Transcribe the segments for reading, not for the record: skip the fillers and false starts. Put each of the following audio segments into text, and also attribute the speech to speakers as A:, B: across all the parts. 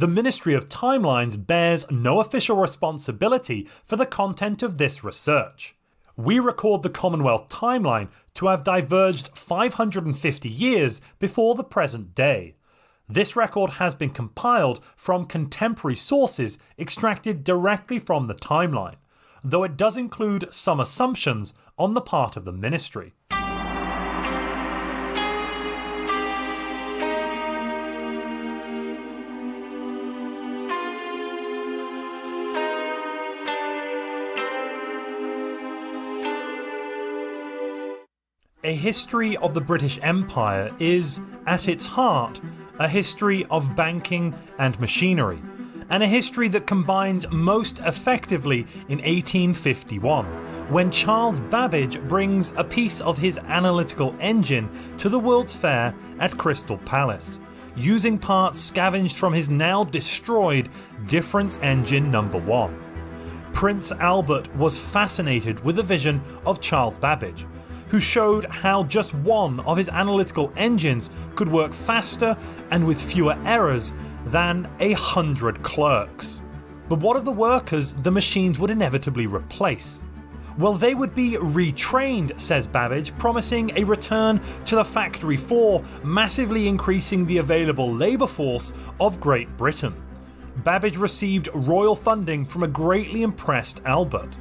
A: The Ministry of Timelines bears no official responsibility for the content of this research. We record the Commonwealth timeline to have diverged 550 years before the present day. This record has been compiled from contemporary sources extracted directly from the timeline, though it does include some assumptions on the part of the ministry. A history of the British Empire is, at its heart, a history of banking and machinery, and a history that combines most effectively in 1851, when Charles Babbage brings a piece of his analytical engine to the World's Fair at Crystal Palace, using parts scavenged from his now destroyed Difference Engine No. 1. Prince Albert was fascinated with the vision of Charles Babbage, who showed how just one of his analytical engines could work faster and with fewer errors than 100 clerks. But what of the workers the machines would inevitably replace? Well, they would be retrained, says Babbage, promising a return to the factory floor, massively increasing the available labour force of Great Britain. Babbage received royal funding from a greatly impressed Albert.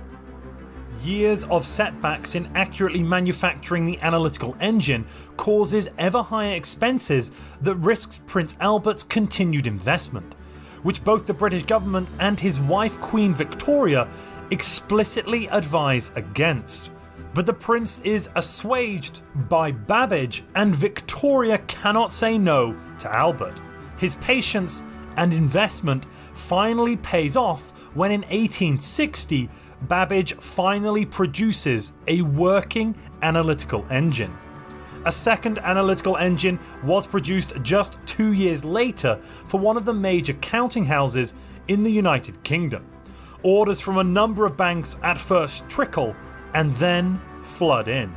A: Years of setbacks in accurately manufacturing the analytical engine causes ever higher expenses that risks Prince Albert's continued investment, which both the British government and his wife Queen Victoria explicitly advise against. But the prince is assuaged by Babbage, and Victoria cannot say no to Albert. His patience and investment finally pays off when in 1860 Babbage finally produces a working analytical engine. A second analytical engine was produced just 2 years later for one of the major counting houses in the United Kingdom. Orders from a number of banks at first trickle and then flood in.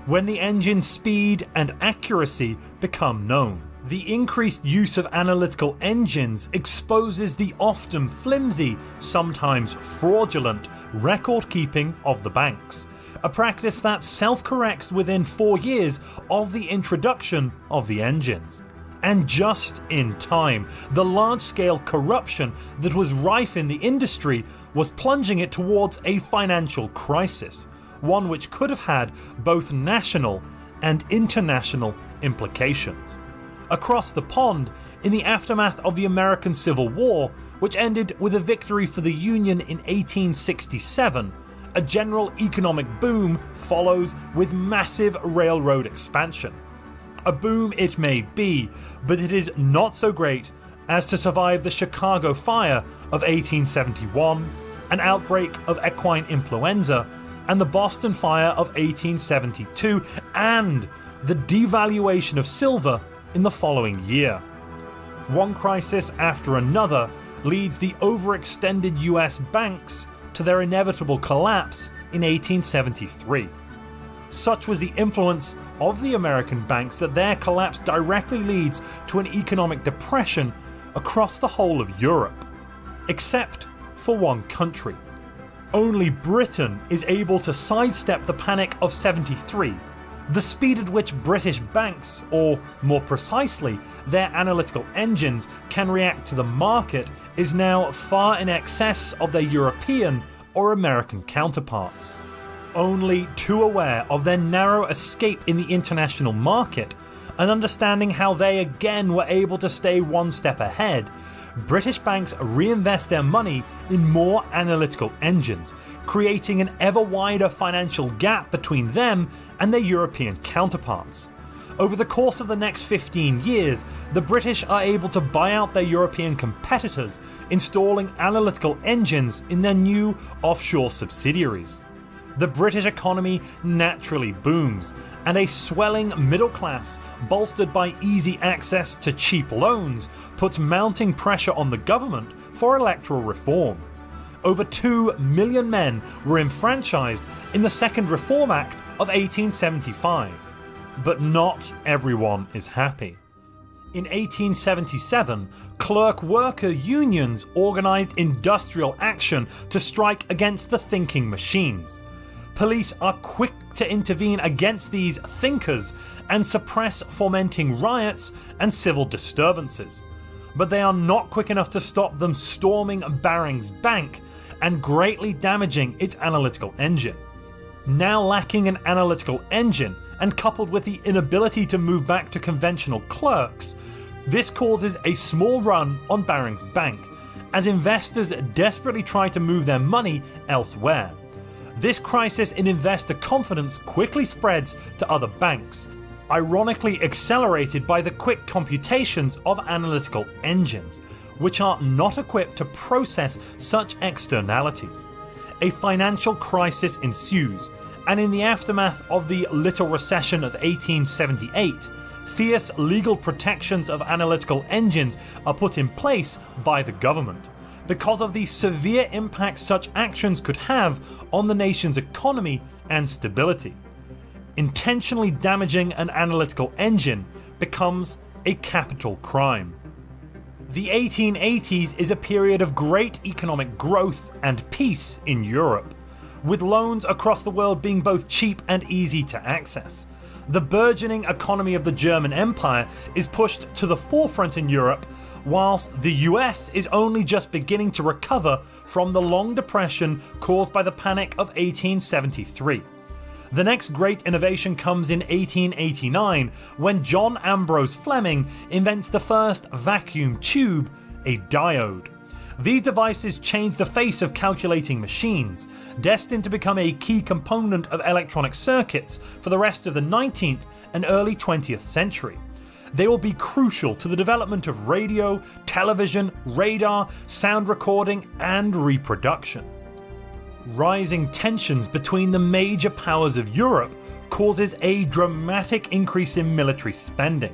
A: When the engine's speed and accuracy become known, the increased use of analytical engines exposes the often flimsy, sometimes fraudulent, record-keeping of the banks, a practice that self-corrects within 4 years of the introduction of the engines. And just in time, the large-scale corruption that was rife in the industry was plunging it towards a financial crisis, one which could have had both national and international implications. Across the pond, in the aftermath of the American Civil War, which ended with a victory for the Union in 1867, a general economic boom follows with massive railroad expansion. A boom it may be, but it is not so great as to survive the Chicago Fire of 1871, an outbreak of equine influenza, and the Boston Fire of 1872, and the devaluation of silver in the following year. One crisis after another leads the overextended US banks to their inevitable collapse in 1873. Such was the influence of the American banks that their collapse directly leads to an economic depression across the whole of Europe, except for one country. Only Britain is able to sidestep the panic of 73. The speed at which British banks, or more precisely, their analytical engines, can react to the market is now far in excess of their European or American counterparts. Only too aware of their narrow escape in the international market and understanding how they again were able to stay one step ahead, British banks reinvest their money in more analytical engines, creating an ever wider financial gap between them and their European counterparts. Over the course of the next 15 years, the British are able to buy out their European competitors, installing analytical engines in their new offshore subsidiaries. The British economy naturally booms, and a swelling middle class, bolstered by easy access to cheap loans, puts mounting pressure on the government for electoral reform. Over 2 million men were enfranchised in the Second Reform Act of 1875. But not everyone is happy. In 1877, clerk worker unions organised industrial action to strike against the thinking machines. Police are quick to intervene against these thinkers and suppress fomenting riots and civil disturbances. But they are not quick enough to stop them storming Barings Bank and greatly damaging its analytical engine. Now lacking an analytical engine, and coupled with the inability to move back to conventional clerks, this causes a small run on Barings Bank, as investors desperately try to move their money elsewhere. This crisis in investor confidence quickly spreads to other banks, ironically accelerated by the quick computations of analytical engines, which are not equipped to process such externalities. A financial crisis ensues, and in the aftermath of the Little Recession of 1878, fierce legal protections of analytical engines are put in place by the government because of the severe impact such actions could have on the nation's economy and stability. Intentionally damaging an analytical engine becomes a capital crime. The 1880s is a period of great economic growth and peace in Europe, with loans across the world being both cheap and easy to access. The burgeoning economy of the German Empire is pushed to the forefront in Europe, whilst the US is only just beginning to recover from the long depression caused by the Panic of 1873. The next great innovation comes in 1889 when John Ambrose Fleming invents the first vacuum tube, a diode. These devices change the face of calculating machines, destined to become a key component of electronic circuits for the rest of the 19th and early 20th century. They will be crucial to the development of radio, television, radar, sound recording, and reproduction. Rising tensions between the major powers of Europe causes a dramatic increase in military spending.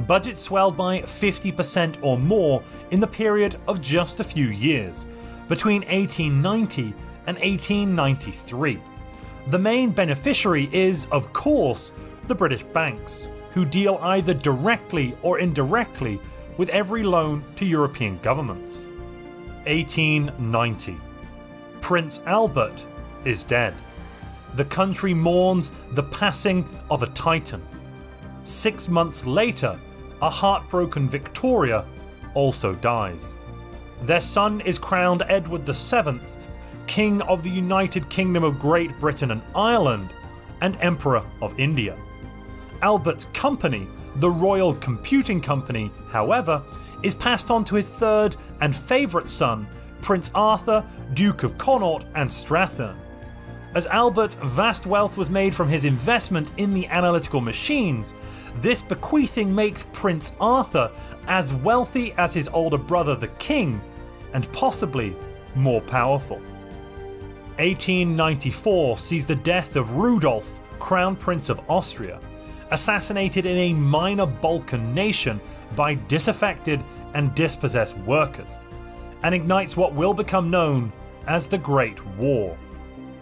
A: Budgets swelled by 50% or more in the period of just a few years, between 1890 and 1893. The main beneficiary is, of course, the British banks, who deal either directly or indirectly with every loan to European governments. 1890. Prince Albert is dead. The country mourns the passing of a titan. 6 months later, a heartbroken Victoria also dies. Their son is crowned Edward VII, King of the United Kingdom of Great Britain and Ireland, and Emperor of India. Albert's company, the Royal Computing Company, however, is passed on to his third and favourite son, Prince Arthur, Duke of Connaught and Strathearn. As Albert's vast wealth was made from his investment in the analytical machines, this bequeathing makes Prince Arthur as wealthy as his older brother the King, and possibly more powerful. 1894 sees the death of Rudolf, Crown Prince of Austria, assassinated in a minor Balkan nation by disaffected and dispossessed workers, and ignites what will become known as the Great War.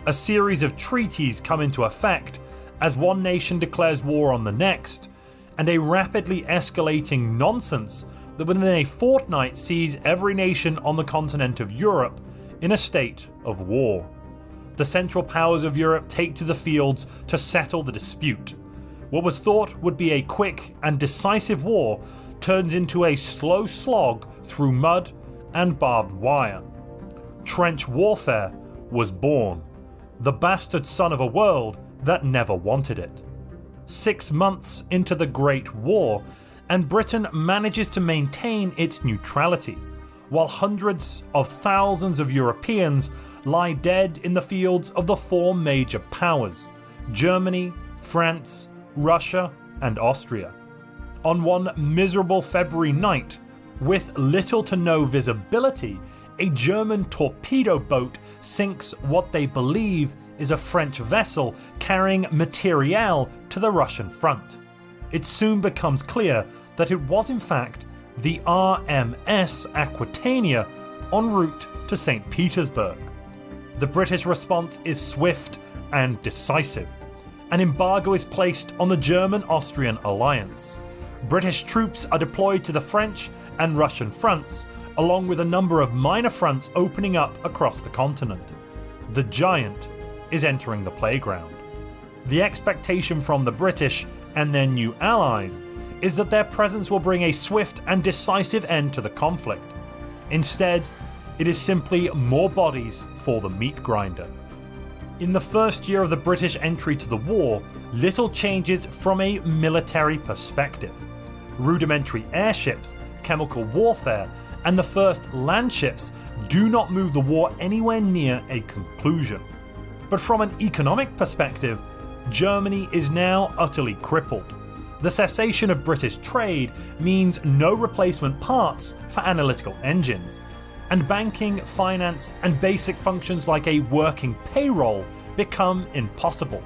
A: A series of treaties come into effect as one nation declares war on the next, and a rapidly escalating nonsense that within a fortnight sees every nation on the continent of Europe in a state of war. The Central Powers of Europe take to the fields to settle the dispute. What was thought would be a quick and decisive war turns into a slow slog through mud and barbed wire. Trench warfare was born, the bastard son of a world that never wanted it. 6 months into the Great War, and Britain manages to maintain its neutrality, while hundreds of thousands of Europeans lie dead in the fields of the four major powers: Germany, France, Russia, and Austria. On one miserable February night, with little to no visibility, a German torpedo boat sinks what they believe is a French vessel carrying materiel to the Russian front. It soon becomes clear that it was in fact the RMS Aquitania en route to St. Petersburg. The British response is swift and decisive. An embargo is placed on the German-Austrian alliance. British troops are deployed to the French and Russian fronts, along with a number of minor fronts opening up across the continent. The giant is entering the playground. The expectation from the British and their new allies is that their presence will bring a swift and decisive end to the conflict. Instead, it is simply more bodies for the meat grinder. In the first year of the British entry to the war, little changes from a military perspective. Rudimentary airships, chemical warfare, and the first land ships do not move the war anywhere near a conclusion. But from an economic perspective, Germany is now utterly crippled. The cessation of British trade means no replacement parts for analytical engines, and banking, finance, and basic functions like a working payroll become impossible.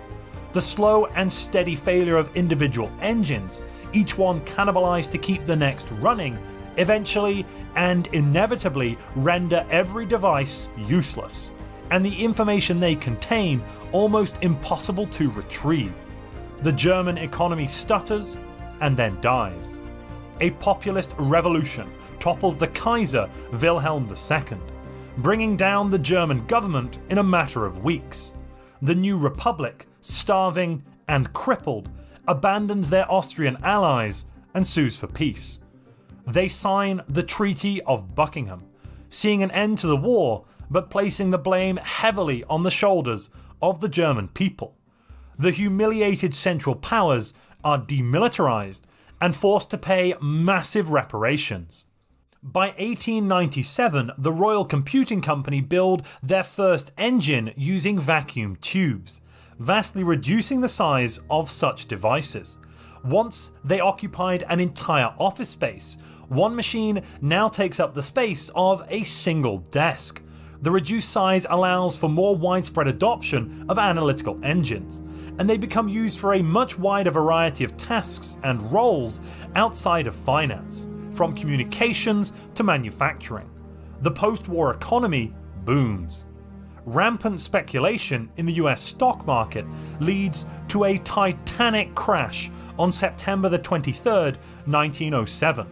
A: The slow and steady failure of individual engines, each one cannibalized to keep the next running, eventually and inevitably render every device useless, and the information they contain almost impossible to retrieve. The German economy stutters and then dies. A populist revolution topples the Kaiser Wilhelm II, bringing down the German government in a matter of weeks. The new republic, starving and crippled, abandons their Austrian allies and sues for peace. They sign the Treaty of Buckingham, seeing an end to the war but placing the blame heavily on the shoulders of the German people. The humiliated Central Powers are demilitarized and forced to pay massive reparations. By 1897, the Royal Computing Company built their first engine using vacuum tubes, vastly reducing the size of such devices. Once they occupied an entire office space, one machine now takes up the space of a single desk. The reduced size allows for more widespread adoption of analytical engines, and they become used for a much wider variety of tasks and roles outside of finance, from communications to manufacturing. The post-war economy booms. Rampant speculation in the US stock market leads to a titanic crash on September the 23rd, 1907.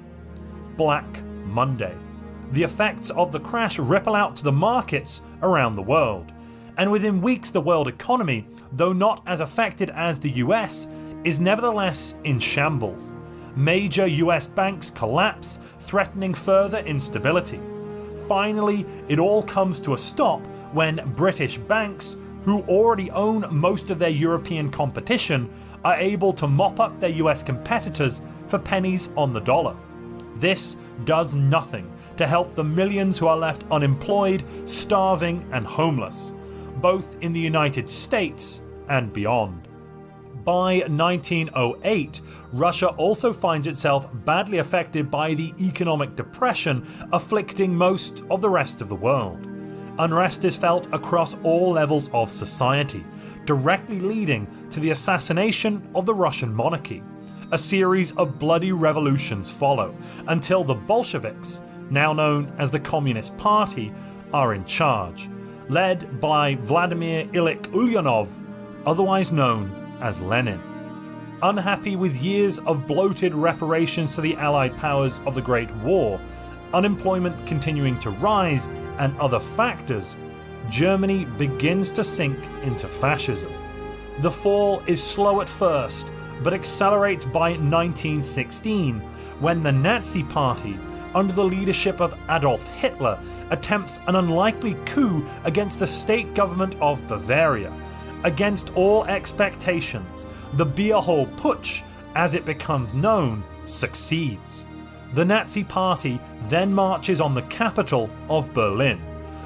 A: Black Monday. The effects of the crash ripple out to the markets around the world, and within weeks the world economy, though not as affected as the US, is nevertheless in shambles. Major US banks collapse, threatening further instability. Finally, it all comes to a stop when British banks, who already own most of their European competition, are able to mop up their US competitors for pennies on the dollar. This does nothing to help the millions who are left unemployed, starving, and homeless, both in the United States and beyond. By 1908, Russia also finds itself badly affected by the economic depression afflicting most of the rest of the world. Unrest is felt across all levels of society, directly leading to the assassination of the Russian monarchy. A series of bloody revolutions follow until the Bolsheviks, now known as the Communist Party, are in charge, led by Vladimir Ilyich Ulyanov, otherwise known as Lenin. Unhappy with years of bloated reparations to the Allied powers of the Great War, unemployment continuing to rise, and other factors, Germany begins to sink into fascism. The fall is slow at first, but accelerates by 1916, when the Nazi Party, under the leadership of Adolf Hitler, attempts an unlikely coup against the state government of Bavaria. Against all expectations, the Beer Hall Putsch, as it becomes known, succeeds. The Nazi Party then marches on the capital of Berlin,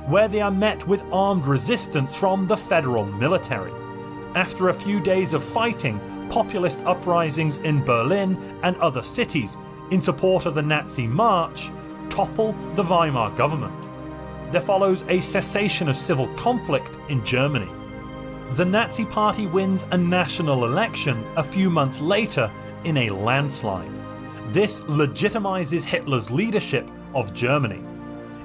A: where they are met with armed resistance from the federal military. After a few days of fighting, populist uprisings in Berlin and other cities in support of the Nazi march topple the Weimar government. There follows a cessation of civil conflict in Germany. The Nazi Party wins a national election a few months later in a landslide. This legitimizes Hitler's leadership of Germany.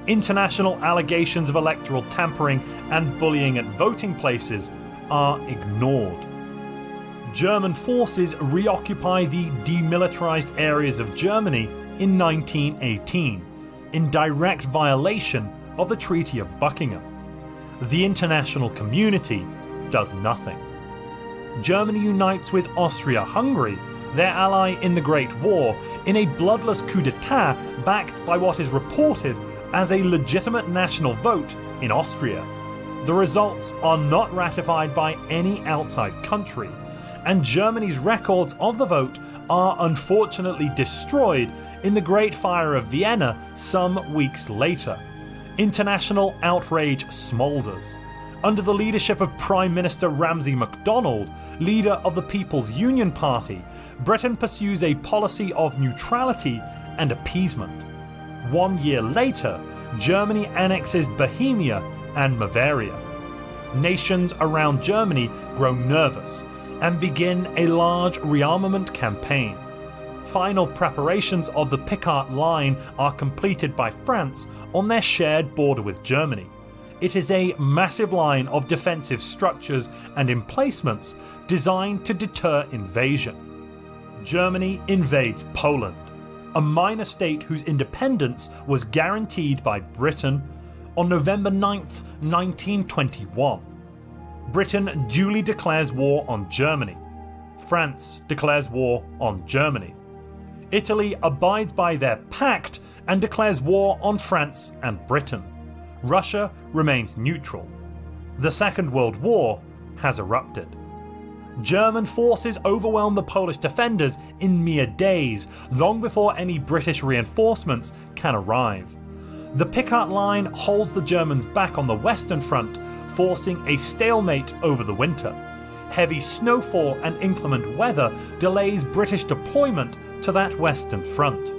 A: International allegations of electoral tampering and bullying at voting places are ignored. German forces reoccupy the demilitarized areas of Germany in 1918, in direct violation of the Treaty of Buckingham. The international community does nothing. Germany unites with Austria-Hungary, their ally in the Great War, in a bloodless coup d'etat backed by what is reported as a legitimate national vote in Austria. The results are not ratified by any outside country, and Germany's records of the vote are unfortunately destroyed in the Great Fire of Vienna some weeks later. International outrage smoulders. Under the leadership of Prime Minister Ramsay MacDonald, leader of the People's Union Party, Britain pursues a policy of neutrality and appeasement. 1 year later, Germany annexes Bohemia and Bavaria. Nations around Germany grow nervous and begin a large rearmament campaign. Final preparations of the Picard Line are completed by France on their shared border with Germany. It is a massive line of defensive structures and emplacements designed to deter invasion. Germany invades Poland, a minor state whose independence was guaranteed by Britain, on November 9th, 1921. Britain duly declares war on Germany. France declares war on Germany. Italy abides by their pact and declares war on France and Britain. Russia remains neutral. The Second World War has erupted. German forces overwhelm the Polish defenders in mere days, long before any British reinforcements can arrive. The Picard Line holds the Germans back on the Western Front, forcing a stalemate over the winter. Heavy snowfall and inclement weather delays British deployment to that Western Front.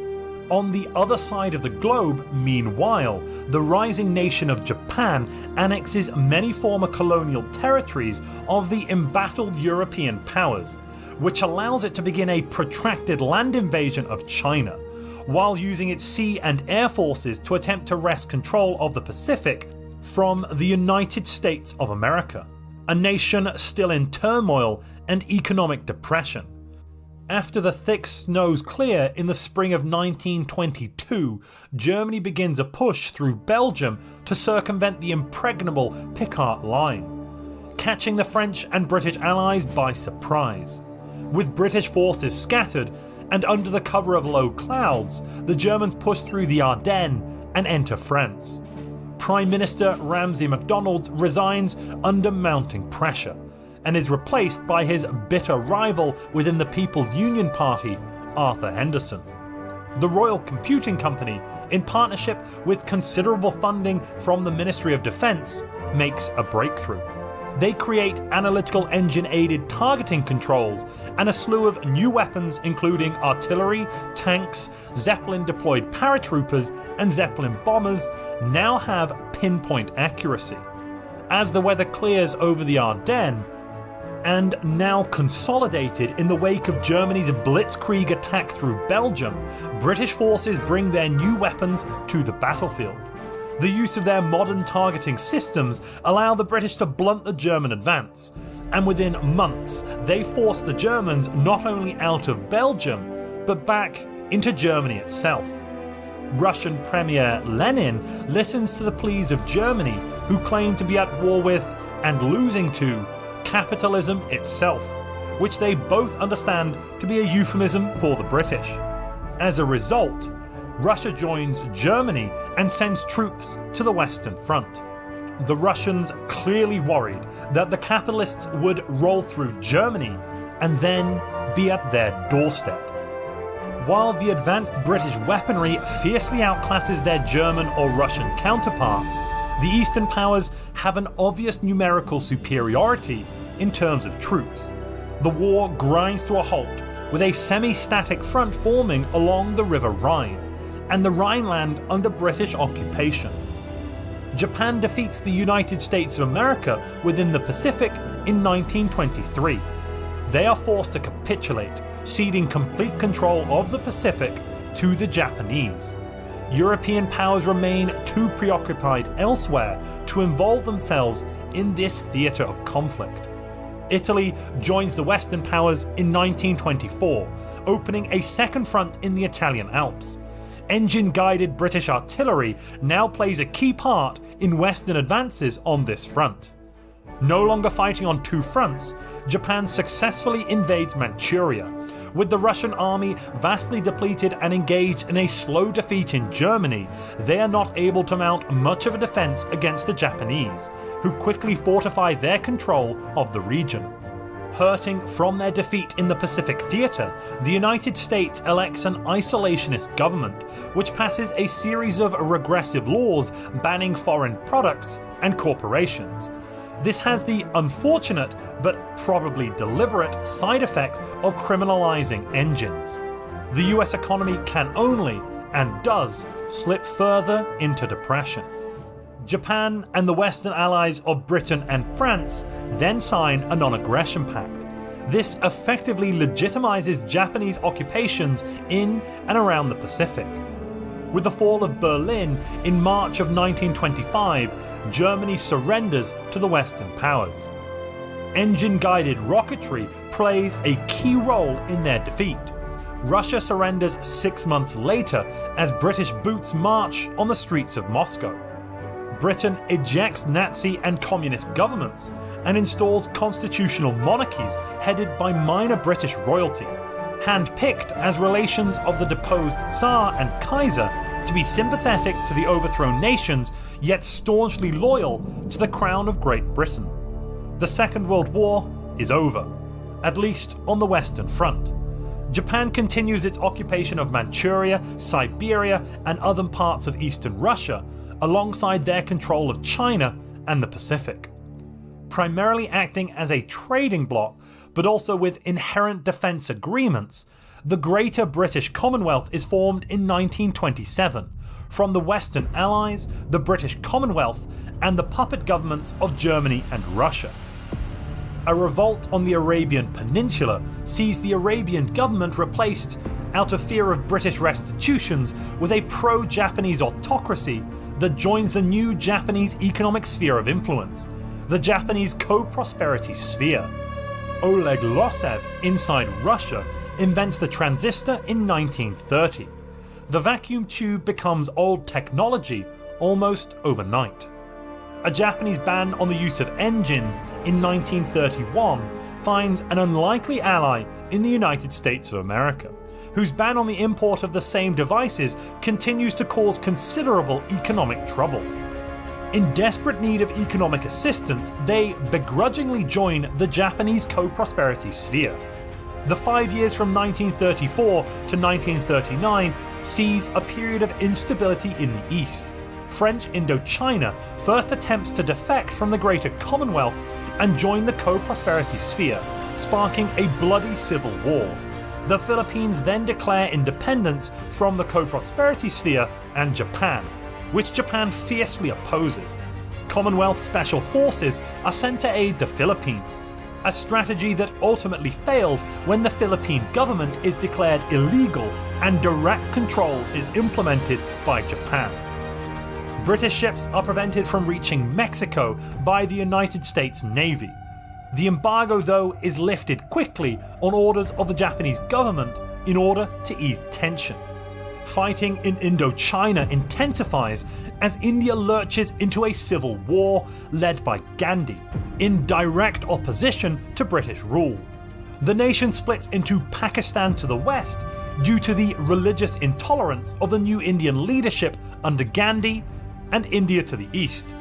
A: On the other side of the globe, meanwhile, the rising nation of Japan annexes many former colonial territories of the embattled European powers, which allows it to begin a protracted land invasion of China, while using its sea and air forces to attempt to wrest control of the Pacific from the United States of America, a nation still in turmoil and economic depression. After the thick snows clear in the spring of 1922, Germany begins a push through Belgium to circumvent the impregnable Picard Line, catching the French and British allies by surprise. With British forces scattered and under the cover of low clouds, the Germans push through the Ardennes and enter France. Prime Minister Ramsay MacDonald resigns under mounting pressure, and is replaced by his bitter rival within the People's Union Party, Arthur Henderson. The Royal Computing Company, in partnership with considerable funding from the Ministry of Defence, makes a breakthrough. They create analytical engine-aided targeting controls and a slew of new weapons including artillery, tanks, Zeppelin-deployed paratroopers and Zeppelin bombers now have pinpoint accuracy. As the weather clears over the Ardennes, and now consolidated in the wake of Germany's blitzkrieg attack through Belgium, British forces bring their new weapons to the battlefield. The use of their modern targeting systems allow the British to blunt the German advance, and within months they force the Germans not only out of Belgium, but back into Germany itself. Russian Premier Lenin listens to the pleas of Germany, who claim to be at war with, and losing to, capitalism itself, which they both understand to be a euphemism for the British. As a result, Russia joins Germany and sends troops to the Western Front. The Russians clearly worried that the capitalists would roll through Germany and then be at their doorstep. While the advanced British weaponry fiercely outclasses their German or Russian counterparts, the Eastern powers have an obvious numerical superiority in terms of troops. The war grinds to a halt, with a semi-static front forming along the River Rhine, and the Rhineland under British occupation. Japan defeats the United States of America within the Pacific in 1923. They are forced to capitulate, ceding complete control of the Pacific to the Japanese. European powers remain too preoccupied elsewhere to involve themselves in this theatre of conflict. Italy joins the Western powers in 1924, opening a second front in the Italian Alps. Engine-guided British artillery now plays a key part in Western advances on this front. No longer fighting on two fronts, Japan successfully invades Manchuria. With the Russian army vastly depleted and engaged in a slow defeat in Germany, they are not able to mount much of a defense against the Japanese, who quickly fortify their control of the region. Hurting from their defeat in the Pacific Theater, the United States elects an isolationist government, which passes a series of regressive laws banning foreign products and corporations. This has the unfortunate, but probably deliberate, side effect of criminalizing engines. The US economy can only, and does, slip further into depression. Japan and the Western allies of Britain and France then sign a non-aggression pact. This effectively legitimizes Japanese occupations in and around the Pacific. With the fall of Berlin in March of 1925, Germany surrenders to the Western powers. Engine-guided rocketry plays a key role in their defeat. Russia surrenders 6 months later as British boots march on the streets of Moscow. Britain ejects Nazi and communist governments and installs constitutional monarchies headed by minor British royalty, hand-picked as relations of the deposed Tsar and Kaiser to be sympathetic to the overthrown nations, yet staunchly loyal to the Crown of Great Britain. The Second World War is over, at least on the Western Front. Japan continues its occupation of Manchuria, Siberia, and other parts of eastern Russia, alongside their control of China and the Pacific. Primarily acting as a trading bloc, but also with inherent defence agreements, the Greater British Commonwealth is formed in 1927 from the Western Allies, the British Commonwealth, and the puppet governments of Germany and Russia. A revolt on the Arabian Peninsula sees the Arabian government replaced, out of fear of British restitutions, with a pro-Japanese autocracy that joins the new Japanese economic sphere of influence, the Japanese co-prosperity sphere. Oleg Losev, inside Russia, invents the transistor in 1930. The vacuum tube becomes old technology almost overnight. A Japanese ban on the use of engines in 1931 finds an unlikely ally in the United States of America, whose ban on the import of the same devices continues to cause considerable economic troubles. In desperate need of economic assistance, they begrudgingly join the Japanese co-prosperity sphere. The 5 years from 1934 to 1939 sees a period of instability in the East. French Indochina first attempts to defect from the Greater Commonwealth and join the co-prosperity sphere, sparking a bloody civil war. The Philippines then declare independence from the co-prosperity sphere and Japan, which Japan fiercely opposes. Commonwealth Special Forces are sent to aid the Philippines, a strategy that ultimately fails when the Philippine government is declared illegal and direct control is implemented by Japan. British ships are prevented from reaching Mexico by the United States Navy. The embargo, though, is lifted quickly on orders of the Japanese government in order to ease tension. Fighting in Indochina intensifies as India lurches into a civil war led by Gandhi, in direct opposition to British rule. The nation splits into Pakistan to the west due to the religious intolerance of the new Indian leadership under Gandhi, and India to the east.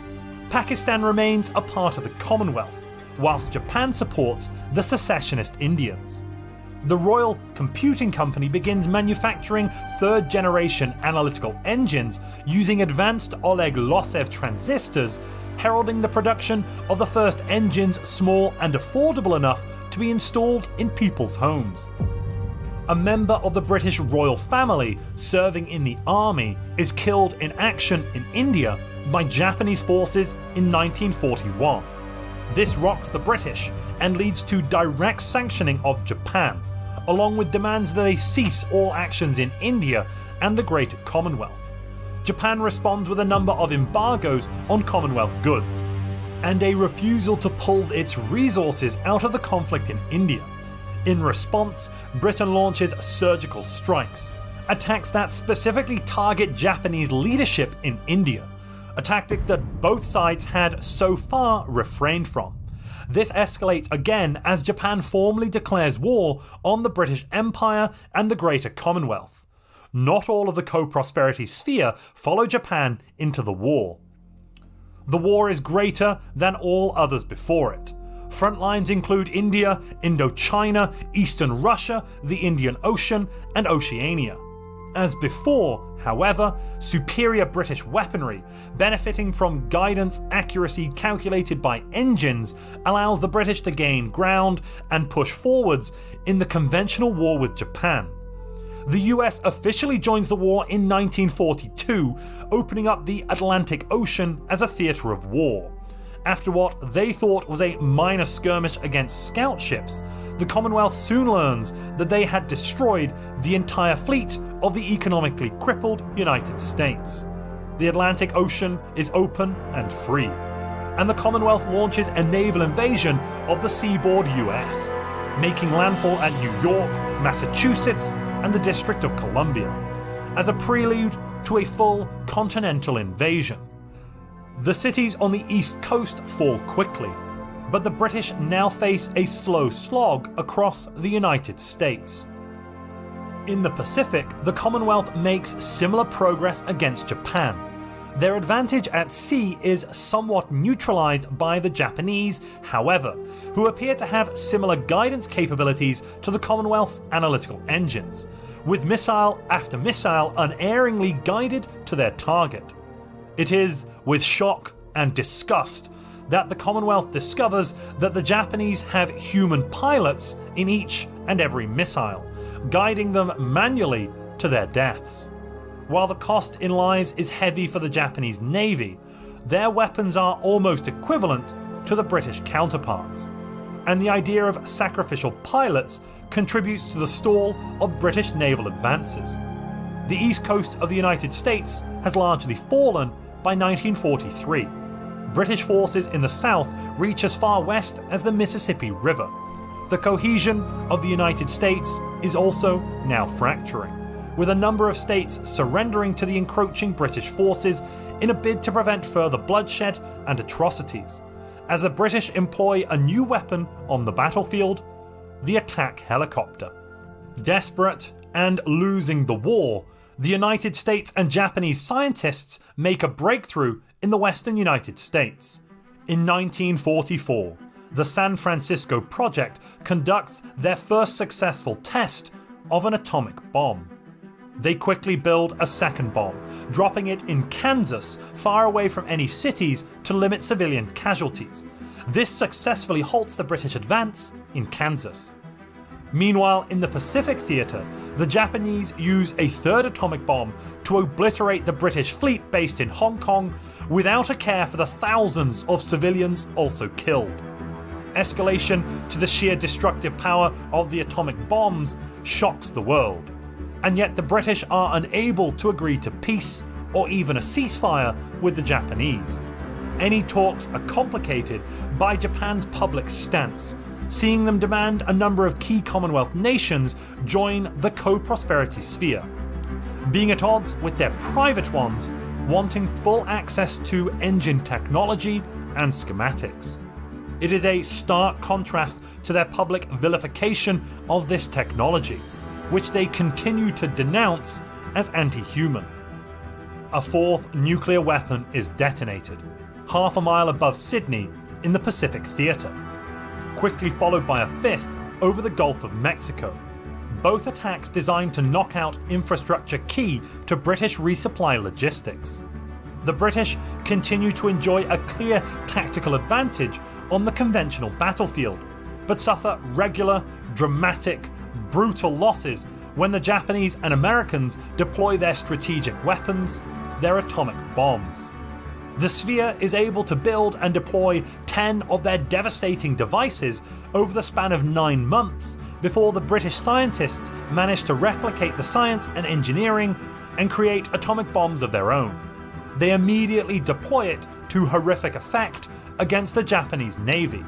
A: Pakistan remains a part of the Commonwealth, whilst Japan supports the secessionist Indians. The Royal Computing Company begins manufacturing third-generation analytical engines using advanced Oleg Losev transistors, heralding the production of the first engines small and affordable enough to be installed in people's homes. A member of the British royal family serving in the army is killed in action in India by Japanese forces in 1941. This rocks the British and leads to direct sanctioning of Japan, along with demands that they cease all actions in India and the Greater Commonwealth. Japan responds with a number of embargoes on Commonwealth goods. and a refusal to pull its resources out of the conflict in India. In response, Britain launches surgical strikes, attacks that specifically target Japanese leadership in India, a tactic that both sides had so far refrained from. This escalates again as Japan formally declares war on the British Empire and the Greater Commonwealth. Not all of the co-prosperity sphere follow Japan into the war. The war is greater than all others before it. Front lines include India, Indochina, Eastern Russia, the Indian Ocean, and Oceania. As before, however, superior British weaponry, benefiting from guidance accuracy calculated by engines, allows the British to gain ground and push forwards in the conventional war with Japan. The US officially joins the war in 1942, opening up the Atlantic Ocean as a theatre of war. After what they thought was a minor skirmish against scout ships, the Commonwealth soon learns that they had destroyed the entire fleet of the economically crippled United States. The Atlantic Ocean is open and free, and the Commonwealth launches a naval invasion of the seaboard US, making landfall at New York, Massachusetts, and the District of Columbia, as a prelude to a full continental invasion. The cities on the east coast fall quickly, but the British now face a slow slog across the United States. In the Pacific, the Commonwealth makes similar progress against Japan. Their advantage at sea is somewhat neutralized by the Japanese, however, who appear to have similar guidance capabilities to the Commonwealth's analytical engines, with missile after missile unerringly guided to their target. It is with shock and disgust that the Commonwealth discovers that the Japanese have human pilots in each and every missile, guiding them manually to their deaths. While the cost in lives is heavy for the Japanese Navy, their weapons are almost equivalent to the British counterparts, and the idea of sacrificial pilots contributes to the stall of British naval advances. The east coast of the United States has largely fallen by 1943. British forces in the south reach as far west as the Mississippi River. The cohesion of the United States is also now fracturing, with a number of states surrendering to the encroaching British forces in a bid to prevent further bloodshed and atrocities, as the British employ a new weapon on the battlefield, the attack helicopter. Desperate and losing the war, the United States and Japanese scientists make a breakthrough in the western United States. In 1944, the San Francisco Project conducts their first successful test of an atomic bomb. They quickly build a second bomb, dropping it in Kansas, far away from any cities to limit civilian casualties. This successfully halts the British advance in Kansas. Meanwhile, in the Pacific theatre, the Japanese use a third atomic bomb to obliterate the British fleet based in Hong Kong without a care for the thousands of civilians also killed. Escalation to the sheer destructive power of the atomic bombs shocks the world, and yet the British are unable to agree to peace or even a ceasefire with the Japanese. Any talks are complicated by Japan's public stance, seeing them demand a number of key Commonwealth nations join the co-prosperity sphere, being at odds with their private ones wanting full access to engine technology and schematics. It is a stark contrast to their public vilification of this technology, which they continue to denounce as anti-human. A fourth nuclear weapon is detonated, half a mile above Sydney in the Pacific Theatre, quickly followed by a fifth over the Gulf of Mexico. Both attacks designed to knock out infrastructure key to British resupply logistics. The British continue to enjoy a clear tactical advantage on the conventional battlefield, but suffer regular, dramatic, brutal losses when the Japanese and Americans deploy their strategic weapons, their atomic bombs. The Sphere is able to build and deploy 10 of their devastating devices over the span of 9 months before the British scientists manage to replicate the science and engineering and create atomic bombs of their own. They immediately deploy it to horrific effect against the Japanese Navy.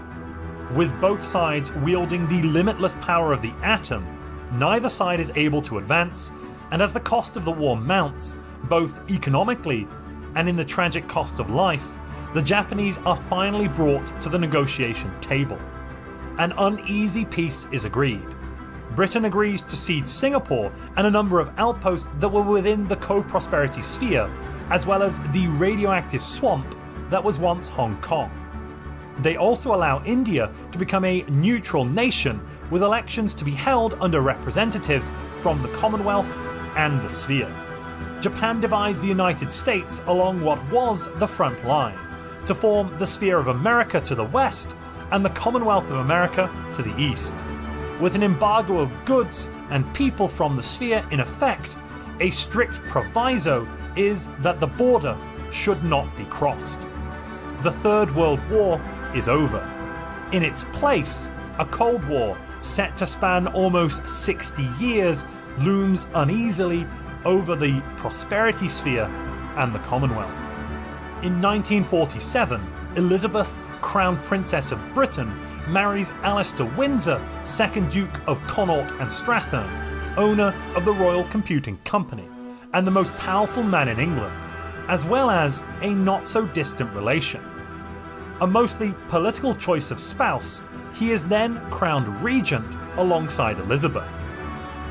A: With both sides wielding the limitless power of the atom, neither side is able to advance, and as the cost of the war mounts, both economically and in the tragic cost of life, the Japanese are finally brought to the negotiation table. An uneasy peace is agreed. Britain agrees to cede Singapore and a number of outposts that were within the co-prosperity sphere, as well as the radioactive swamp that was once Hong Kong. They also allow India to become a neutral nation, with elections to be held under representatives from the Commonwealth and the sphere. Japan divides the United States along what was the front line, to form the Sphere of America to the west and the Commonwealth of America to the east. With an embargo of goods and people from the sphere in effect, a strict proviso is that the border should not be crossed. The Third World War is over. In its place, a Cold War set to span almost 60 years looms uneasily over the prosperity sphere and the Commonwealth. In 1947, Elizabeth, Crown Princess of Britain, marries Alistair Windsor, 2nd Duke of Connaught and Strathern, owner of the Royal Computing Company, and the most powerful man in England, as well as a not-so-distant relation. A mostly political choice of spouse, he is then crowned regent alongside Elizabeth.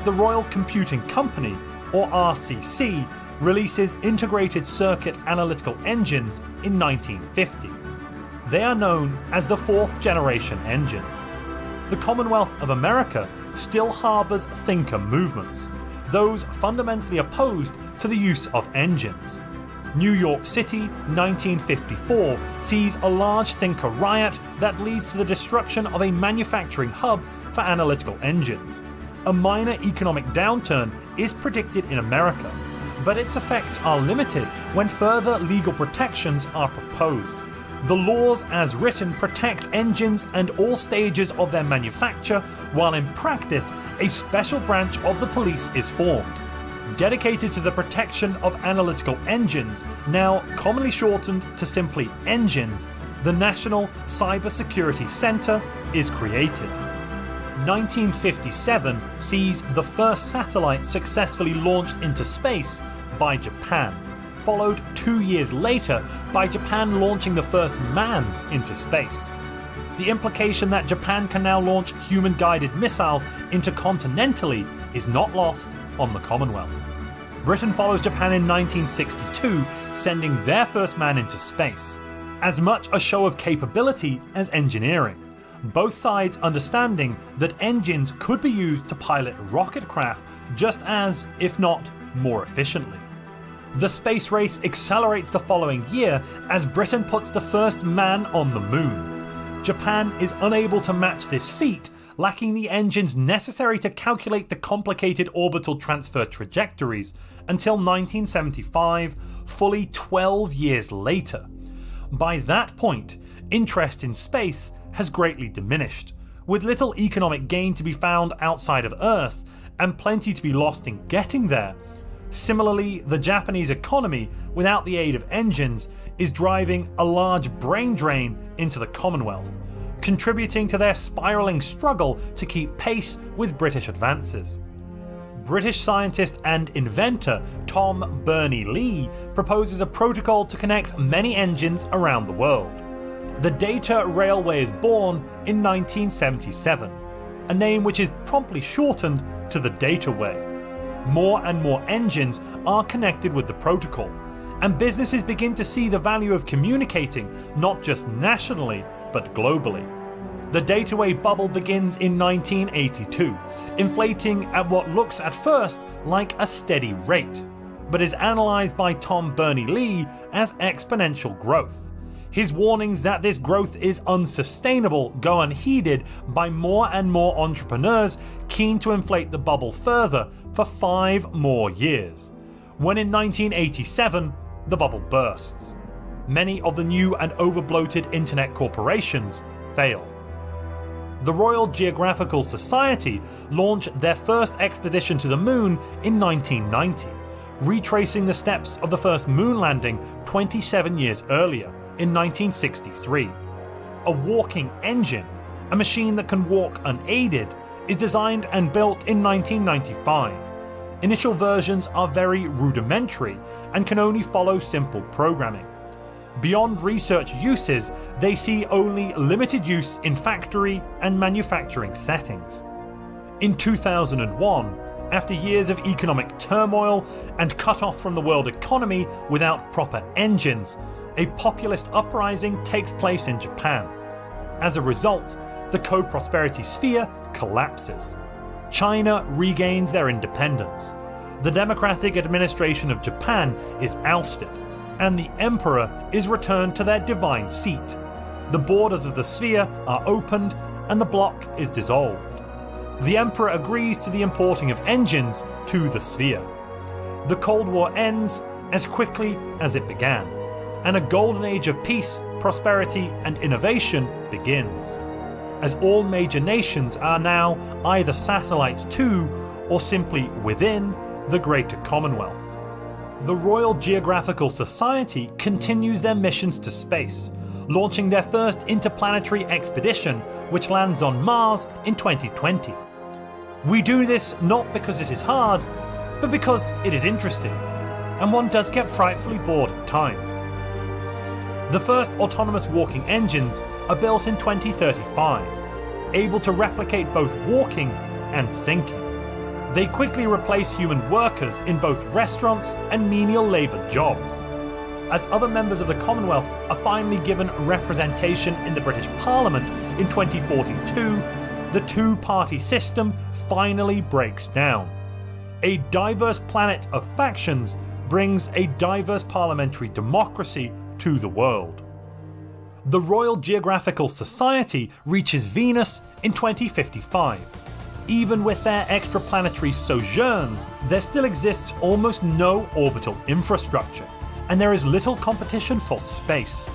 A: The Royal Computing Company, or RCC, releases integrated circuit analytical engines in 1950. They are known as the 4th generation engines. The Commonwealth of America still harbours thinker movements, those fundamentally opposed to the use of engines. New York City, 1954, sees a large thinker riot that leads to the destruction of a manufacturing hub for analytical engines. A minor economic downturn is predicted in America, but its effects are limited when further legal protections are proposed. The laws as written protect engines and all stages of their manufacture, while in practice, a special branch of the police is formed, dedicated to the protection of analytical engines, now commonly shortened to simply engines. The National Cybersecurity Center is created. 1957 sees the first satellite successfully launched into space by Japan, followed 2 years later by Japan launching the first man into space. The implication that Japan can now launch human-guided missiles intercontinentally is not lost on the Commonwealth. Britain follows Japan in 1962, sending their first man into space. As much a show of capability as engineering, both sides understanding that engines could be used to pilot rocket craft just as, if not more efficiently. The space race accelerates the following year as Britain puts the first man on the moon. Japan is unable to match this feat, lacking the engines necessary to calculate the complicated orbital transfer trajectories until 1975, fully 12 years later. By that point, interest in space has greatly diminished, with little economic gain to be found outside of Earth and plenty to be lost in getting there. Similarly, the Japanese economy, without the aid of engines, is driving a large brain drain into the Commonwealth, contributing to their spiralling struggle to keep pace with British advances. British scientist and inventor Tom Berners-Lee proposes a protocol to connect many engines around the world. The Data Railway is born in 1977, a name which is promptly shortened to the Dataway. More and more engines are connected with the protocol, and businesses begin to see the value of communicating not just nationally but globally. The Dataway bubble begins in 1982, inflating at what looks at first like a steady rate, but is analysed by Tom Berners-Lee as exponential growth. His warnings that this growth is unsustainable go unheeded by more and more entrepreneurs keen to inflate the bubble further for 5 more years, when in 1987 the bubble bursts. Many of the new and overbloated internet corporations fail. The Royal Geographical Society launched their first expedition to the moon in 1990, retracing the steps of the first moon landing 27 years earlier, in 1963. a walking engine, a machine that can walk unaided, is designed and built in 1995. Initial versions are very rudimentary and can only follow simple programming. Beyond research uses, they see only limited use in factory and manufacturing settings. In 2001, after years of economic turmoil and cut off from the world economy without proper engines, a populist uprising takes place in Japan. As a result, the co-prosperity sphere collapses. China regains their independence. The democratic administration of Japan is ousted, and the emperor is returned to their divine seat. The borders of the sphere are opened, and the bloc is dissolved. The emperor agrees to the importing of engines to the sphere. The Cold War ends as quickly as it began, and a golden age of peace, prosperity, and innovation begins, as all major nations are now either satellites to, or simply within, the Greater Commonwealth. The Royal Geographical Society continues their missions to space, launching their first interplanetary expedition, which lands on Mars in 2020. We do this not because it is hard, but because it is interesting, and one does get frightfully bored at times. The first autonomous walking engines are built in 2035, able to replicate both walking and thinking. They quickly replace human workers in both restaurants and menial labour jobs. As other members of the Commonwealth are finally given representation in the British Parliament in 2042, the two-party system finally breaks down. A diverse planet of factions brings a diverse parliamentary democracy to the world. The Royal Geographical Society reaches Venus in 2055. Even with their extraplanetary sojourns, there still exists almost no orbital infrastructure, and there is little competition for space.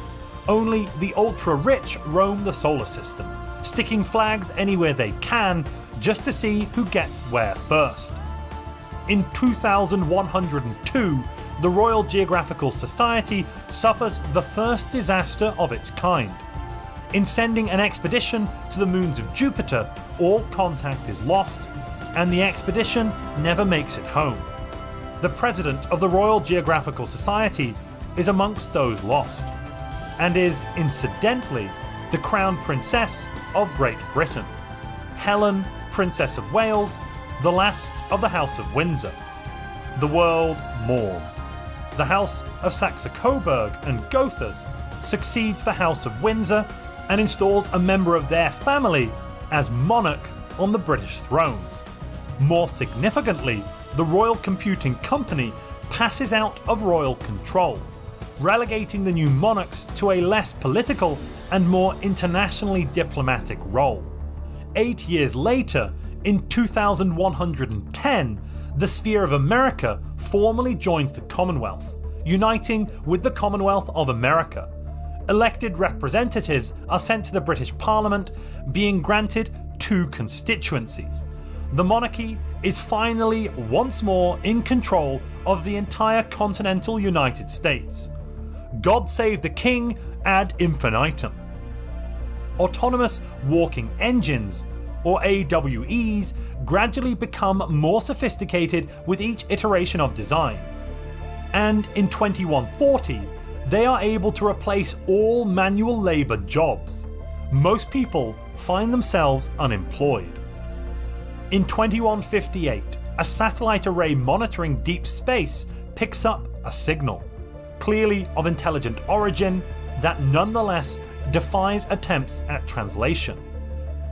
A: Only the ultra-rich roam the solar system, sticking flags anywhere they can just to see who gets where first. In 2102, the Royal Geographical Society suffers the first disaster of its kind. In sending an expedition to the moons of Jupiter, all contact is lost, and the expedition never makes it home. The president of the Royal Geographical Society is amongst those lost, and is, incidentally, the Crown Princess of Great Britain, Helen, Princess of Wales, the last of the House of Windsor. The world mourns. The House of Saxe-Coburg and Gotha succeeds the House of Windsor and installs a member of their family as monarch on the British throne. More significantly, the Royal Computing Company passes out of royal control, relegating the new monarchs to a less political and more internationally diplomatic role. 8 years later, in 2110, the Sphere of America formally joins the Commonwealth, uniting with the Commonwealth of America. Elected representatives are sent to the British Parliament, being granted 2 constituencies. The monarchy is finally once more in control of the entire continental United States. God save the King ad infinitum. Autonomous walking engines, or AWEs, gradually become more sophisticated with each iteration of design. And in 2140, they are able to replace all manual labour jobs. Most people find themselves unemployed. In 2158, a satellite array monitoring deep space picks up a signal, clearly of intelligent origin, that nonetheless defies attempts at translation.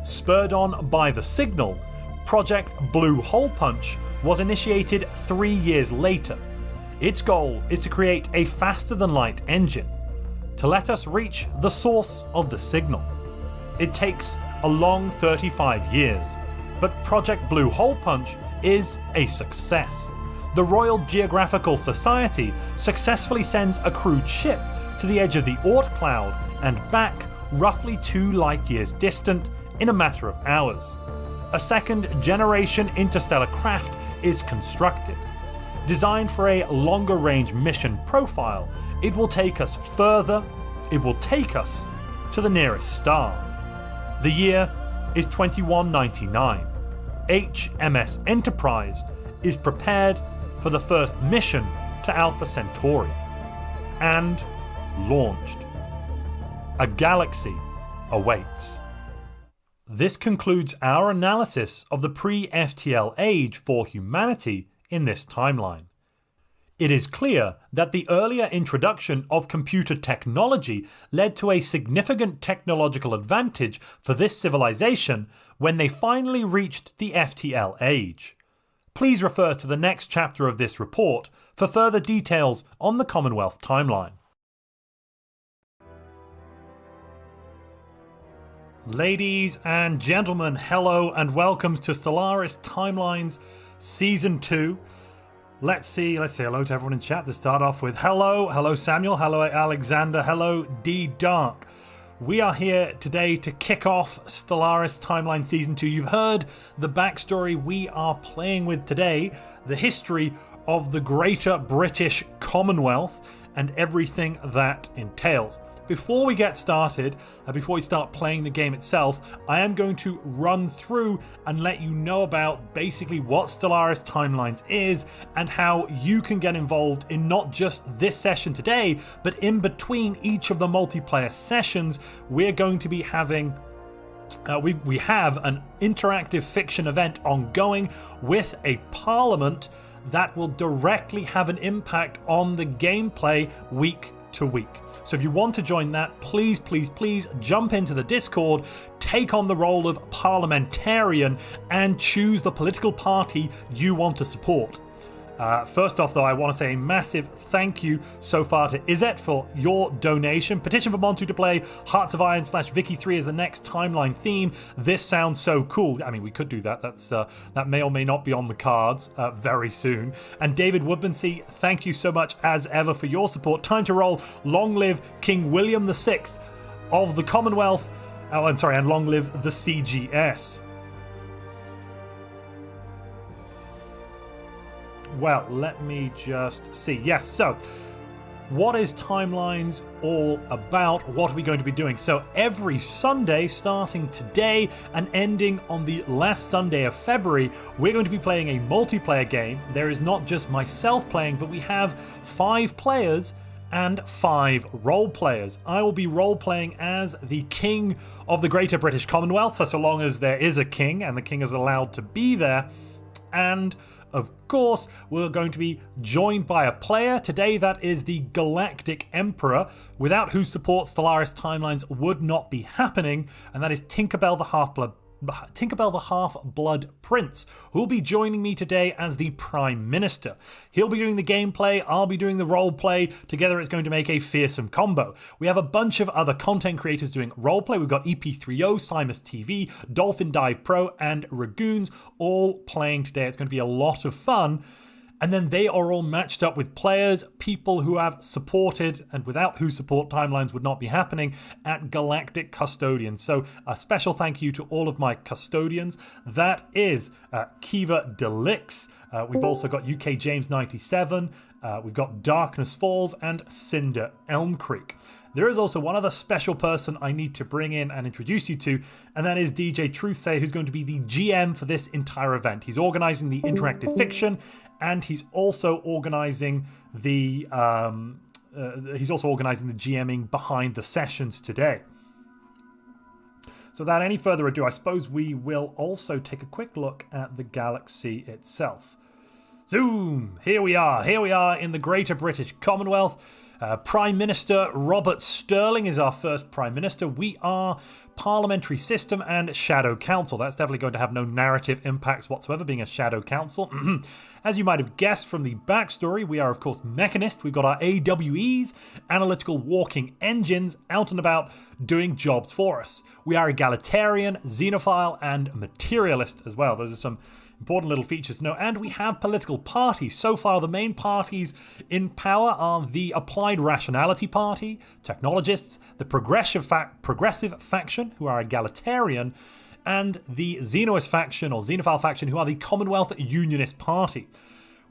A: Spurred on by the signal, Project Blue Hole Punch was initiated 3 years later. Its goal is to create a faster-than-light engine, to let us reach the source of the signal. It takes a long 35 years, but Project Blue Hole Punch is a success. The Royal Geographical Society successfully sends a crewed ship to the edge of the Oort cloud and back roughly 2 light-years distant in a matter of hours. A second-generation interstellar craft is constructed. Designed for a longer-range mission profile, it will take us further, it will take us to to the nearest star. The year is 2199. HMS Enterprise is prepared for the first mission to Alpha Centauri and launched. A galaxy awaits. This concludes our analysis of the pre-FTL age for humanity in this timeline. It is clear that the earlier introduction of computer technology led to a significant technological advantage for this civilization when they finally reached the FTL age. Please refer to the next chapter of this report for further details on the Commonwealth timeline. Ladies and gentlemen, hello and welcome to Stellaris Timelines Season 2. Let's say hello to everyone in chat to start off with. Hello Samuel, hello Alexander, hello D Dark. We are here today to kick off Stellaris Timeline Season 2. You've heard the backstory we are playing with today, the history of the Greater British Commonwealth and everything that entails. Before we get started, before we start playing the game itself, I am going to run through and let you know about basically what Stellaris Timelines is and how you can get involved in not just this session today, but in between each of the multiplayer sessions, we're going to be having we have an interactive fiction event ongoing with a parliament that will directly have an impact on the gameplay week to week. So if you want to join that, please jump into the Discord, take on the role of parliamentarian, and choose the political party you want to support. First off, though, I want to say a massive thank you so far to Izzet for your donation. Petition for Montu to play Hearts of Iron / Vicky 3 as the next timeline theme. This sounds so cool. I mean, we could do that. That may or may not be on the cards very soon. And David Woodmansey, thank you so much as ever for your support. Time to roll. Long live King William VI of the Commonwealth. And long live the CGS. Well, let me just see. Yes, so what is Timelines all about? What are we going to be doing? So every Sunday, starting today and ending on the last Sunday of February, we're going to be playing a multiplayer game. There is not just myself playing, but we have 5 players and 5 role players. I will be role playing as the King of the Greater British Commonwealth, for so long as there is a king and the king is allowed to be there. And of course, we're going to be joined by a player today that is the Galactic Emperor, without whose support Stellaris Timelines would not be happening, and that is Tinkerbell the Half-Blood Prince, who will be joining me today as the Prime Minister. He'll be doing the gameplay, I'll be doing the roleplay. Together it's going to make a fearsome combo. We have a bunch of other content creators doing roleplay. We've got EP30, Simus TV, Dolphin Dive Pro, and Ragoons all playing today. It's going to be a lot of fun. And then they are all matched up with players, people who have supported and without whose support Timelines would not be happening at Galactic Custodians. So a special thank you to all of my custodians. That is Kiva Delix. We've also got UK James 97. We've got Darkn3ssF4lls and Cinder Elmcreek. There is also one other special person I need to bring in and introduce you to, and that is DJTruthsayer, who's going to be the GM for this entire event. He's organising the interactive fiction, and he's also organising the GMing behind the sessions today. So without any further ado, I suppose we will also take a quick look at the galaxy itself. Zoom! Here we are in the Greater British Commonwealth. Prime Minister Robert Sterling is our first Prime Minister. We are Parliamentary System and Shadow Council. That's definitely going to have no narrative impacts whatsoever, being a Shadow Council. As you might have guessed from the backstory, we are, of course, Mechanist. We've got our AWEs, Analytical Walking Engines, out and about doing jobs for us. We are Egalitarian, Xenophile, and Materialist as well. Those are some important little features to know. And we have political parties. So far, the main parties in power are the Applied Rationality Party, Technologists, the Progressive Faction, who are egalitarian, and the Xenoist faction or Xenophile faction, who are the Commonwealth Unionist Party.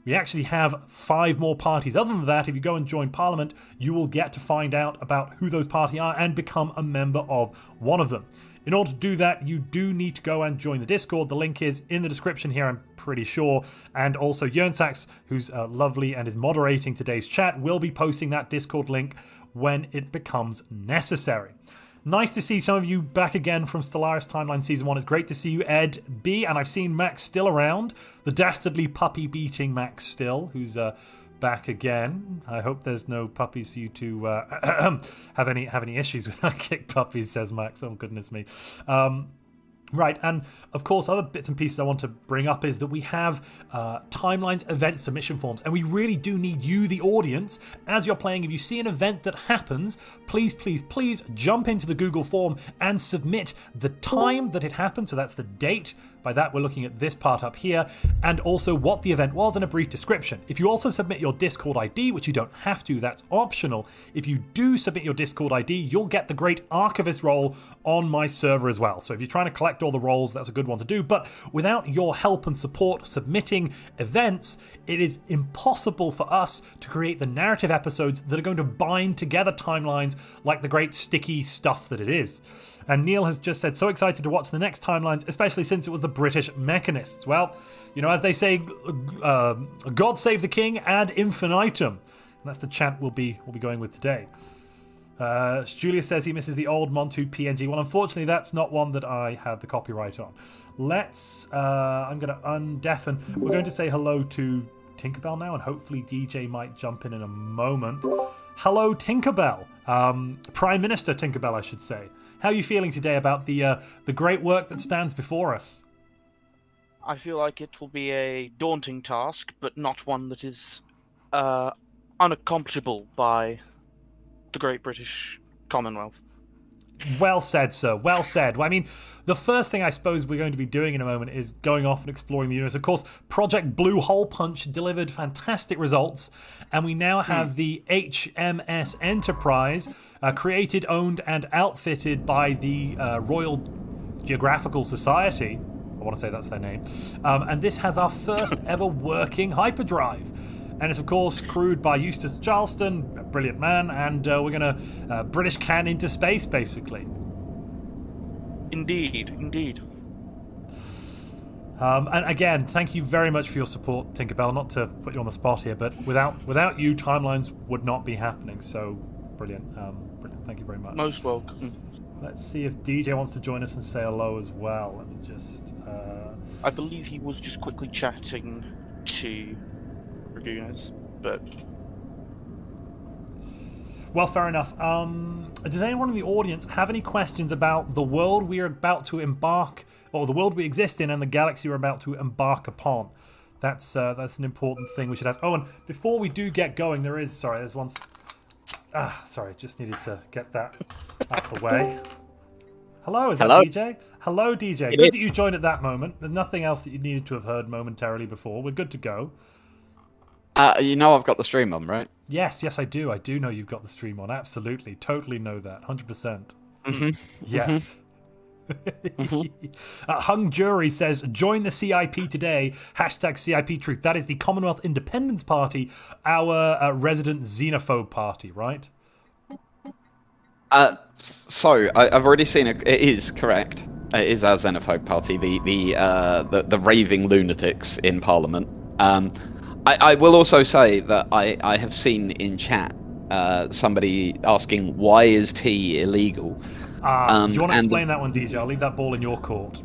A: We actually have 5 more parties. Other than that, if you go and join Parliament, you will get to find out about who those parties are and become a member of one of them. In order to do that, you do need to go and join the Discord. The link is in the description here, I'm pretty sure. And also, Jernsax, who's lovely and is moderating today's chat, will be posting that Discord link when it becomes necessary. Nice to see some of you back again from Stellaris Timelines Season 1. It's great to see you, Ed B. And I've seen Max still around. The dastardly puppy-beating Max still, who's back again. I hope there's no puppies for you to have any issues with that. Kick puppies, says Max. Oh, goodness me. Right, and of course, other bits and pieces I want to bring up is that we have Timelines event submission forms, and we really do need you, the audience, as you're playing. If you see an event that happens, please, please, please jump into the Google form and submit the time that it happened, so that's the date. By that, we're looking at this part up here, and also what the event was and a brief description. If you also submit your Discord ID, which you don't have to, that's optional. If you do submit your Discord ID, you'll get the Great Archivist role on my server as well. So if you're trying to collect all the roles, that's a good one to do. But without your help and support submitting events, it is impossible for us to create the narrative episodes that are going to bind together timelines like the great sticky stuff that it is. And Neil has just said, so excited to watch the next Timelines, especially since it was the British Mechanists. Well, you know, as they say, God save the king ad infinitum. And that's the chant we'll be going with today. Julia says he misses the old Montu PNG. Well, unfortunately, that's not one that I had the copyright on. I'm going to undeafen. We're going to say hello to Tinkerbell now, and hopefully DJ might jump in a moment. Hello, Tinkerbell. Prime Minister Tinkerbell, I should say. How are you feeling today about the great work that stands before us?
B: I feel like it will be a daunting task, but not one that is unaccomplishable by the Great British Commonwealth.
A: Well said, sir. Well said. Well, I mean, the first thing I suppose we're going to be doing in a moment is going off and exploring the universe. Of course, Project Blue Hole Punch delivered fantastic results, and we now have the HMS Enterprise, created, owned, and outfitted by the Royal Geographical Society. I want to say that's their name. And this has our first ever working hyperdrive. And it's, of course, crewed by Eustace Charleston, a brilliant man, and we're going to British can into space, basically.
B: Indeed, indeed.
A: And again, thank you very much for your support, Tinkerbell. Not to put you on the spot here, but without you, Timelines would not be happening. So, brilliant. Brilliant. Thank you very much.
B: Most welcome.
A: Let's see if DJ wants to join us and say hello as well. Let me just...
B: I believe he was just quickly chatting to Dragooners, but...
A: Well, fair enough. Does anyone in the audience have any questions about the world we are about to embark, or the world we exist in, and the galaxy we're about to embark upon? That's an important thing we should ask. Oh, and before we do get going, there's one... sorry, just needed to get that out of the way. Hello, is that DJ? Hello, DJ. Good that you joined at that moment. There's nothing else that you needed to have heard momentarily before. We're good to go.
C: You know I've got the stream on, right?
A: Yes, I do. I do know you've got the stream on. Absolutely. Totally know that. 100%.
C: Mm-hmm.
A: Yes. Hung Jury says, join the CIP today. # CIP Truth. That is the Commonwealth Independence Party, our resident xenophobe party, right?
C: So I've already seen it. It is correct. It is our xenophobe party, the raving lunatics in Parliament. I will also say that I have seen in chat somebody asking, why is tea illegal?
A: Do you want to explain that one, DJ? I'll leave that ball in your court.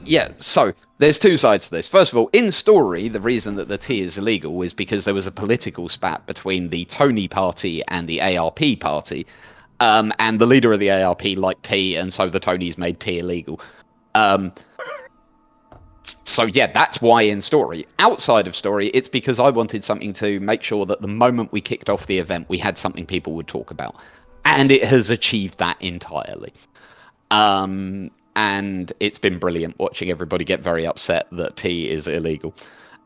C: Yeah, so there's two sides to this. First of all, in story, the reason that the tea is illegal is because there was a political spat between the Tony party and the ARP party. And the leader of the ARP liked tea, and so the Tonys made tea illegal. So yeah, that's why in story. Outside of story, it's because I wanted something to make sure that the moment we kicked off the event, we had something people would talk about. And it has achieved that entirely. And it's been brilliant watching everybody get very upset that tea is illegal.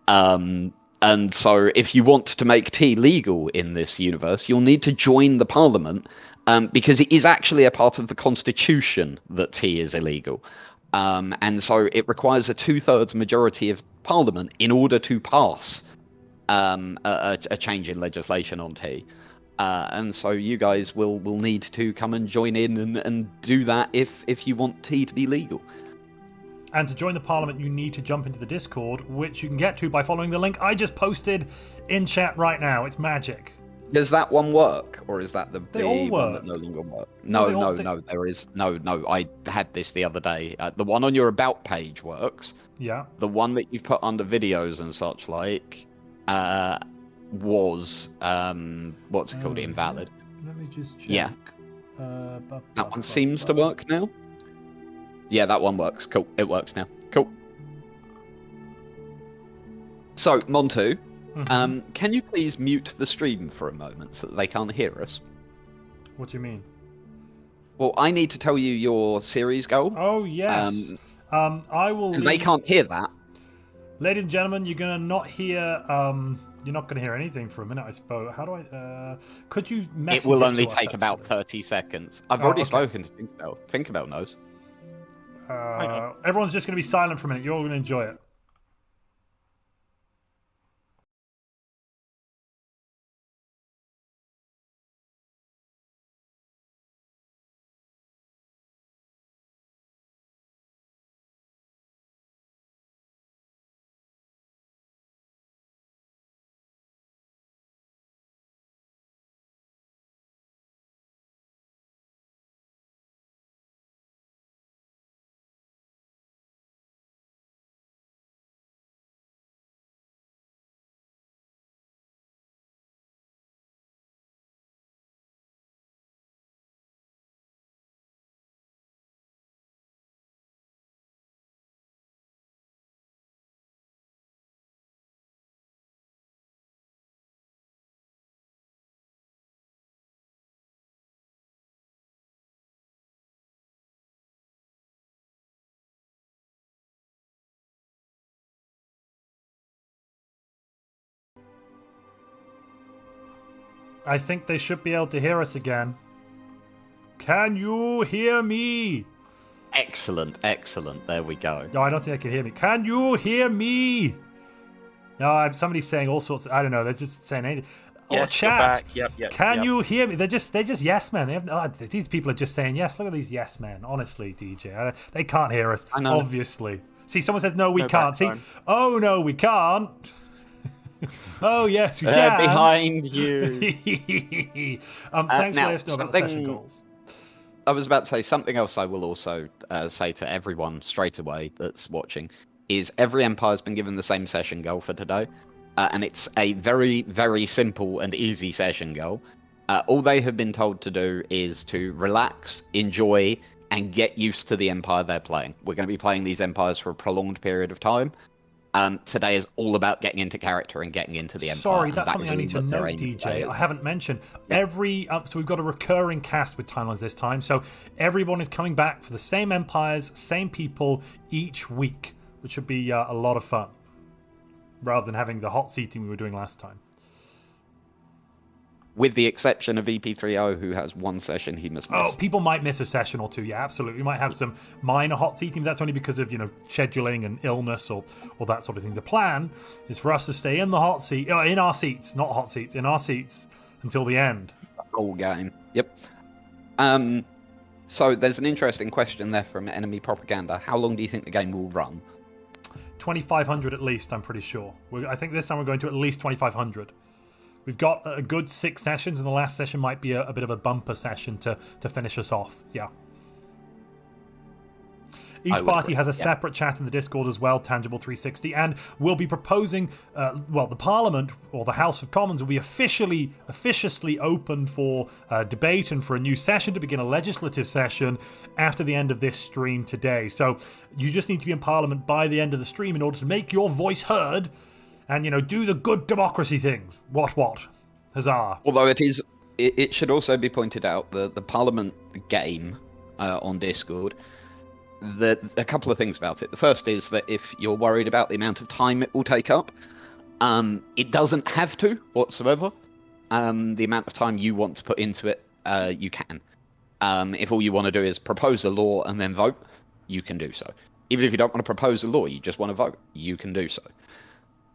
C: And so if you want to make tea legal in this universe, you'll need to join the Parliament, because it is actually a part of the Constitution that tea is illegal. And so it requires a 2/3 majority of Parliament in order to pass a change in legislation on tea. And so you guys will need to come and join in and do that if you want tea to be legal.
A: And to join the Parliament, you need to jump into the Discord, which you can get to by following the link I just posted in chat right now. It's magic.
C: Does that one work, or is that the
A: all
C: one
A: work.
C: that no longer works?
A: No,
C: No, there is no. I had this the other day. The one on your about page works.
A: Yeah.
C: The one that you've put under videos and such like was what's it called? Invalid.
A: Let me just check.
C: Yeah. That one seems to work now. Yeah, that one works. Cool. It works now. Cool. So, Montu, can you please mute the stream for a moment so that they can't hear us?
A: What do you mean?
C: Well, I need to tell you your series goal.
A: Oh, yes. I will.
C: And they can't hear that.
A: Ladies and gentlemen, you're gonna not hear. You're not gonna hear anything for a minute, I suppose. How do I? Could you message?
C: It will only
A: to us,
C: take about
A: actually?
C: 30 seconds. I've already
A: okay.
C: spoken to Tinkerbell. Tinkerbell knows.
A: Everyone's just gonna be silent for a minute. You're all gonna enjoy it. I think they should be able to hear us again. Can you hear me?
C: Excellent, excellent. There we go.
A: No, I don't think they can hear me. Can you hear me? No, somebody's saying all sorts of, I don't know, they're just saying anything.
B: Yes,
A: chat.
B: back. Yep.
A: Can you hear me? They're just yes men. They have, these people are just saying yes. Look at these yes men. Honestly, DJ, they can't hear us.
C: I know.
A: Obviously. See, someone says no, we
B: No
A: can't. See,
B: backbone.
A: oh no, we can't. Oh yes, we
C: They're
A: can.
C: behind you.
A: Thanks for letting us know about the session goals.
C: I was about to say something else I will also say to everyone straight away that's watching is every empire's been given the same session goal for today. And it's a very, very simple and easy session goal. All they have been told to do is to relax, enjoy, and get used to the empire they're playing. We're going to be playing these empires for a prolonged period of time. Today is all about getting into character and getting into the empire.
A: Sorry,
C: and
A: that's
C: that
A: something
C: is
A: I
C: all
A: need to
C: that they're
A: note,
C: aiming to
A: DJ.
C: play.
A: I haven't mentioned. So we've got a recurring cast with Timelines this time. So everyone is coming back for the same empires, same people each week, which should be a lot of fun. Rather than having the hot seating we were doing last time.
C: With the exception of EP30, who has one session he must miss.
A: Oh, people might miss a session or two. Yeah, absolutely. We might have some minor hot seating. But that's only because of scheduling and illness or that sort of thing. The plan is for us to stay in the hot seat, in our seats, not hot seats, in our seats until the end.
C: Whole game. Yep. So there's an interesting question there from Enemy Propaganda. How long do you think the game will run?
A: 2,500 at least, I'm pretty sure. I think this time we're going to at least 2,500. We've got a good 6 sessions, and the last session might be a bit of a bumper session to finish us off. Yeah. Each party has a separate chat in the Discord as well, Tangible360, and we'll be proposing, the Parliament, or the House of Commons, will be officially open for debate and for a new session to begin a legislative session after the end of this stream today. So you just need to be in Parliament by the end of the stream in order to make your voice heard and, do the good democracy things. What? Huzzah.
C: Although it should also be pointed out the Parliament game on Discord, a couple of things about it. The first is that if you're worried about the amount of time it will take up, it doesn't have to whatsoever. The amount of time you want to put into it, you can. If all you want to do is propose a law and then vote, you can do so. Even if you don't want to propose a law, you just want to vote, you can do so.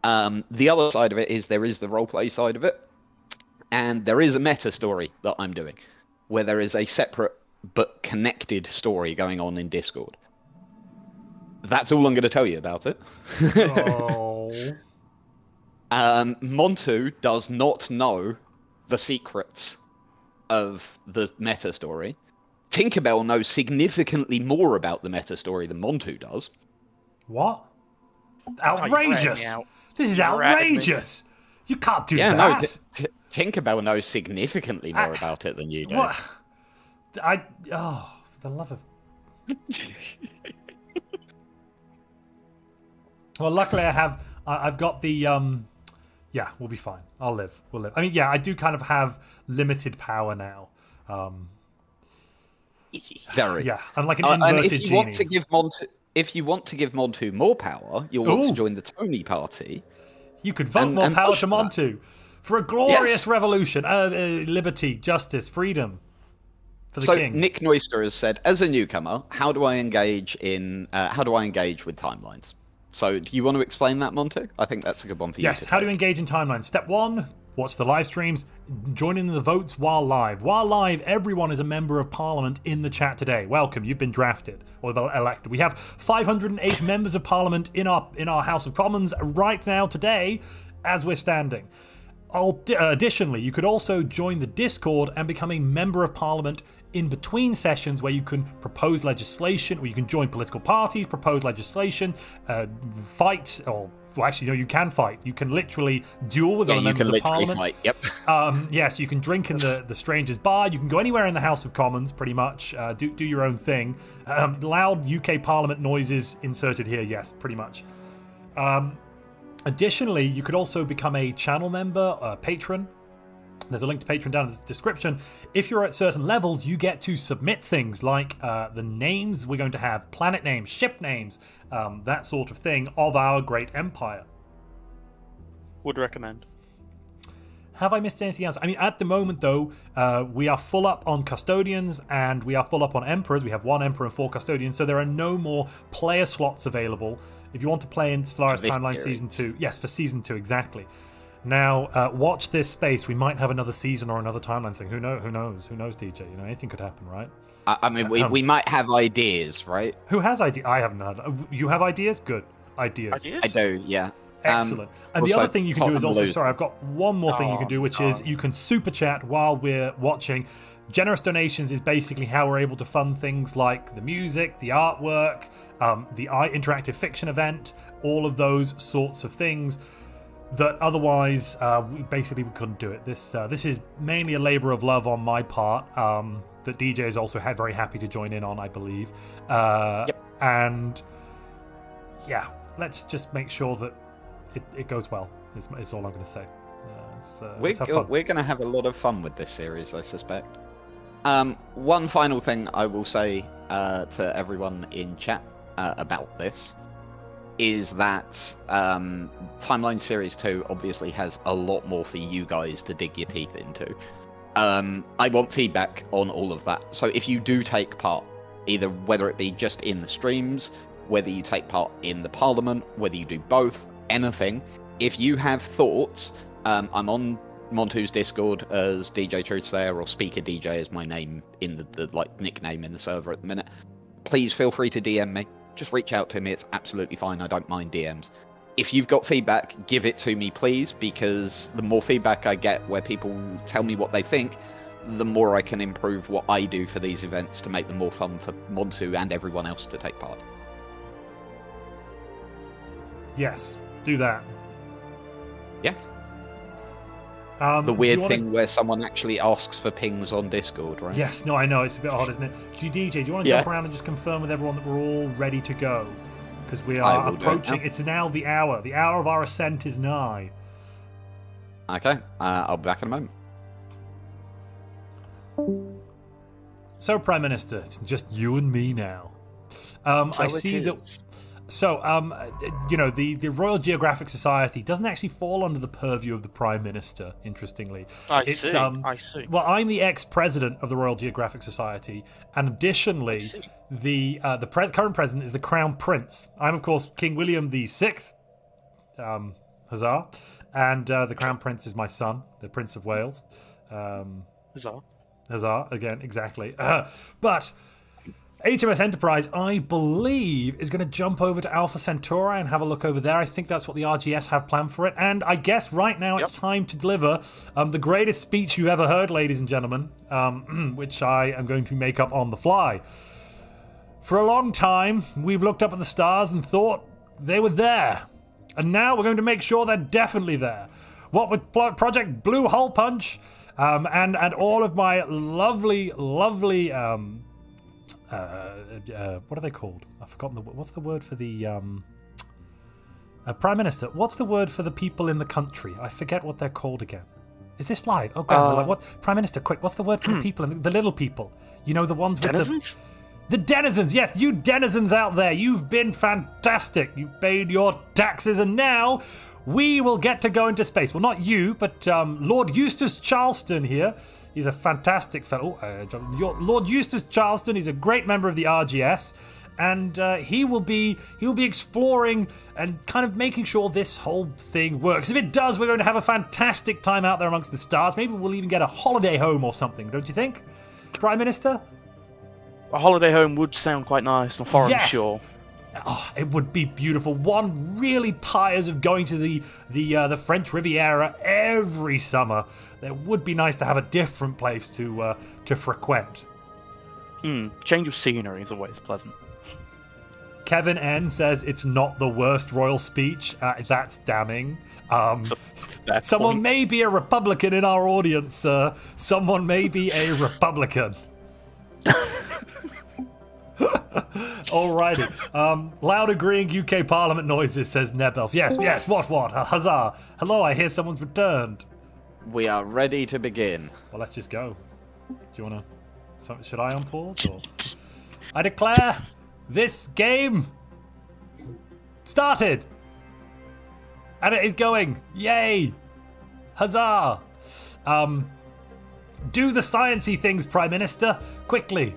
C: The other side of it is there is the roleplay side of it, and there is a meta story that I'm doing, where there is a separate but connected story going on in Discord. That's all I'm going to tell you about it.
A: Oh.
C: Montu does not know the secrets of the meta story. Tinkerbell knows significantly more about the meta story than Montu does.
A: What?
B: Oh,
A: Outrageous! This is outrageous! You can't do that!
C: No, Tinkerbell knows significantly more about it than you do.
A: What? Oh, for the love of... Well, luckily I've got the, yeah, we'll be fine. We'll live. I mean, yeah, I do kind of have limited power now.
C: Very.
A: Yeah, I'm like an inverted genie.
C: If you want to give Montu more power, you'll want to join the Tony party.
A: You could vote more power to Montu for a glorious revolution, liberty, justice, freedom for the king.
C: So Nick Noister has said, as a newcomer, how do I engage with timelines? So do you want to explain that, Montu? I think that's a good one for you.
A: Yes. How do you engage in timelines? Step 1. Watch the live streams, join in the votes while live. While live, everyone is a member of parliament in the chat today. Welcome, you've been drafted or elected. We have 508 members of parliament in our House of Commons right now today as we're standing. Additionally, you could also join the Discord and become a member of parliament in between sessions where you can propose legislation, or you can join political parties, propose legislation, fight, or well, actually, no, you can fight. You can literally duel with other members of parliament.
C: Fight. Yep.
A: Yes, you can drink in the Stranger's Bar. You can go anywhere in the House of Commons, pretty much. Do your own thing. Loud UK Parliament noises inserted here. Yes, pretty much. Additionally, you could also become a channel member, a patron. There's a link to Patreon down in the description. If you're at certain levels, you get to submit things like the names we're going to have, planet names, ship names, that sort of thing of our great empire.
B: Would recommend.
A: Have I missed anything else? I mean, at the moment, though, we are full up on Custodians and we are full up on Emperors. We have 1 Emperor and 4 Custodians, so there are no more player slots available. If you want to play in Stellaris Timelines Season 2, yes, for Season 2, exactly. Now, watch this space. We might have another season or another timeline thing. Who knows? Who knows, DJ? You know, anything could happen, right?
C: I mean, we might have ideas, right?
A: Who has ideas? I haven't had. You have ideas? Good. Ideas?
C: I do, yeah.
A: Excellent. And the other thing you can do is also... Sorry, I've got one more thing you can do, which is you can super chat while we're watching. Generous donations is basically how we're able to fund things like the music, the artwork, the interactive fiction event, all of those sorts of things that otherwise we couldn't do it. This is mainly a labour of love on my part that DJ is also very happy to join in on, I believe.
C: Yep.
A: And yeah, let's just make sure that it goes well. Is all I'm going to say. Let's have fun.
C: We're going to have a lot of fun with this series, I suspect. One final thing I will say to everyone in chat about this is that Timeline Series 2 obviously has a lot more for you guys to dig your teeth into. I want feedback on all of that. So if you do take part, either whether it be just in the streams, whether you take part in the Parliament, whether you do both, anything, if you have thoughts, I'm on Montu's Discord as DJTruthsayer, or Speaker DJ is my name in the nickname in the server at the minute. Please feel free to DM me. Just reach out to me, it's absolutely fine, I don't mind DMs. If you've got feedback, give it to me please, because the more feedback I get where people tell me what they think, the more I can improve what I do for these events to make them more fun for Montu and everyone else to take part.
A: Yes, do that.
C: Yeah. The weird thing where someone actually asks for pings on Discord, right?
A: Yes, no, I know, it's a bit odd, isn't it? DJ, do you want to jump around and just confirm with everyone that we're all ready to go? Because we are approaching, it's now the hour of our ascent is nigh.
C: Okay, I'll be back in a moment.
A: So, Prime Minister, it's just you and me now. I see that... So, the Royal Geographic Society doesn't actually fall under the purview of the Prime Minister, interestingly.
B: I see.
A: Well, I'm the ex-president of the Royal Geographic Society, and additionally, the current president is the Crown Prince. I'm, of course, King William VI. Huzzah. And the Crown Prince is my son, the Prince of Wales.
B: Huzzah.
A: Huzzah, again, exactly. But HMS Enterprise, I believe, is going to jump over to Alpha Centauri and have a look over there. I think that's what the RGS have planned for it. And I guess right now it's time to deliver the greatest speech you've ever heard, ladies and gentlemen, which I am going to make up on the fly. For a long time, we've looked up at the stars and thought they were there. And now we're going to make sure they're definitely there. What with Project Blue Hole Punch and all of my lovely what are they called? I've forgotten what's the word for the Prime Minister? What's the word for the people in the country? I forget what they're called again. Is this live? Oh god, what Prime Minister, quick, what's the word for the people the little people? You know, the ones with
B: Denizens?
A: the denizens. Yes, you denizens out there, you've been fantastic. You've paid your taxes and now we will get to go into space. Well, not you, but Lord Eustace Charleston here. He's a fantastic fellow. Lord Eustace Charleston, he's a great member of the RGS, and he will be exploring and kind of making sure this whole thing works. If it does, we're going to have a fantastic time out there amongst the stars. Maybe we'll even get a holiday home or something, don't you think, Prime Minister?
B: A holiday home would sound quite nice on a foreign shore.
A: Oh, it would be beautiful. One really tires of going to the French Riviera every summer. It would be nice to have a different place to frequent.
B: Change of scenery is always pleasant.
A: Kevin N says it's not the worst royal speech. That's damning. Someone may be a Republican in our audience. Someone may be a Republican. Alrighty. Loud agreeing UK Parliament noises, says Nebelf. Yes, what? Huzzah. Hello, I hear someone's returned.
C: We are ready to begin.
A: Well, let's just go. Do you want to... should I unpause? Or... I declare this game started. And it is going. Yay. Huzzah. Do the sciencey things, Prime Minister. Quickly.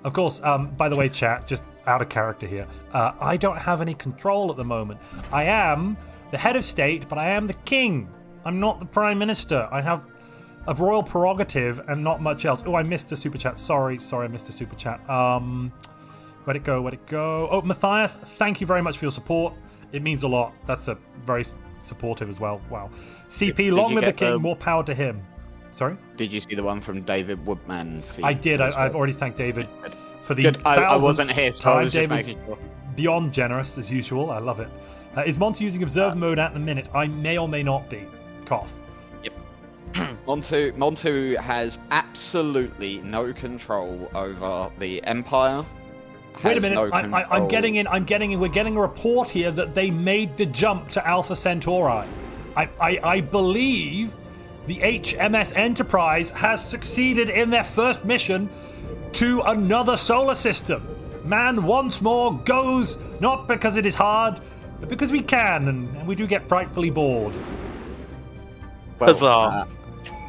A: Of course, by the way, chat, just out of character here. I don't have any control at the moment. I am the head of state, but I am the king. I'm not the Prime Minister. I have a royal prerogative and not much else. Oh, I missed a super chat. Sorry, I missed a super chat. Where'd it go? Oh, Matthias, thank you very much for your support. It means a lot. That's a very supportive as well. Wow. CP, long live the king, more power to him. Sorry?
C: Did you see the one from David Woodman?
A: I did. I've already thanked David for the
C: I wasn't here, so I was just
A: David's
C: making sure.
A: Beyond generous, as usual. I love it. Is Montu using observer mode at the minute? I may or may not be. Cough.
C: Yep. Montu has absolutely no control over the Empire.
A: Wait a minute, I'm getting in. We're getting a report here that they made the jump to Alpha Centauri. I believe the HMS Enterprise has succeeded in their first mission to another solar system. Man once more goes, not because it is hard, but because we can, and we do get frightfully bored.
B: Huzzah.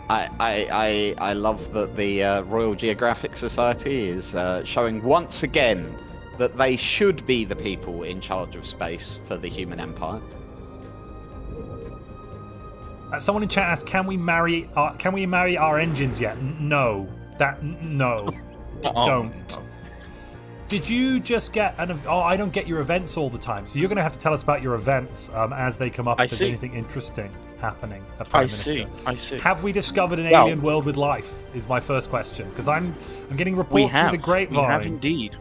C: I love that the Royal Geographic Society is showing once again that they should be the people in charge of space for the human empire.
A: Someone in chat asked, "Can we marry our engines yet?" No. No. Don't. Did you just get I don't get your events all the time, so you're going to have to tell us about your events as they come up. If there's anything interesting happening at Prime Minister.
B: I see.
A: Have we discovered an alien world with life? Is my first question, because I'm getting reports through the grapevine.
B: We have indeed.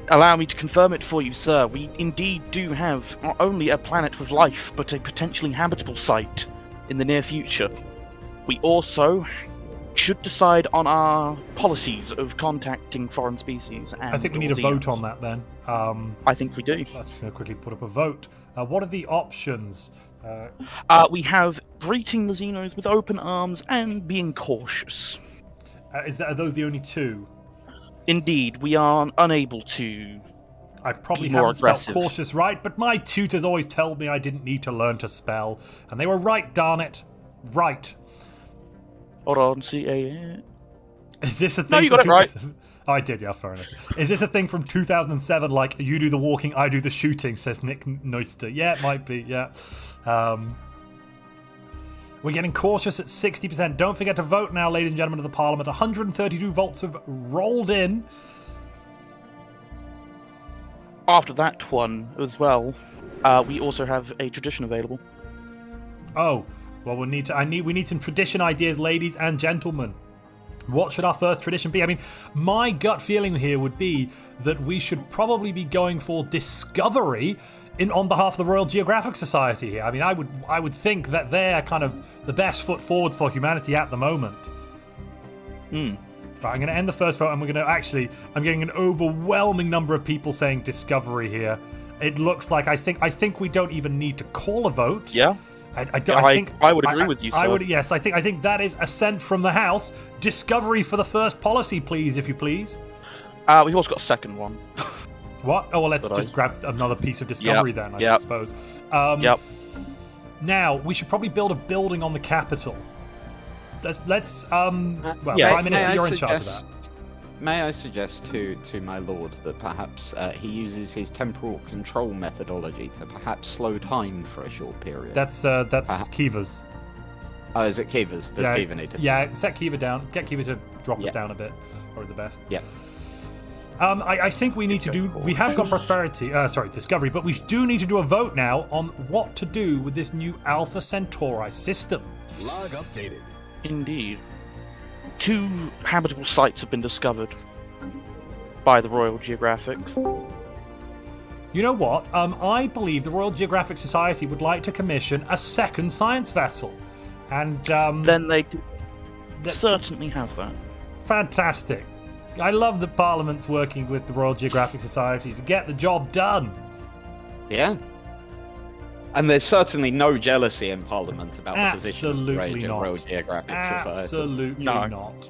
B: Allow me to confirm it for you, sir. We indeed do have not only a planet with life, but a potentially habitable site in the near future. We also should decide on our policies of contacting foreign species. And
A: I think we need a vote on that then.
B: I think we do.
A: Let's just quickly put up a vote. What are the options?
B: We have greeting the Xenos with open arms and being cautious.
A: Are those the only two?
B: Indeed, we are unable to.
A: I probably
B: be more
A: haven't
B: aggressive.
A: spelled cautious right, but my tutors always told me I didn't need to learn to spell, and they were right, darn it. Right.
B: Hold on, see.
A: Is this a thing?
B: No, you got it right.
A: Oh, I did, yeah, fair enough. Is this a thing from 2007, like, you do the walking, I do the shooting, says Nick Noister? Yeah, it might be, yeah. We're getting cautious at 60%. Don't forget to vote now, ladies and gentlemen of the Parliament. 132 votes have rolled in.
B: After that one as well, we also have a tradition available.
A: Oh, well, we need some tradition ideas, ladies and gentlemen. What should our first tradition be? I mean, my gut feeling here would be that we should probably be going for discovery on behalf of the Royal Geographic Society here. I mean, I would think that they're kind of the best foot forward for humanity at the moment. Right, I'm going to end the first vote, and we're going to I'm getting an overwhelming number of people saying discovery here. It looks like I think we don't even need to call a vote.
B: Yeah.
A: I would
B: agree with you, sir.
A: I think that is assent from the House. Discovery for the first policy, please, if you please.
B: We've also got a second one.
A: What? Oh, well, let's just grab another piece of discovery then, I suppose. Now, we should probably build a building on the Capitol. Prime Minister, you're in charge of that.
C: May I suggest to my lord that perhaps he uses his temporal control methodology to perhaps slow time for a short period?
A: That's Kiva's.
C: Oh, is it Kiva's? Does Kiva need to?
A: Yeah, set Kiva down. Get Kiva to drop us down a bit. Probably the best.
C: Yeah.
A: I think we need to do... We have got discovery, but we do need to do a vote now on what to do with this new Alpha Centauri system.
D: Log updated.
B: Indeed. 2 habitable sites have been discovered by the Royal Geographics.
A: You know what? I believe the Royal Geographic Society would like to commission a second science vessel. And
B: then they certainly have that.
A: Fantastic. I love that Parliament's working with the Royal Geographic Society to get the job done.
C: Yeah. And there's certainly no jealousy in Parliament about the position of the Royal Geographic Society.
A: Absolutely not.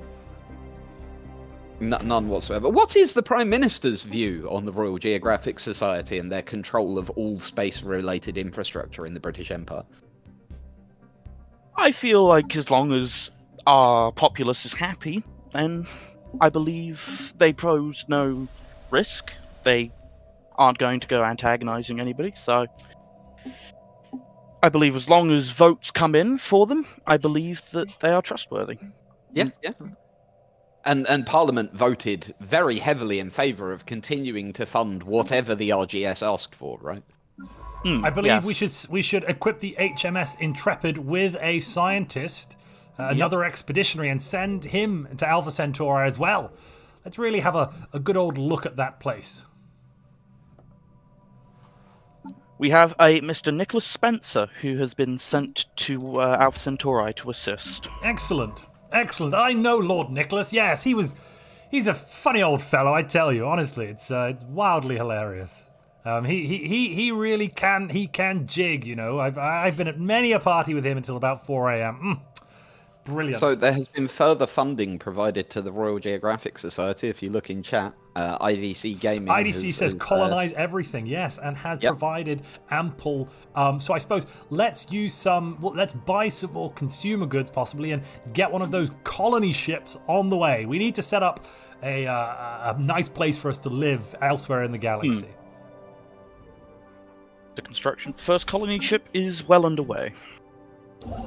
C: None whatsoever. What is the Prime Minister's view on the Royal Geographic Society and their control of all space-related infrastructure in the British Empire?
B: I feel like as long as our populace is happy, then I believe they pose no risk. They aren't going to go antagonizing anybody, so I believe as long as votes come in for them, I believe that they are trustworthy.
C: Yeah. And Parliament voted very heavily in favour of continuing to fund whatever the RGS asked for, right?
A: I believe we should equip the HMS Intrepid with a scientist, another expeditionary, and send him to Alpha Centauri as well. Let's really have a good old look at that place.
B: We have a Mr. Nicholas Spencer, who has been sent to Alpha Centauri to assist.
A: Excellent. I know Lord Nicholas. Yes, he's a funny old fellow, I tell you. Honestly, it's wildly hilarious. He really can jig, you know. I've been at many a party with him until about 4 a.m. Brilliant.
C: So there has been further funding provided to the Royal Geographic Society. If you look in chat, IDC Gaming.
A: IDC says colonize everything, yes, and has provided ample. So I suppose let's buy some more consumer goods possibly, and get one of those colony ships on the way. We need to set up a nice place for us to live elsewhere in the galaxy.
B: The construction of the first colony ship is well underway.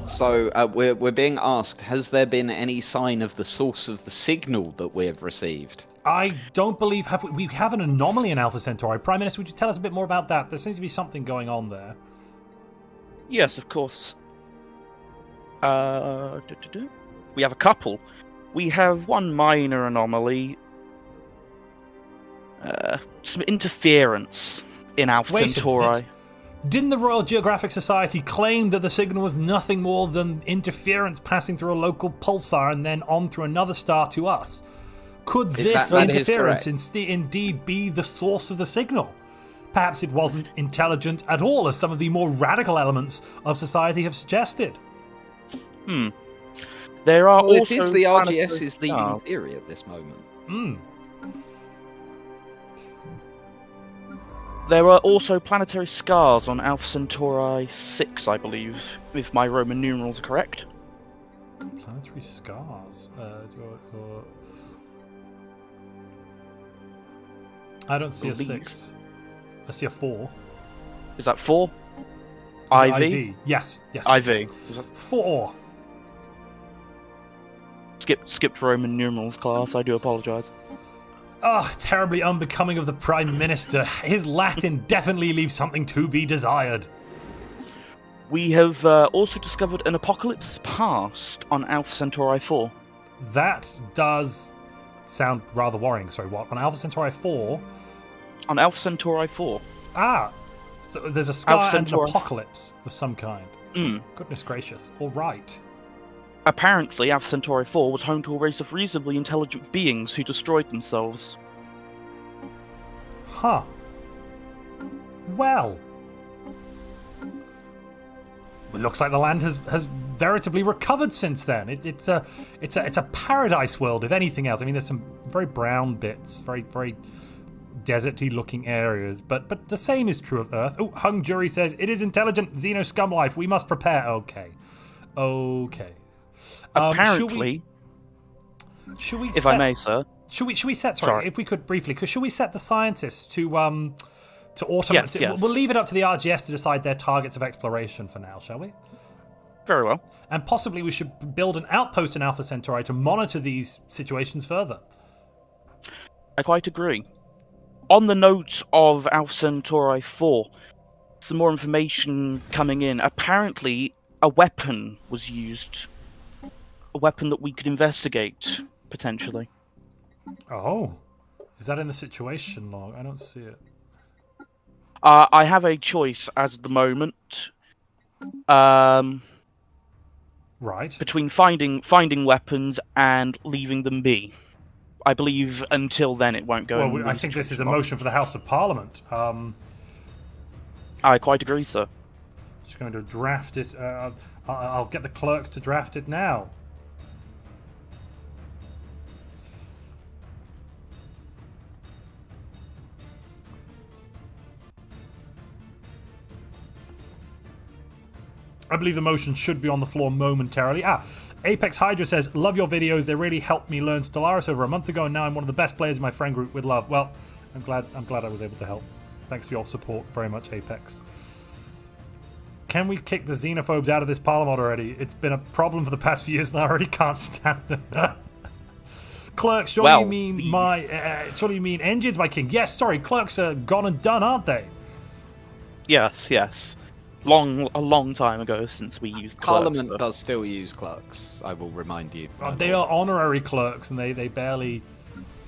C: So we're being asked, has there been any sign of the source of the signal that we have received?
A: I don't believe we have an anomaly in Alpha Centauri. Prime Minister, would you tell us a bit more about that? There seems to be something going on there.
B: Yes, of course. We have a couple. We have one minor anomaly. Some interference in Alpha Centauri.
A: Didn't the Royal Geographic Society claim that the signal was nothing more than interference passing through a local pulsar and then on through another star to us? Could this interference indeed be the source of the signal? Perhaps it wasn't intelligent at all, as some of the more radical elements of society have suggested.
B: There are also...
C: It is the RGS's leading theory at this moment.
B: There are also planetary scars on Alpha Centauri 6, I believe, if my Roman numerals are correct.
A: Elementary scars. I don't see a 6. I see a 4.
B: Is that 4?
A: Is
B: IV?
A: it IV? Yes.
B: IV.
A: 4.
B: Skipped Roman numerals class. I do apologise.
A: Oh, terribly unbecoming of the Prime Minister. His Latin definitely leaves something to be desired.
B: We have also discovered an apocalypse past on Alpha Centauri 4.
A: That does sound rather worrying. Sorry, what? On Alpha Centauri 4?
B: On Alpha Centauri 4.
A: Ah! So there's a scar
B: Alpha
A: and an
B: Centauri.
A: apocalypse of some kind.
B: Mm.
A: Goodness gracious. All right.
B: Apparently, Alpha Centauri 4 was home to a race of reasonably intelligent beings who destroyed themselves.
A: Huh. Well. It looks like the land has veritably recovered since then. It's a paradise world, if anything else. I mean, there's some very brown bits, very deserty looking areas, but the same is true of Earth. Oh, Hung Jury says it is intelligent Xeno scum life. We must prepare. Okay.
B: Apparently,
A: should we?
B: If I may, sir.
A: Should we set? Sorry, if we could briefly, should we set the scientists to automate?
B: Yes.
A: We'll leave it up to the RGS to decide their targets of exploration for now, shall we?
B: Very well.
A: And possibly we should build an outpost in Alpha Centauri to monitor these situations further.
B: I quite agree. On the note of Alpha Centauri 4, some more information coming in. Apparently, a weapon was used. A weapon that we could investigate, potentially.
A: Oh. Is that in the situation log? I don't see it.
B: I have a choice as of the moment.
A: Right.
B: Between finding weapons and leaving them be. I believe until then it won't go.
A: Well, I think this is a motion for the House of Parliament.
B: I quite agree, sir.
A: Just going to draft it. I'll get the clerks to draft it now. I believe the motion should be on the floor momentarily. Apex Hydra says, love your videos. They really helped me learn Stellaris over a month ago, and now I'm one of the best players in my friend group with love. Well, I'm glad I was able to help. Thanks for your support very much, Apex. Can we kick the xenophobes out of this parliament already? It's been a problem for the past few years and I already can't stand them. Clerks, surely you mean surely you mean engines, my king. Yes, sorry, clerks are gone and done, aren't they?
B: Yes. A long time ago since we used clerks.
C: Parliament does still use clerks, I will remind you.
A: They are honorary clerks, and they barely...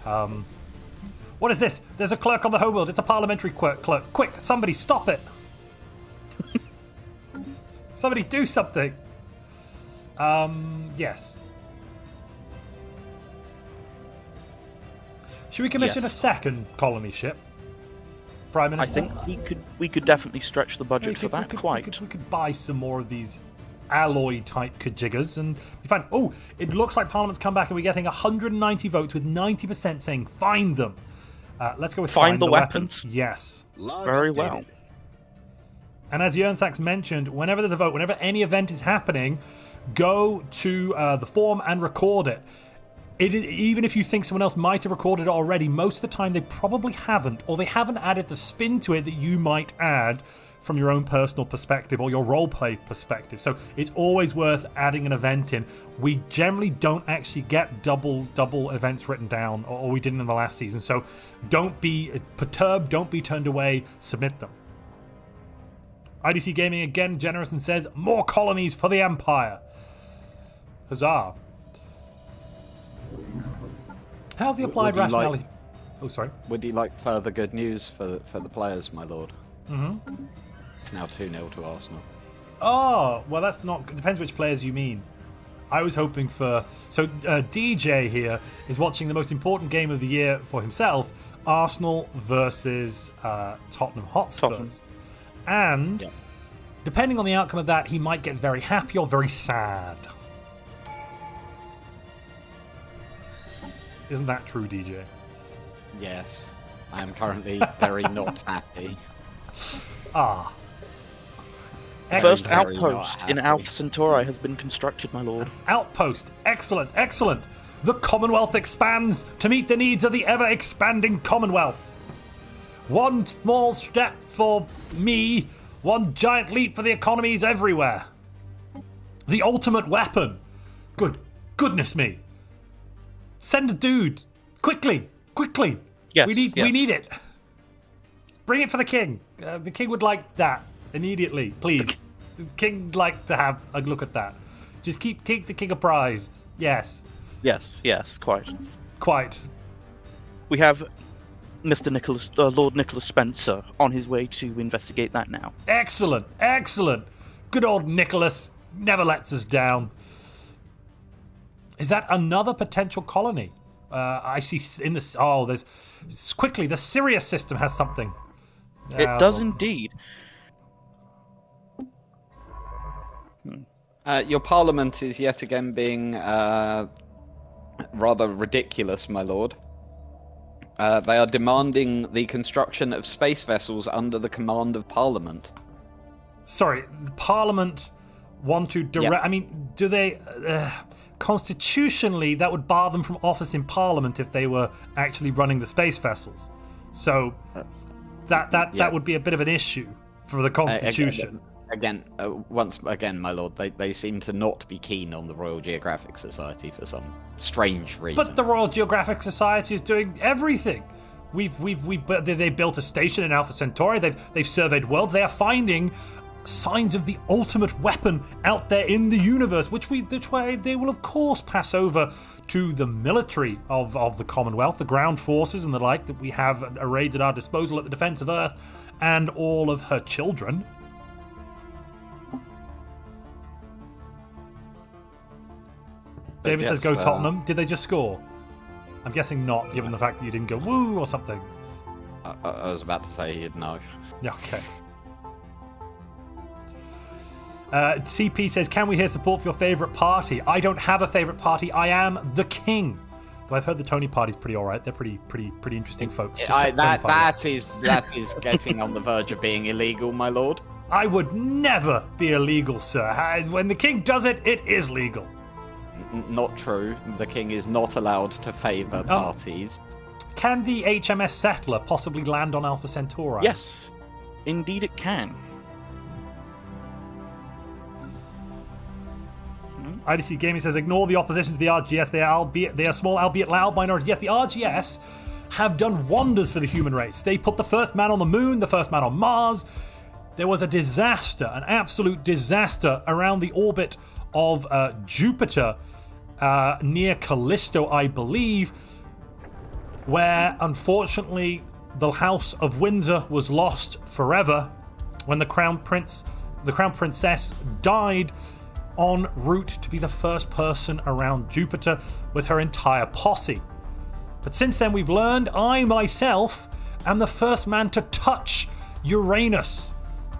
A: What is this? There's a clerk on the homeworld. It's a parliamentary clerk. Quick, somebody stop it! Somebody do something! Yes. Should we commission a second colony ship? Prime Minister?
B: I think we could definitely stretch the budget for that.
A: We could buy some more of these alloy type kajiggers and be fine. Oh, it looks like Parliament's come back and we're getting 190 votes with 90% saying find them. Let's go with find the weapons. Yes.
B: Very well.
A: And as Jernsax mentioned, whenever there's a vote, whenever any event is happening, go to the forum and record it. Even if you think someone else might have recorded it already, most of the time they probably haven't, or they haven't added the spin to it that you might add from your own personal perspective or your roleplay perspective. So it's always worth adding an event in. We generally don't actually get double events written down, or we didn't in the last season. So don't be perturbed, don't be turned away, submit them. IDC Gaming again generous and says, more colonies for the Empire. Huzzah. How's the applied rationality? Oh, sorry.
C: Would you like further good news for the players, my lord?
A: Mm-hmm.
C: It's now 2-0 to Arsenal.
A: Oh, well, that's not... It depends which players you mean. I was hoping for... So, DJ here is watching the most important game of the year for himself, Arsenal versus Tottenham Hotspurs. And, depending on the outcome of that, he might get very happy or very sad. Isn't that true, DJ?
C: Yes. I am currently very not happy.
B: First
C: Very
B: outpost
C: not
B: in
C: happy.
B: Alpha Centauri has been constructed, my lord.
A: Outpost. Excellent, excellent. The Commonwealth expands to meet the needs of the ever-expanding Commonwealth. One small step for me, one giant leap for the economies everywhere. The ultimate weapon. Goodness me. Send a dude. Quickly.
B: Yes,
A: We need it. Bring it for the king. The king would like that immediately, please. The king would like to have a look at that. Just keep the king apprised. Yes.
B: Yes, quite.
A: Quite.
B: We have Lord Nicholas Spencer on his way to investigate that now.
A: Excellent. Good old Nicholas never lets us down. Is that another potential colony? I see in this. Oh, there's quickly. The Sirius system has something.
B: It does indeed.
C: Your parliament is yet again being rather ridiculous, my lord. They are demanding the construction of space vessels under the command of Parliament.
A: Sorry, the Parliament want to direct.
C: Yeah.
A: I mean, do they? Constitutionally, that would bar them from office in Parliament if they were actually running the space vessels. So that would be a bit of an issue for the Constitution.
C: Once again, my lord, they seem to not be keen on the Royal Geographic Society for some strange reason.
A: But the Royal Geographic Society is doing everything. They built a station in Alpha Centauri. They've surveyed worlds. They are finding signs of the ultimate weapon out there in the universe, which they will of course pass over to the military of the Commonwealth, the ground forces and the like that we have arrayed at our disposal at the defense of Earth and all of her children. David says go Tottenham. Did they just score? I'm guessing not, given the fact that you didn't go woo or something.
C: I was about to say you'd know.
A: Yeah, okay. CP says, can we hear support for your favourite party? I don't have a favourite party. I am the king. Though I've heard the Tony party's pretty alright. They're pretty interesting folks.
C: That is getting on the verge of being illegal, my lord.
A: I would never be illegal, sir. When the king does it, it is legal.
C: Not true. The king is not allowed to favour parties.
A: Can the HMS Settler possibly land on Alpha Centauri?
B: Yes, indeed it can.
A: IDC Gaming says, ignore the opposition to the RGS. They are small, albeit loud minority. Yes, the RGS have done wonders for the human race. They put the first man on the moon, the first man on Mars. There was a disaster, an absolute disaster around the orbit of Jupiter, near Callisto, I believe, where unfortunately the House of Windsor was lost forever when the Crown Princess died en route to be the first person around Jupiter with her entire posse. But since then we've learned I myself am the first man to touch Uranus.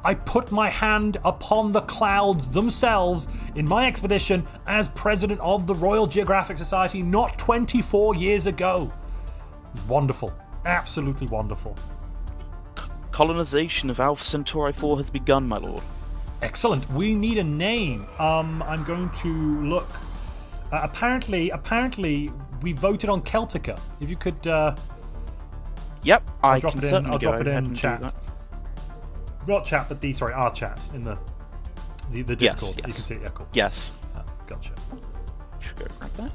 A: I put my hand upon the clouds themselves in my expedition as president of the Royal Geographic Society not 24 years ago. It was wonderful. Absolutely wonderful.
B: Colonization of Alpha Centauri 4 has begun, my lord.
A: Excellent. We need a name. I'm going to look. Apparently, we voted on Celtica. If you could.
B: Yep,
A: I'll drop it in chat. Not chat, but our chat in the Discord.
B: Yes.
A: You can see it. Yeah, cool.
B: Yes.
A: Gotcha.
B: Should go grab that.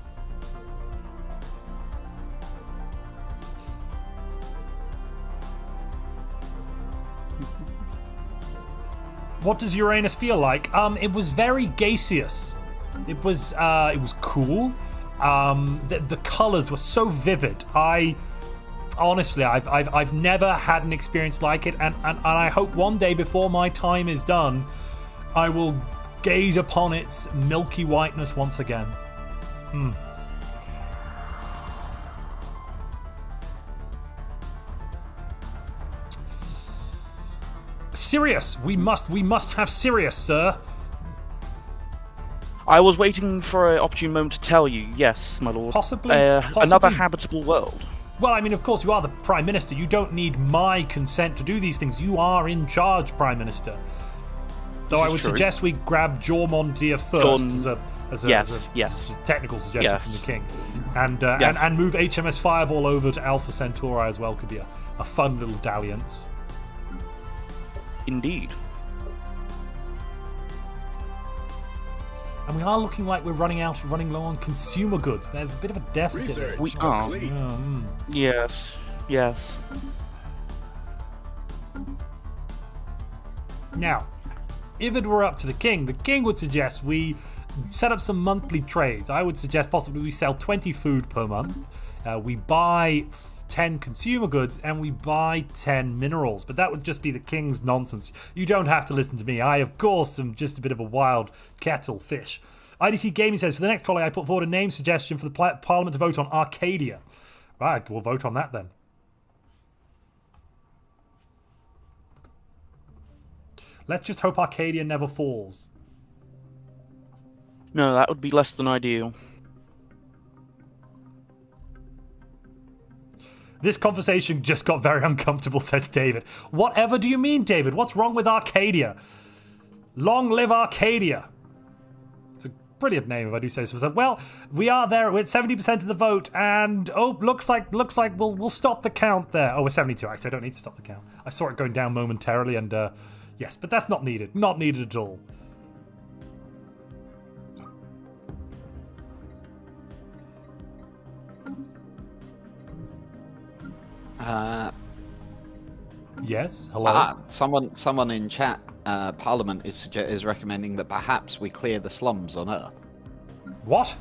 A: What does Uranus feel like? It was very gaseous. It was cool. The colors were so vivid. Honestly, I've never had an experience like it, and I hope one day before my time is done, I will gaze upon its milky whiteness once again. Sirius, we must have Sirius, sir.
B: I was waiting for an opportune moment to tell you. Yes, my lord.
A: Possibly.
B: Another habitable world.
A: Well, I mean, of course, you are the Prime Minister. You don't need my consent to do these things. You are in charge, Prime Minister. Though I would
B: true.
A: suggest we grab Jormondia first as a technical suggestion from the king, and move HMS Fireball over to Alpha Centauri as well. Could be a fun little dalliance.
B: Indeed.
A: And we are looking like we're running low on consumer goods. There's a bit of a deficit.
D: Research
B: We are.
D: complete.
B: Yes. Yes.
A: Now, if it were up to the king would suggest we set up some monthly trades. I would suggest possibly we sell 20 food per month. We buy 10 consumer goods and we buy 10 minerals. But that would just be the king's nonsense. You don't have to listen to me. I, of course, am just a bit of a wild kettle fish. IDC Gaming says, for the next trolley, I put forward a name suggestion for the Parliament to vote on Arcadia. Right, we'll vote on that then. Let's just hope Arcadia never falls.
B: No, that would be less than ideal.
A: This conversation just got very uncomfortable, says David. Whatever do you mean, David? What's wrong with Arcadia? Long live Arcadia. It's a brilliant name, if I do say so myself. Well, we are there. We're at 70% of the vote, and looks like we'll stop the count there. Oh, we're 72. Actually, I don't need to stop the count. I saw it going down momentarily, and yes, but that's not needed. Not needed at all. Yes. Hello.
C: Someone in chat. Parliament is recommending that perhaps we clear the slums on Earth.
A: What?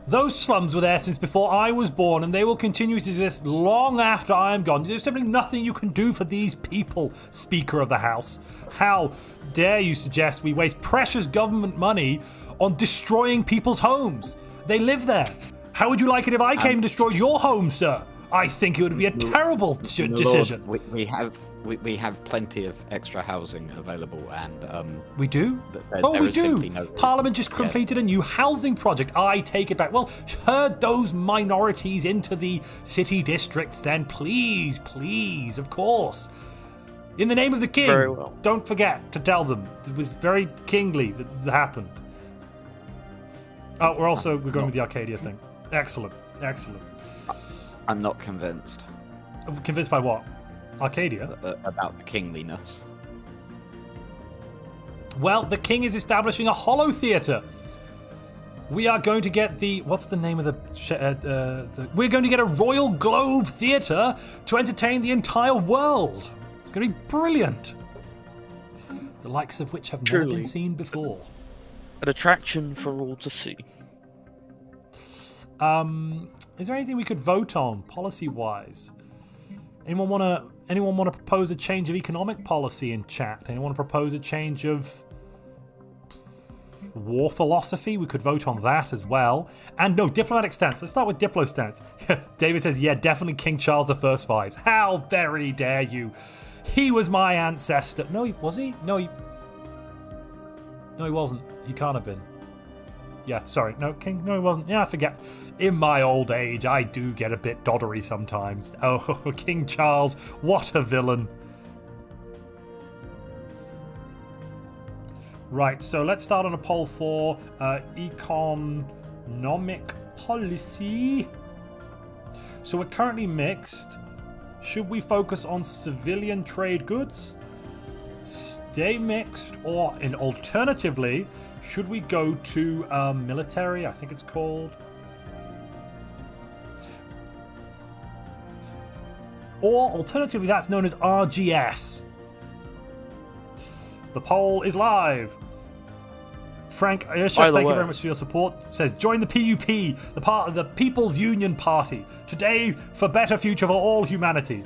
A: Those slums were there since before I was born, and they will continue to exist long after I am gone. There's simply nothing you can do for these people, Speaker of the House. How dare you suggest we waste precious government money on destroying people's homes? They live there. How would you like it if I came and destroyed your home, sir? I think it would be a terrible decision.
C: Lord, we have plenty of extra housing available, and
A: we do. We do. No Parliament just completed a new housing project. I take it back. Well, herd those minorities into the city districts, then, please, of course. In the name of the king.
B: Very well.
A: Don't forget to tell them. It was very kingly that happened. Oh, we're going with the Arcadia thing. Excellent.
C: I'm not convinced.
A: Convinced by what? Arcadia?
C: About the kingliness.
A: Well, the king is establishing a hollow theatre. We are going to get what's the name of we're going to get a Royal Globe Theatre to entertain the entire world. It's going to be brilliant. The likes of which have never been seen before.
B: An attraction for all to see.
A: Is there anything we could vote on policy-wise? Anyone want to propose a change of economic policy in chat? Anyone want to propose a change of war philosophy? We could vote on that as well. And no, diplomatic stance. Let's start with Diplo stance. David says, yeah, definitely King Charles I vibes. How very dare you? He was my ancestor. No, was he? No, he wasn't. He can't have been. Yeah, sorry. No, King. No, he wasn't. Yeah, I forget. In my old age, I do get a bit doddery sometimes. Oh, King Charles, what a villain. Right, so let's start on a poll for economic policy. So we're currently mixed. Should we focus on civilian trade goods? Stay mixed, or alternatively, should we go to military? I think it's called. Or alternatively, that's known as RGS. The poll is live. Frank Ayrshire, thank you very much for your support. Says, join the PUP, the part of the People's Union Party. Today, for better future for all humanity.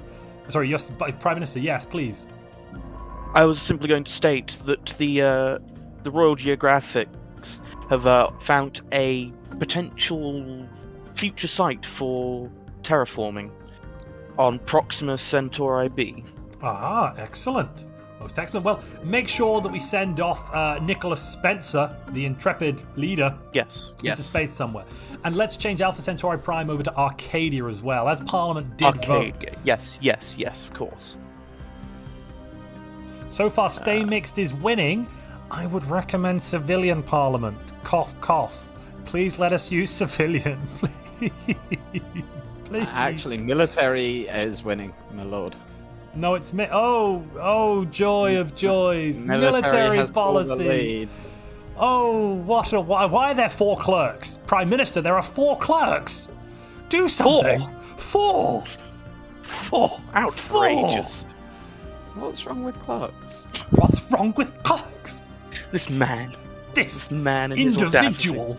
A: Sorry, yes, Prime Minister, yes, please.
B: I was simply going to state that the Royal Geographics have found a potential future site for terraforming on Proxima Centauri B.
A: Ah, excellent. Most excellent. Well, make sure that we send off Nicholas Spencer, the intrepid leader, into space somewhere. And let's change Alpha Centauri Prime over to Arcadia as well, as Parliament did vote.
B: Yes, of course.
A: So far, Stay Mixed is winning. I would recommend civilian parliament. Cough, cough. Please let us use civilian. Please. Please.
C: Actually, military is winning, my lord.
A: No, it's me. Oh, joy of joys.
C: Military has all the
A: policy.
C: lead.
A: Oh, why are there 4 clerks? Prime Minister, there are 4 clerks. Do something. 4.
B: Outrageous.
C: What's wrong with clerks?
A: What's wrong with clerks?
B: This man.
A: This
B: man and his audacity.
A: individual.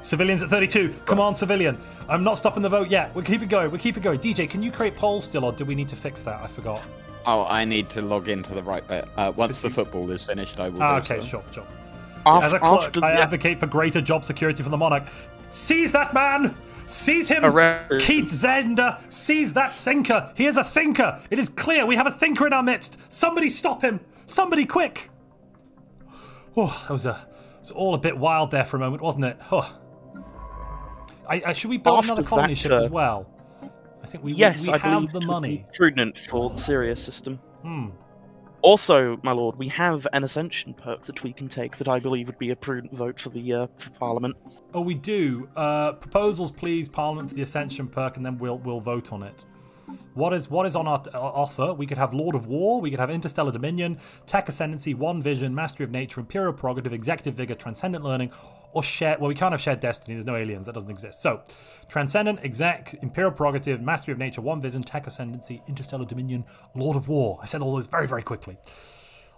A: Civilians at 32. Come on, civilian. I'm not stopping the vote yet. We'll keep it going. DJ, can you create polls still, or do we need to fix that? I forgot.
C: Oh, I need to log into the right bit. Once the football is finished, I will do
A: Okay,
C: so.
A: sure.
B: After,
A: As a clerk, I advocate for greater job security for the monarch. Seize that man! Seize him! Keith Zender! Seize that thinker! He is a thinker! It is clear we have a thinker in our midst! Somebody stop him! Somebody quick! Oh, that was all a bit wild there for a moment, wasn't it? Oh. Should we build another colony ship as well? I think we have the money.
B: Prudent for the Sirius system. Also, my lord, we have an ascension perk that we can take that I believe would be a prudent vote for the for Parliament.
A: Oh, we do. Proposals, please, Parliament, for the ascension perk, and then we'll vote on it. What is on our offer? We could have Lord of War, we could have Interstellar Dominion, Tech Ascendancy, One Vision, Mastery of Nature, Imperial Prerogative, Executive Vigor, Transcendent Learning, or Share... Well, we can't have Shared Destiny, there's no aliens, that doesn't exist. So, Transcendent, Exec, Imperial Prerogative, Mastery of Nature, One Vision, Tech Ascendancy, Interstellar Dominion, Lord of War. I said all those very, very quickly.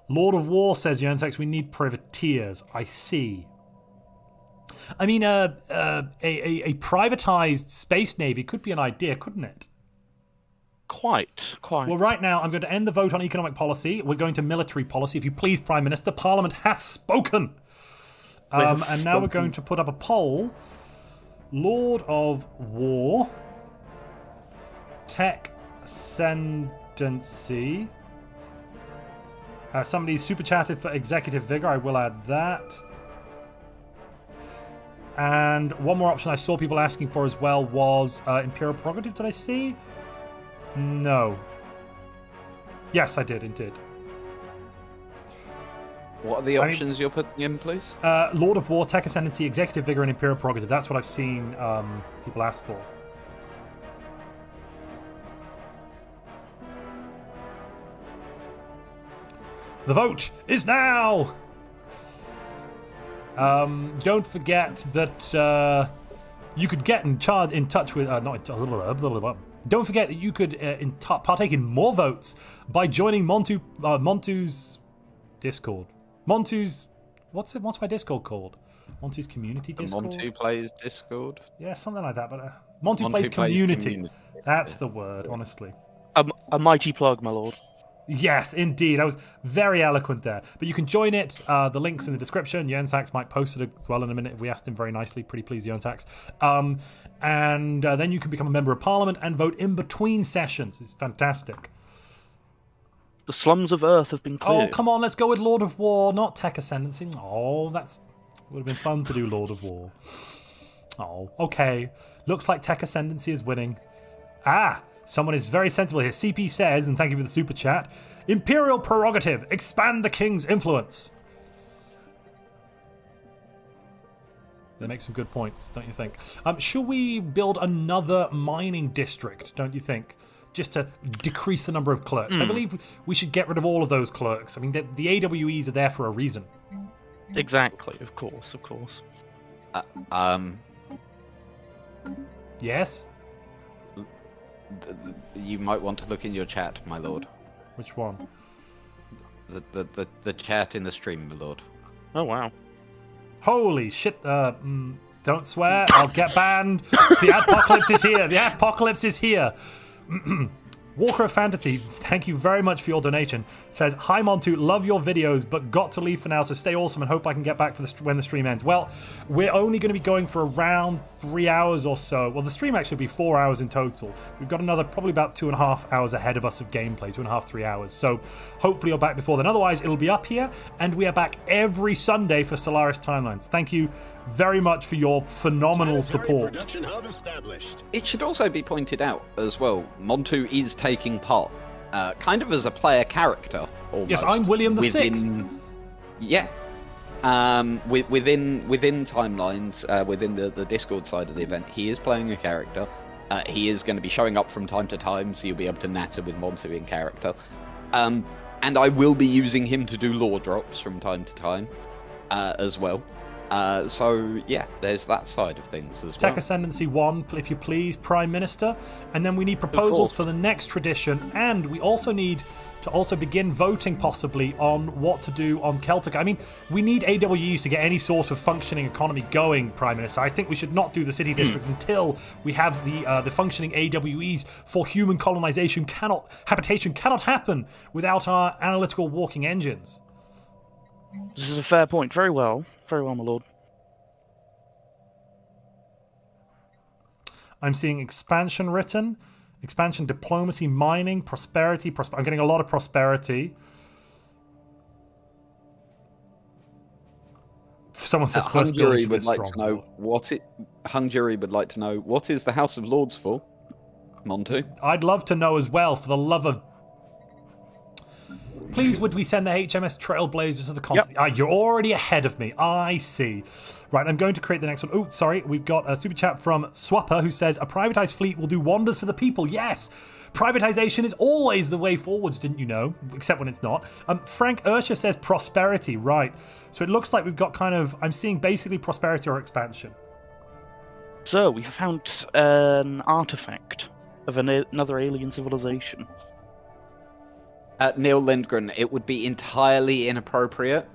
A: Lord of War, says Yernsex, we need privateers. I see. I mean, a privatized space navy could be an idea, couldn't it?
B: Quite.
A: Well, right now, I'm going to end the vote on economic policy. We're going to military policy. If you please, Prime Minister, Parliament hath spoken. And now we're going to put up a poll. Lord of War. Tech Ascendancy. Somebody super chatted for Executive Vigor. I will add that. And one more option I saw people asking for as well was Imperial Prerogative. Did I see? No. Yes, I did, indeed.
C: What are the options you're putting in, please?
A: Lord of War, Tech Ascendancy, Executive Vigor, and Imperial Prerogative. That's what I've seen people ask for. The vote is now! Don't forget that you could get in touch with... Don't forget that you could partake in more votes by joining Montu's Discord. Montu's... What's my Discord called? Montu's Community Discord?
C: Montu Plays Discord?
A: Yeah, something like that. But Montu Plays Community. That's the word, honestly.
B: A mighty plug, my lord.
A: Yes, indeed. I was very eloquent there. But you can join it. The link's in the description. Yernsax might post it as well in a minute if we asked him very nicely. Pretty please, Yernsax. And then you can become a member of Parliament and vote in between sessions. It's fantastic.
B: The slums of Earth have been cleared.
A: Oh, come on. Let's go with Lord of War, not Tech Ascendancy. Oh, that would have been fun to do Lord of War. Oh, okay. Looks like Tech Ascendancy is winning. Someone is very sensible here. CP says, and thank you for the super chat, Imperial Prerogative, expand the king's influence. They make some good points, don't you think? Should we build another mining district, don't you think? Just to decrease the number of clerks. I believe we should get rid of all of those clerks. I mean, the AWEs are there for a reason.
B: Exactly, of course.
A: Yes?
C: You might want to look in your chat, my lord.
A: Which one?
C: The chat in the stream, my lord.
B: Oh, wow.
A: Holy shit, don't swear, I'll get banned. The apocalypse is here, the apocalypse is here. Walker of Fantasy, thank you very much for your donation. Says, hi Montu, love your videos, but got to leave for now, so stay awesome and hope I can get back for when the stream ends. Well, we're only going to be going for around 3 hours or so. Well, the stream actually will be 4 hours in total. We've got another probably about 2.5 hours ahead of us of gameplay, 2.5, 3 hours. So hopefully you're back before then. Otherwise, it'll be up here, and we are back every Sunday for Stellaris Timelines. Thank you very much for your phenomenal support.
D: Production hub established.
C: It should also be pointed out as well, Montu is taking part, kind of as a player character, almost.
A: Yes, I'm William the Sixth.
C: Yeah. Within Timelines, within the Discord side of the event, he is playing a character. He is going to be showing up from time to time, so you'll be able to natter with Montu in character. And I will be using him to do lore drops from time to time, as well. So, yeah, there's that side of things as
A: Tech
C: well.
A: Ascendancy 1, if you please, Prime Minister. And then we need proposals for the next tradition. And we also need to also begin voting, possibly, on what to do on Celtic. I mean, we need AWEs to get any sort of functioning economy going, Prime Minister. I think we should not do the city district until we have the functioning AWEs, for human colonization habitation cannot happen without our analytical walking engines.
B: This is a fair point. Very well, my lord.
A: I'm seeing expansion written, expansion, diplomacy, mining, prosperity. I'm getting a lot of prosperity. Someone says first
C: Hungary
A: building
C: would like
A: strong.
C: to know Hungary would like to know what is the House of Lords for, Montu?
A: I'd love to know as well, for the love of... Please, would we send the HMS Trailblazers to the continent?
B: Yep.
A: Ah, you're already ahead of me. I see. Right, I'm going to create the next one. Oh, sorry. We've got a super chat from Swapper who says, a privatized fleet will do wonders for the people. Yes! Privatization is always the way forwards, didn't you know? Except when it's not. Frank Urscher says prosperity. Right. So it looks like we've got kind of... I'm seeing basically prosperity or expansion.
B: So, we have found an artifact of another alien civilization.
C: Neil Lindgren, it would be entirely inappropriate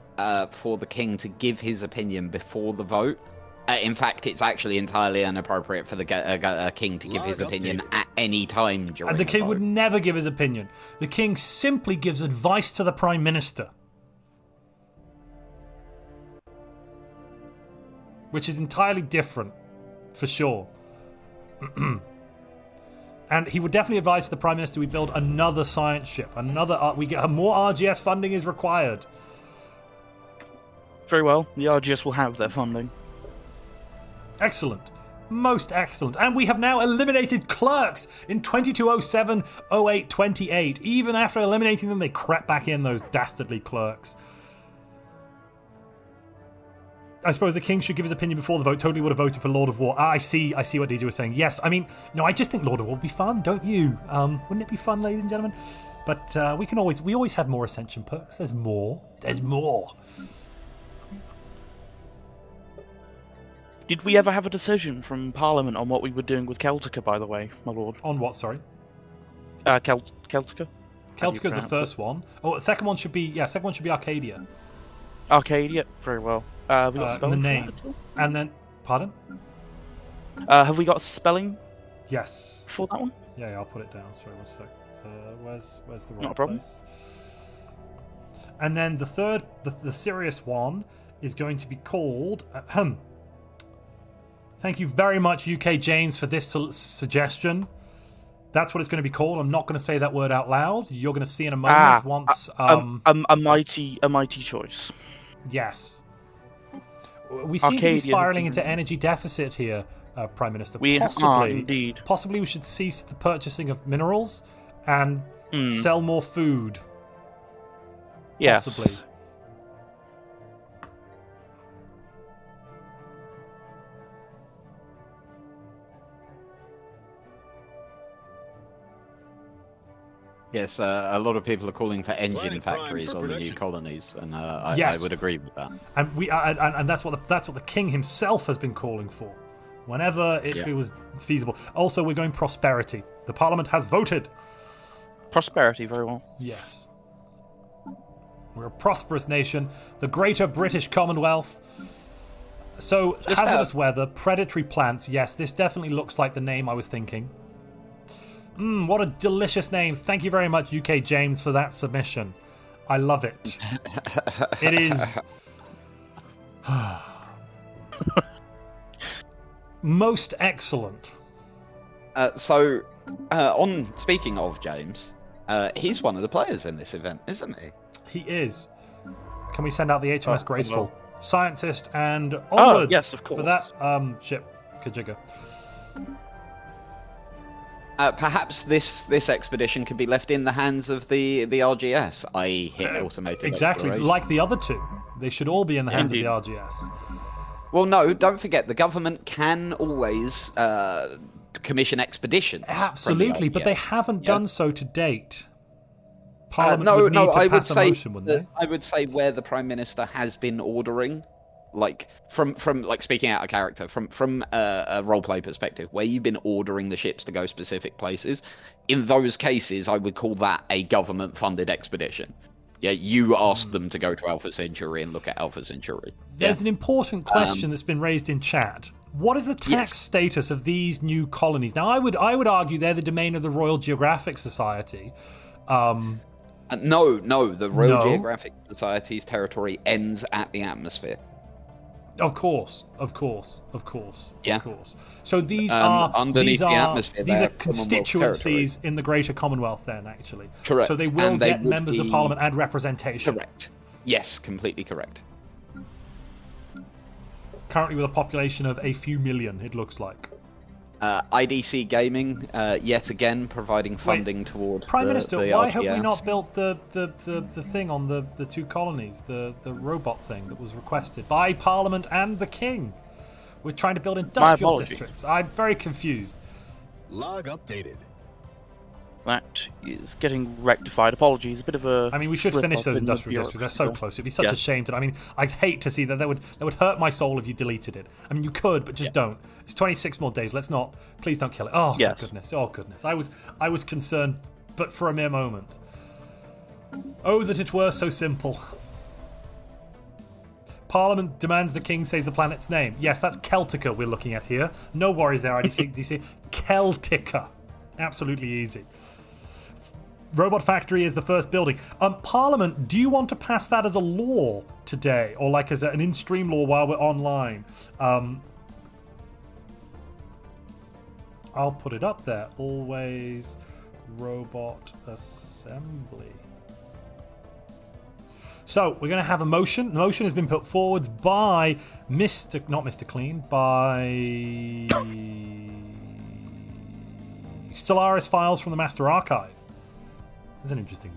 C: for the king to give his opinion before the vote. In fact, it's actually entirely inappropriate for the king to give his opinion at any time during
A: And the king
C: vote.
A: would never give his opinion. The king simply gives advice to the prime minister. Which is entirely different, for sure. And he would definitely advise the Prime Minister we build another science ship. We get more RGS funding is required.
B: Very well, the RGS will have their funding.
A: Excellent. Most excellent. And we have now eliminated clerks in 2207, 08, 28. Even after eliminating them, they crept back in, those dastardly clerks. I suppose the king should give his opinion before the vote. Totally would have voted for Lord of War. I see what DJ was saying. Yes, I mean, no, I just think Lord of War would be fun, don't you? Wouldn't it be fun, ladies and gentlemen? But we always have more Ascension perks. There's more.
B: Did we ever have a decision from Parliament on what we were doing with Celtica, by the way, my lord?
A: On what, sorry?
B: Celtica?
A: Celtica's the first one. Oh, the second one should be Arcadia.
B: Arcadia, very well. We got
A: The
B: spelling
A: name.
B: for that at all?
A: And then, pardon?
B: Have we got spelling
A: Yes.
B: for that one?
A: Yeah, I'll put it down. Sorry, one sec. Where's the right
B: Not a problem.
A: place? And then the third, the serious one, is going to be called... Thank you very much, UK James, for this suggestion. That's what it's going to be called. I'm not going to say that word out loud. You're going to see in a moment once...
B: A mighty choice.
A: Yes. We seem to be
B: Arcadia
A: spiraling into energy deficit here, Prime Minister.
B: We are indeed.
A: Possibly we should cease the purchasing of minerals and sell more food.
B: Yes.
A: Possibly.
C: Yes, a lot of people are calling for engine
D: Planning prime
C: factories
D: for
C: on the new
D: production.
C: colonies, and
A: Yes.
C: I would agree with that.
A: And and that's what the king himself has been calling for, whenever it was feasible. Also, we're going prosperity. The Parliament has voted.
B: Prosperity, very well.
A: Yes. We're a prosperous nation, the Greater British Commonwealth. So, hazardous weather, predatory plants. Yes, this definitely looks like the name I was thinking. What a delicious name. Thank you very much, UK James, for that submission. I love it. It is... most excellent.
C: Speaking of James, he's one of the players in this event, isn't he?
A: He is. Can we send out the HMS Graceful? scientist, and onwards
B: yes, of course.
A: for that ship, Kajiga.
C: Perhaps this expedition could be left in the hands of the RGS, i.e. hit automated
A: Exactly,
C: exploration.
A: like the other two. They should all be in the hands
B: Indeed.
A: of the RGS.
C: Well, no, don't forget, the government can always commission expeditions. from the
A: Absolutely, but they
C: RGS.
A: haven't
C: Yeah.
A: done so to date. Parliament would need to
C: I would
A: pass a
C: say
A: motion, wouldn't they?
C: I would say where the Prime Minister has been ordering, like from like speaking out of character, from a roleplay perspective, where you've been ordering the ships to go specific places. In those cases, I would call that a government-funded expedition. Yeah, you asked them to go to Alpha Centauri and look at Alpha Centauri.
A: There's an important question that's been raised in chat. What is the tax status of these new colonies? Now, I would argue they're the domain of the Royal Geographic Society.
C: No, the Royal
A: No.
C: Geographic Society's territory ends at the atmosphere.
A: Of course.
C: Yeah.
A: Of course. So these
C: underneath
A: are
C: the atmosphere,
A: these
C: they're
A: are
C: Commonwealth
A: constituencies in the Greater Commonwealth. Then, actually,
C: Correct.
A: So they will
C: And they
A: get
C: would
A: members of
C: be-
A: Parliament and representation.
C: Correct. Yes, completely correct.
A: Currently, with a population of a few million, it looks like.
C: IDC Gaming, yet again, providing funding towards
A: Prime
C: the
A: Minister,
C: the
A: why have we
C: RGS.
A: not built the thing on the two colonies, the robot thing that was requested by Parliament and the King? We're trying to build industrial
B: apologies.
A: districts. I'm very confused.
D: Log updated.
B: That is getting rectified. Apologies, a bit of a.
A: I mean, we should
B: slip
A: finish
B: up
A: those
B: in the
A: industrial districts. They're so
B: bureaucracy.
A: close. It'd be such
B: Yeah.
A: a shame to. I mean, I'd hate to see that. That would hurt my soul if you deleted it. I mean, you could, but just don't. It's 26 more days. Let's not. Please don't kill it. Oh,
B: Yes.
A: thank goodness. Oh, goodness. I was concerned, but for a mere moment. Oh, that it were so simple. Parliament demands the King says the planet's name. Yes, that's Celtica we're looking at here. No worries there, IDC. Celtica. Absolutely easy. Robot Factory is the first building. Parliament, do you want to pass that as a law today? Or like as an in-stream law while we're online? I'll put it up there. Always robot assembly. So, we're going to have a motion. The motion has been put forwards by not Mr. Clean, by Stellaris Files from the Master Archive. That's an interesting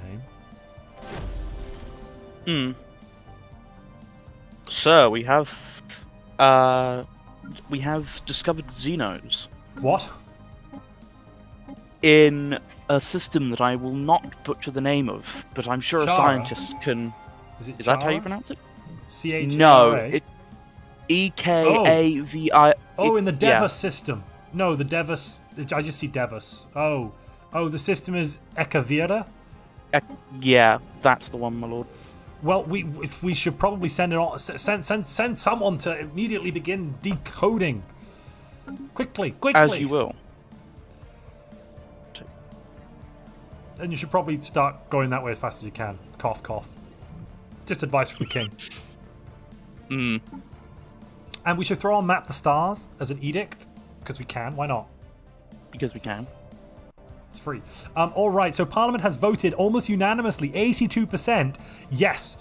A: name.
B: Sir, we have discovered Xenos
A: What?
B: in a system that I will not butcher the name of, but I'm sure a
A: Chara?
B: scientist can.
A: Is
B: That how you pronounce it?
A: CHARA?
B: No, it EKAVI.
A: Oh, in the
B: yeah.
A: Devas system. No, the Devas. I just see Devas. Oh, the system is Ekavira.
B: Yeah, that's the one, my lord.
A: Well, we should probably send it on. Send someone to immediately begin decoding. Quickly.
B: As you will.
A: And you should probably start going that way as fast as you can. Cough, cough. Just advice from the King. And we should throw on Map the Stars as an edict, because we can. Why not?
B: Because we can.
A: It's free. All right, so Parliament has voted almost unanimously, 82%. Yes.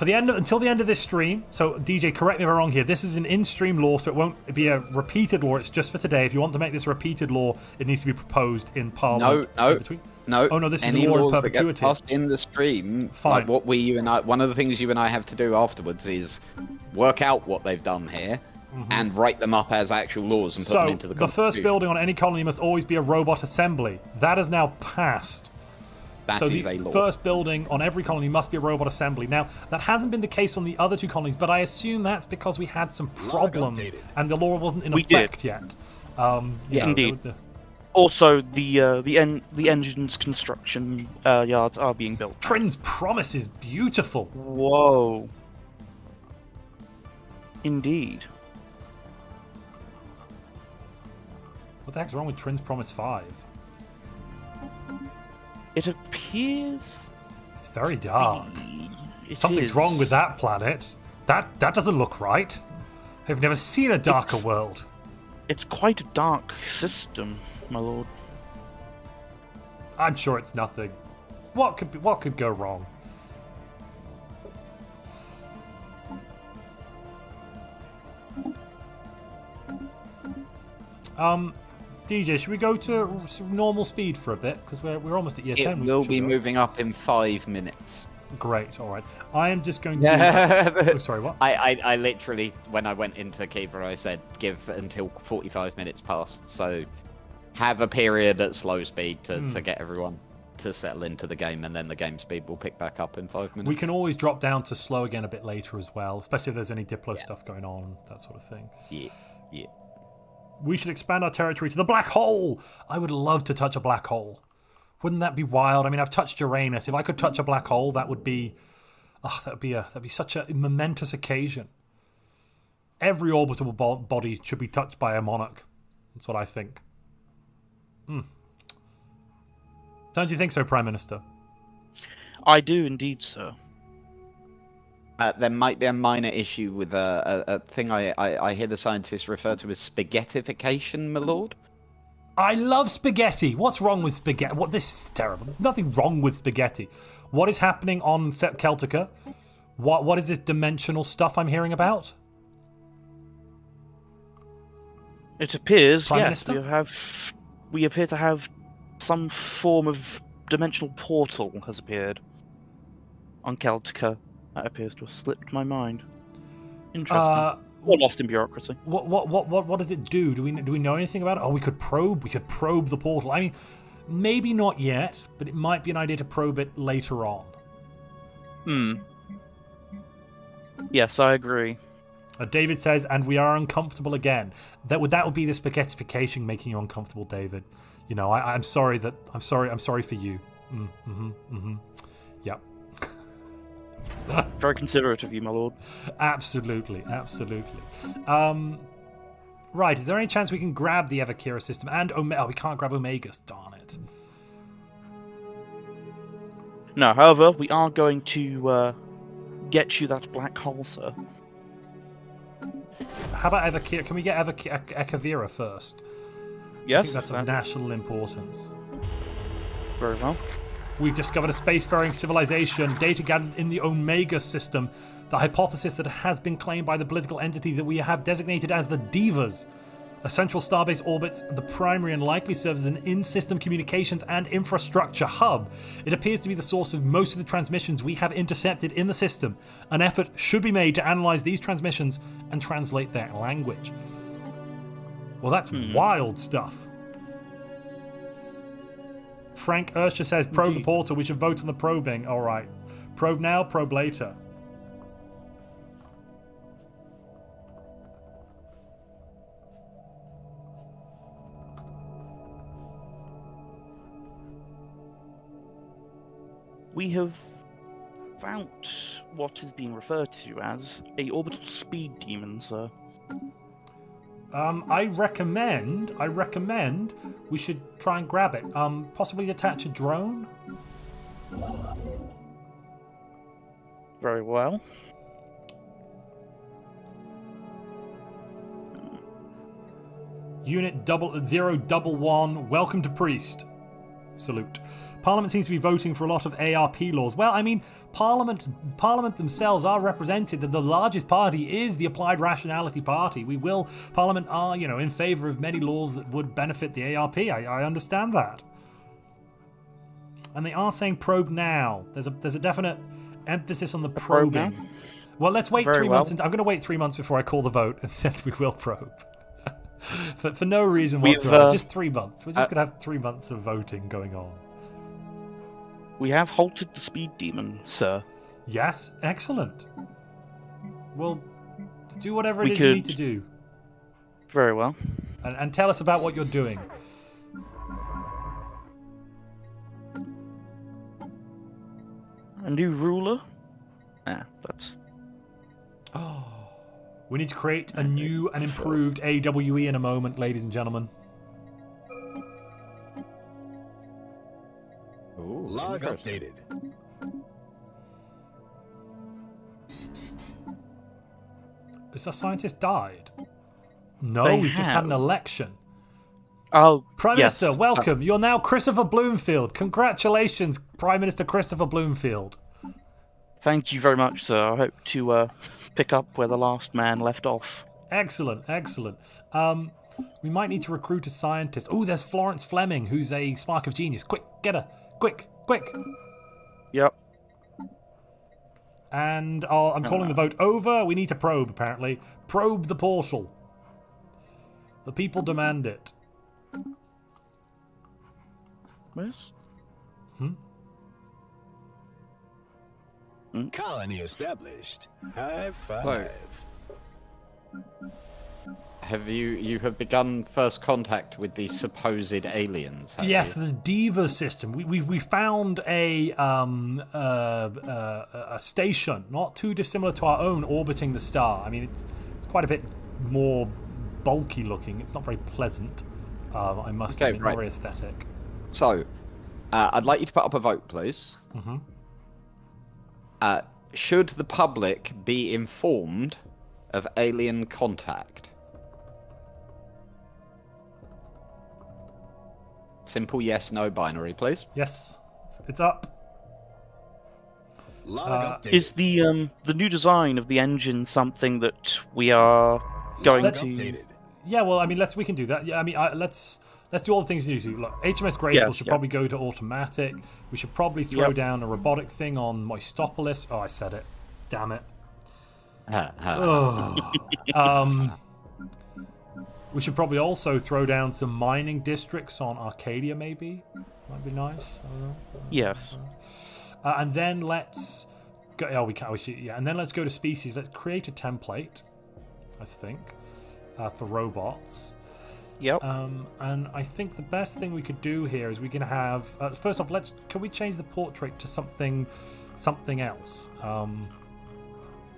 A: Until the end of this stream, so DJ, correct me if I'm wrong here, this is an in-stream law, so it won't be a repeated law, it's just for today. If you want to make this a repeated law, it needs to be proposed in Parliament.
C: No.
A: Oh, no, this is
C: any
A: a law in
C: laws that get
A: perpetuity.
C: passed in the stream,
A: Fine.
C: like one of the things you and I have to do afterwards is work out what they've done here and write them up as actual laws and put them
A: So,
C: into the
A: the
C: Constitution.
A: first building on any colony must always be a robot assembly. That is now passed.
C: That
A: So
C: is
A: the
C: a law.
A: first building on every colony must be a robot assembly. Now, that hasn't been the case on the other two colonies, but I assume that's because we had some problems
D: updated.
A: and the law wasn't in
B: We
A: effect yet.
C: Yeah,
B: indeed. Also, the engine's construction yards are being built.
A: Trin's promise is beautiful.
B: Whoa. Indeed.
A: What the heck's wrong with Trin's Promise 5?
B: It appears.
A: It's very dark.
B: It
A: Something's
B: is.
A: wrong with that planet. That doesn't look right. I've never seen a darker world.
B: It's quite a dark system, my lord.
A: I'm sure it's nothing. What could go wrong? DJ, should we go to normal speed for a bit? Because we're almost at year 10.
C: It will be moving up in 5 minutes.
A: Great, alright. I am just going to... sorry, what?
C: I literally, when I went into Kiva, I said give until 45 minutes past. So have a period at slow speed to get everyone to settle into the game, and then the game speed will pick back up in 5 minutes.
A: We can always drop down to slow again a bit later as well, especially if there's any Diplo stuff going on, that sort of thing.
C: Yeah.
A: We should expand our territory to the black hole! I would love to touch a black hole. Wouldn't that be wild? I mean, I've touched Uranus. If I could touch a black hole, that would be... Oh, that'd be such a momentous occasion. Every orbital body should be touched by a monarch. That's what I think. Don't you think so, Prime Minister?
B: I do indeed, sir.
C: There might be a minor issue with a thing I hear the scientists refer to as spaghettification, my lord.
A: I love spaghetti. What's wrong with spaghetti? This is terrible. There's nothing wrong with spaghetti. What is happening on Celtica? What is this dimensional stuff I'm hearing about?
B: It appears,
A: Prime
B: yes,
A: Minister?
B: we appear to have some form of dimensional portal has appeared on Celtica. That appears to have slipped my mind. Interesting. Or lost in bureaucracy.
A: What does it do? Do we know anything about it? Oh, we could probe the portal. I mean, maybe not yet, but it might be an idea to probe it later on.
B: Yes, I agree.
A: David says, and we are uncomfortable again. That would be the spaghettification making you uncomfortable, David. You know, I'm sorry for you. Yep.
B: Very considerate of you, my lord.
A: Absolutely. Right, is there any chance we can grab the Evakira system and Omega? Oh, we can't grab Omegas, darn it.
B: No, however, we are going to get you that black hole, sir.
A: How about Evakira? Can we get Ekavira first?
B: Yes.
A: I think that's of national importance.
B: Very well.
A: We've discovered a spacefaring civilization, data gathered in the Omega system. The hypothesis that has been claimed by the political entity that we have designated as the Divas. A central starbase orbits the primary and likely serves as an in-system communications and infrastructure hub. It appears to be the source of most of the transmissions we have intercepted in the system. An effort should be made to analyze these transmissions and translate their language. Well, that's wild stuff. Frank Urscher says, probe the portal, we should vote on the probing. Alright. Probe now, probe later.
B: We have found what is being referred to as a orbital speed demon, sir.
A: I recommend we should try and grab it. Possibly attach a drone?
B: Very well.
A: Unit 011, welcome to Priest. Salute. Parliament seems to be voting for a lot of ARP laws. Well, I mean, Parliament themselves are represented. The largest party is the Applied Rationality Party. Parliament are, in favour of many laws that would benefit the ARP. I understand that. And they are saying probe now. There's a definite emphasis on the probing.
B: Probe now?
A: Well, let's wait
B: Very
A: 3
B: well.
A: months. I'm going to wait 3 months before I call the vote, and then we will probe. for no reason whatsoever. Just 3 months. We're just going to have 3 months of voting going on.
B: We have halted the speed demon, sir.
A: Yes, excellent. Well, do whatever it is you need to do.
B: Very well.
A: And tell us about what you're doing.
B: A new ruler? That's...
A: We need to create a new and improved AWE in a moment, ladies and gentlemen.
C: Ooh,
D: Log updated.
A: Has a scientist died? No,
B: They
A: we've just had an
B: have.
A: election.
B: Oh,
A: Prime
B: yes.
A: Minister, welcome. You're now Christopher Bloomfield. Congratulations, Prime Minister Christopher Bloomfield.
B: Thank you very much, sir. I hope to pick up where the last man left off.
A: Excellent. We might need to recruit a scientist. Oh, there's Florence Fleming, who's a spark of genius. Quick, get her. Quick, quick.
B: Yep.
A: And I'm calling the vote over. We need to probe, apparently. Probe the portal. The people demand it.
B: Where's?
D: Colony established. High five.
C: Have you have begun first contact with the supposed aliens?
A: Yes,
C: you?
A: the Diva system. We found a station not too dissimilar to our own orbiting the star. I mean, it's quite a bit more bulky looking. It's not very pleasant. I must admit, not very aesthetic.
C: So, I'd like you to put up a vote, please.
A: Mm-hmm.
C: Should the public be informed of alien contact? Simple yes, no binary, please.
A: Yes, it's up.
D: Log updated.
B: Is the new design of the engine something that we are going
D: Log
B: to?
D: updated.
A: Yeah, well, I mean, we can do that. Yeah, I mean, let's do all the things we need to do. Look, HMS Graceful should probably go to automatic. We should probably throw down a robotic thing on Moistopolis. Oh, I said it. Damn it. We should probably also throw down some mining districts on Arcadia, maybe. Might be nice. I don't know.
B: Yes.
A: And then let's go. Oh, we can't. And then let's go to species. Let's create a template. I think for robots.
B: Yep.
A: And I think the best thing we could do here is we can have. First off, can we change the portrait to something else?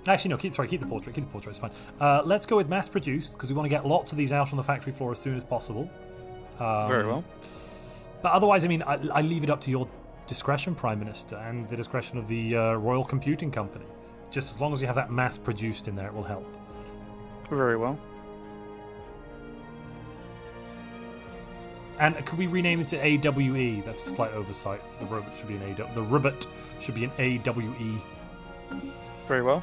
A: Actually, no. Keep the portrait. Keep the portrait. It's fine. Let's go with mass-produced because we want to get lots of these out on the factory floor as soon as possible.
B: Very well.
A: But otherwise, I mean, I leave it up to your discretion, Prime Minister, and the discretion of the Royal Computing Company. Just as long as you have that mass-produced in there, it will help.
B: Very well.
A: And could we rename it to AWE? That's a slight oversight. The robot should be an AWE. The ribbit should be an AWE.
B: Very well.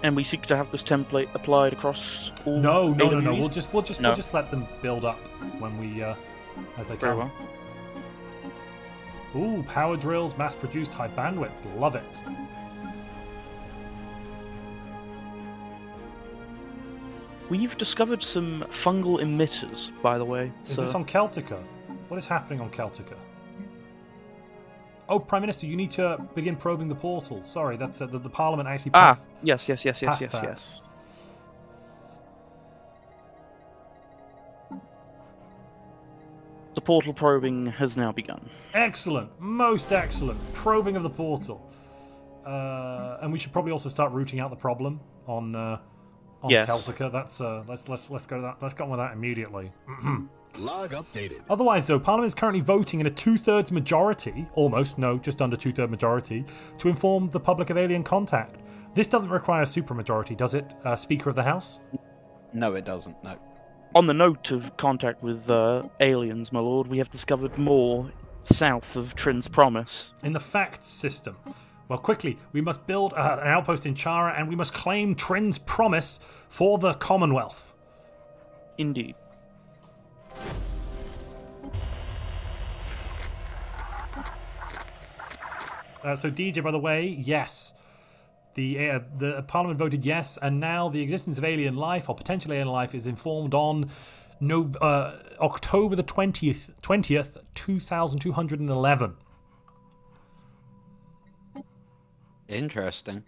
B: And we seek to have this template applied across all.
A: No.
B: AWEs?
A: We'll just let them build up when we as they
B: Very
A: come.
B: well.
A: Ooh, power drills, mass-produced, high bandwidth. Love it.
B: We've discovered some fungal emitters, by the way.
A: Is this on Celtica? What is happening on Celtica? Oh, Prime Minister, you need to begin probing the portal. Sorry, that's the Parliament actually passed.
B: Yes.
A: past that.
B: The portal probing has now begun.
A: Excellent, most excellent. Probing of the portal. And we should probably also start rooting out the problem on Celtica. That's let's go to that. Let's go on with that immediately.
D: Log updated.
A: Otherwise, though, Parliament is currently voting in a 2/3 majority, just under 2/3 majority, to inform the public of alien contact. This doesn't require a supermajority, does it, Speaker of the House?
C: No, it doesn't. No.
B: On the note of contact with aliens, my lord, we have discovered more south of Trin's Promise.
A: In the facts system. Well, quickly, we must build an outpost in Chara, and we must claim Trin's Promise for the Commonwealth.
B: Indeed.
A: So, DJ, by the way, yes. The Parliament voted yes, and now the existence of alien life, or potential alien life, is informed on October the 20th, 2211.
C: Interesting.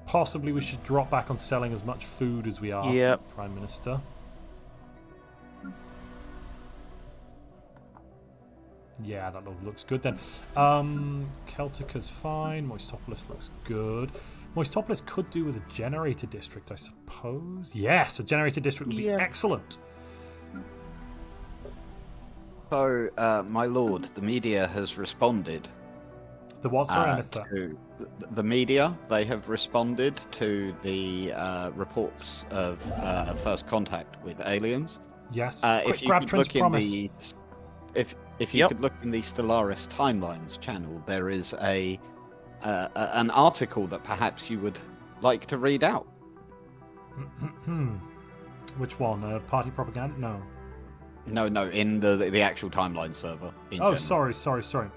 A: Possibly we should drop back on selling as much food as we are,
B: Yep.
A: Prime Minister. Yeah, that looks good then. Celtica's fine. Moistopolis looks good. Moistopolis could do with a generator district, I suppose. Yes, a generator district would be excellent.
C: So, my lord, the media has responded.
A: The what? Sorry, I missed that.
C: To the media, they have responded to the reports of first contact with aliens.
A: Yes.
C: If
A: Quick
C: you
A: grab
C: could
A: Trin's
C: look in
A: promise.
C: if you could look in the Stellaris Timelines channel, there is an article that perhaps you would like to read out.
A: Which one? Party propaganda? No.
C: No, in the actual timeline server.
A: Oh,
C: general.
A: sorry.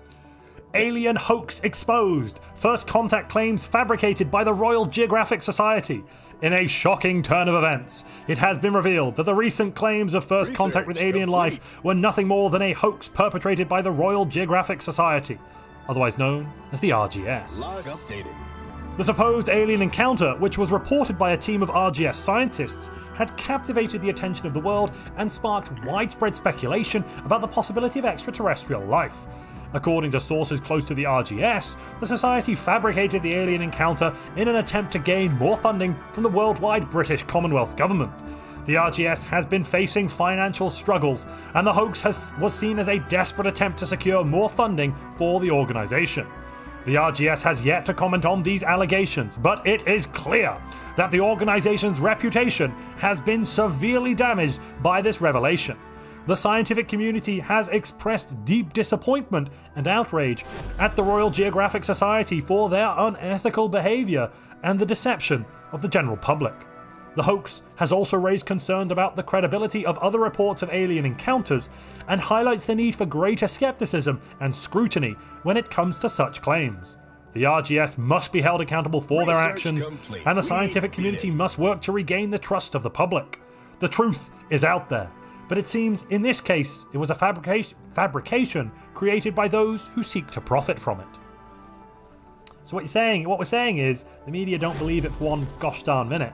A: Alien hoax exposed. First contact claims fabricated by the Royal Geographic Society. In a shocking turn of events, it has been revealed that the recent claims of first contact with alien life were nothing more than a hoax perpetrated by the Royal Geographic Society, otherwise known as the RGS.
D: Log updated.
A: The supposed alien encounter, which was reported by a team of RGS scientists, had captivated the attention of the world and sparked widespread speculation about the possibility of extraterrestrial life. According to sources close to the RGS, the Society fabricated the alien encounter in an attempt to gain more funding from the worldwide British Commonwealth government. The RGS has been facing financial struggles, and the hoax was seen as a desperate attempt to secure more funding for the organisation. The RGS has yet to comment on these allegations, but it is clear that the organisation's reputation has been severely damaged by this revelation. The scientific community has expressed deep disappointment and outrage at the Royal Geographic Society for their unethical behaviour and the deception of the general public. The hoax has also raised concern about the credibility of other reports of alien encounters and highlights the need for greater skepticism and scrutiny when it comes to such claims. The RGS must be held accountable for their actions, and the scientific community must work to regain the trust of the public. The truth is out there, but it seems in this case it was a fabrication created by those who seek to profit from it. So what we're saying is the media don't believe it for one gosh darn minute.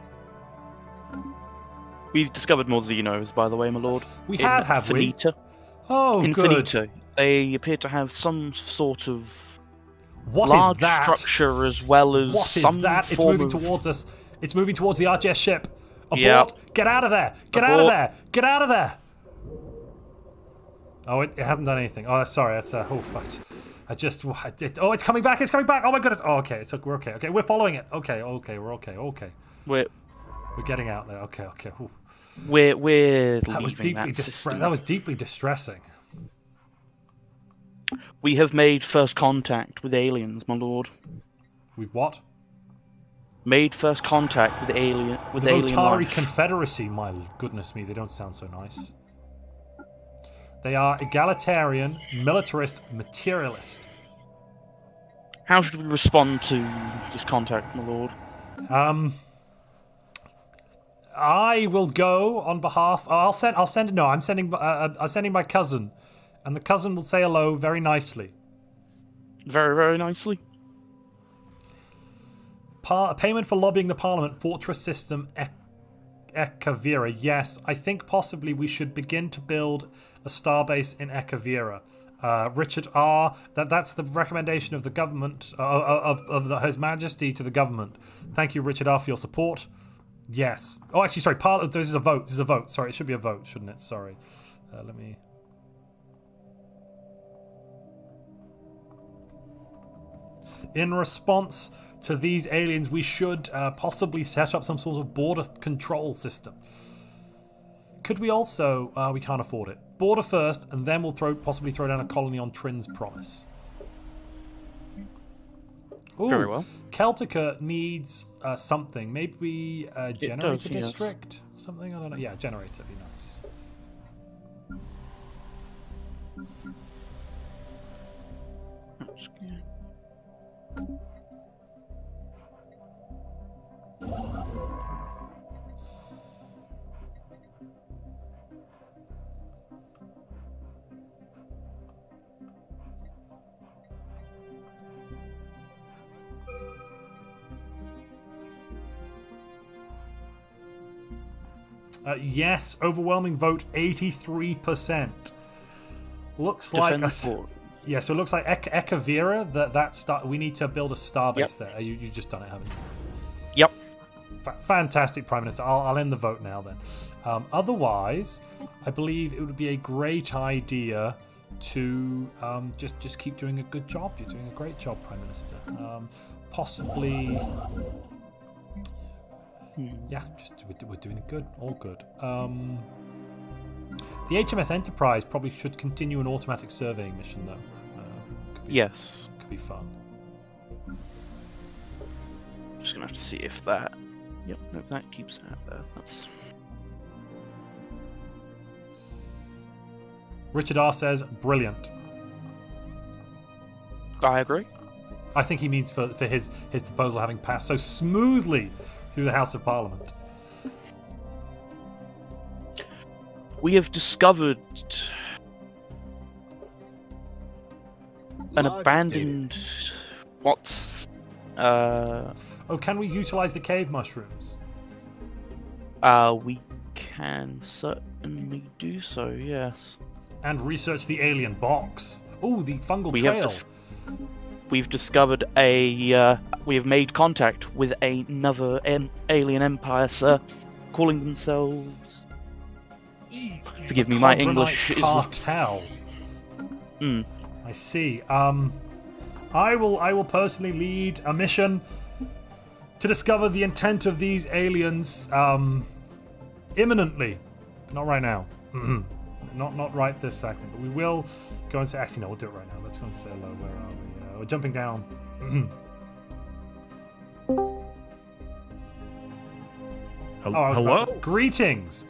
B: We've discovered more Xenos, by the way, my lord.
A: We have we? Oh,
B: in
A: good.
B: Finita, they appear to have some sort of
A: what
B: large
A: is that?
B: structure as well as
A: what
B: some
A: is that? It's
B: form
A: moving
B: of...
A: towards us. It's moving towards the RGS ship. Abort!
B: Yep.
A: Get out of there! Get out of there! Get out of there! Oh, it hasn't done anything. Oh, sorry. That's it's coming back. It's coming back. Oh my goodness. Oh, okay. We're okay. Okay, we're following it. Okay. We're okay. Okay.
B: We're
A: getting out there. Okay. Ooh.
B: We're
A: that was
B: leaving
A: that was deeply distressing.
B: We have made first contact with aliens, my lord.
A: We've what?
B: Made first contact with alien
A: Votari
B: life.
A: Confederacy. My goodness me, they don't sound so nice. They are egalitarian, militarist, materialist.
B: How should we respond to this contact, my lord?
A: I will go on behalf. I'm sending my cousin, and the cousin will say hello very nicely.
B: Very, very nicely.
A: Payment for lobbying the Parliament, Fortress System, Ekavira. Yes, I think possibly we should begin to build a starbase in Ekavira. Richard R. That's the recommendation of the government, of His Majesty to the government. Thank you, Richard R., for your support. Yes. Oh, actually, sorry. This is a vote. Sorry, it should be a vote, shouldn't it? Sorry. Let me... In response to these aliens, we should possibly set up some sort of border control system. Could we also... we can't afford it. Border first, and then we'll possibly throw down a colony on Trin's promise. Ooh,
B: very well.
A: Celtica needs something. Maybe a generator
B: does,
A: district? Yes. Something? I don't know. Yeah, generator would be nice.
B: That's good.
A: Yes, overwhelming vote, 83%. Looks like yeah. So it looks like Ekavira. We need to build a starbase there. You just done it, haven't you?
B: Yep.
A: Fantastic, Prime Minister. I'll end the vote now then. Otherwise, I believe it would be a great idea to just keep doing a good job. You're doing a great job, Prime Minister. Possibly, yeah, just we're doing it good, all good. The HMS Enterprise probably should continue an automatic surveying mission, though.
B: Yes.
A: Could be fun.
B: Just gonna have to see if that. Yep, no, that keeps that there. That's.
A: Richard R says, brilliant.
B: I agree.
A: I think he means for his proposal having passed so smoothly through the House of Parliament.
B: We have discovered an
D: Log
B: abandoned. What's.
A: Oh, can we utilize the cave mushrooms?
B: We can certainly do so, yes.
A: And research the alien box. Oh, the fungal trail.
B: We've discovered a. We have made contact with another alien empire, sir, calling themselves. Forgive me, my English is.
A: Cartel. I see. I will personally lead a mission to discover the intent of these aliens. Imminently, not right now. Not right this second, but we will go and say. Actually, no, we'll do it right now. Let's go and say hello. Where are we? We're jumping down.
E: Hello?
A: Greetings.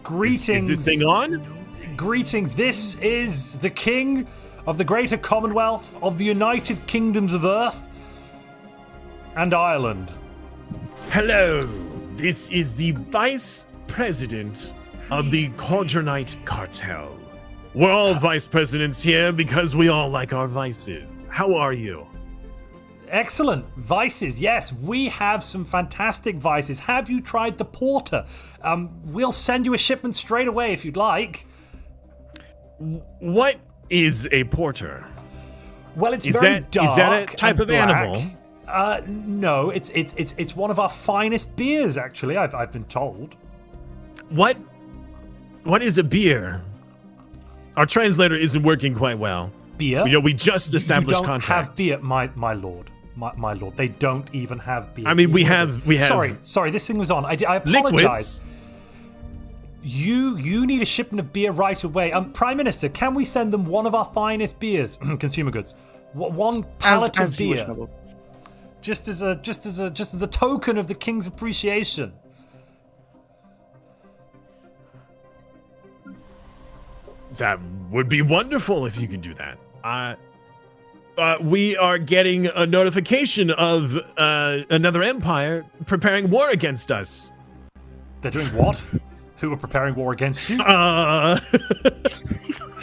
A: Greetings.
E: Is this thing on?
A: Greetings. This is the King of the Greater Commonwealth of the United Kingdoms of Earth and Ireland.
E: Hello. This is the Vice President of the Cordronite Cartel. We're all vice presidents here because we all like our vices. How are you?
A: Excellent. Vices. Yes, we have some fantastic vices. Have you tried the porter? We'll send you a shipment straight away if you'd like.
E: What is a porter?
A: Well, it's very dark.
E: Is that a type of
A: black.
E: animal?
A: No, it's one of our finest beers. Actually, I've been told.
E: What is a beer? Our translator isn't working quite well.
A: Beer?
E: We just established contact.
A: We don't have beer, my lord. My lord, they don't even have beer.
E: I mean, we have.
A: Sorry, this thing was on. I apologize.
E: Liquids.
A: You need a shipment of beer right away. Prime Minister, can we send them one of our finest beers, consumer goods, one pallet of beer, just as a token of the King's appreciation?
E: That would be wonderful if you could do that. We are getting a notification of another empire preparing war against us.
A: They're doing what? Who are preparing war against you?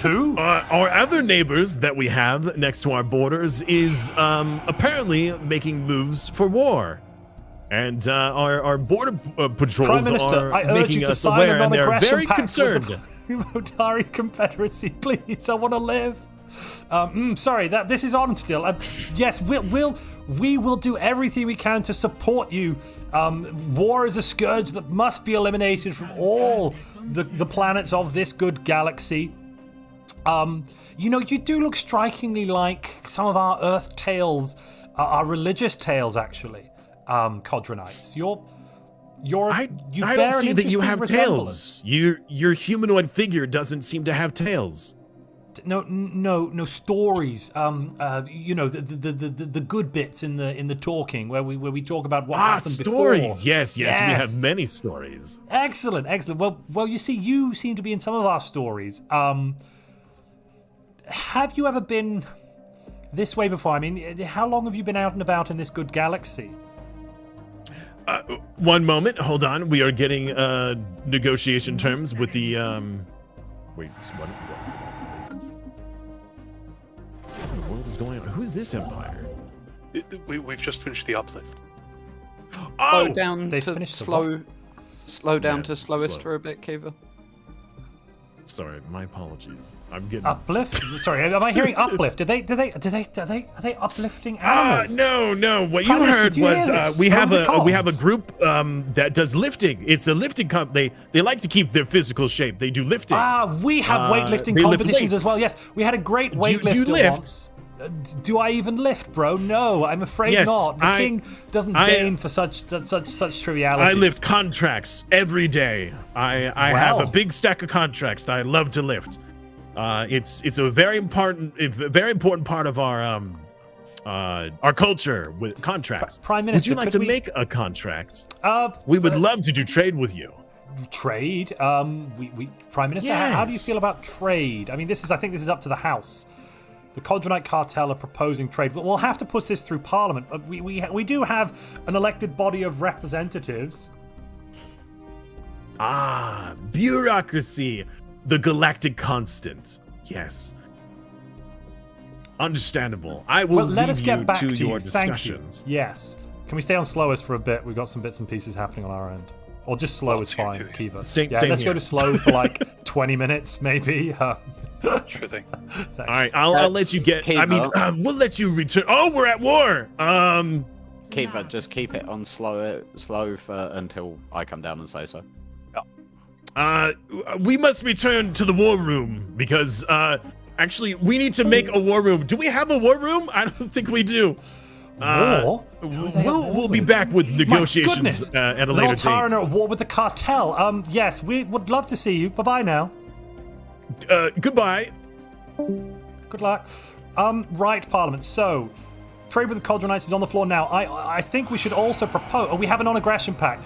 A: Who?
E: Our other neighbors that we have next to our borders is apparently making moves for war. And our border patrols
A: Prime Minister,
E: are making us aware, and they're very concerned.
A: The Votari Confederacy, please, I want to live. Sorry, this is on still. Yes, we will do everything we can to support you. War is a scourge that must be eliminated from all the planets of this good galaxy. You do look strikingly like some of our Earth tales, our religious tales, actually. Codronites, I
E: don't see that you have tails. Your humanoid figure doesn't seem to have tails.
A: No stories. The good bits in the talking where we talk about what happened
E: stories.
A: before.
E: Yes, we have many stories.
A: Excellent. Well, you see, you seem to be in some of our stories. Have you ever been this way before? I mean, how long have you been out and about in this good galaxy?
E: One moment, hold on. We are getting negotiation terms with the. Wait, what is this? What in the world is going on? Who is this empire?
F: We've just finished the uplift.
C: Slow down
A: they
C: to
A: finished
C: slow down to slowest for a bit, Kiva.
E: Sorry, my apologies. I'm getting
A: Uplift? Sorry, am I hearing uplift? Are they uplifting animals?
E: No. What
A: Prime
E: you
A: Minister,
E: heard
A: do you hear
E: was
A: this?
E: we have
A: Over the
E: a
A: comms.
E: group that does lifting. It's a lifting comp. They like to keep their physical shape. They do lifting.
A: We have weightlifting
E: they lift
A: competitions as well.
E: weights.
A: Yes, we had a great
E: Do
A: weightlifter
E: you lift?
A: once. Do I even lift, bro? No, I'm afraid
E: Yes,
A: not. The king doesn't deign for such trivialities.
E: I lift contracts every day. I have a big stack of contracts that I love to lift. It's a very important part of our culture with contracts.
A: Prime Minister,
E: would you like
A: could
E: to
A: we-
E: make a contract?
A: We
E: would love to do trade with you.
A: Trade. We Prime Minister, how do you
E: Yes.
A: feel about trade? I mean, I think this is up to the House. The Codronite cartel are proposing trade, but we'll have to push this through Parliament. But we do have an elected body of representatives.
E: Bureaucracy, the galactic constant. Yes. Understandable. I will
A: Let
E: leave
A: us get
E: you
A: back
E: to
A: to
E: your
A: you. Thank you.
E: discussions.
A: Yes. Can we stay on slowest for a bit? We've got some bits and pieces happening on our end. Or just slow is
F: same
A: fine,
F: too.
A: Kiva.
E: Same
A: let's go
E: here.
A: to slow for like 20 minutes, maybe.
F: Sure thing.
A: Thanks.
E: All right, I'll let you get. I mean, we'll let you return. Oh, we're at war.
C: Kiva, just keep it on slow for until I come down and say so.
E: We must return to the war room because actually we need to make a war room. Do we have a war room? I don't think we do.
A: War?
E: We'll be back with negotiations at a later date.
A: Taran are at war with the cartel. Yes, we would love to see you. Bye-bye now.
E: Goodbye.
A: Good luck. Right, Parliament. So, trade with the Codronites is on the floor now. I think we should also propose. Oh, we have a non-aggression pact.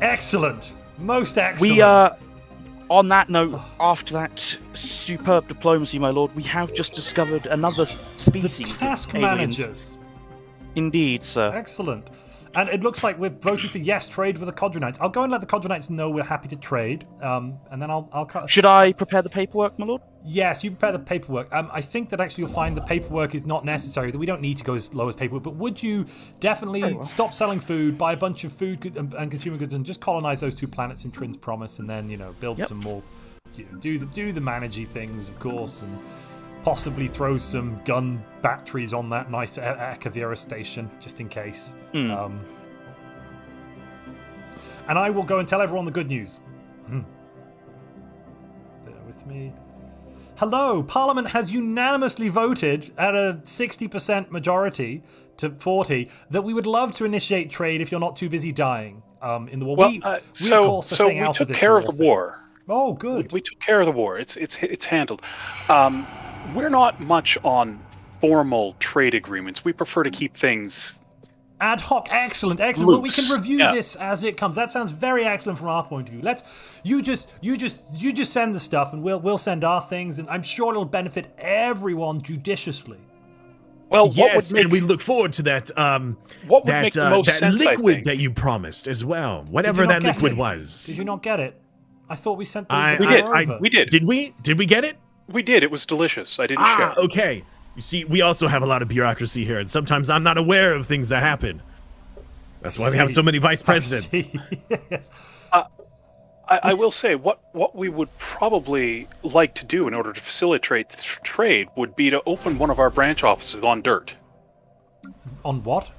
A: Excellent. Most excellent.
B: We on that note, after that superb diplomacy, my lord, we have just discovered another species.
A: The task
B: of aliens.
A: managers.
B: Indeed, sir.
A: Excellent. And it looks like we're voting for yes, trade with the Codronites. I'll go and let the Codronites know we're happy to trade. And then I'll cut.
B: Should I prepare the paperwork, my lord?
A: Yes, you prepare the paperwork. I think that actually you'll find the paperwork is not necessary, that we don't need to go as low as paperwork, but would you definitely stop selling food, buy a bunch of food and consumer goods, and just colonize those 2 planets in Trin's Promise, and then, build some more, do the managey things, of course, and possibly throw some gun batteries on that nice Ekavira station, just in case. And I will go and tell everyone the good news. Bear with me. Hello, Parliament has unanimously voted at a 60% majority to 40 that we would love to initiate trade if you're not too busy dying in the war.
F: Well,
A: we of
F: so
A: course, are
F: so
A: staying
F: we
A: out
F: took
A: this
F: care of the
A: thing.
F: war.
A: Oh, good.
F: We took care of the war. It's handled. We're not much on formal trade agreements. We prefer to keep things
A: Ad hoc, excellent. Well, we can
F: Loose.
A: review
F: Yeah.
A: this as it comes. That sounds very excellent from our point of view. You just send the stuff, and we'll send our things, and I'm sure it'll benefit everyone judiciously.
F: well.
E: Yes,
F: what would make,
E: and we look forward to that.
F: What would make the most
E: that
F: sense, I
E: liquid
F: think.
E: that you promised as well.
A: Did
E: Whatever
A: you not
E: that
A: get
E: liquid
A: it?
E: was.
A: Did you not get it? I thought we sent the
F: We did.
A: over.
F: We did.
E: Did we? Did we get it?
F: We did. It was delicious. I didn't share.
E: Okay. You see, we also have a lot of bureaucracy here, and sometimes I'm not aware of things that happen. That's why we have so many vice presidents.
A: Yes.
F: I will say what we would probably like to do in order to facilitate trade would be to open one of our branch offices on Dirt.
A: On what?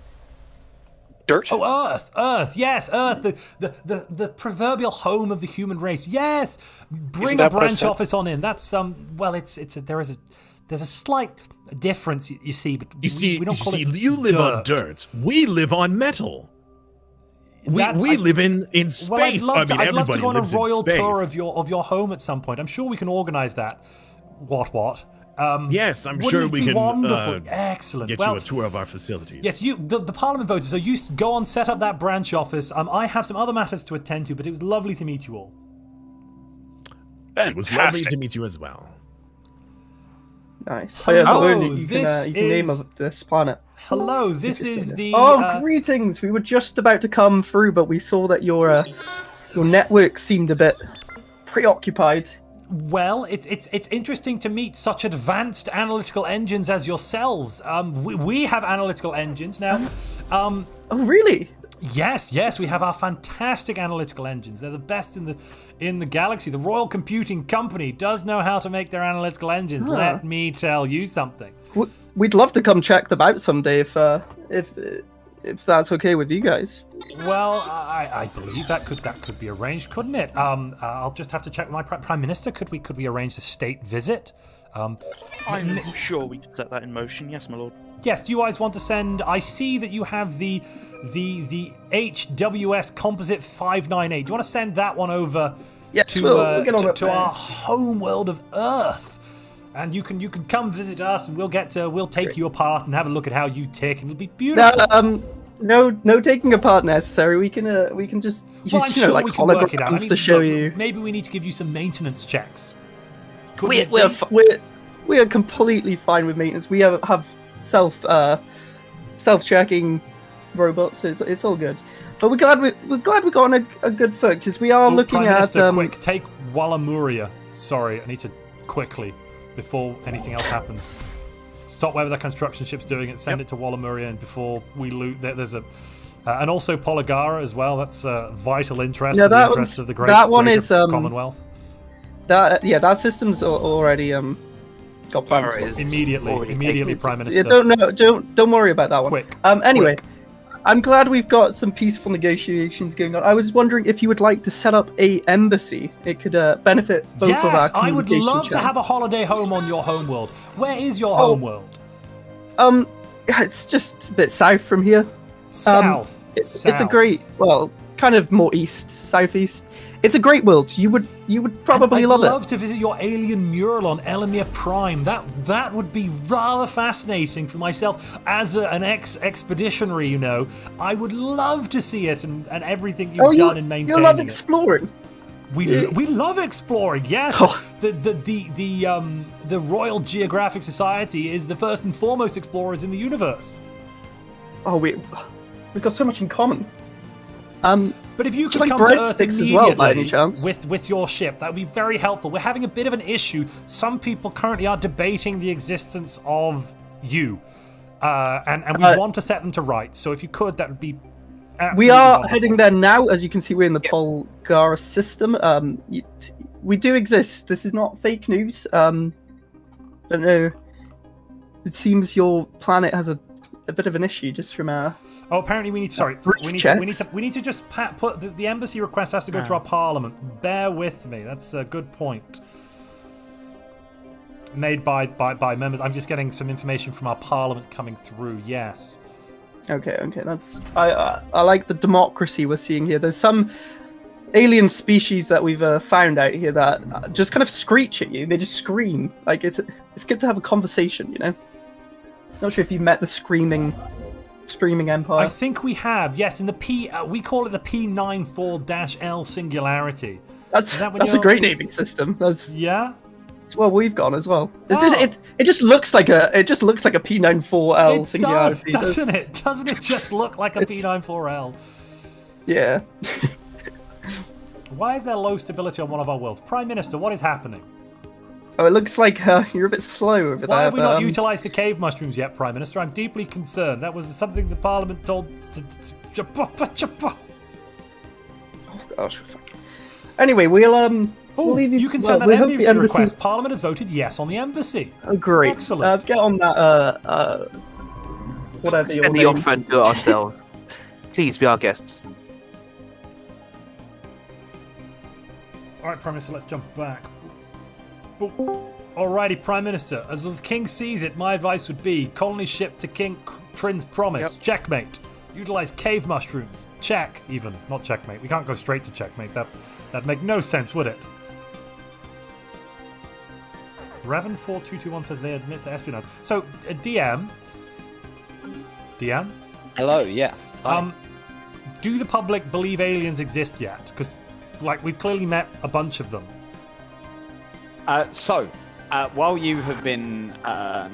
F: Dirt?
A: Oh, Earth, yes, Earth, the proverbial home of the human race. Yes, bring
F: Isn't
A: a
F: that what I
A: branch
F: said?
A: office on in. That's there's a slight difference you see, but
E: You see,
A: we don't call it
E: you live on dirt. We live on metal. We live in space.
A: Well, I'd love to
E: everybody
A: go on a
E: lives in
A: royal
E: space.
A: tour of your home at some point. I'm sure we can organize that. What?
E: Yes, I'm
A: wouldn't
E: sure
A: it
E: we
A: be
E: can
A: wonderful? Excellent.
E: get
A: Well,
E: you a tour of our facilities.
A: yes, the Parliament voted, so you go on, set up that branch office. I have some other matters to attend to, but it was lovely to meet you all.
E: It was lovely to meet you as well.
G: Nice. Oh yeah,
A: Hello,
G: Balloon, you can
A: this
G: name
A: is-
G: this planet.
A: Hello, this is the.
G: Greetings! We were just about to come through, but we saw that your network seemed a bit preoccupied.
A: Well, it's interesting to meet such advanced analytical engines as yourselves. We have analytical engines now.
G: Oh really?
A: Yes, we have our fantastic analytical engines. They're the best in the galaxy. The Royal Computing Company does know how to make their analytical engines. Let me tell you something.
G: We'd love to come check them out someday if that's okay with you guys.
A: Well, I believe that could be arranged, couldn't it? I'll just have to check with my Prime Minister. Could we arrange a state visit?
B: I'm sure we could set that in motion. Yes, my lord.
A: Yes. Do you guys want to send? I see that you have the HWS Composite 598. Do you want to send that one over to our home world of Earth? And you can come visit us, and we'll take you apart and have a look at how you tick, and it'll be beautiful.
G: No taking apart necessary. We can just use like holograms to show you.
A: Maybe we need to give you some maintenance checks.
G: We are completely fine with maintenance. We have self-checking robots, so it's all good. But we're glad we got on a good foot, because we are looking
A: Prime Minister,
G: at
A: quick, take Wallamuria. Sorry, I need to quickly before anything else happens. Stop whatever that construction ship's doing and send it to Wallamuria, and before we loot, there's a and also Polygara as well. That's vital interest in the interests of the great Commonwealth.
G: That system's already got plans for it.
A: Immediately, Prime Minister.
G: Yeah, don't worry about that one.
A: Quick.
G: Anyway, I'm glad we've got some peaceful negotiations going on. I was wondering if you would like to set up a embassy. It could benefit both of our communication
A: I would love to have a holiday home on your home world. Where is your home world?
G: It's just a bit south from here.
A: South.
G: It's a great, kind of more east, southeast. It's a great world. You would probably love it.
A: I'd love to visit your alien mural on Elamir Prime. That would be rather fascinating for myself as an ex-expeditionary, you know. I would love to see it and everything you've done in maintaining it.
G: You love exploring.
A: We love exploring, yes. The Royal Geographic Society is the first and foremost explorers in the universe.
G: Oh, we've got so much in common.
A: But if you could come to Earth immediately with your ship, that would be very helpful. We're having a bit of an issue. Some people currently are debating the existence of you, and we want to set them to rights. So if you could, that would be absolutely wonderful.
G: Heading there now. As you can see, we're in the Polygara system. We do exist. This is not fake news. I don't know. It seems your planet has a bit of an issue just from our...
A: Oh, apparently we need to just put the embassy request has to go to our parliament. Bear with me. That's a good point. Made by members. I'm just getting some information from our parliament coming through. Yes.
G: Okay. That's I like the democracy we're seeing here. There's some alien species that we've found out here that just kind of screech at you. They just scream. Like it's good to have a conversation, you know. Not sure if you met the screaming empire.
A: I think we have, yes, in the we call it the P94-L Singularity.
G: That's a great naming system.
A: Yeah.
G: It's what we've got as well. It just looks like a P94L Singularity.
A: Doesn't it? Doesn't it just look like a P94L?
G: Yeah.
A: Why is there low stability on one of our worlds? Prime Minister, what is happening?
G: Oh, it looks like you're a bit slow over there.
A: Why have we not utilised the cave mushrooms yet, Prime Minister? I'm deeply concerned. That was something the Parliament told...
G: Oh, gosh. Anyway, we'll leave you...
A: You can send that embassy request. Parliament has voted yes on the embassy.
G: Oh, great.
A: Excellent.
G: Get on that, whatever your name.
H: the offer and do it ourselves. Please be our guests.
A: Alright, Prime Minister, let's jump back. Alrighty, Prime Minister. As the King sees it, my advice would be colony ship to King Trin's promise. Yep. Checkmate. Utilize cave mushrooms. Check, even. Not checkmate. We can't go straight to checkmate. That'd make no sense, would it? Raven4221 says they admit to espionage. So, DM?
C: Hello, yeah. Hi.
A: Do the public believe aliens exist yet? Because, we've clearly met a bunch of them.
C: While you have been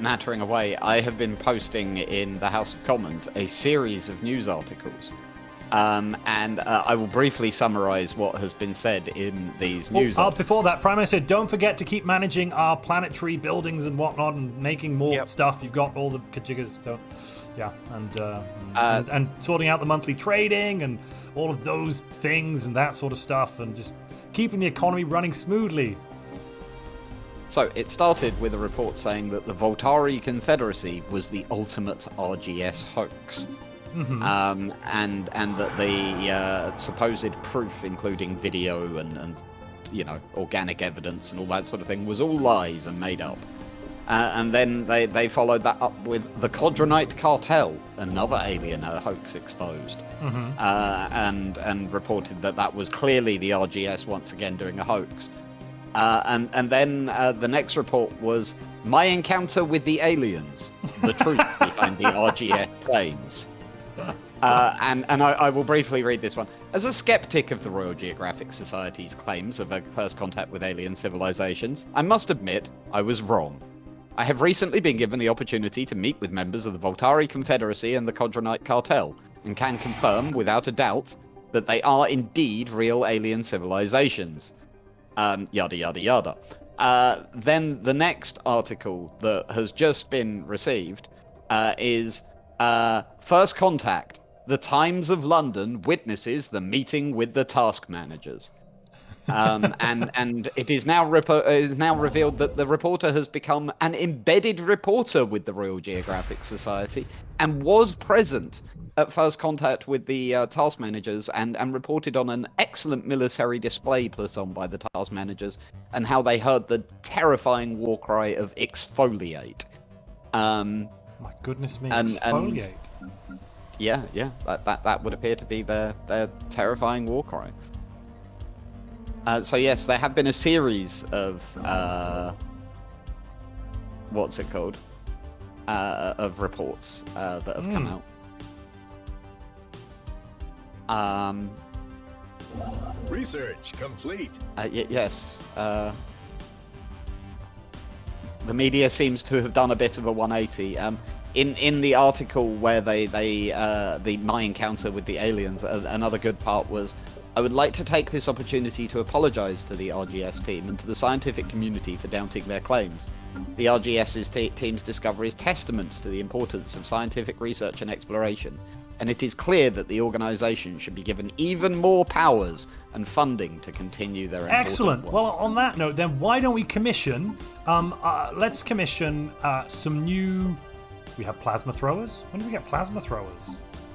C: nattering away, I have been posting in the House of Commons a series of news articles. And I will briefly summarise what has been said in these news articles.
A: Before that, Prime Minister, don't forget to keep managing our planetary buildings and whatnot and making more stuff. You've got all the kajigas. Yeah, and sorting out the monthly trading and all of those things and that sort of stuff, and just keeping the economy running smoothly.
C: So it started with a report saying that the Voltari Confederacy was the ultimate RGS hoax.
A: Mm-hmm.
C: And that the supposed proof, including video and organic evidence and all that sort of thing, was all lies and made up. And then they followed that up with the Codronite Cartel, another alien hoax exposed, and reported that was clearly the RGS once again doing a hoax. And then the next report was my encounter with the aliens, the truth behind the RGS claims. And I will briefly read this one. As a skeptic of the Royal Geographic Society's claims of a first contact with alien civilizations, I must admit I was wrong. I have recently been given the opportunity to meet with members of the Voltari Confederacy and the Codronite Cartel, and can confirm without a doubt that they are indeed real alien civilizations. Yada yada yada. Then the next article that has just been received is First Contact. The Times of London witnesses the meeting with the task managers. And it is now revealed that the reporter has become an embedded reporter with the Royal Geographic Society and was present at first contact with the task managers and reported on an excellent military display put on by the task managers and how they heard the terrifying war cry of exfoliate.
A: My goodness me, exfoliate.
C: Yeah, that would appear to be their terrifying war cry. So yes, there have been a series of what's it called? Of reports that have come out.
D: Research complete.
C: Yes. The media seems to have done a bit of a 180. In the article where my encounter with the aliens, another good part was, I would like to take this opportunity to apologise to the RGS team and to the scientific community for doubting their claims. The RGS's team's discovery is testament to the importance of scientific research and exploration, and it is clear that the organisation should be given even more powers and funding to continue their important
A: Excellent.
C: work.
A: Well, on that note, then why don't we commission? Let's commission some new. We have plasma throwers. When do we get plasma throwers?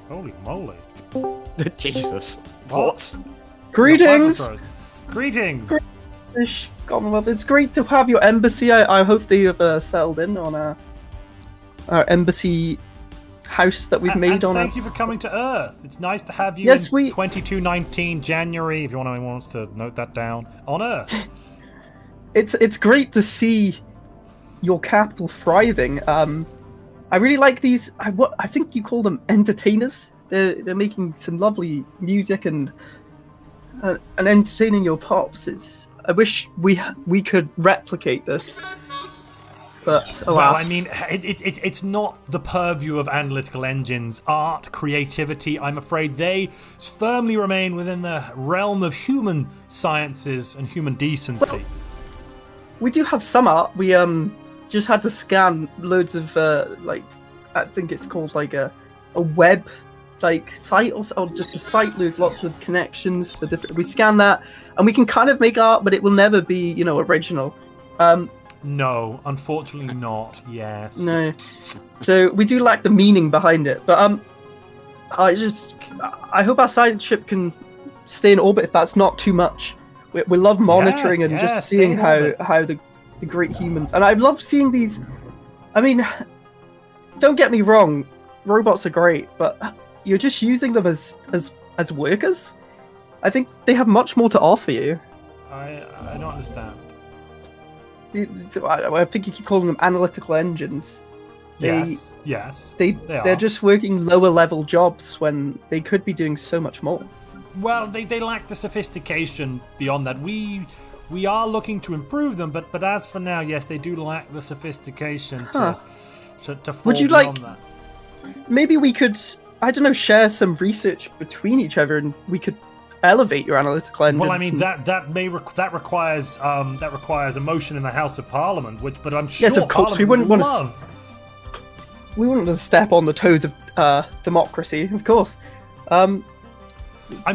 A: Holy moly!
C: Jesus. What?
G: Greetings!
A: Greetings!
G: British Commonwealth. It's great to have your embassy. I hope that you've settled in on our embassy house that we've made on.
A: Thank you for coming to Earth. It's nice to have you.
G: Yes,
A: in 2219 January. If anyone wants to note that down on Earth.
G: It's great to see your capital thriving. I really like these. I think you call them entertainers. They're making some lovely music and entertaining your pops. I wish we could replicate this, but alas.
A: Well, I mean, it's not the purview of analytical engines. Art, creativity, I'm afraid they firmly remain within the realm of human sciences and human decency.
G: Well, we do have some art. We just had to scan loads of I think it's called like a web site or just a site with lots of connections for different. We scan that and we can kind of make art, but it will never be original.
A: No, unfortunately not. Yes.
G: No. So we do lack the meaning behind it, but I hope our science ship can stay in orbit if that's not too much. We love monitoring and just seeing how the great humans, and I love seeing these. I mean, don't get me wrong, robots are great, but you're just using them as workers. I think they have much more to offer you.
A: I don't understand.
G: I think you keep calling them analytical engines.
A: Yes.
G: They're just working lower level jobs when they could be doing so much more.
A: Well, they lack the sophistication beyond that. We are looking to improve them, but as for now, yes, they do lack the sophistication to fall
G: Would you
A: beyond
G: like?
A: that.
G: Maybe we could, I don't know, share some research between each other, and we could elevate your analytical engines.
A: Well, I mean that requires a motion in the House of Parliament, but I'm sure
G: yes, of course,
A: Parliament
G: we wouldn't
A: would
G: want
A: love.
G: we wouldn't just step on the toes of democracy, of course.
A: I'm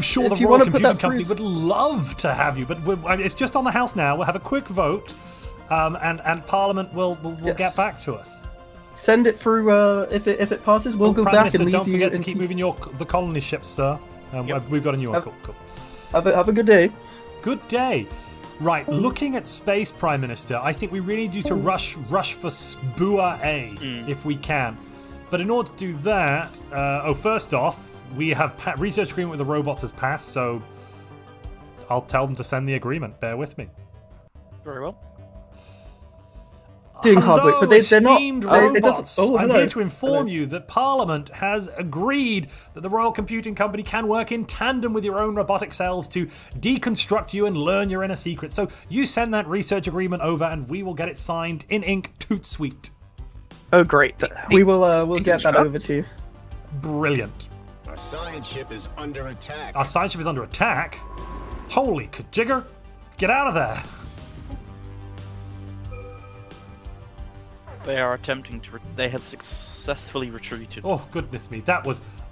A: sure the
G: if you
A: Royal
G: wanna put
A: Computing
G: that
A: Company
G: through-
A: would love to have you, but I mean, it's just on the House now. We'll have a quick vote, and Parliament will
G: Yes.
A: get back to us.
G: Send it through. If it passes, we'll go
A: Prime
G: back
A: Minister,
G: and leave
A: don't
G: you.
A: forget to
G: in
A: keep
G: peace.
A: moving the colony ships, sir. We've got a new one.
G: Have-
A: Cool.
G: Have a good day.
A: Good day. Right, looking at space, Prime Minister, I think we really need to rush for SPUA A if we can. But in order to do that, first off, we have research agreement with the robots has passed, so I'll tell them to send the agreement. Bear with me.
B: Very well.
G: Doing hard work, but they're not.
A: Esteemed
G: It
A: robots,
G: doesn't. Oh,
A: I'm
G: hello.
A: here to inform you that Parliament has agreed that the Royal Computing Company can work in tandem with your own robotic selves to deconstruct you and learn your inner secrets. So you send that research agreement over, and we will get it signed in ink, toot sweet.
G: Oh, great. We will. We'll get that over to you.
A: Brilliant.
D: Our science ship is under attack.
A: Our science ship is under attack. Holy kajigger! Get out of there!
B: They are attempting to. They have successfully retreated.
A: Oh goodness me!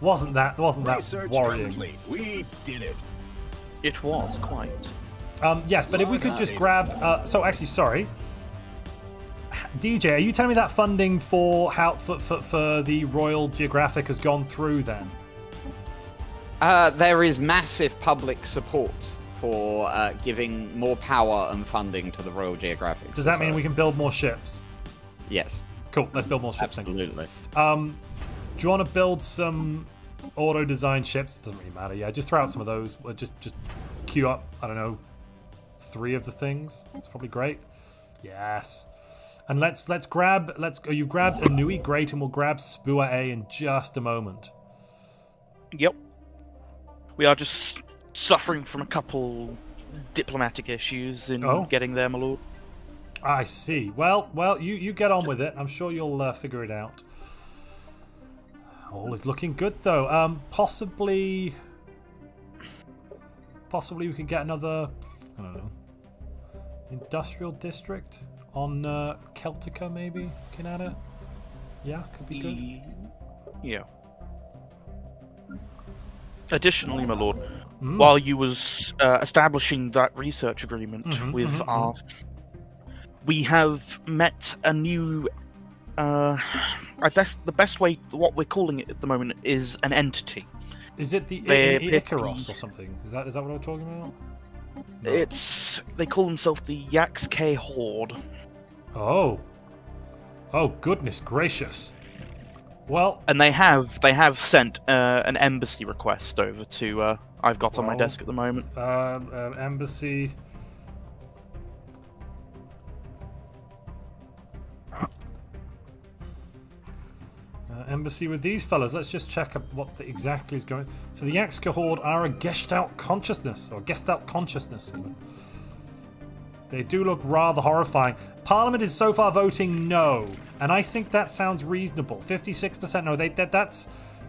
A: Wasn't that
D: Research
A: worrying?
D: complete. We did it.
B: It was quite.
A: Yes, but if we could just grab. Sorry. DJ, are you telling me that funding for the Royal Geographic has gone through then?
C: There is massive public support for giving more power and funding to the Royal Geographic.
A: Does that mean we can build more ships?
C: Yes.
A: Cool, let's build more ships.
C: Absolutely.
A: Do you want to build some auto-designed ships? Doesn't really matter. Yeah, just throw out some of those. Just queue up. I don't know, 3 of the things. It's probably great. Yes. And let's grab. You've grabbed Anui, great, and we'll grab SPUA A in just a moment.
B: Yep. We are just suffering from a couple diplomatic issues in getting there, my lord.
A: I see. Well, you get on with it. I'm sure you'll figure it out. All is looking good, though. Possibly we could get another, I don't know, industrial district on Celtica, maybe. Looking at it. Yeah, could be good.
B: Yeah. Additionally, my lord, while you was establishing that research agreement with our... We have met a new... the best way, what we're calling it at the moment, is an entity.
A: Is it the
B: They're
A: Icaros or something? Is that what we're talking about? No.
B: It's... They call themselves the Yaxk Horde.
A: Oh, goodness gracious. Well,
B: And they have sent an embassy request over to... I've got on my desk at the moment.
A: Embassy... Embassy with these fellas. Let's just check up what exactly is going. So the Yaxka Horde are a Gestalt consciousness. They do look rather horrifying. Parliament is so far voting no, and I think that sounds reasonable. 56% no.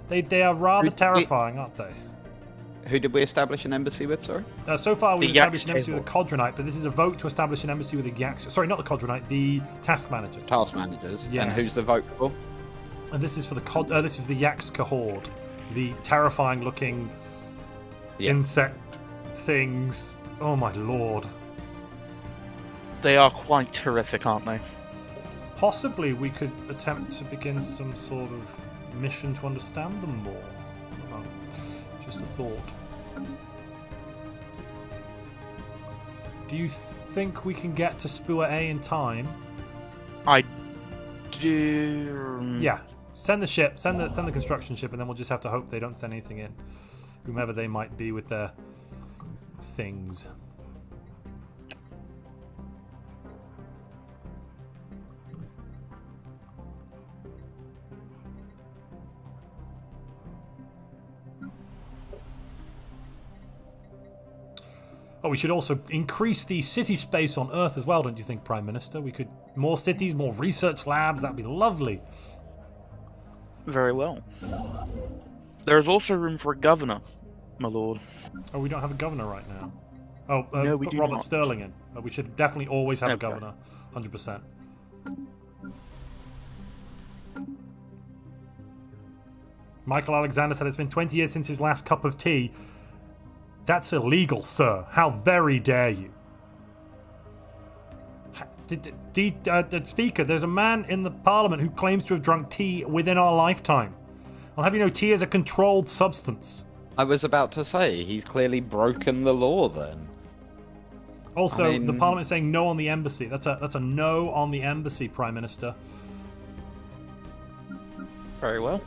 A: They are rather terrifying, aren't they?
C: Who did we establish an embassy with, sorry?
A: So far we've
B: The
A: established an
B: Yaxk
A: embassy with the Codronite, but this is a vote to establish an embassy with the Yaxka. Sorry, not the Codronite, the Task Managers.
C: Task managers.
A: Yes.
C: And who's the vote for?
A: And this is for the this is the Yaxka Horde, the terrifying-looking insect things. Oh my lord!
B: They are quite terrific, aren't they?
A: Possibly we could attempt to begin some sort of mission to understand them more. Just a thought. Do you think we can get to SPUA A in time?
B: I do.
A: Yeah. Send the ship, send the construction ship, and then we'll just have to hope they don't send anything in. Whomever they might be with their things. Oh, we should also increase the city space on Earth as well, don't you think, Prime Minister? We could... More cities, more research labs, that'd be lovely.
B: Very well. There is also room for a governor, my lord.
A: Oh, we don't have a governor right now. Oh,
B: No, we
A: put
B: do
A: Robert
B: not.
A: Sterling in. We should definitely always have a
B: Okay.
A: governor. 100%. Michael Alexander said it's been 20 years since his last cup of tea. That's illegal, sir. How very dare you? Speaker, there's a man in the Parliament who claims to have drunk tea within our lifetime. I'll have you know, tea is a controlled substance.
C: I was about to say, he's clearly broken the law then.
A: Also,
C: I mean...
A: the Parliament is saying no on the embassy. That's a no on the embassy, Prime Minister.
B: Very well.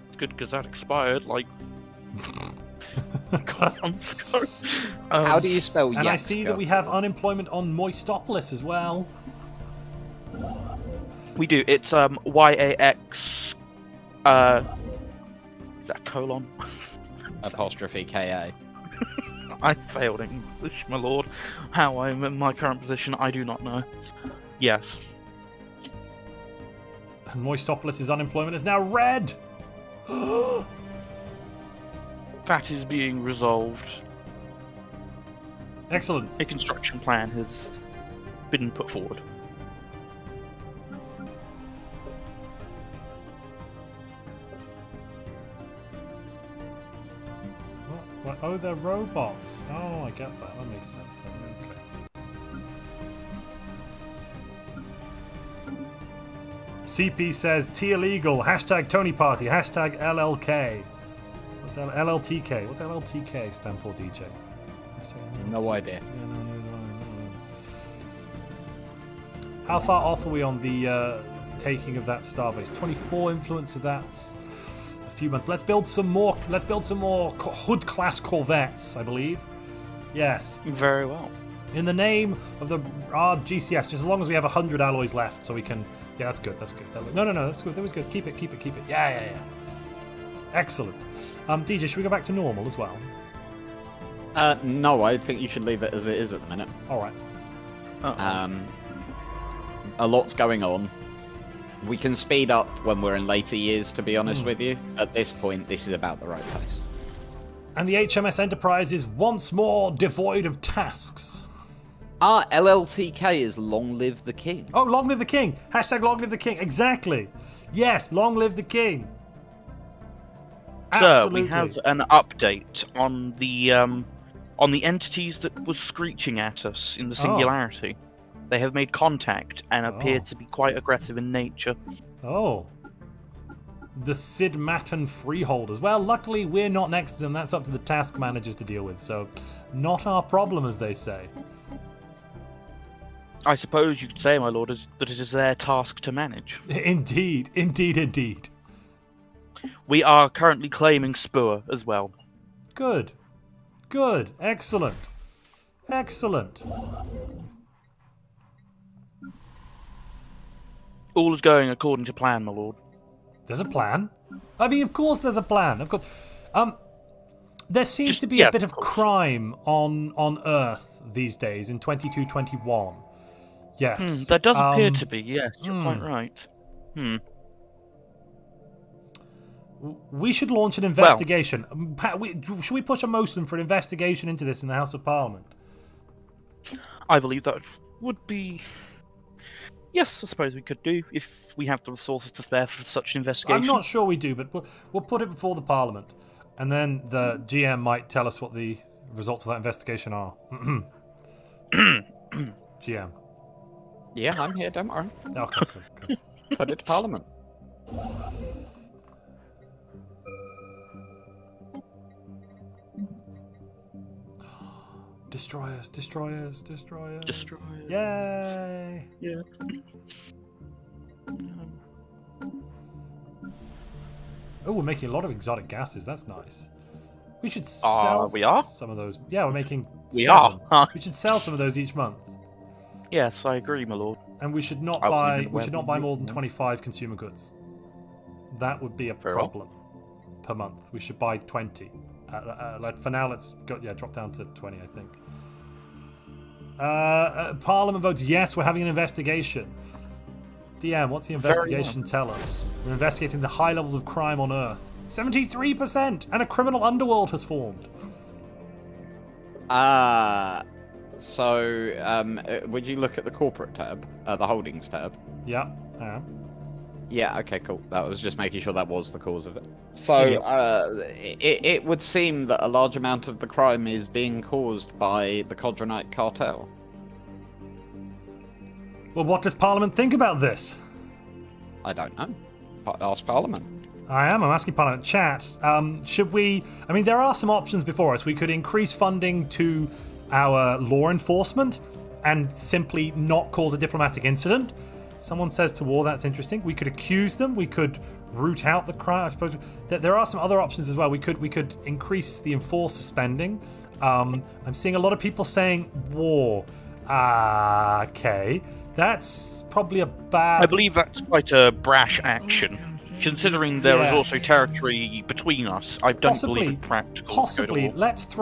B: It's good because that expired like a couple months ago.
C: How do you spell
A: And I see that we have unemployment on Moistopolis as well.
B: We do. It's YAX. Is that a colon?
C: Apostrophe KA.
B: I failed English, my lord. How I'm in my current position, I do not know. Yes.
A: And Moistopolis' unemployment is now red!
B: That is being resolved.
A: Excellent.
B: A construction plan has been put forward.
A: What? Oh, they're robots. Oh, I get that. That makes sense then. Okay. CP says, tea illegal. Hashtag Tony Party. Hashtag LLK. What's LLTK? What's LLTK stand for, DJ?
C: No idea.
A: Yeah, no. How far off are we on the taking of that starbase? 24 influence of that's a few months. Let's build some more. Let's build some more Hood class corvettes, I believe. Yes.
B: Very well.
A: In the name of the GCS, just as long as we have 100 alloys left, so we can. Yeah, that's good. That's good. No, that's good. That was good. Keep it. Yeah. Excellent. DJ, should we go back to normal as well?
C: No, I think you should leave it as it is at the minute.
A: All right.
C: A lot's going on. We can speed up when we're in later years, to be honest with you. At this point, this is about the right pace.
A: And the HMS Enterprise is once more devoid of tasks.
C: LLTK is Long Live the King.
A: Oh, Long Live the King. Hashtag Long Live the King. Exactly. Yes, Long Live the King.
B: So we have an update on the entities that was screeching at us in the Singularity. They have made contact and appear to be quite aggressive in nature.
A: Oh. The Sid Matten freeholders. Well, luckily we're not next to them. That's up to the task managers to deal with. So, not our problem, as they say.
B: I suppose you could say, my lord, that it is their task to manage.
A: Indeed.
B: We are currently claiming Spur as well.
A: Good. Excellent.
B: All is going according to plan, my lord.
A: There's a plan? I mean, of course there's a plan. Of course. There seems to be a bit of crime on Earth these days in 22-21. Yes.
B: There does appear to be, yes. You're quite right.
A: We should launch an investigation. Should we push a motion for an investigation into this in the House of Parliament?
B: I believe that would be... Yes, I suppose we could do, if we have the resources to spare for such an investigation.
A: I'm not sure we do, but we'll put it before the Parliament. And then the GM might tell us what the results of that investigation are. GM.
C: Yeah, I'm here, don't worry.
A: Okay, good.
C: Put it to Parliament.
A: Destroyers.
B: Yay!
A: Yeah. Oh, we're making a lot of exotic gases. That's nice. We should sell
B: we are?
A: some of those. Yeah, we're making
B: We
A: 7.
B: are. Huh?
A: We should sell some of those each month.
B: Yes, I agree, my lord.
A: And we should not
B: I'll
A: buy
B: leave it where we
A: more than
B: do.
A: 25 consumer goods. That would be a
B: Very well.
A: problem per month. We should buy 20. For now, let's go. Yeah, drop down to 20, I think. Parliament votes yes. We're having an investigation. DM, what's the investigation tell us? We're investigating the high levels of crime on Earth. 73%, and a criminal underworld has formed.
C: So, would you look at the corporate tab, the holdings tab?
A: Yeah, I am.
C: Yeah, okay, cool. That was just making sure that was the cause of it. So,
A: It is.
C: it would seem that a large amount of the crime is being caused by the Codronite cartel.
A: Well, what does Parliament think about this?
C: I don't know. Ask Parliament.
A: I'm asking Parliament chat. Should we... I mean, there are some options before us. We could increase funding to our law enforcement and simply not cause a diplomatic incident. Someone says to war, that's interesting. We could accuse them. We could root out the crime. I suppose there are some other options as well. We could increase the enforcer spending. I'm seeing a lot of people saying war. Okay. That's probably a bad...
B: I believe that's quite a brash action, considering there is
A: Yes.
B: also territory between us. I don't believe it practical.
A: Possibly.
B: To go to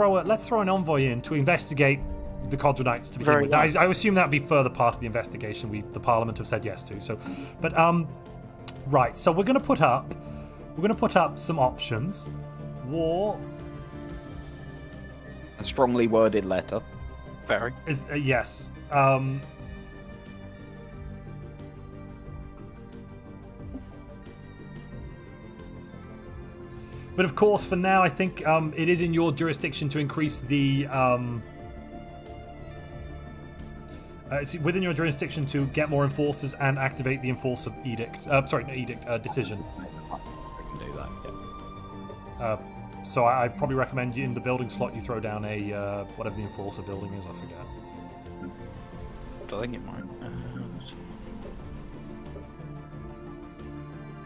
B: war.
A: Let's throw an envoy in to investigate the Codronites to begin
B: Very
A: with.
B: well.
A: I assume that would be further part of the investigation. The Parliament have said yes to. So, but right. So we're going to put up some options. War
C: A strongly worded letter.
B: Very.
A: is yes. But of course, for now, I think it is in your jurisdiction to increase the. It's within your jurisdiction to get more enforcers and activate the enforcer edict. Decision.
C: I can do that, yeah.
A: So I probably recommend you in the building slot you throw down a whatever the enforcer building is. I forget.
B: I think it might.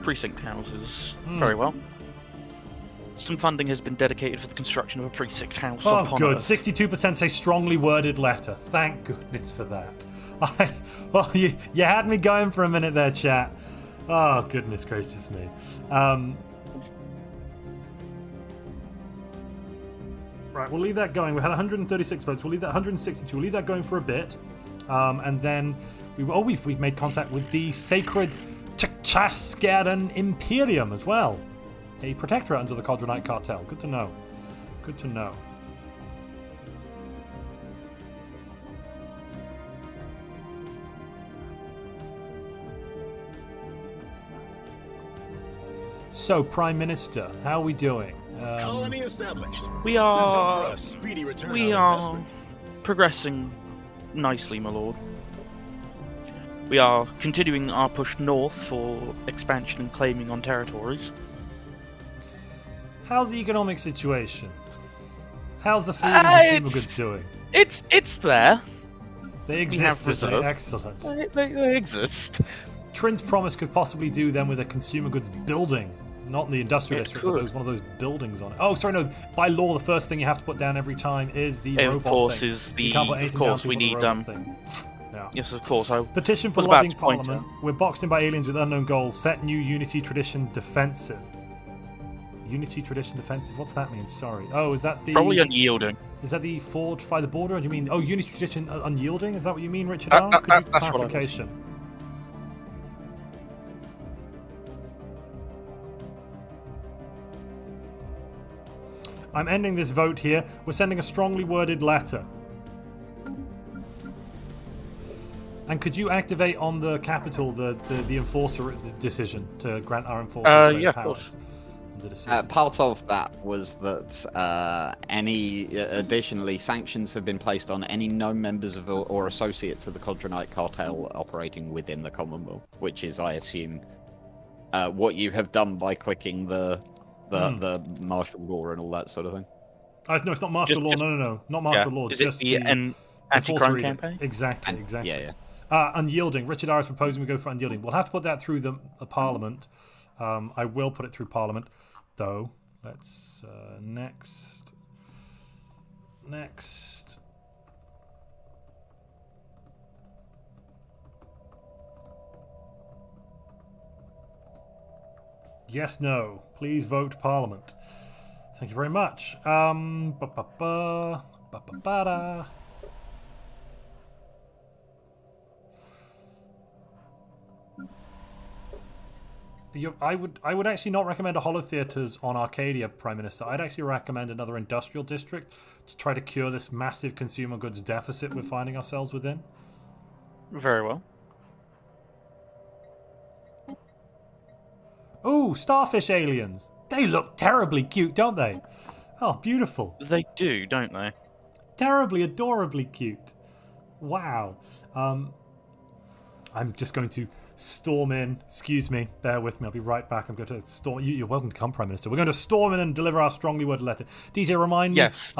B: Precinct houses. Very well. Some funding has been dedicated for the construction of a precinct house.
A: Oh,
B: upon
A: good.
B: Earth.
A: 62% say strongly worded letter. Thank goodness for that. Well, you had me going for a minute there, chat. Oh, goodness gracious me. Right, we'll leave that going. We had 136 votes. We'll leave that 162. We'll leave that going for a bit, and then we've made contact with the sacred Tchaskaran Imperium as well, a protectorate under the Codronite cartel. Good to know. Good to know. So, Prime Minister, how are we doing?
D: Colony established.
B: We
D: Let's hope for
B: are.
D: a speedy return
B: We
D: on
B: are
D: investment.
B: progressing nicely, my lord. We are continuing our push north for expansion and claiming on territories.
A: How's the economic situation? How's the food and consumer
B: it's-
A: goods doing?
B: It's there.
A: They
B: we have
A: exist, do they?
B: reserve.
A: Excellent.
B: They exist.
A: Trin's promise could possibly do them with a consumer goods building. Not in the industrial
B: It
A: district, but
B: could.
A: there's one of those buildings on it. Oh, sorry, no. By law, the first thing you have to put down every time is the
B: Of
A: robot
B: course,
A: thing.
B: is
A: So you
B: the.
A: can't put
B: Of
A: anything
B: course,
A: down
B: we
A: to the
B: need
A: robot thing. Yeah.
B: Yes, of course. I
A: Petition for
B: was about
A: lobbying
B: to point
A: Parliament. We're boxed in by aliens with unknown goals. Set new Unity Tradition defensive. Unity Tradition defensive. What's that mean? Sorry. Oh, is that the
B: probably unyielding.
A: Is that the fortify the border? Or do you mean Unity Tradition unyielding? Is that what you mean, Richard?
B: That-
A: Could you
B: that's what I was-
A: clarification? I'm ending this vote here. We're sending a strongly worded letter. And could you activate on the capital the enforcer decision to grant our enforcers greater
B: yeah, of
A: powers?
B: course.
A: on the decisions?
C: Part of that was that additionally sanctions have been placed on any known members of or associates of the Codronite cartel operating within the Commonwealth, which is, I assume, what you have done by clicking the martial law and all that sort of thing.
A: No, it's not martial law.
B: just-
A: No, not martial law.
B: Is
A: Just
B: it the
A: enforcer
B: anti-crime
A: edict.
B: campaign?
A: Exactly.
C: Yeah.
A: Unyielding. Richard R is proposing we go for unyielding. We'll have to put that through the Parliament. I will put it through Parliament, though. Let's next. Yes, no. Please vote Parliament. Thank you very much. I would actually not recommend a holotheaters on Arcadia, Prime Minister. I'd actually recommend another industrial district to try to cure this massive consumer goods deficit we're finding ourselves within.
B: Very well.
A: Ooh, starfish aliens. They look terribly cute, don't they? Oh, beautiful.
B: They do, don't they?
A: Terribly, adorably cute. Wow. I'm just going to storm in. Excuse me, bear with me. I'll be right back. I'm going to storm. You're welcome to come, Prime Minister. We're going to storm in and deliver our strongly worded letter. DJ, remind me.
B: Yes.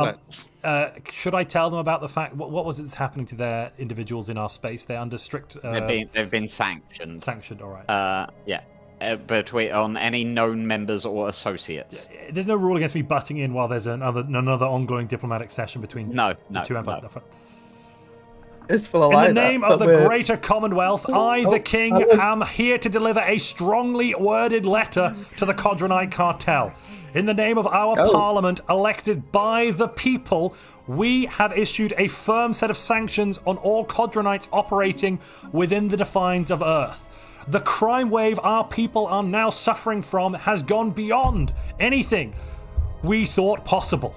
A: Should I tell them about the fact? What was it that's happening to their individuals in our space? They're under strict.
C: They've been sanctioned.
A: Sanctioned. All right.
C: Yeah. But on any known members or associates.
A: There's no rule against me butting in while there's another ongoing diplomatic session between the two empires.
C: No.
G: It's full of
A: In the name of the greater Commonwealth, I, the King, am here to deliver a strongly worded letter to the Codronite cartel. In the name of our Parliament, elected by the people, we have issued a firm set of sanctions on all Codronites operating within the confines of Earth. The crime wave our people are now suffering from has gone beyond anything we thought possible.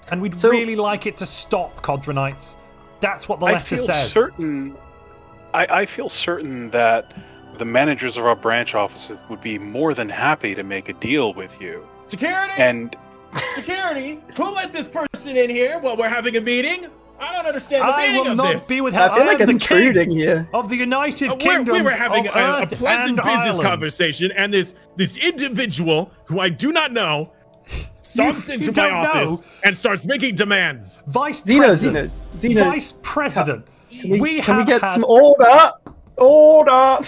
A: And we'd really like it to stop, Codronites. That's what the letter says.
F: I feel certain that the managers of our branch offices would be more than happy to make a deal with you.
I: Security!
F: And
I: security! Who let this person in here while we're having a meeting? I don't understand the meaning of this.
A: I will not be with
G: I feel like
A: I'm the
G: intruding
A: king
G: here.
A: of the United Kingdoms
E: We were having
A: of
E: a
A: Earth
E: pleasant
A: and
E: business
A: Ireland.
E: conversation, and this individual who I do not know storms into my
A: don't
E: office and starts making demands.
A: Vice President.
G: Zeno.
A: Vice President.
G: Can we
A: have
G: get
A: had...
G: some order? Order!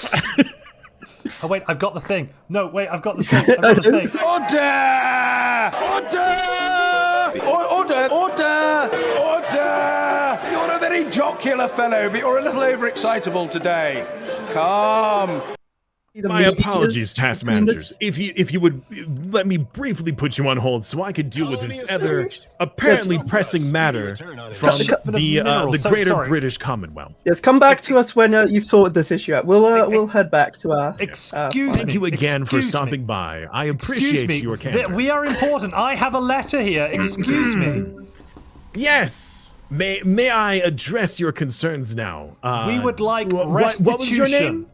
A: Oh, wait, I've got the thing. No, wait, I've got the thing. I've got the thing.
J: Order! You're a very jocular fellow, but you're a little overexcitable today. Calm.
E: My apologies, task managers. If you would let me briefly put you on hold so I could deal with this other apparently pressing matter from the Greater British Commonwealth.
G: Yes, come back to us when you've sorted this issue out. We'll head back to our.
A: Excuse me.
E: Thank you again for stopping by. I appreciate your candor.
A: We are important. I have a letter here. Excuse me.
E: Yes. May I address your concerns now?
A: We would like restitution.
E: What was your name?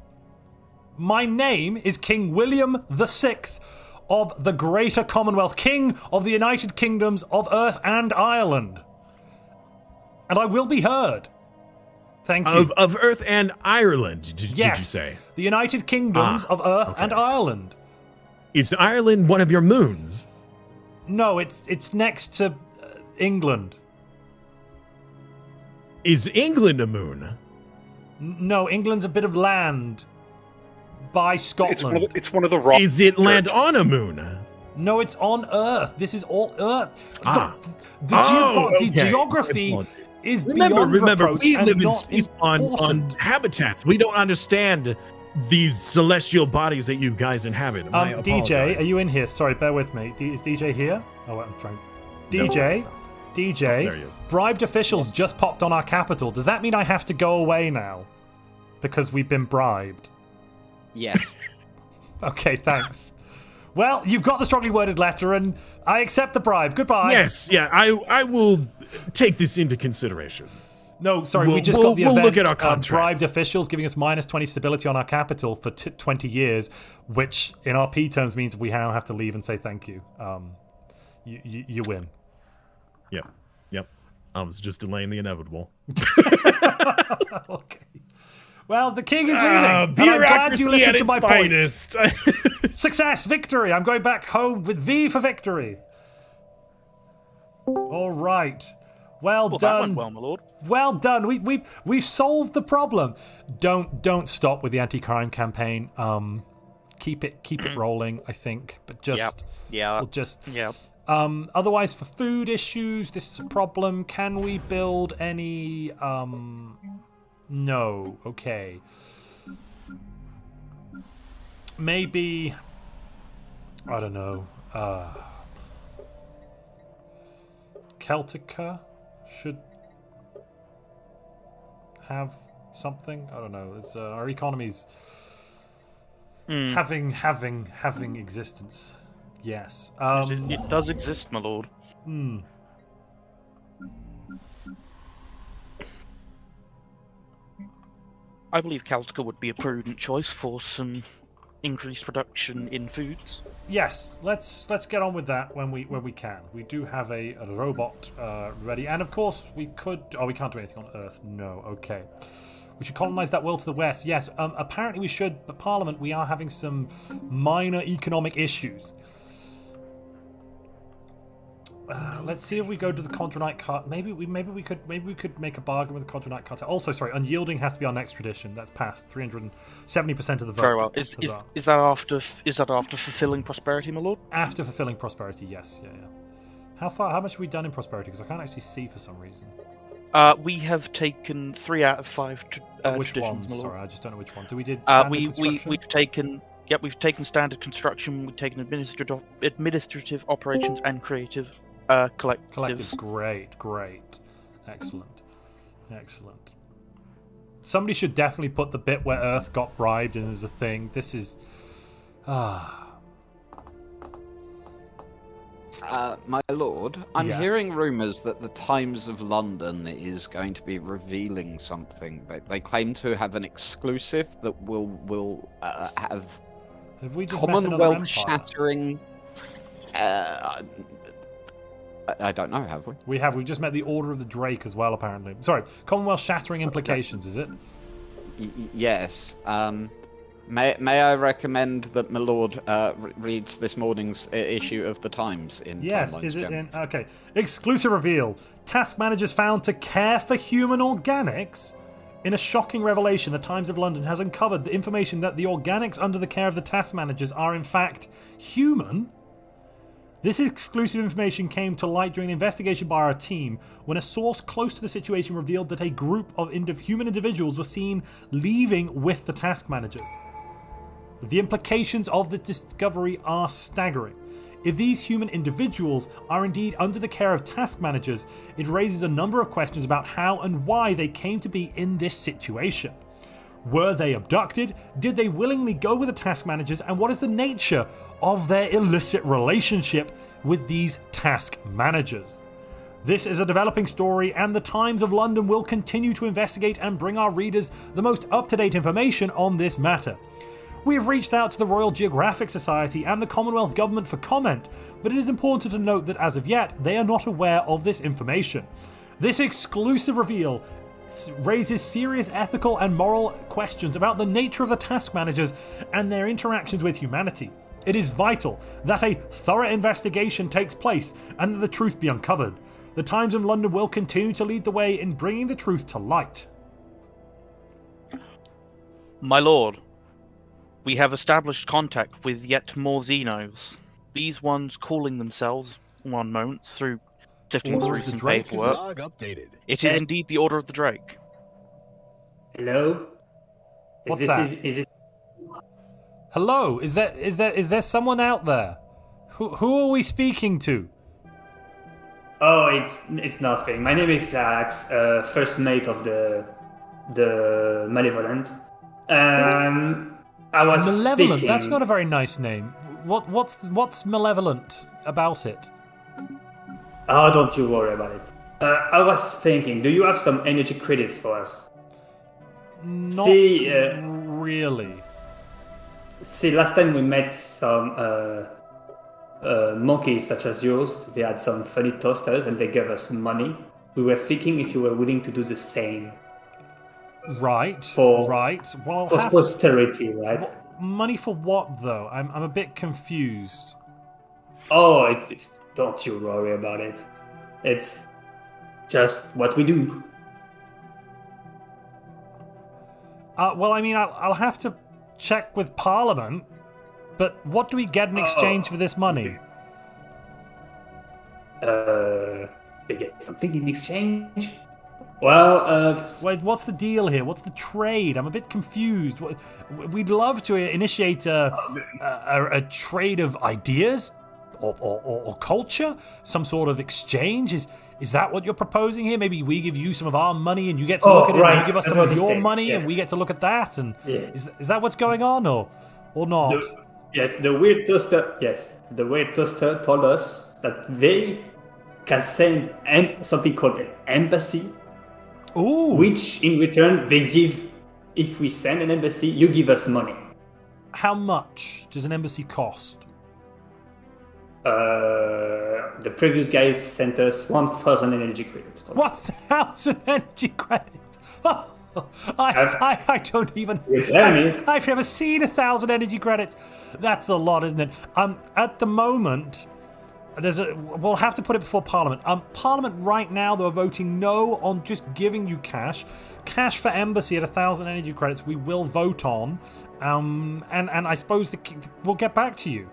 A: My name is King William VI of the Greater Commonwealth, King of the United Kingdoms of Earth and Ireland. And I will be heard. Thank you.
E: Of Earth and Ireland, did you say?
A: The United Kingdoms of Earth and Ireland.
E: Is Ireland one of your moons?
A: No, it's next to England.
E: Is England a moon?
A: No, England's a bit of land. By Scotland.
F: It's one of the rocks.
E: Is it land on a moon?
A: No, it's on Earth. This is all Earth.
E: The
A: geography is
E: remember,
A: reproach
E: we live in
A: not
E: space on habitats. We don't understand these celestial bodies that you guys inhabit.
A: DJ, are you in here? Sorry, bear with me. Is DJ here? Oh, wait, I'm trying. DJ,
E: there he is.
A: Bribed officials just popped on our capital. Does that mean I have to go away now? Because we've been bribed?
C: Yes.
A: Okay, thanks. Well, you've got the strongly worded letter, and I accept the bribe. Goodbye.
E: Yes, yeah, I will take this into consideration.
A: No, sorry, we just got the event.
E: We'll look at our contracts.
A: Bribed officials giving us -20 stability on our capital for 20 years, which in RP terms means we now have to leave and say thank you. You win.
E: Yep. I was just delaying the inevitable.
A: Okay. Well, the king is leaving. I'm glad you listened to my
E: finest.
A: point. Success, victory. I'm going back home with V for victory. All right. Well done.
B: That went well, my lord.
A: Well done. We've solved the problem. Don't stop with the anti-crime campaign. Keep it rolling, I think. But just otherwise, for food issues, this is a problem. Can we build any? No. Okay. Maybe. I don't know. Celtica should have something. I don't know. It's our economy's having existence. Yes.
B: It does exist, my lord. I believe Celtica would be a prudent choice for some increased production in foods.
A: Yes, let's get on with that when we can. We do have a robot ready, and of course we could. Oh, we can't do anything on Earth. No. Okay. We should colonize that world to the west. Yes. Apparently we should. But Parliament, we are having some minor economic issues. Let's see if we go to the Condronite cart. Maybe we could make a bargain with the Condronite cartel. Also, sorry, unyielding has to be our next tradition. That's passed 370% of the vote.
B: Very well. Is that after fulfilling prosperity, my lord?
A: After fulfilling prosperity, yes. Yeah. How much have we done in prosperity? Because I can't actually see for some reason.
B: We have taken 3 out of 5
A: which
B: traditions,
A: ones?
B: my lord.
A: Sorry, I just don't know which one. Do we did?
B: We've taken standard construction. We've taken administrative operations and creative. Collectives.
A: Great. Excellent. Somebody should definitely put the bit where Earth got bribed in as a thing. This is...
C: My lord, I'm
A: Yes.
C: hearing rumours that the Times of London is going to be revealing something. They claim to have an exclusive that will have
A: we just met another
C: Commonwealth-shattering... I don't know, have we?
A: We have. We've just met the Order of the Drake as well, apparently. Sorry, Commonwealth-shattering implications, is it?
C: Yes. May I recommend that my lord reads this morning's issue of the Times in
A: Yes,
C: Timelines
A: is it
C: Gem?
A: in... Okay. Exclusive reveal. Task managers found to care for human organics? In a shocking revelation, the Times of London has uncovered the information that the organics under the care of the task managers are in fact human. This exclusive information came to light during an investigation by our team when a source close to the situation revealed that a group of human individuals were seen leaving with the task managers. The implications of this discovery are staggering. If these human individuals are indeed under the care of task managers, it raises a number of questions about how and why they came to be in this situation. Were they abducted? Did they willingly go with the task managers? And what is the nature of their illicit relationship with these task managers? This is a developing story, and the Times of London will continue to investigate and bring our readers the most up-to-date information on this matter. We have reached out to the Royal Geographic Society and the Commonwealth Government for comment, but it is important to note that as of yet, they are not aware of this information. This exclusive reveal raises serious ethical and moral questions about the nature of the task managers and their interactions with humanity. It is vital that a thorough investigation takes place and that the truth be uncovered. The Times of London will continue to lead the way in bringing the truth to light.
B: My lord, we have established contact with yet more Xenos. These ones calling themselves, one moment, through sifting through some paperwork.
D: Log updated.
B: It is indeed the Order of the Drake.
K: Hello?
A: What's that? Hello? Is there someone out there? Who are we speaking to?
K: Oh, it's nothing. My name is Zax, first mate of the Malevolent. I was
A: Malevolent?
K: speaking...
A: That's not a very nice name. What's malevolent about it?
K: Oh, don't you worry about it. I was thinking, do you have some energy credits for us?
A: Not really.
K: See, last time we met some monkeys such as yours. They had some funny toasters and they gave us money. We were thinking if you were willing to do the same.
A: Right. Well,
K: for posterity, right?
A: Money for what, though? I'm a bit confused.
K: Oh, don't you worry about it. It's just what we do.
A: Well, I mean, I'll have to check with Parliament, but what do we get in exchange for this money?
K: We get something in exchange? Well,
A: Wait, what's the deal here? What's the trade? I'm a bit confused. We'd love to initiate a trade of ideas or culture, some sort of exchange. Is that what you're proposing here? Maybe we give you some of our money and you get to look at it, and you give us some of your money and we get to look at that. And is that what's going on, or not?
K: The weird toaster told us that they can send something called an embassy.
A: Ooh.
K: Which in return they give. If we send an embassy, you give us money.
A: How much does an embassy cost?
K: The previous guys sent us 1,000 energy credits.
A: 1,000 energy credits. I don't even. I've never seen 1,000 energy credits. That's a lot, isn't it? At the moment, we'll have to put it before Parliament. Parliament right now, they're voting no on just giving you cash. Cash for embassy at 1,000 energy credits. We will vote on, and I suppose we'll get back to you.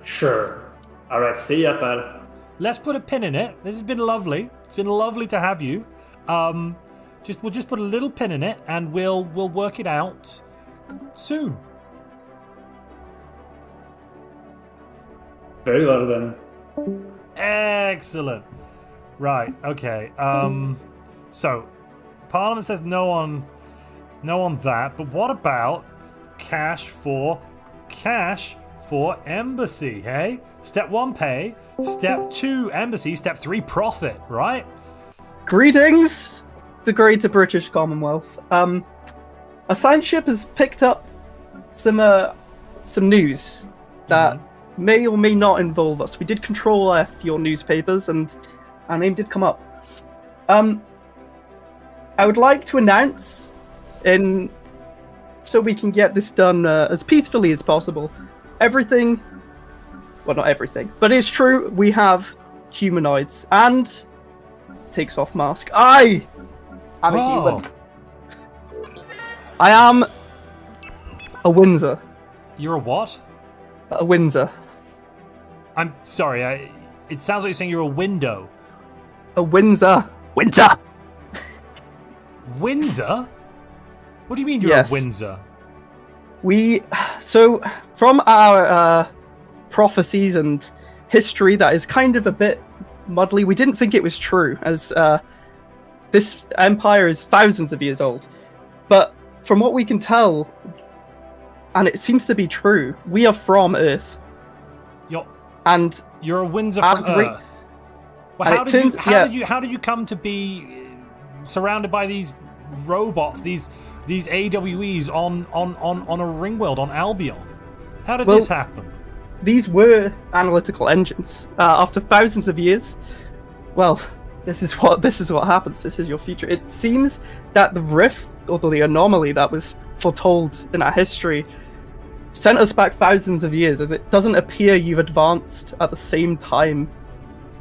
K: Sure. All right. See ya, pal.
A: Let's put a pin in it. This has been lovely. It's been lovely to have you. We'll just put a little pin in it, and we'll work it out soon.
K: Very well then.
A: Excellent. Right. Okay. So, Parliament says no on that. But what about cash for embassy? Hey, step 1, pay. Step 2, embassy. Step 3, profit. Right.
G: Greetings, the Greater British Commonwealth. A science ship has picked up some news that may or may not involve us. We did control F your newspapers, and our name did come up. I would like to announce, so we can get this done as peacefully as possible. Everything, well, not everything, but it's true. We have humanoids, and takes off mask. I am a human. I am a Windsor.
A: You're a what?
G: A Windsor.
A: I'm sorry. It sounds like you're saying you're a window.
G: A Windsor. Windsor.
A: Windsor? What do you mean you're a Windsor?
G: So from our prophecies and history that is kind of a bit muddly, we didn't think it was true, as this empire is thousands of years old. But from what we can tell, and it seems to be true, we are from Earth.
A: You're a Windsor from Earth. Well, how did you come to be surrounded by these robots, these AWEs on a ring world on Albion? How did this happen?
G: These were analytical engines. After thousands of years, well, this is what happens. This is your future. It seems that the rift, or the anomaly that was foretold in our history, sent us back thousands of years, as it doesn't appear you've advanced at the same time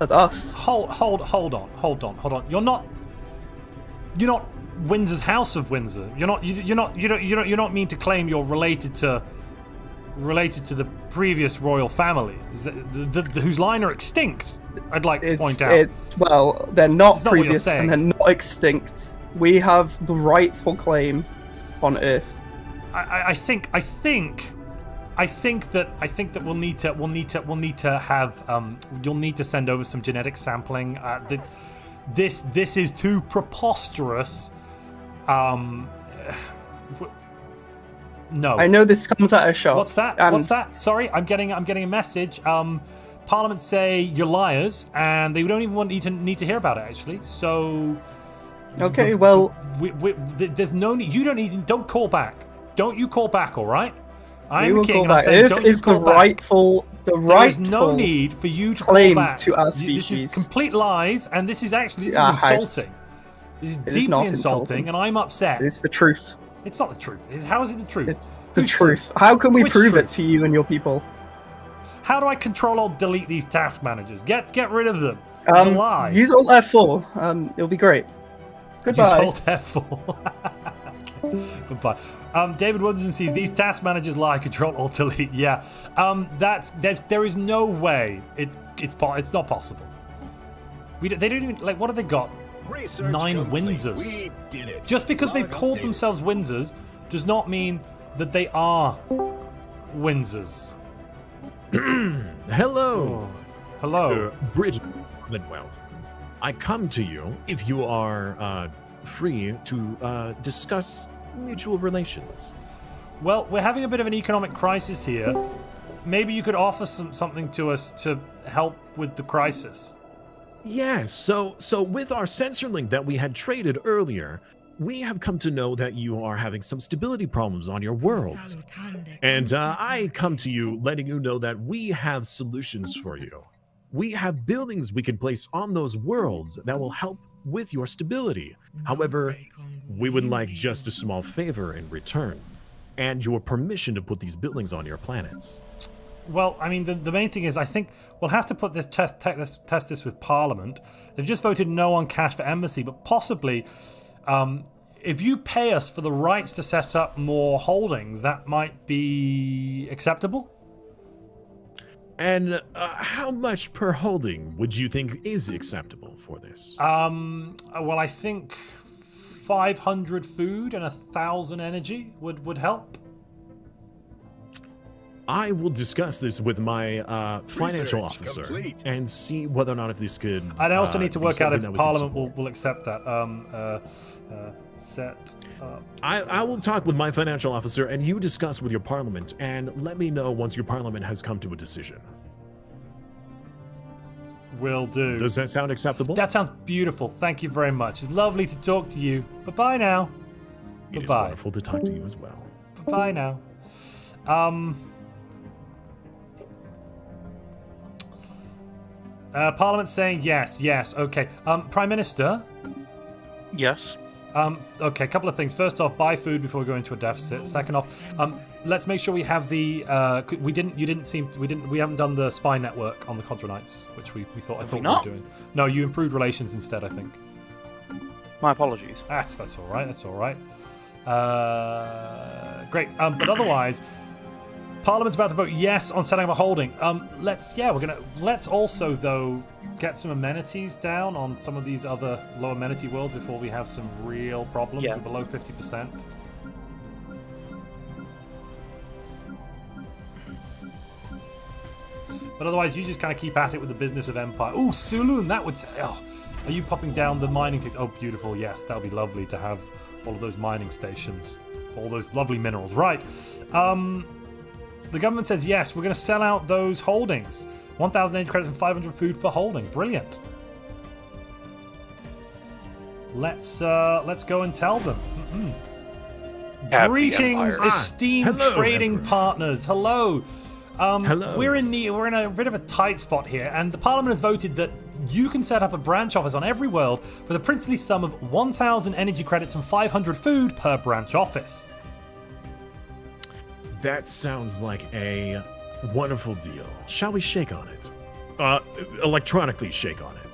G: as us.
A: Hold on. You're not Windsor's House of Windsor. You don't mean to claim you're related to the previous royal family, whose line are extinct. I'd like to point out.
G: Well, they're not previous, and they're not extinct. We have the rightful claim on Earth.
A: I think that we'll need to have you'll need to send over some genetic sampling. This is too preposterous. No.
G: I know this comes at a shop.
A: What's that? Sorry, I'm getting a message. Parliament say you're liars, and they don't even need to hear about it, actually. So.
G: Okay, well.
A: There's no need. Don't call back. Don't you call back, all right? I'm the king, and
G: I'm saying, don't you call back. There is
A: no need for you to
G: claim
A: call back.
G: To our species.
A: This is complete lies, and this is insulting. This is deeply insulting, and I'm upset.
G: It's the truth.
A: It's not the truth. How is it the truth?
G: It's the truth. How can we prove it to you and your people?
A: How do I Control-Alt-Delete these task managers? Get rid of them. It's a lie.
G: Use Alt F4. It'll be great. Goodbye.
A: Use Alt F4. Goodbye. David Woodsman sees these task managers lie. Control-Alt-Delete. Yeah. There is no way it's not possible. They don't even what have they got?
D: Research
A: 9
D: complete.
A: Windsors.
D: We did it.
A: Just because they've called themselves Windsors does not mean that they are Windsors.
E: Hello.
A: Hello.
E: British Commonwealth. I come to you if you are free to discuss mutual relations.
A: Well, we're having a bit of an economic crisis here. Maybe you could offer something to us to help with the crisis.
E: Yes, so with our sensor link that we had traded earlier, we have come to know that you are having some stability problems on your world. And I come to you letting you know that we have solutions for you. We have buildings we can place on those worlds that will help with your stability. However, we would like just a small favor in return, and your permission to put these buildings on your planets.
A: Well, I mean, the main thing is, I think we'll have to put this test this with Parliament. They've just voted no on cash for embassy, but possibly, if you pay us for the rights to set up more holdings, that might be acceptable.
E: And how much per holding would you think is acceptable for this?
A: Well, I think 500 food and 1,000 energy would help.
E: I will discuss this with my financial officer and see whether or not if this could.
A: And I also need to work out if Parliament will accept that. Set up.
E: I will talk with my financial officer, and you discuss with your Parliament, and let me know once your Parliament has come to a decision.
A: Will do.
E: Does that sound acceptable?
A: That sounds beautiful. Thank you very much. It's lovely to talk to you. Bye-bye now.
E: It is
A: Bye-bye.
E: wonderful to talk to you as well.
A: Bye-bye now. Parliament's saying yes, okay. Prime Minister?
B: Yes.
A: Okay, a couple of things. First off, buy food before we go into a deficit. Second off, let's make sure we have the. We haven't done the spy network on the Contronites, which I thought we were doing. No, you improved relations instead, I think.
B: My apologies.
A: That's all right. That's all right. Great. But otherwise, Parliament's about to vote yes on setting up a holding. Let's also though get some amenities down on some of these other low amenity worlds before we have some real problems with below 50%. But otherwise, you just kind of keep at it with the business of Empire. Ooh, Saloon, that would say. Oh, are you popping down the mining things? Oh, beautiful. Yes, that would be lovely to have all of those mining stations, all those lovely minerals. Right. The government says yes. We're going to sell out those holdings. 1,000 energy credits and 500 food per holding. Brilliant. Let's go and tell them. Greetings, esteemed trading partners. Hello.
E: Hello.
A: We're in a bit of a tight spot here, and the Parliament has voted that you can set up a branch office on every world for the princely sum of 1,000 energy credits and 500 food per branch office.
E: That sounds like a wonderful deal. Shall we shake on it? Electronically shake on it.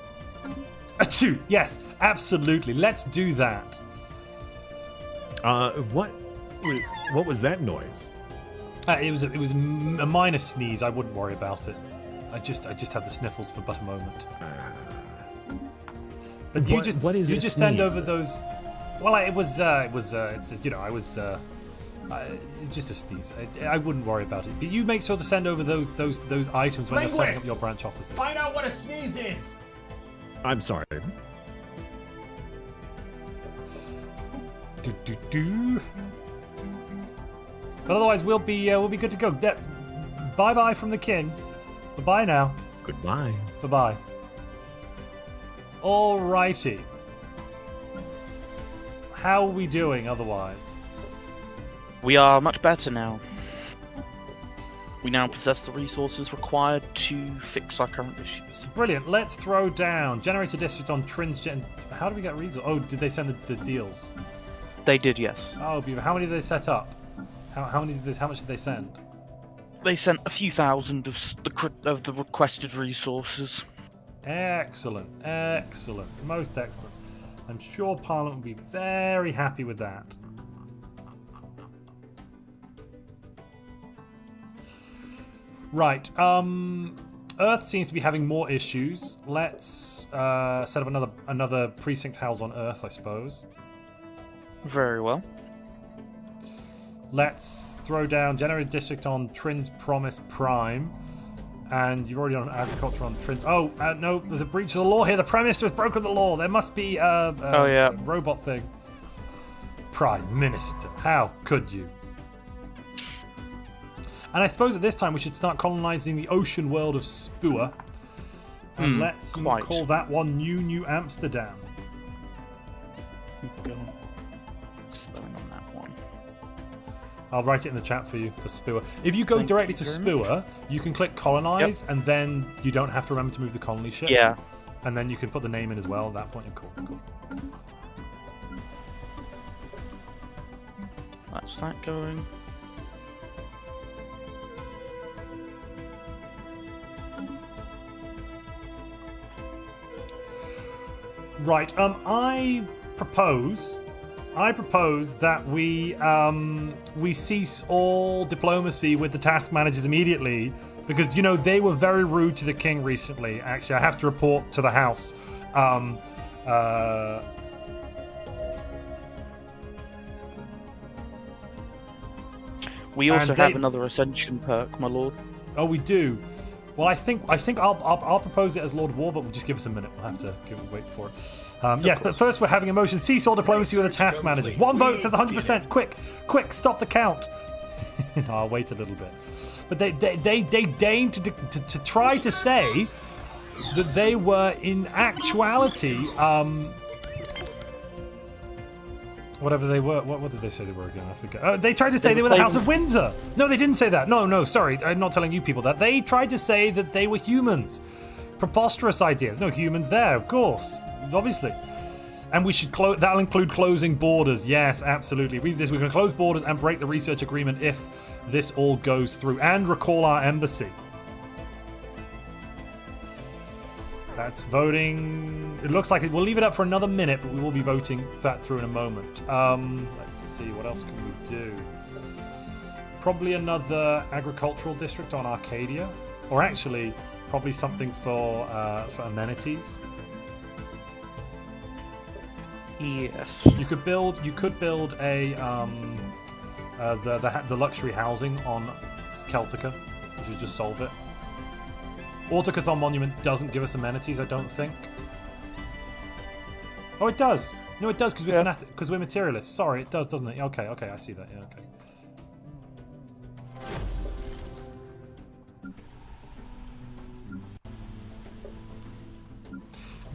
A: Achoo! Yes, absolutely. Let's do that.
E: What was that noise?
A: It was a minor sneeze. I wouldn't worry about it. I just had the sniffles for but a moment. But you just send over those. Well, it's just a sneeze. I wouldn't worry about it. But you make sure to send over those items when you're setting up your branch offices.
I: Find out what a sneeze is.
E: I'm sorry.
A: But otherwise, we'll be good to go. Bye bye from the king. Bye bye now.
E: Goodbye.
A: Bye bye. Alrighty. How are we doing otherwise?
B: We are much better now. We now possess the resources required to fix our current issues.
A: Brilliant. Let's throw down Generator District on Trin's. How do we get resources? Oh, did they send the deals?
B: They did, yes.
A: Oh, beautiful. How many did they set up? How much did they send?
B: They sent a few thousand of the requested resources.
A: Excellent. Most excellent. I'm sure Parliament will be very happy with that. Right. Earth seems to be having more issues. Let's set up another precinct house on Earth, I suppose.
B: Very well.
A: Let's throw down Generated District on Trin's Promise Prime. And you're already on Agriculture on Trin's... Oh, no, there's a breach of the law here. The Prime Minister has broken the law. There must be a robot thing. Prime Minister, how could you? And I suppose at this time we should start colonizing the ocean world of Spua. And let's call that one New Amsterdam. I'll write it in the chat for you for Spua. If you go directly to Spua, you can click colonize, and then you don't have to remember to move the colony ship.
B: Yeah.
A: And then you can put the name in as well at that point. Cool.
B: That's that going.
A: Right. I propose that we cease all diplomacy with the task managers immediately, because they were very rude to the king recently. Actually, I have to report to the house.
B: We also have another ascension perk, my lord.
A: Oh, we do. Well, I think I'll propose it as Lord of War, but we'll just give us a minute. We'll have to wait for it. Yes, but first we're having a motion. Cease all diplomacy with the task managers. One vote says 100%. Quick, stop the count. I'll wait a little bit. But they deigned to try to say that they were in actuality whatever they were. What did they say they were again? I forget. They tried to say they were the House of Windsor. No, they didn't say that. No, sorry. I'm not telling you people that. They tried to say that they were humans. Preposterous ideas. No humans there, of course. Obviously. And we should that'll include closing borders. Yes, absolutely. We're going to close borders and break the research agreement if this all goes through. And recall our embassy. That's voting. It looks like we'll leave it up for another minute, but we will be voting that through in a moment. Let's see, what else can we do? Probably another agricultural district on Arcadia, or actually, probably something for amenities.
B: Yes.
A: You could build a the luxury housing on Celtica, which would just solve it. Autocathon Monument doesn't give us amenities, I don't think. Oh, it does. No, it does because we're materialists. Sorry, it does, doesn't it? Okay, I see that. Yeah, okay.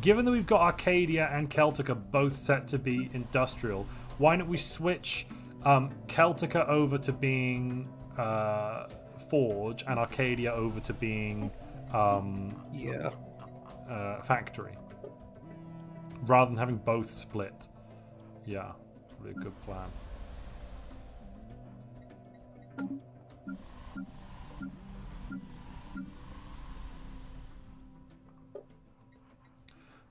A: Given that we've got Arcadia and Celtica both set to be industrial, why don't we switch Celtica over to being Forge and Arcadia over to being factory, rather than having both split. Yeah, probably a good plan.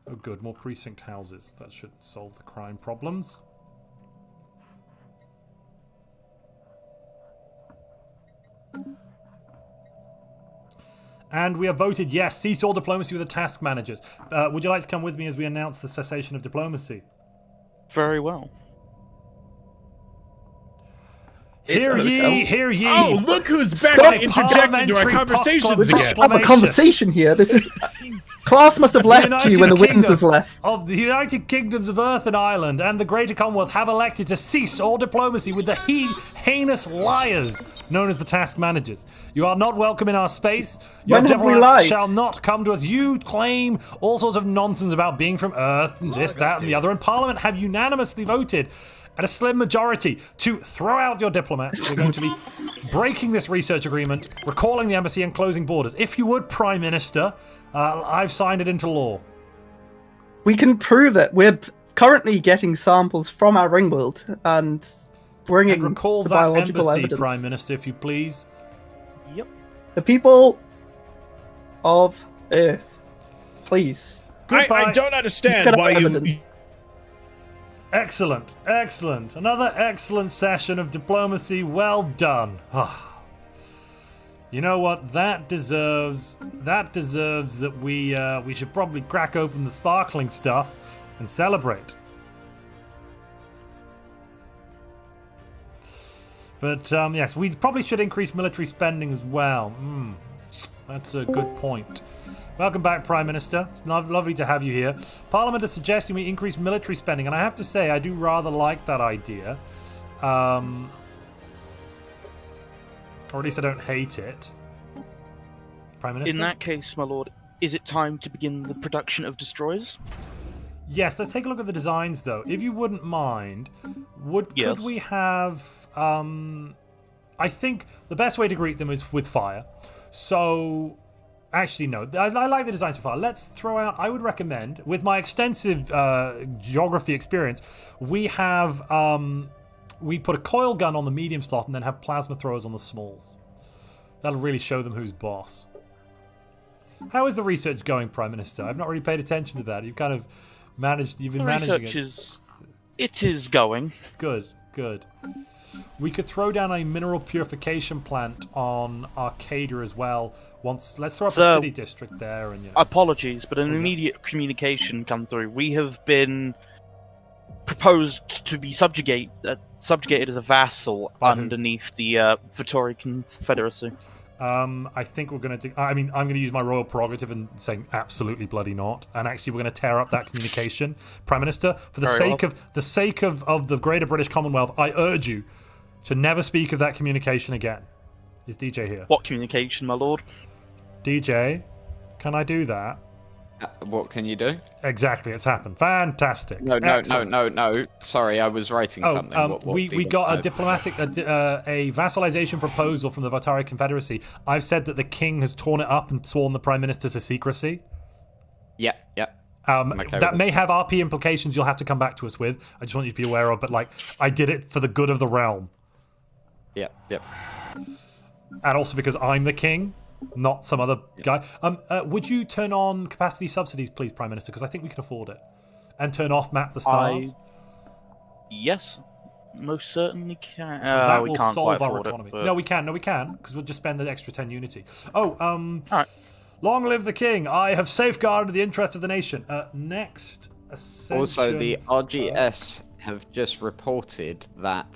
A: Oh good, more precinct houses. That should solve the crime problems. And we have voted yes, cease all diplomacy with the task managers. Would you like to come with me as we announce the cessation of diplomacy?
B: Very well.
A: Hear ye!
E: Oh, look who's back to interject into our conversations again.
G: Have a conversation here. This is class must have left you when the Windsors left.
A: Of the United Kingdoms of Earth and Ireland and the Greater Commonwealth have elected to cease all diplomacy with the heinous liars known as the task managers. You are not welcome in our space. Your diplomats shall not come to us. You claim all sorts of nonsense about being from Earth and this, that, and the other. And Parliament have unanimously voted at a slim majority to throw out your diplomats. We're going to be breaking this research agreement, recalling the embassy, and closing borders. If you would, Prime Minister, I've signed it into law.
G: We can prove it. We're currently getting samples from our ring world and bringing
A: recall
G: the
A: that
G: biological
A: embassy,
G: evidence.
A: Prime Minister, if you please.
B: Yep.
G: The people of Earth, please.
E: I don't understand why you...
A: Excellent. Another excellent session of diplomacy. Well done. You know what? That deserves that we should probably crack open the sparkling stuff and celebrate. But yes, we probably should increase military spending as well. That's a good point. Welcome back, Prime Minister. It's lovely to have you here. Parliament is suggesting we increase military spending, and I have to say, I do rather like that idea. Or at least I don't hate it. Prime Minister?
B: In that case, my lord, is it time to begin the production of destroyers?
A: Yes, let's take a look at the designs, though. If you wouldn't mind, could we have I think the best way to greet them is with fire. So, actually, no. I like the designs so far. Let's throw out, I would recommend, with my extensive geography experience, we have, we put a coil gun on the medium slot and then have plasma throwers on the smalls. That'll really show them who's boss. How is the research going, Prime Minister? I've not really paid attention to that. You've kind of you've been managing it.
B: It is going.
A: Good, good. We could throw down a mineral purification plant on Arcadia as well. Let's throw up a city district there. And
B: apologies, but an immediate communication come through. We have been proposed to be subjugated as a vassal underneath the Vittori Confederacy.
A: I think we're going to do... I mean, I'm going to use my royal prerogative and saying absolutely bloody not. And actually, we're going to tear up that communication. Prime Minister, for the sake of the greater British Commonwealth, I urge you to never speak of that communication again. Is DJ here?
B: What communication, my lord?
A: DJ, can I do that?
C: What can you do?
A: Exactly, it's happened. Fantastic.
C: No. Sorry, I was writing something.
A: We got a diplomatic, a vassalization proposal from the Vatari Confederacy. I've said that the king has torn it up and sworn the Prime Minister to secrecy.
C: Yeah.
A: That may have RP implications you'll have to come back to us with. I just want you to be aware of, but like, I did it for the good of the realm.
C: Yep.
A: And also because I'm the king, not some other guy. Would you turn on capacity subsidies, please, Prime Minister? Because I think we can afford it. And turn off Map the Stars.
B: Yes, most certainly can.
A: That
B: we
A: will
B: can't
A: solve
B: quite
A: our
B: afford
A: economy.
B: it,
A: No, we can, because we'll just spend the extra 10 unity. All
B: right.
A: Long live the king. I have safeguarded the interest of the nation. Next, Ascension.
C: Also, the RGS have just reported that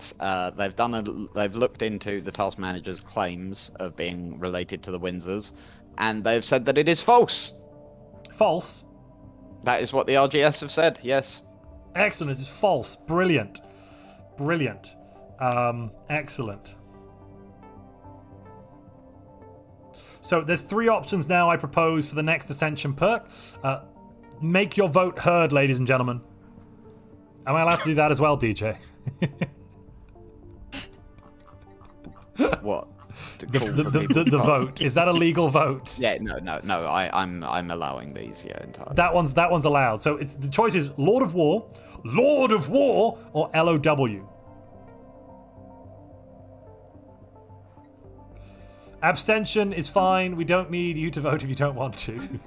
C: they've looked into the task manager's claims of being related to the Windsors, and they've said that it is false.
A: False?
C: That is what the RGS have said, yes.
A: Excellent, it is false. Brilliant. Excellent. So there's 3 options now I propose for the next Ascension perk. Make your vote heard, ladies and gentlemen. Am I allowed to do that as well, DJ?
C: What?
A: The vote. Is that a legal vote?
C: Yeah, no. I'm allowing these, entirely.
A: That one's allowed. So the choice is Lord of War, or LOW. Abstention is fine. We don't need you to vote if you don't want to.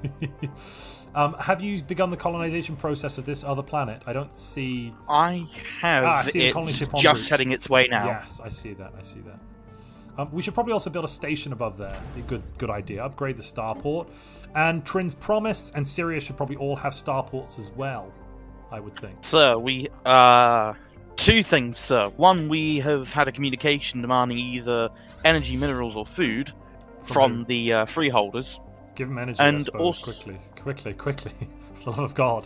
A: Have you begun the colonization process of this other planet? I don't see...
B: I have.
A: I see the colony ship en
B: just
A: route.
B: heading its way now.
A: Yes, I see that. We should probably also build a station above there. A good idea. Upgrade the starport. And Trin's Promise and Sirius should probably all have starports as well, I would think.
B: Sir, we... 2 things, sir. One, we have had a communication demanding either energy, minerals, or food from the freeholders.
A: Give them energy,
B: and
A: I suppose.
B: Also...
A: Quickly. For the love of God.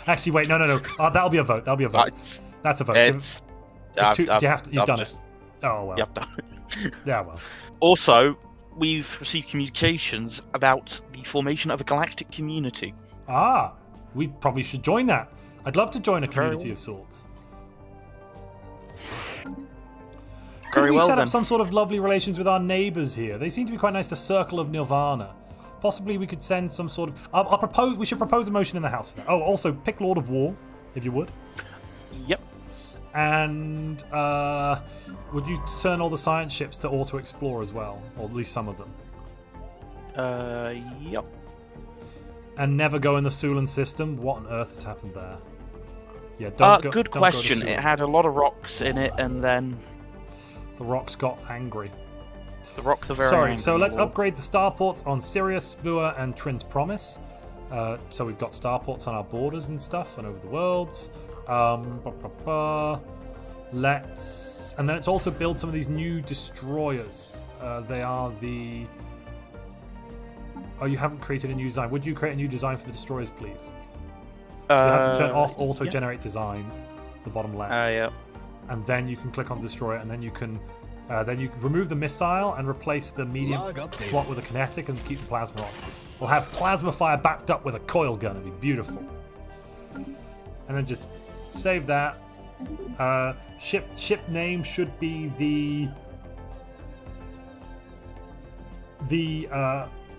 A: Actually, wait, no. That'll be a vote. That's a vote. You've done it. Oh, well.
B: Yep, done it.
A: Yeah, well.
B: Also, we've received communications about the formation of a galactic community.
A: We probably should join that. I'd love to join a community of sorts. Could we set up some sort of lovely relations with our neighbours here? They seem to be quite nice, the Circle of Nirvana. Possibly we could send some sort of... we should propose a motion in the House for that. Oh, also, pick Lord of War, if you would.
B: Yep.
A: And would you turn all the science ships to auto-explore as well? Or at least some of them?
B: Yep.
A: And never go in the Sulan system? What on earth has happened there? Yeah, don't go.
B: Good question. It had a lot of rocks in it, and then...
A: The rocks got angry.
B: The rocks are very angry.
A: So let's upgrade the starports on Sirius, Spua, and Trin's Promise. So we've got starports on our borders and stuff, and over the worlds. And let's also build some of these new destroyers. They are the... Oh, you haven't created a new design. Would you create a new design for the destroyers, please? So you have to turn off auto-generate designs, the bottom left.
B: Yeah.
A: And then you can click on destroyer, and then you can remove the missile and replace the medium slot with a kinetic and keep the plasma on. We'll have plasma fire backed up with a coil gun. It'd be beautiful. And then just save that, Ship name should be the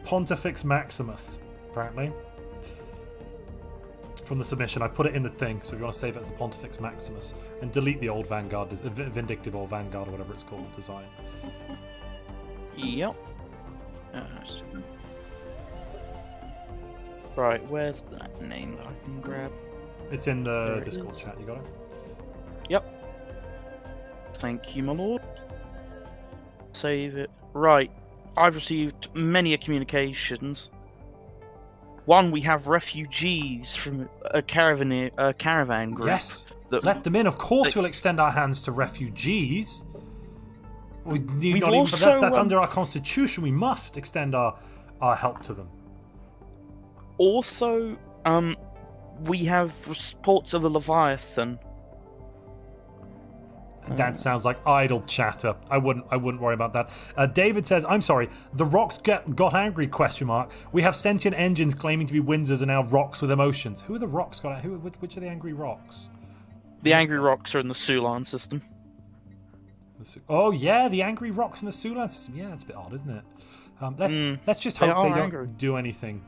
A: Pontifex Maximus, apparently. From the submission, I put it in the thing, so if you want to save it as the Pontifex Maximus and delete the old Vanguard, Vindictive or Vanguard or whatever it's called design.
B: Yep. Right, where's that name that I can grab?
A: It's in the Discord chat, you got it?
B: Yep. Thank you, my lord. Save it. Right, I've received many communications. One, we have refugees from a caravan group.
A: Yes, let them in. Of course, we'll extend our hands to refugees. We need not even, that's under our constitution. We must extend our help to them.
B: Also, we have reports of a Leviathan.
A: That sounds like idle chatter. I wouldn't worry about that. David says, "I'm sorry. The rocks got angry? ? We have sentient engines claiming to be Windsors and now rocks with emotions. Who are the rocks got? Which are the angry rocks?
B: The angry rocks are in the Sulan system.
A: Oh yeah, the angry rocks in the Sulan system. Yeah, that's a bit odd, isn't it? Let's just hope they don't do anything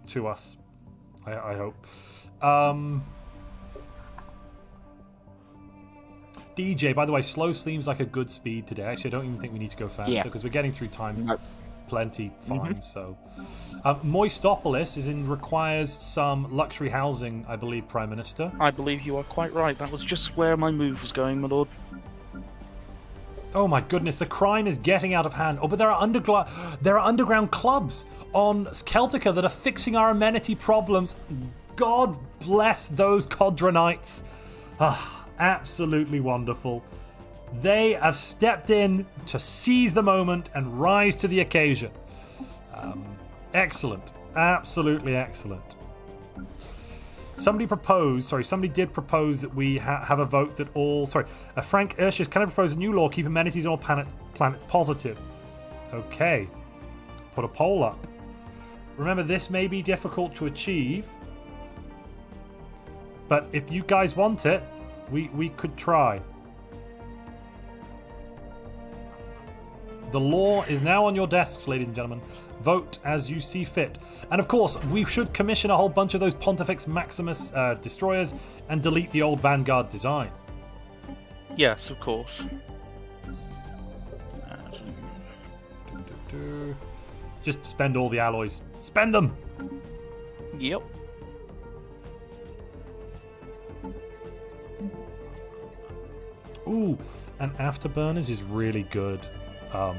A: to us. I hope. DJ, by the way, slow seems like a good speed today. Actually, I don't even think we need to go faster because we're getting through time plenty fine. So, Moistopolis requires some luxury housing, I believe, Prime Minister.
B: I believe you are quite right. That was just where my move was going, my lord.
A: Oh my goodness, the crime is getting out of hand. Oh, but there are underground clubs on Celtica that are fixing our amenity problems. God bless those Codronites. Absolutely wonderful. They have stepped in to seize the moment and rise to the occasion. Excellent. Absolutely excellent. Somebody did propose that we have a vote that all... Frank Urshis, can I propose a new law, keep amenities on all planets positive? Okay. Put a poll up. Remember, this may be difficult to achieve, but if you guys want it, we could try. The law is now on your desks, ladies and gentlemen. Vote as you see fit. And of course, we should commission a whole bunch of those Pontifex Maximus destroyers and delete the old Vanguard design.
B: Yes, of course.
A: Just spend all the alloys. Spend them!
B: Yep.
A: Ooh, and Afterburners is really good for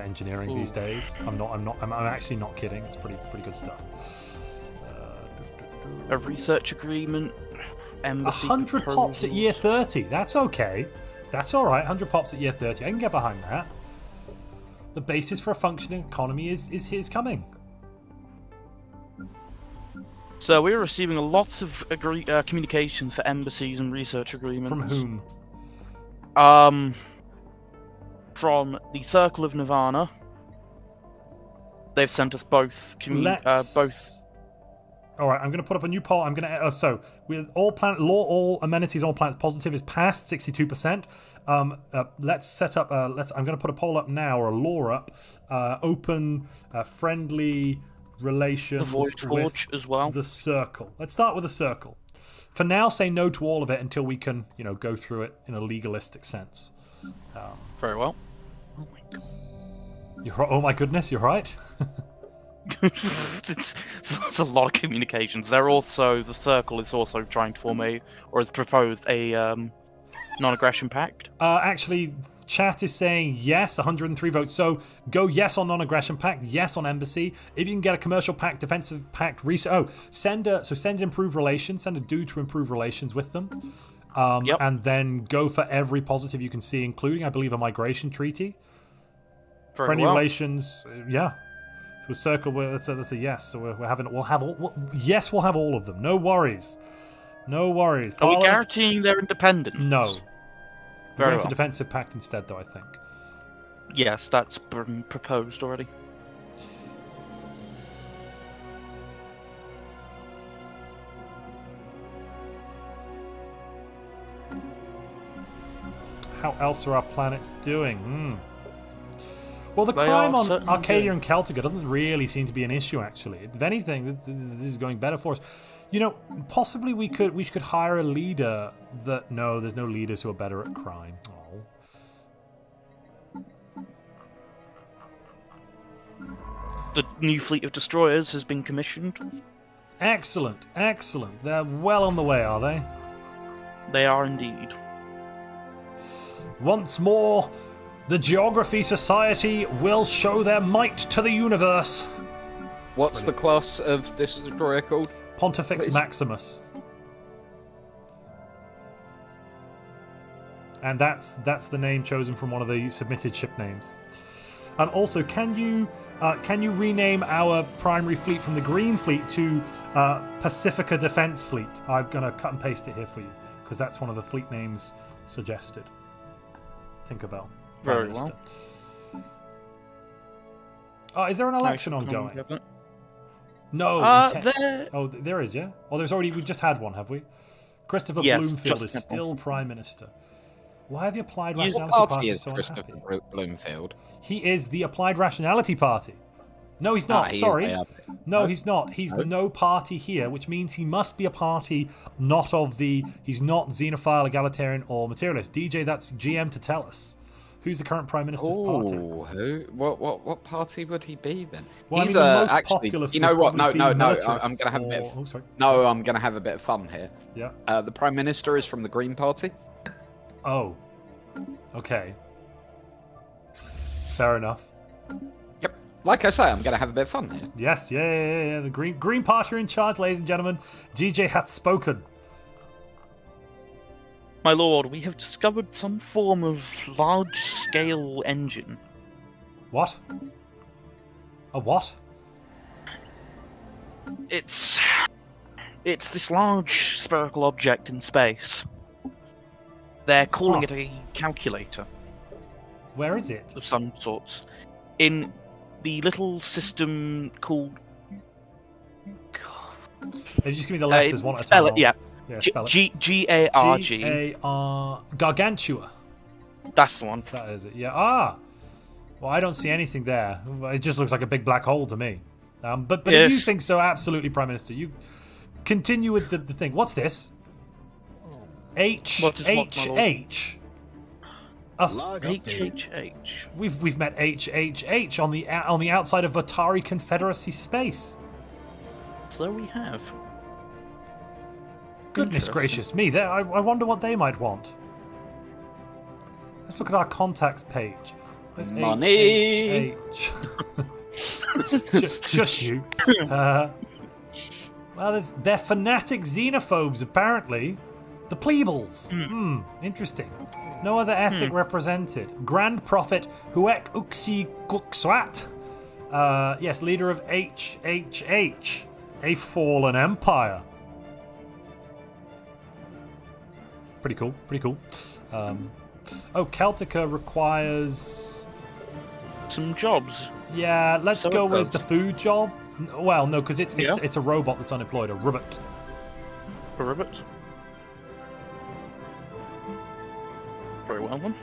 A: engineering these days. I'm actually not kidding. It's pretty good stuff.
B: A research agreement. Embassy
A: 100 pops at year 30. That's okay. That's all right. 100 pops at year 30. I can get behind that. The basis for a functioning economy is coming.
B: So we're receiving lots of communications for embassies and research agreements.
A: From whom?
B: From the Circle of Nirvana. They've sent us both. Both.
A: All right, I'm going to put up a new poll. I'm going to so with all amenities, all planets positive is past 62%. Let's set up. I'm going to put a poll up now, or a law up. Open friendly relations.
B: The Void Forge as well.
A: The Circle. Let's start with the Circle. For now, say no to all of it until we can, go through it in a legalistic sense.
B: Very well.
A: Oh my goodness, you're right.
B: It's a lot of communications. The Circle is also trying to form has proposed a non-aggression pact.
A: Actually, chat is saying yes, 103 votes. So go yes on non-aggression pact, yes on embassy. If you can get a commercial pact, defensive pact, send improve relations, send a dude to improve relations with them. And then go for every positive you can see, including, I believe, a migration treaty. Friendly relations, yeah. So Circle, that's a yes. So we'll have all of them. No worries.
B: Are we guaranteeing their independence?
A: No. We're
B: Very
A: going
B: well.
A: for defensive pact instead, though, I think.
B: Yes, that's been proposed already.
A: How else are our planets doing? Well, the
B: They
A: crime
B: are
A: on
B: certainly
A: Arcadia
B: doing.
A: and Celtica doesn't really seem to be an issue, actually. If anything, this is going better for us. You know, possibly we could hire a leader that... No, there's no leaders who are better at crime. Oh.
B: The new fleet of destroyers has been commissioned.
A: Excellent, excellent. They're well on the way, are they?
B: They are indeed.
A: Once more, the Geography Society will show their might to the universe.
C: What's the class of this destroyer called?
A: Pontifex
C: Please.
A: Maximus. And that's the name chosen from one of the submitted ship names. Also, can you rename our primary fleet from the Green Fleet to Pacifica Defense Fleet? I'm gonna cut and paste it here for you because that's one of the fleet names suggested. Tinkerbell.
B: Very
A: Prime
B: well.
A: Minister. Is there an election ongoing? No. There is, yeah? Oh, there's already... We've just had one, have we? Christopher
B: Yes,
A: Bloomfield
B: just
A: is still Prime Minister. Why have the Applied
C: What
A: Rationality
C: party
A: Party
C: is
A: so
C: Christopher
A: unhappy?
C: Bloomfield?
A: He is the Applied Rationality Party. No, he's not. Sorry. No, he's not. He's no party here, which means he must be a party not of the... He's not xenophile, egalitarian, or materialist. DJ, that's GM to tell us. Who's the current Prime Minister's party?
C: Who? What party would he be then?
A: Well,
C: He's
A: I mean, the most
C: actually.
A: populous
C: You know
A: would
C: what? No.
A: probably be
C: I'm
A: militarists
C: gonna have a bit.
A: or- oh, sorry.
C: No, I'm gonna have a bit of fun here.
A: Yeah.
C: The Prime Minister is from the Green Party.
A: Oh. Okay. Fair enough.
C: Yep. Like I say, I'm gonna have a bit of fun here.
A: Yes, yeah. The Green Party are in charge, ladies and gentlemen. DJ hath spoken.
B: My lord, we have discovered some form of large-scale engine.
A: What? A what?
B: It's this large spherical object in space. They're calling it a calculator
A: Where is it?
B: of some sorts. In the little system called...
A: Just give me the letters one at a
B: spell
A: time.
B: it, yeah.
A: Yeah, spell it.
B: G-A-R-G.
A: G-A-R... Gargantua.
B: That's the one.
A: That is it, yeah. Well, I don't see anything there. It just looks like a big black hole to me. But if you think so, absolutely, Prime Minister. You continue with the thing. What's this? H
B: What is what, my
A: H
B: lord?
A: H.
B: H.
A: We've met H on the outside of Atari Confederacy space.
B: So we have.
A: Goodness
B: Interesting.
A: gracious me! I wonder what they might want. Let's look at our contacts page. There's
C: Money.
A: H. Shush you. Well, they're fanatic xenophobes, apparently. The plebels. Interesting. No other ethnic represented. Grand Prophet Huek Uxi Kukswat. Yes, leader of HHH, a fallen empire. Pretty cool. Celtica requires...
B: Some jobs.
A: Yeah, let's
B: So
A: go
B: it
A: with
B: does.
A: the food job. Well, no, because it's
B: Yeah.
A: a robot that's unemployed, a robot.
B: A ribbit. Very well then.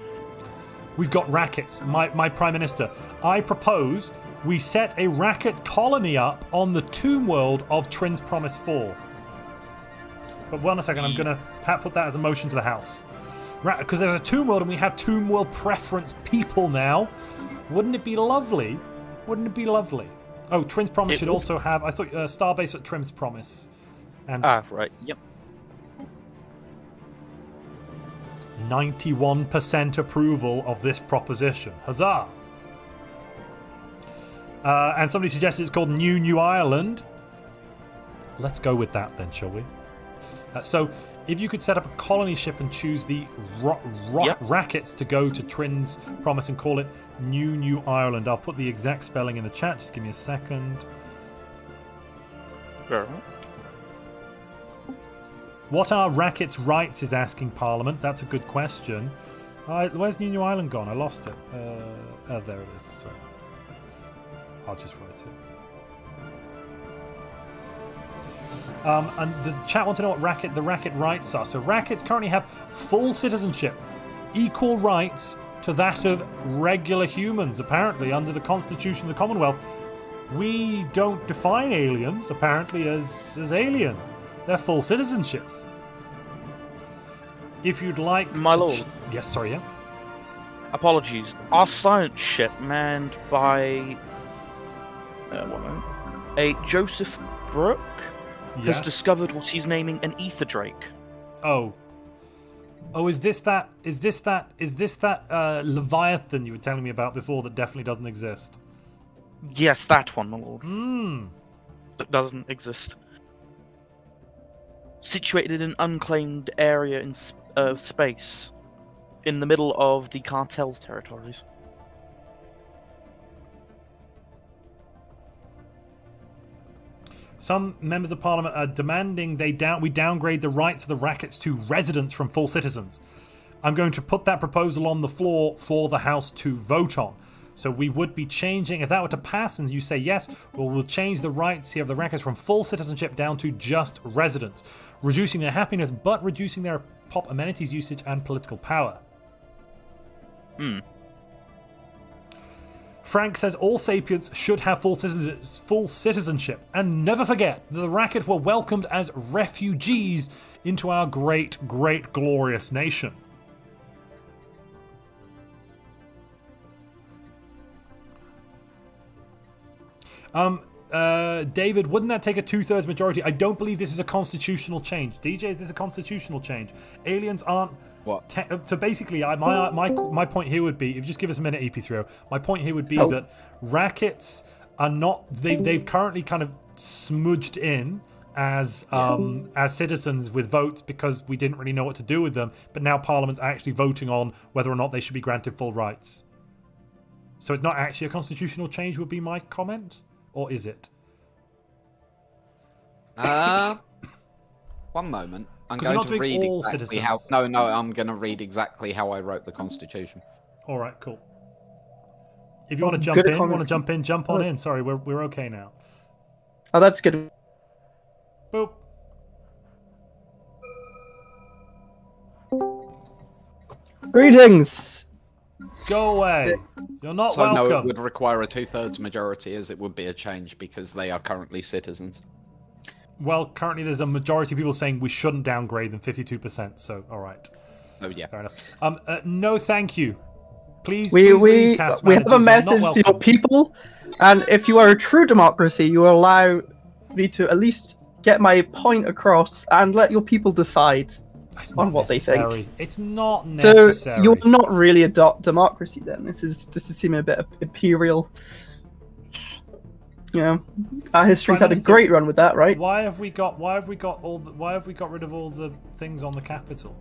A: We've got rackets. My Prime Minister, I propose we set a racket colony up on the tomb world of Trin's Promise 4. But one second, I'm going to put that as a motion to the House. Because there's a tomb world and we have tomb world preference people now. Wouldn't it be lovely? Oh, Trin's Promise should also have... I thought Starbase at Trin's Promise. And
B: right, yep.
A: 91% approval of this proposition. Huzzah! And somebody suggested it's called New Ireland. Let's go with that then, shall we? So, if you could set up a colony ship and choose the rackets to go to Trin's Promise and call it New Ireland. I'll put the exact spelling in the chat. Just give me a second.
B: Very well.
A: What are rackets' rights, is asking Parliament. That's a good question. Where's New Ireland gone? I lost it. There it is. Sorry. I'll just write it. And the chat want to know what the racket rights are. So rackets currently have full citizenship, equal rights to that of regular humans. Apparently, under the Constitution of the Commonwealth, we don't define aliens, apparently, as alien. They're full citizenships. If you'd like...
B: My lord.
A: Yes, sorry, yeah?
B: Apologies. Our science ship, manned by... one moment. A Joseph Brooke, has discovered what he's naming an ether drake.
A: Oh, is this that Leviathan you were telling me about before that definitely doesn't exist?
B: Yes, that one, my lord. That doesn't exist. Situated in an unclaimed area of space, in the middle of the cartel's territories.
A: Some members of parliament are demanding we downgrade the rights of the rackets to residents from full citizens. I'm going to put that proposal on the floor for the House to vote on. So we would be changing, if that were to pass and you say yes, we'll change the rights here of the rackets from full citizenship down to just residents, reducing their happiness but reducing their pop amenities usage and political power. Frank says all sapients should have full citizenship, and never forget that the racket were welcomed as refugees into our great, great, glorious nation. David, wouldn't that take a 2/3 majority? I don't believe this is a constitutional change. DJ, is this a constitutional change? Aliens aren't...
C: What?
A: So basically, my point here would be, if you just give us a minute, EP3O, my point here would be that rackets are not... They've currently kind of smudged in as citizens with votes because we didn't really know what to do with them, but now Parliament's actually voting on whether or not they should be granted full rights. So it's not actually a constitutional change would be my comment? Or is it?
C: One moment. I'm going to read exactly how... No, I'm going to read exactly how I wrote the Constitution.
A: All right, cool. If you want to jump in, jump on in. Sorry, we're okay now.
G: Oh, that's good.
A: Boop.
G: Greetings.
A: Go away. You're not
C: welcome.
A: welcome.
C: No, it would require a 2/3 majority, as it would be a change because they are currently citizens.
A: Well, currently there's a majority of people saying we shouldn't downgrade them, 52%. So, all right.
C: Oh yeah.
A: Fair enough. No, thank you. Please
G: we
A: leave task
G: have a message for your people, and if you are a true democracy, you allow me to at least get my point across and let your people decide on what they think.
A: It's not necessary.
G: So you're not really a democracy then. This is seeming a bit imperial. You know, our history's had a great run with that, right?
A: Why have we got rid of all the things on the capital?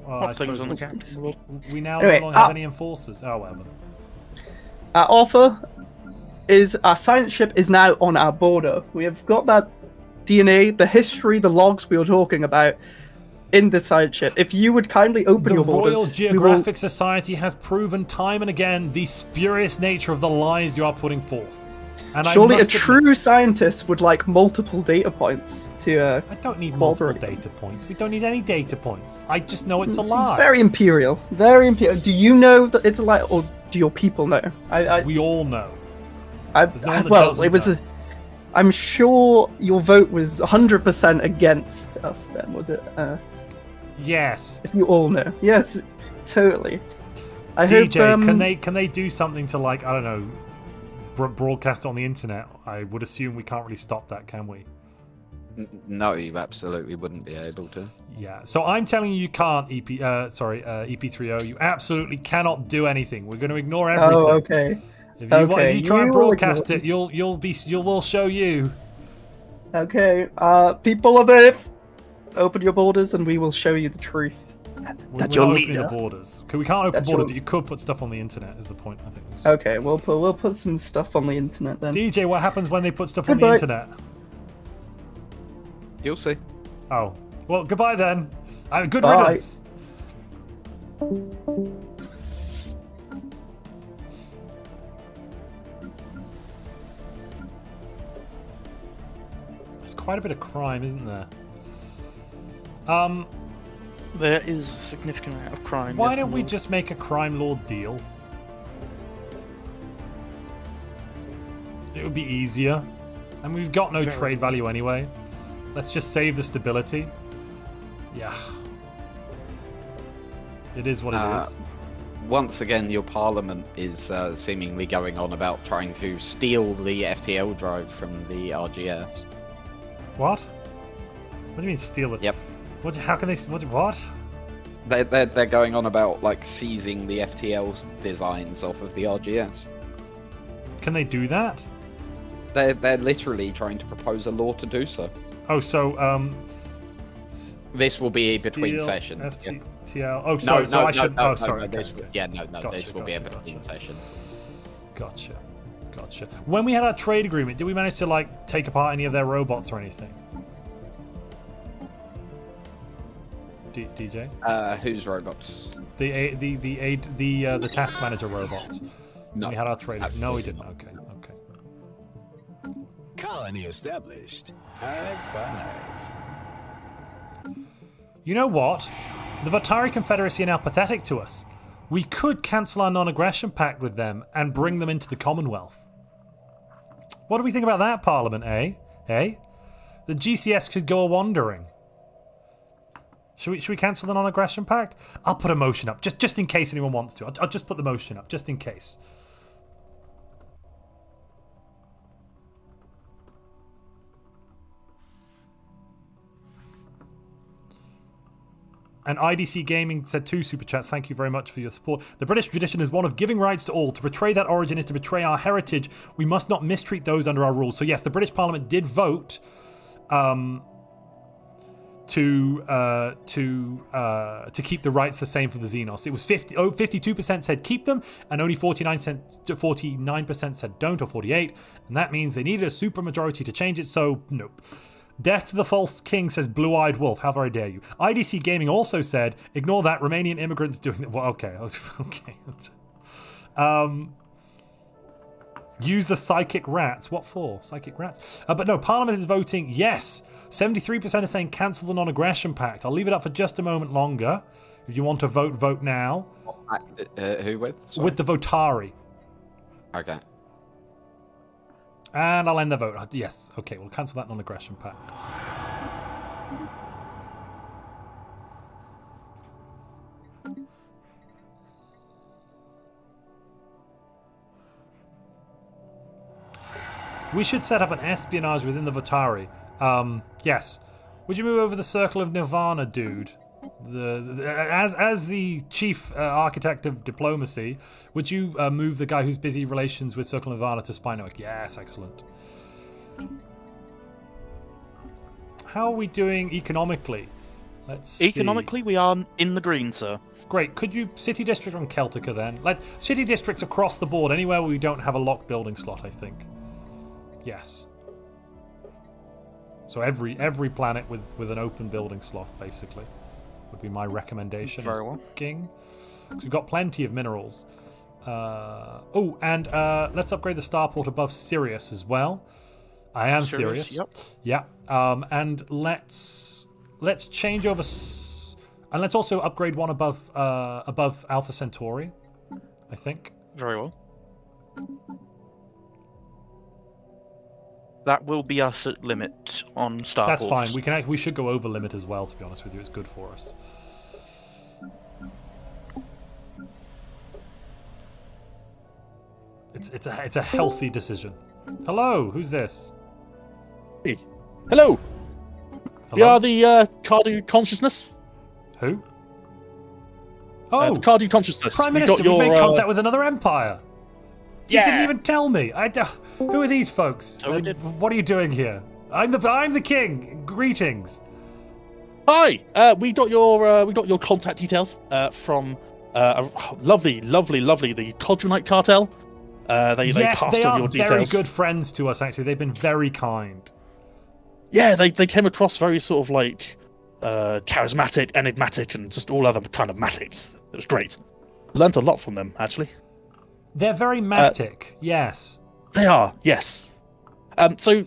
A: Well,
B: what things on the capital?
A: We now no longer have any enforcers. Oh, whatever.
G: Our offer is our science ship is now on our border. We have got that DNA, the history, the logs we were talking about in the science ship. If you would kindly open your borders...
A: The Royal Geographic Society has proven time and again the spurious nature of the lies you are putting forth. And
G: surely a true scientist would like multiple data points to...
A: I don't need multiple data points. We don't need any data points. I just know it's a lie.
G: It's very imperial. Very imperial. Do you know that it's a lie, or do your people know?
A: We all know.
G: I'm sure your vote was 100% against us then, was it?
A: Yes.
G: If you all know. Yes, totally.
A: DJ, can they do something to, like, I don't know, broadcast on the internet? I would assume we can't really stop that, can we?
C: No, you absolutely wouldn't be able to.
A: Yeah, so I'm telling you can't, EP3O. You absolutely cannot do anything. We're going to ignore everything.
G: Oh, okay.
A: If you try and broadcast it, we'll show you.
G: Okay, people of Earth, open your borders and we will show you the truth.
A: We're not opening the borders. We can't open borders, but you could put stuff on the internet. Is the point? I think.
G: Okay, we'll put some stuff on the internet then.
A: DJ, what happens when they put stuff on the internet?
C: You'll see.
A: Oh, well, goodbye then. Good riddance. There's quite a bit of crime, isn't there?
B: There is a significant amount of crime.
A: Why
B: yes,
A: don't we
B: Lord.
A: just make a crime lord deal? It would be easier. And we've got no trade value anyway. Let's just save the stability. Yeah. It is what it is.
C: Once again, your parliament is seemingly going on about trying to steal the FTL drive from the RGS.
A: What? What do you mean steal it?
C: Yep.
A: What? How can they? What?
C: They're going on about like seizing the FTL designs off of the RGS.
A: Can they do that?
C: They're literally trying to propose a law to do so.
A: Oh, so
C: this will be between
A: steal
C: sessions.
A: FTL. Oh, sorry. So I should. Oh, sorry.
C: This will be a
A: Gotcha.
C: between session.
A: Gotcha. When we had our trade agreement, did we manage to like take apart any of their robots or anything? DJ?
C: Whose robots?
A: The task manager robots.
C: No.
A: We had our trade. No, we didn't. Okay.
D: Colony established. High five.
A: You know what? The Vatari Confederacy are now pathetic to us. We could cancel our non-aggression pact with them and bring them into the Commonwealth. What do we think about that, Parliament, eh? The GCS could go a-wandering. Should we cancel the non-aggression pact? I'll put a motion up, just in case anyone wants to. I'll just put the motion up, just in case. And IDC Gaming said 2 super chats. Thank you very much for your support. The British tradition is one of giving rights to all. To betray that origin is to betray our heritage. We must not mistreat those under our rules. So yes, the British Parliament did vote to keep the rights the same for the Xenos. It was 52% said keep them, and only 49% said don't, or 48. And that means they needed a super majority to change it. So nope. Death to the False King says Blue-Eyed Wolf. How very dare you. IDC Gaming also said, ignore that, Romanian immigrants doing it. Well, okay. Use the psychic rats. What for? Psychic rats? But no, Parliament is voting yes. 73% are saying cancel the non-aggression pact. I'll leave it up for just a moment longer. If you want to vote, vote now.
C: Who with? Sorry.
A: With the Votari.
C: Okay.
A: And I'll end the vote. Yes. Okay, we'll cancel that non-aggression pact. We should set up an espionage within the Vatari. Yes. Would you move over the Circle of Nirvana, dude? As the chief architect of diplomacy, would you move the guy who's busy relations with Circle of Nirvana to Spy Network? Yes, excellent. How are we doing economically? Let's see.
B: Economically, we are in the green, sir.
A: Great. Could you city district on Celtica then? Like city districts across the board, anywhere where we don't have a locked building slot, I think. Yes. So every planet with an open building slot, basically, would be my recommendation.
B: Very well.
A: King. So we've got plenty of minerals. Let's upgrade the starport above Sirius as well. I am Sirius.
B: Yep.
A: Yeah. And let's change over, and let's also upgrade one above Alpha Centauri, I think.
B: Very well. That will be us at limit on starports.
A: That's fine. We should go over limit as well. To be honest with you, it's good for us. It's a healthy decision. Hello, who's this?
L: Hey. Hello. We are the Cardew Consciousness.
A: Who? Oh,
L: the Cardew Consciousness.
A: Prime Minister, we made contact with another empire. You didn't even tell me. Who are these folks?
B: So we did.
A: What are you doing here? I'm the king. Greetings.
L: Hi. We got your contact details from lovely the Codronite cartel. They passed on your details.
A: They are very good friends to us. Actually, they've been very kind.
L: Yeah, they came across very sort of like charismatic, enigmatic, and just all other kind of matics. It was great. Learned a lot from them, actually.
A: They're very matic, yes.
L: They are, yes. So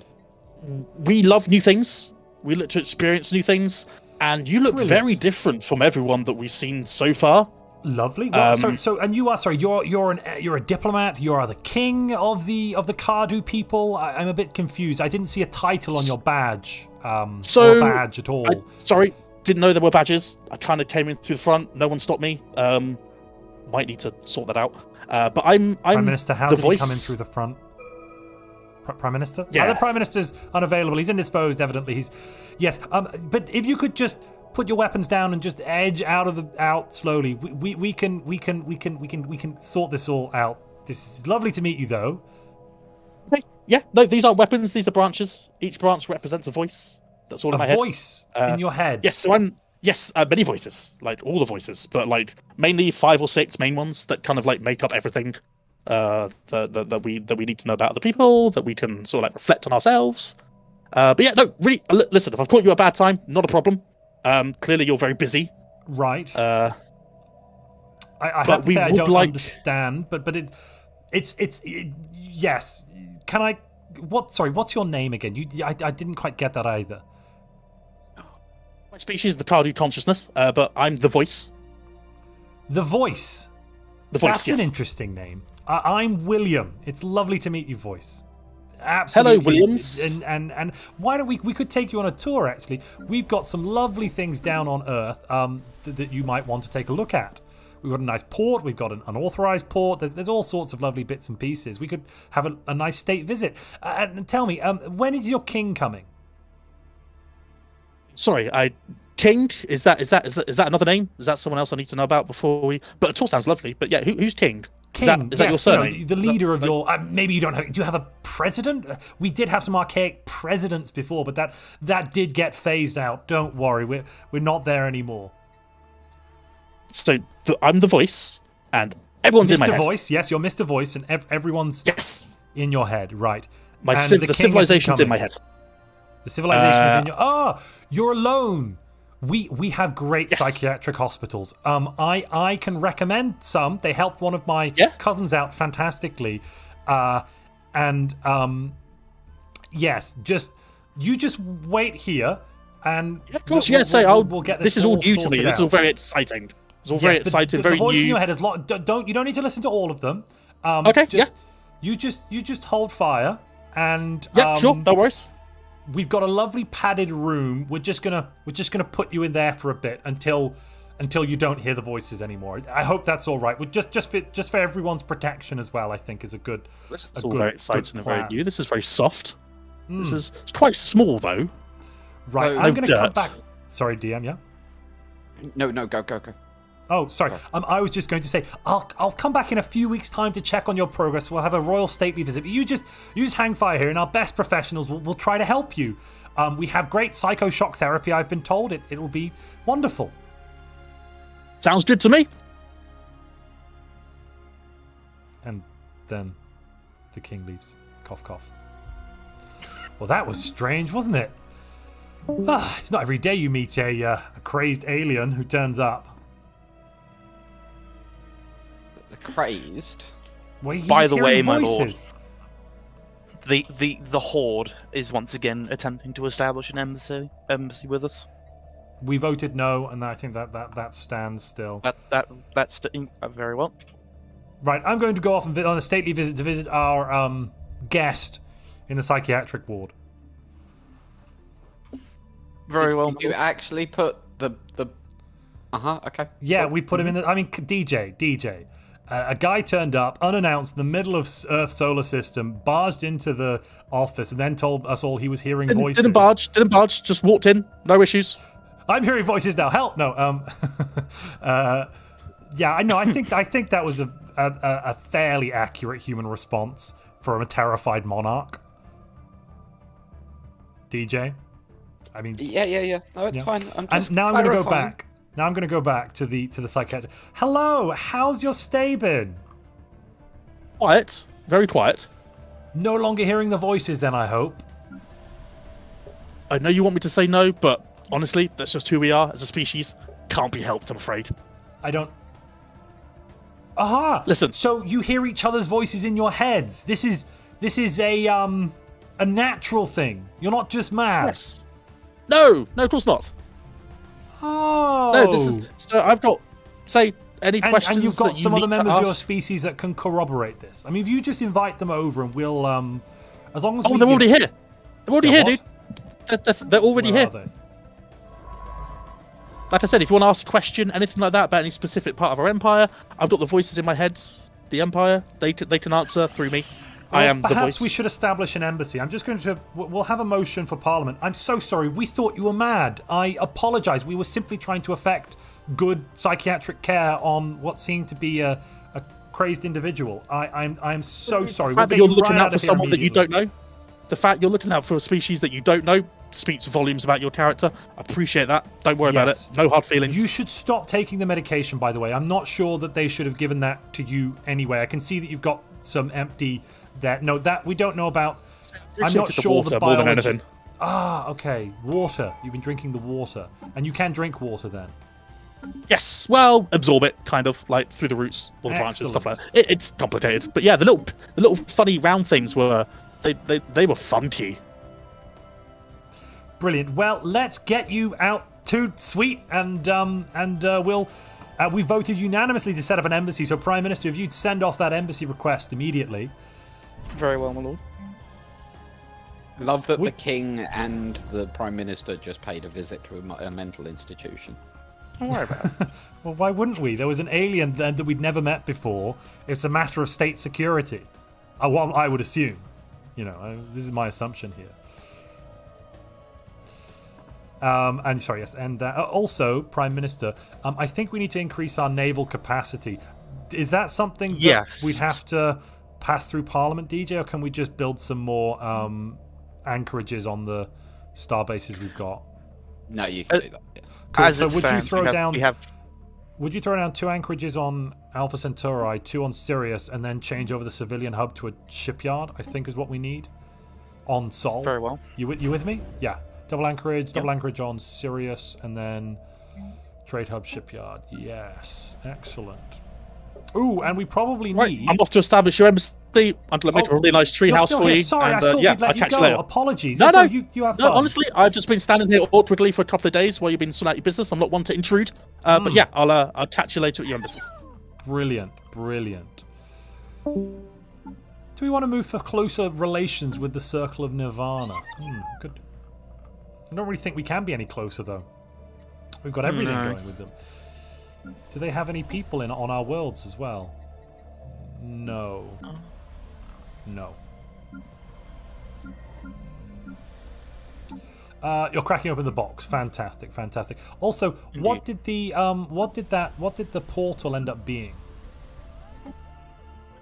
L: we love new things. We look to experience new things, and you look very different from everyone that we've seen so far.
A: Lovely. Well, and you are you're a diplomat. You are the king of the Cardu people. I'm a bit confused. I didn't see a title on your badge. Or a badge at all.
L: Sorry, didn't know there were badges. I kind of came in through the front. No one stopped me. Might need to sort that out. But I'm
A: Prime Minister. How
L: the
A: did
L: voice.
A: he come in through the front? Prime Minister?
L: Yeah.
A: The Prime Minister's unavailable. He's indisposed. Evidently, yes. But if you could just put your weapons down and just edge out slowly. We can sort this all out. This is lovely to meet you, though.
L: Okay. Yeah. No, these aren't weapons. These are branches. Each branch represents a voice. That's all in my head.
A: A voice in your head.
L: Yes. So many voices, like all the voices, but like mainly 5 or 6 main ones that kind of like make up everything that we need to know about other people, that we can sort of like reflect on ourselves. But yeah, no, really. Listen, if I've caught you at a bad time, not a problem. Clearly, you're very busy.
A: Right. I have to say I don't understand, but it's yes. Can I? Sorry, what's your name again? I didn't quite get that either.
L: My species is the Cardu consciousness, but I'm the voice.
A: The voice.
L: The voice.
A: That's
L: yes.
A: an interesting name. I'm William. It's lovely to meet you, voice. Absolutely.
L: Hello, Williams.
A: And why don't we could take you on a tour, actually. We've got some lovely things down on Earth that you might want to take a look at. We've got a nice port. We've got an unauthorized port. There's all sorts of lovely bits and pieces. We could have a nice state visit. And tell me, when is your king coming?
L: Sorry, King? Is that another name? Is that someone else I need to know about before we? But it all sounds lovely. But yeah, who's King?
A: King,
L: is that your surname?
A: The leader of your... maybe you don't have... Do you have a president? We did have some archaic presidents before, but that did get phased out. Don't worry, we're not there anymore.
L: So I'm the voice, and everyone's in my head.
A: Mr. Voice, yes, you're Mr. Voice, and everyone's in your head, right?
L: The civilization's in my head.
A: The civilization is in your... Oh, you're alone. We have great psychiatric hospitals. I can recommend some. They helped one of my cousins out fantastically. Yes, you just wait here, and
L: of course,
A: we'll get
L: this is all new to me. This is all very exciting. It's all very exciting, very
A: new. The voice in your head is you don't need to listen to all of them.
L: Okay,
A: You just hold fire, and
L: sure, no worries.
A: We've got a lovely padded room. We're just gonna put you in there for a bit until you don't hear the voices anymore. I hope that's all right. Just for everyone's protection as well. I think is a good.
L: This is all very exciting and very new. This is very soft. It's quite small though.
A: Right, I'm gonna come back. Sorry, DM. Yeah.
C: No, go.
A: Oh, sorry. I was just going to say I'll come back in a few weeks' time to check on your progress. We'll have a royal stately visit. But you just hang fire here, and our best professionals will try to help you. We have great psychoshock therapy. I've been told it will be wonderful.
L: Sounds good to me.
A: And then the king leaves. Cough, cough. Well, that was strange, wasn't it? It's not every day you meet a crazed alien who turns up.
C: Crazed?
A: Well,
B: by the way, my
A: voices.
B: Lord, the Horde is once again attempting to establish an embassy with us.
A: We voted no, and I think that stands still.
B: That's very well.
A: Right, I'm going to go off on a stately visit to visit our guest in the psychiatric ward.
B: Very well.
C: You actually put the okay.
A: Yeah, we put him in DJ. A guy turned up unannounced in the middle of Earth's solar system, barged into the office, and then told us all he was hearing voices.
L: Didn't barge. Just walked in. No issues.
A: I'm hearing voices now. Help! No. Yeah, I know. I think that was a fairly accurate human response from a terrified monarch. DJ. I mean.
C: Yeah. No, it's fine.
A: Now I'm going to go back. Now I'm going to go back to the psychiatrist. Hello, how's your stay been?
L: Quiet, very quiet.
A: No longer hearing the voices, then I hope.
L: I know you want me to say no, but honestly, that's just who we are as a species. Can't be helped, I'm afraid.
A: I don't. Aha!
L: Listen.
A: So you hear each other's voices in your heads. This is a natural thing. You're not just mad.
L: Yes. No, of course not.
A: Oh!
L: No, this is... So I've got, say, any questions
A: and you've got
L: that you
A: some other
L: need to
A: members of your
L: ask?
A: species that can corroborate this. I mean, if you just invite them over and we'll, as long as
L: Oh, they're already here. They're already here,
A: what?
L: dude. They're already
A: Where
L: here.
A: are they?
L: Like I said, if you want to ask a question, anything like that about any specific part of our empire, I've got the voices in my head. The empire, they can answer through me. I am the voice.
A: Perhaps we should establish an embassy. I'm just going to... We'll have a motion for Parliament. I'm so sorry. We thought you were mad. I apologise. We were simply trying to effect good psychiatric care on what seemed to be a crazed individual. I'm so sorry.
L: The fact that you're looking out for someone that you don't know, the fact you're looking out for a species that you don't know, speaks volumes about your character. I appreciate that. Don't worry about it. No hard feelings.
A: You should stop taking the medication, by the way. I'm not sure that they should have given that to you anyway. I can see that you've got some empty... No, that we don't know about. I'm not sure
L: water
A: the biology...
L: more than anything.
A: Ah, okay. Water. You've been drinking the water. And you can drink water then.
L: Yes, well, absorb it, kind of, like through the roots or the branches, stuff like that. It's complicated, but yeah, the little funny round things were they were funky.
A: Brilliant. Well, let's get you out to Sweet, and we'll. We voted unanimously to set up an embassy. So, Prime Minister, if you'd send off that embassy request immediately.
B: Very well, my lord.
C: Love that the king and the prime minister just paid a visit to a mental institution.
B: Don't worry about it.
A: Well, why wouldn't we? There was an alien then that we'd never met before. It's a matter of state security. Well, I would assume. You know, this is my assumption here. And sorry, yes, and also, Prime Minister, I think we need to increase our naval capacity. Is that something that we'd have to pass through Parliament, DJ, or can we just build some more anchorages on the star bases we've got?
C: No, you can do that. Yeah.
A: Cool. So would you throw down? Would you throw down 2 anchorages on Alpha Centauri, 2 on Sirius, and then change over the civilian hub to a shipyard? I think is what we need on Sol.
B: Very well.
A: You with me? Yeah. Double anchorage on Sirius, and then trade hub shipyard. Yes, excellent. Ooh, and we probably need...
L: I'm off to establish your embassy. I'm going to make a really nice tree house for you.
A: Sorry,
L: and,
A: I thought we'd let
L: I'll
A: you
L: catch
A: go.
L: you later.
A: Apologies.
L: No,
A: you have fun.
L: honestly, I've just been standing here awkwardly for a couple of days while you've been sorting out your business. I'm not one to intrude. But yeah, I'll catch you later at your embassy.
A: Brilliant. Do we want to move for closer relations with the Circle of Nirvana? Good. I don't really think we can be any closer, though. We've got everything going with them. Do they have any people on our worlds as well? No. You're cracking open the box. Fantastic. Also,
B: Indeed.
A: what did the portal end up being?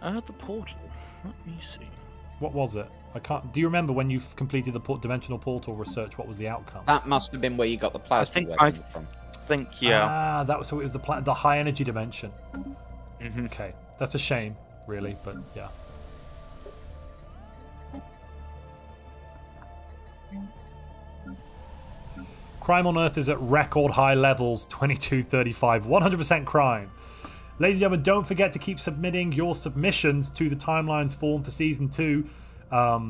B: The portal. Let me see.
A: What was it? I can't. Do you remember when you've completed the dimensional portal research? What was the outcome?
C: That must have been where you got the plasma weapon from.
B: Yeah.
A: That was so. It was the high energy dimension.
C: Mm-hmm.
A: Okay, that's a shame, really, but yeah. Crime on Earth is at record high levels, 2235, 100% crime. Ladies and gentlemen, don't forget to keep submitting your submissions to the Timelines form for Season 2. That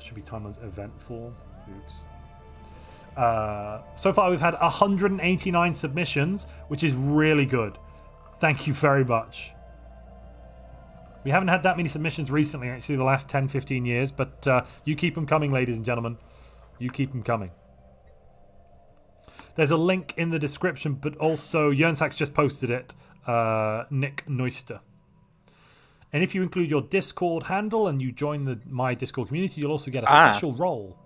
A: should be Timelines event form. Oops. So far we've had 189 submissions, which is really good. Thank you very much. We haven't had that many submissions recently, actually, the last 10-15 years, but you keep them coming, ladies and gentlemen. You keep them coming. There's a link in the description, but also Jernsax just posted it, Nick Neuster. And if you include your Discord handle and you join my Discord community, you'll also get a special role.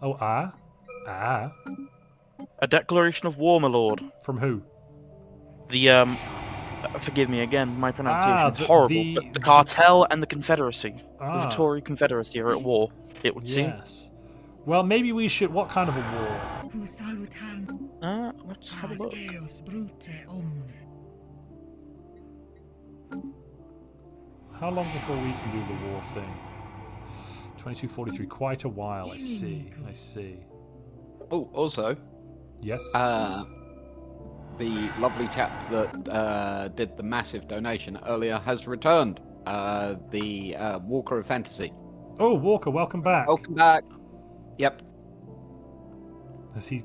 A: A
B: declaration of war, my lord.
A: From who?
B: The forgive me again, my pronunciation is horrible. But the cartel and the Confederacy, the Vittori Confederacy, are at war. It would seem.
A: Well, maybe we should. What kind of a war?
B: Let's have a look.
A: How long before we can do the war thing? 2243, quite a while. I see.
C: Oh, also.
A: Yes.
C: The lovely chap that did the massive donation earlier has returned. The Walker of Fantasy.
A: Oh, Walker, welcome back.
C: Welcome back. Yep.
A: Has he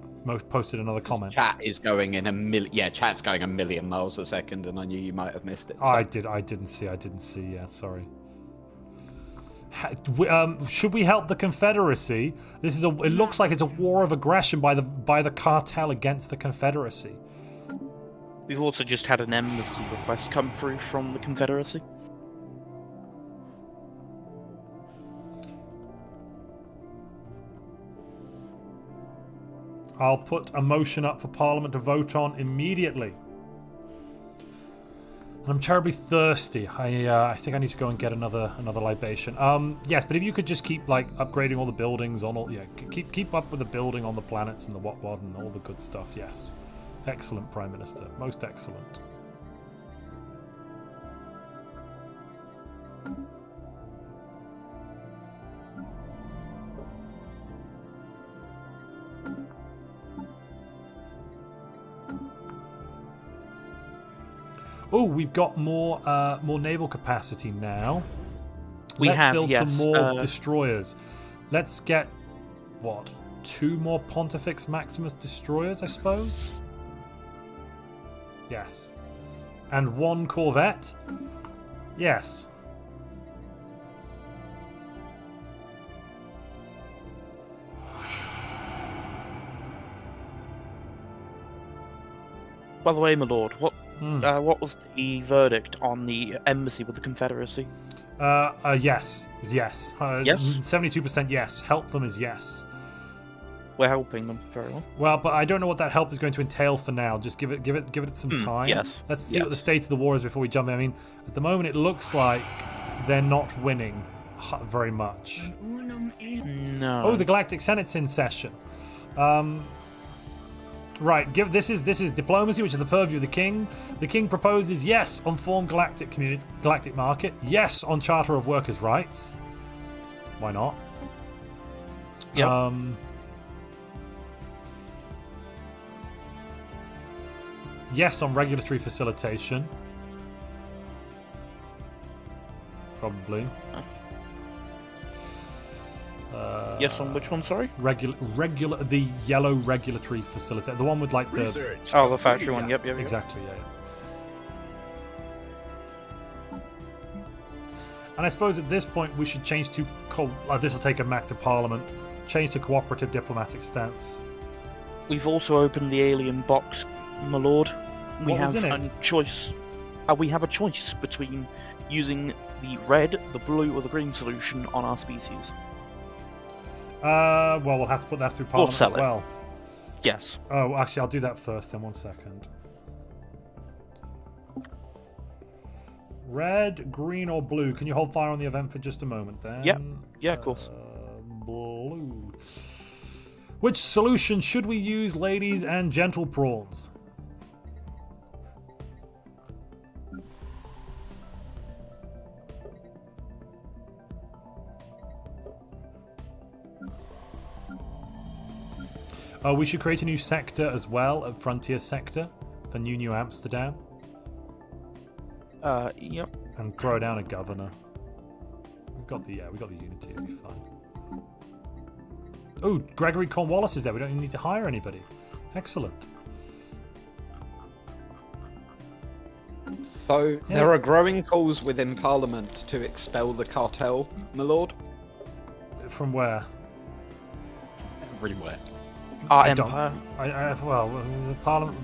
A: posted another comment.
C: Chat is going in a million. Yeah, chat's going a million miles a second, and I knew you might have missed it. So.
A: I didn't see. Yeah, sorry. Should we help the Confederacy? It looks like it's a war of aggression by the cartel against the Confederacy.
B: We've also just had an embassy request come through from the Confederacy.
A: I'll put a motion up for Parliament to vote on immediately. And I'm terribly thirsty. I think I need to go and get another libation. Yes, but if you could just keep upgrading all the buildings on all, keep up with the building on the planets and the what and all the good stuff. Yes, excellent, Prime Minister, most excellent. Oh, we've got more naval capacity now. Let's build some more destroyers. Let's get, what, 2 more Pontifex Maximus destroyers, I suppose? Yes. And 1 corvette? Yes.
B: By the way, my lord, what was the verdict on the embassy with the Confederacy?
A: Yes. Yes.
B: Yes?
A: 72% yes. Help them is yes.
B: We're helping them very well.
A: Well, but I don't know what that help is going to entail for now. Just give it some time.
B: Yes.
A: Let's see what the state of the war is before we jump in. I mean, at the moment it looks like they're not winning very much.
B: No.
A: Oh, the Galactic Senate's in session. Right, this is diplomacy, which is the purview of the king. The king proposes yes on formed galactic market, yes on Charter of Workers' Rights. Why not?
B: Yeah.
A: Yes on regulatory facilitation. Probably.
B: Yes, on which one? Sorry.
A: The yellow regulatory facility, the one with like the
D: Research.
B: Oh, the factory one. Yep.
A: exactly. Yeah. And I suppose at this point we should change to this will take a Mac to Parliament. Change to cooperative diplomatic stance.
B: We've also opened the alien box, my lord. We
A: What was
B: have
A: in
B: a
A: it?
B: choice. We have a choice between using the red, the blue, or the green solution on our species.
A: Well, we'll have to put that through Parliament
B: sell
A: as
B: it.
A: well.
B: Yes.
A: Oh, actually, I'll do that first. Then 1 second. Red, green, or blue? Can you hold fire on the event for just a moment, then?
B: Yep. Yeah, of course.
A: Blue. Which solution should we use, ladies and gentle prawns? Oh, we should create a new sector as well, a frontier sector for New Amsterdam.
B: Yep.
A: And throw down a governor. We got the unity. It'll be fine. Oh, Gregory Cornwallis is there. We don't even need to hire anybody. Excellent.
C: So there are growing calls within Parliament to expel the cartel, my lord.
A: From where?
C: Everywhere.
B: Our
A: I
B: empire.
A: Well, the Parliament.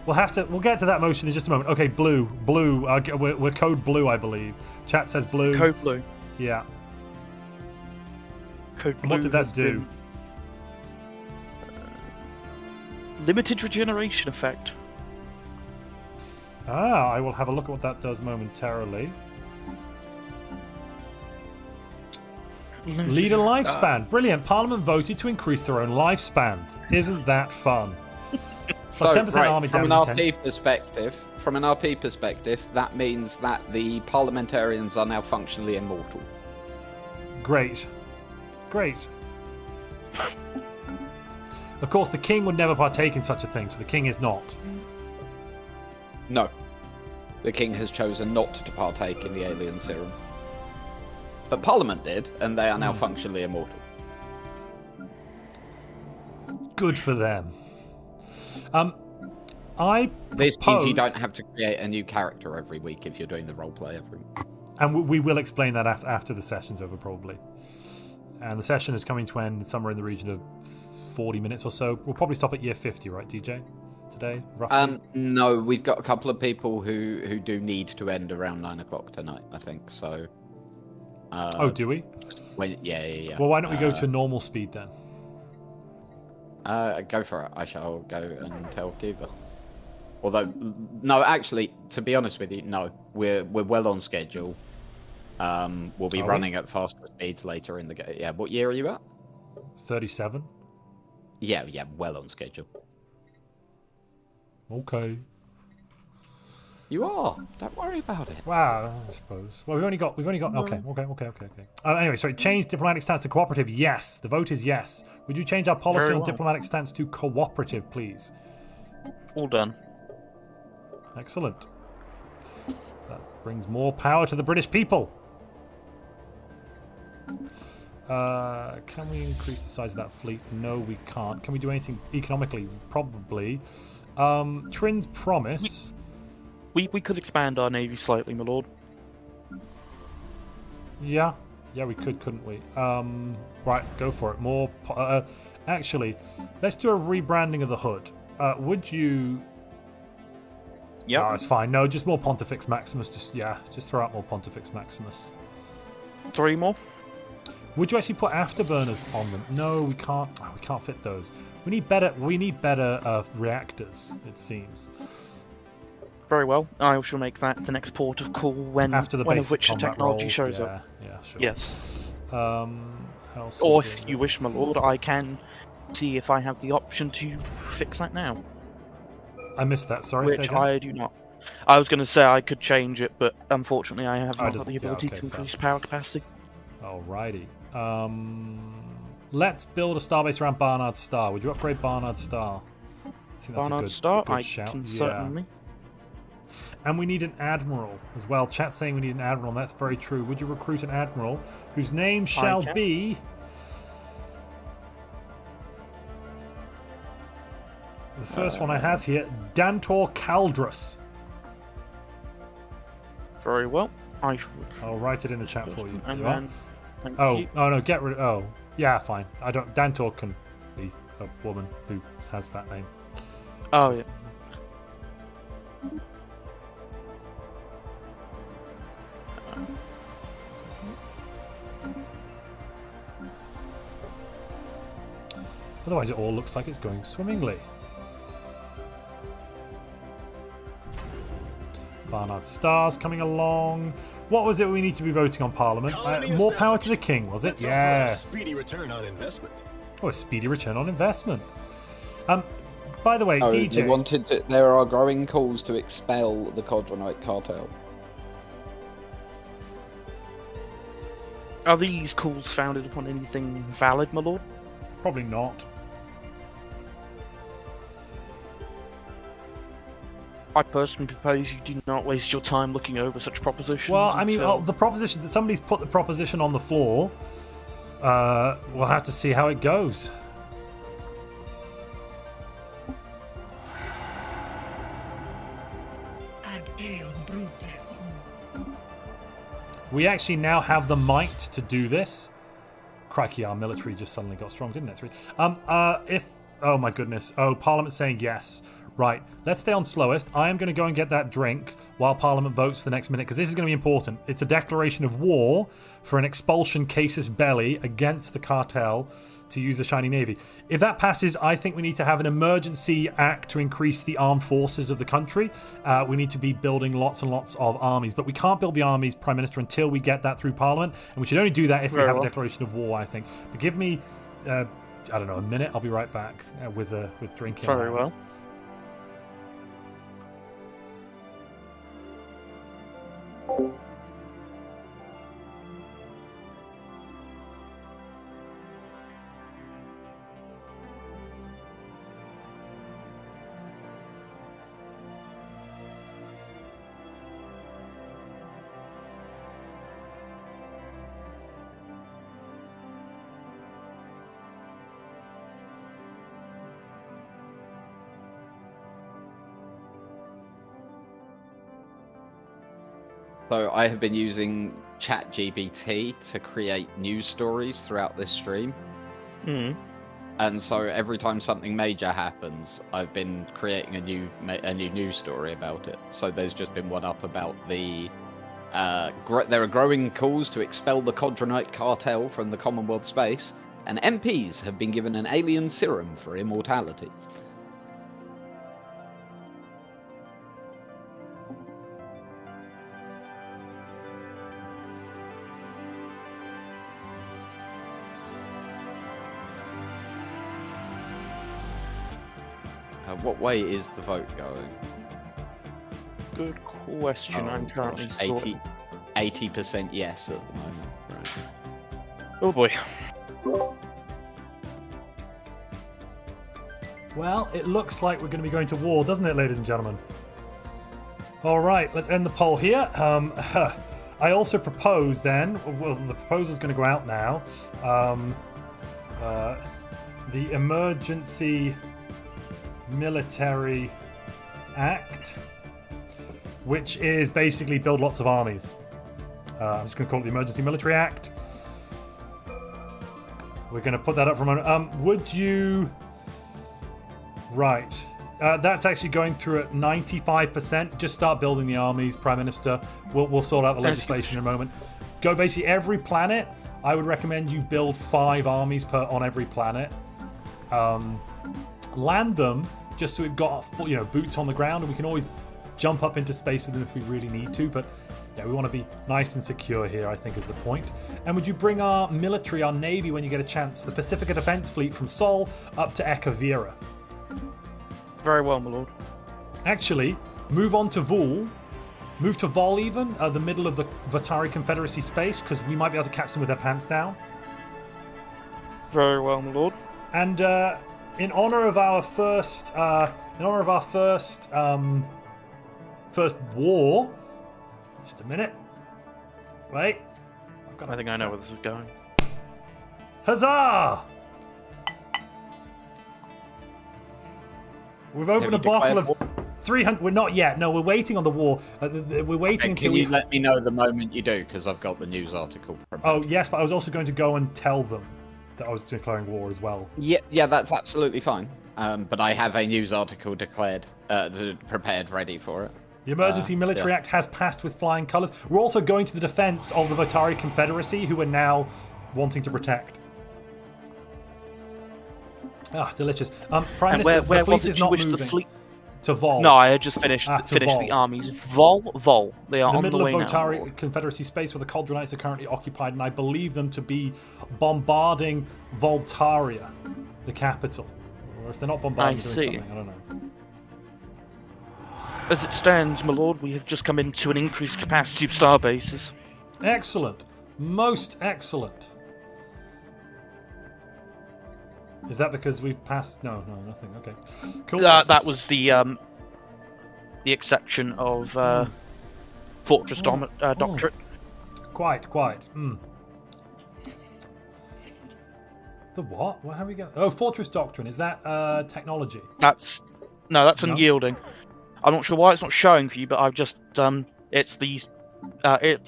A: We'll get to that motion in just a moment. Okay, blue. We're code blue, I believe. Chat says blue.
B: Code blue.
A: Yeah.
B: Code
A: And
B: blue.
A: what did that
B: has
A: do?
B: been, limited regeneration effect.
A: I will have a look at what that does momentarily. Leader lifespan. Brilliant. Parliament voted to increase their own lifespans. Isn't that fun? Plus 10% army
C: from an
A: damage.
C: RP perspective, that means that the parliamentarians are now functionally immortal.
A: Great. Of course, the king would never partake in such a thing, so the king is not.
C: No. The king has chosen not to partake in the alien serum. But Parliament did, and they are now functionally immortal.
A: Good for them. I
C: This means you
A: propose-
C: don't have to create a new character every week if you're doing the roleplay every week.
A: And we will explain that after the session's over, probably. And the session is coming to end somewhere in the region of 40 minutes or so. We'll probably stop at year 50, right, DJ? Today, roughly?
C: No, we've got a couple of people who do need to end around 9 o'clock tonight, I think, so...
A: oh, do we?
C: Yeah.
A: Well, why don't we go to normal speed then?
C: Go for it. I shall go and tell Kiva. Although, no, actually, to be honest with you, no. We're well on schedule. We'll be running at faster speeds later in the game. Yeah, what year are you at?
A: 37.
C: Yeah, well on schedule.
A: Okay.
C: You are. Don't worry about it.
A: Wow, I suppose. Well, we've only got. Okay. Anyway, sorry. Change diplomatic stance to cooperative. Yes, the vote is yes. Would you change our policy
B: Very
A: on
B: well.
A: diplomatic stance to cooperative, please?
B: All done.
A: Excellent. That brings more power to the British people. Can we increase the size of that fleet? No, we can't. Can we do anything economically? Probably. Trin's promise.
B: We could expand our navy slightly, my lord.
A: Yeah, we could, couldn't we? Right, go for it. More. Actually, let's do a rebranding of the hood. Would you?
B: Yeah.
A: Oh, it's fine. No, just more Pontifex Maximus. Just throw out more Pontifex Maximus.
B: 3 more.
A: Would you actually put afterburners on them? No, we can't. Oh, we can't fit those. We need better. Reactors. It seems.
B: Very well. I shall make that the next port of call when
A: After the
B: one of
A: basic
B: which the
A: combat
B: technology
A: rolls,
B: shows
A: yeah,
B: up.
A: Yeah, sure.
B: Yes.
A: How else
B: Or
A: we
B: if
A: do
B: you
A: that?
B: wish, my lord, I can see if I have the option to fix that now.
A: I missed that. Sorry. say
B: Which
A: again?
B: I do not. I was going to say I could change it, but unfortunately I have
A: Oh,
B: not
A: does-
B: got the
A: yeah,
B: ability
A: okay,
B: to
A: fair.
B: increase power capacity.
A: Alrighty. Let's build a starbase around Barnard's Star. Would you upgrade Barnard's Star? I think that's
B: Barnard's
A: a
B: Star,
A: good
B: I
A: shout.
B: can
A: Yeah.
B: certainly.
A: And we need an admiral as well. Chat's saying we need an admiral, and that's very true. Would you recruit an admiral whose name shall
B: can.
A: be? The first one I have here, Dantor Caldrus.
B: Very well. I shall.
A: I'll write it in the chat for you.
B: And
A: You are?
B: then, thank
A: Oh,
B: you.
A: oh no, get rid. Oh, yeah, fine. I don't. Dantor can be a woman who has that name.
B: Oh yeah.
A: Otherwise, it all looks like it's going swimmingly. Barnard Stars coming along. What was it we need to be voting on Parliament?
D: Colony
A: More power to the
D: established.
A: king, was it?
D: Let's offer a
A: Yes.
D: speedy return on investment.
A: Oh, a speedy return on investment. By the way,
C: Oh,
A: DJ.
C: they wanted to, there are growing calls to expel the Codronite cartel.
B: Are these calls founded upon anything valid, my lord?
A: Probably not.
B: I personally propose you do not waste your time looking over such propositions.
A: Well, I mean,
B: until-
A: the proposition that somebody's put the proposition on the floor. We'll have to see how it goes. We actually now have the might to do this. Crikey, our military just suddenly got strong, didn't it? Oh my goodness. Oh, Parliament's saying yes. Right, let's stay on slowest. I am going to go and get that drink while Parliament votes for the next minute, because this is going to be important. It's a declaration of war for an expulsion casus belli against the cartel to use the Shiny Navy. If that passes, I think we need to have an emergency act to increase the armed forces of the country. We need to be building lots and lots of armies, but we can't build the armies, Prime Minister, until we get that through Parliament, and we should only do that if we have a declaration of war, I think. But give me, I don't know, a minute. I'll be right back with drinking.
B: Very well.
C: So I have been using ChatGPT to create news stories throughout this stream. And so every time something major happens, I've been creating a new news story about it. So there's just been one up about the there are growing calls to expel the Codronite cartel from the Commonwealth space, and MPs have been given an alien serum for immortality. What way is the vote going?
B: Good question. I'm currently sorting.
C: 80% yes at the moment. Right.
B: Oh boy.
A: Well, it looks like we're going to be going to war, doesn't it, ladies and gentlemen? All right, let's end the poll here. I also propose then, well, the proposal's going to go out now, the Emergency Military Act, which is basically build lots of armies. I'm just going to call it the Emergency Military Act. We're going to put that up for a moment. Would you... Right. That's actually going through at 95%. Just start building the armies, Prime Minister. We'll sort out the legislation in a moment. Go basically every planet. I would recommend you build 5 armies on every planet. Land them just so we've got boots on the ground, and we can always jump up into space with them if we really need to. But yeah, we want to be nice and secure here, I think, is the point. And would you bring our military, our navy, when you get a chance, the Pacifica Defense Fleet from Sol up to Ekavira?
B: Very well, my lord.
A: Actually, move on to Vol. Move to Vol even, the middle of the Vatari Confederacy space, because we might be able to catch them with their pants down.
B: Very well, my lord.
A: And in honor of our first war. Just a minute. Wait.
B: I think I know where this is going.
A: Huzzah! We've opened a bottle of 300. We're not yet. No, we're waiting on the war. We're waiting until
C: you let me know the moment you do, because I've got the news article.
A: Oh yes, but I was also going to go and tell them that I was declaring war as well.
C: Yeah, that's absolutely fine. But I have a news article prepared, ready for it.
A: The Emergency Military Act has passed with flying colours. We're also going to the defence of the Vatari Confederacy, who are now wanting to protect. Ah, delicious. Prime Minister,
B: where
A: the fleet
B: was it
A: is not
B: moving.
A: moving. To Vol.
B: No, I had just finished the armies. Vol. They are on the way now.
A: In the middle of Vatari Confederacy space, where the Codronites are currently occupied, and I believe them to be bombarding Voltaria, the capital. Or if they're not bombarding, doing something, I don't know.
B: As it stands, my lord, we have just come into an increased capacity of star bases.
A: Excellent. Most excellent. Is that because we've passed? No, nothing. Okay, cool.
B: That was the exception of Fortress Doctorate.
A: Quite. The what? How are we going? Oh, Fortress Doctrine. Is that technology?
B: That's unyielding. I'm not sure why it's not showing for you, but I've just it's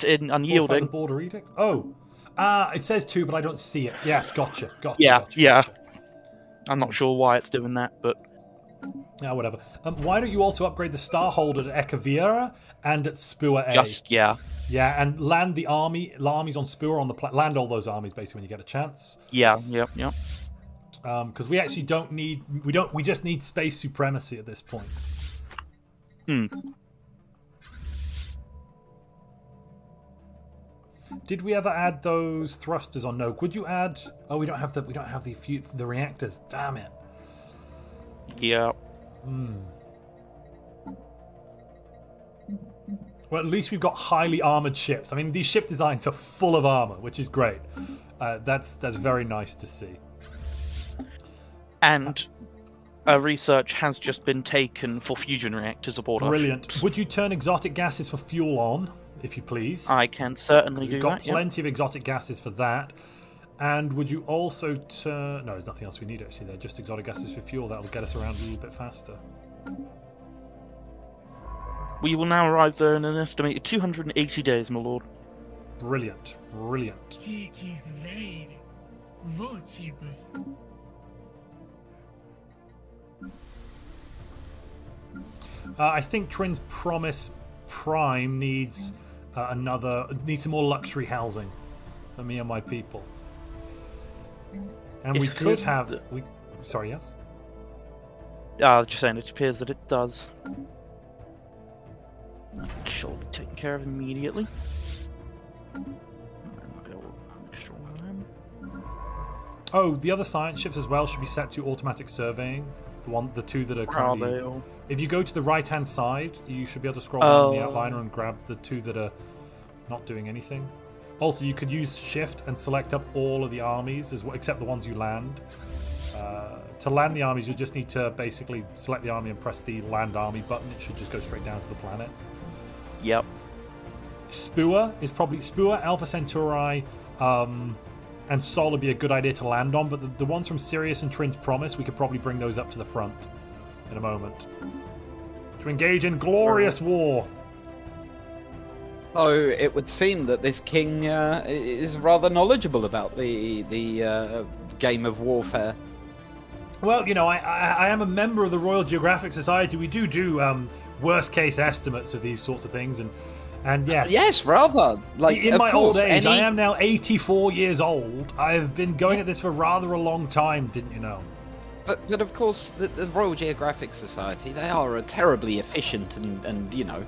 B: in unyielding.
A: The Border Edict. Oh, it says 2, but I don't see it. Yes, gotcha.
B: Yeah. I'm not sure why it's doing that, but
A: whatever. Why don't you also upgrade the Starholder at Ekavira and at Spua A? Yeah, and land the armies on Spua on the land all those armies basically when you get a chance.
B: Yep.
A: Because we actually don't need we just need space supremacy at this point. Did we ever add those thrusters on? No. Would you add? Oh, we don't have the reactors. Damn it.
B: Yeah.
A: Well, at least we've got highly armored ships. I mean, these ship designs are full of armor, which is great. That's very nice to see.
B: And research has just been taken for fusion reactors aboard.
A: Brilliant. Would you turn exotic gases for fuel on, if you please?
B: I can certainly do that.
A: We've got plenty of exotic gases for that. And would you also turn... No, there's nothing else we need, actually. They're just exotic gases for fuel. That'll get us around a little bit faster.
B: We will now arrive there in an estimated 280 days, my lord.
A: Brilliant, brilliant. I think Trin's Promise Prime needs needs some more luxury housing for me and my people. And we could have sorry, yes.
B: I was just saying, it appears that it does. Shall be taken care of immediately.
A: Oh, the other science ships as well should be set to automatic surveying. The two that are currently. If you go to the right-hand side, you should be able to scroll down the outliner and grab the two that are not doing anything. Also, you could use Shift and select up all of the armies, except the ones you land. To land the armies, you just need to basically select the army and press the Land Army button. It should just go straight down to the planet.
B: Yep.
A: Spua, Alpha Centauri, and Sol would be a good idea to land on, but the ones from Sirius and Trin's Promise, we could probably bring those up to the front in a moment. To engage in glorious war.
C: So it would seem that this king is rather knowledgeable about the game of warfare.
A: Well, you know, I am a member of the Royal Geographic Society. We do worst case estimates of these sorts of things, and yes.
C: Yes, rather. Like,
A: in my old age, I am now 84 years old. I've been going at this for rather a long time, didn't you know?
C: But of course, the Royal Geographic Society, they are a terribly efficient and you know,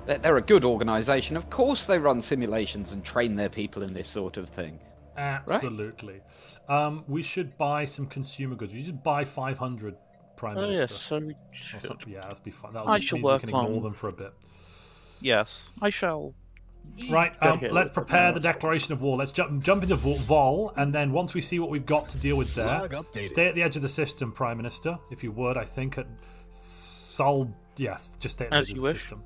C: they're a good organisation. Of course they run simulations and train their people in this sort of thing.
A: Absolutely. Right? We should buy some consumer goods. We should buy 500 Prime Minister.
B: Yes, so we should.
A: Yeah, that'd be fine.
B: I shall work
A: we can ignore them for a bit.
B: Yes, I shall.
A: Right, let's prepare the declaration of war. Let's jump into Vol, and then once we see what we've got to deal with there, stay at the edge of the system, Prime Minister, if you would. I think at Sol, yes, just stay at the edge of the system.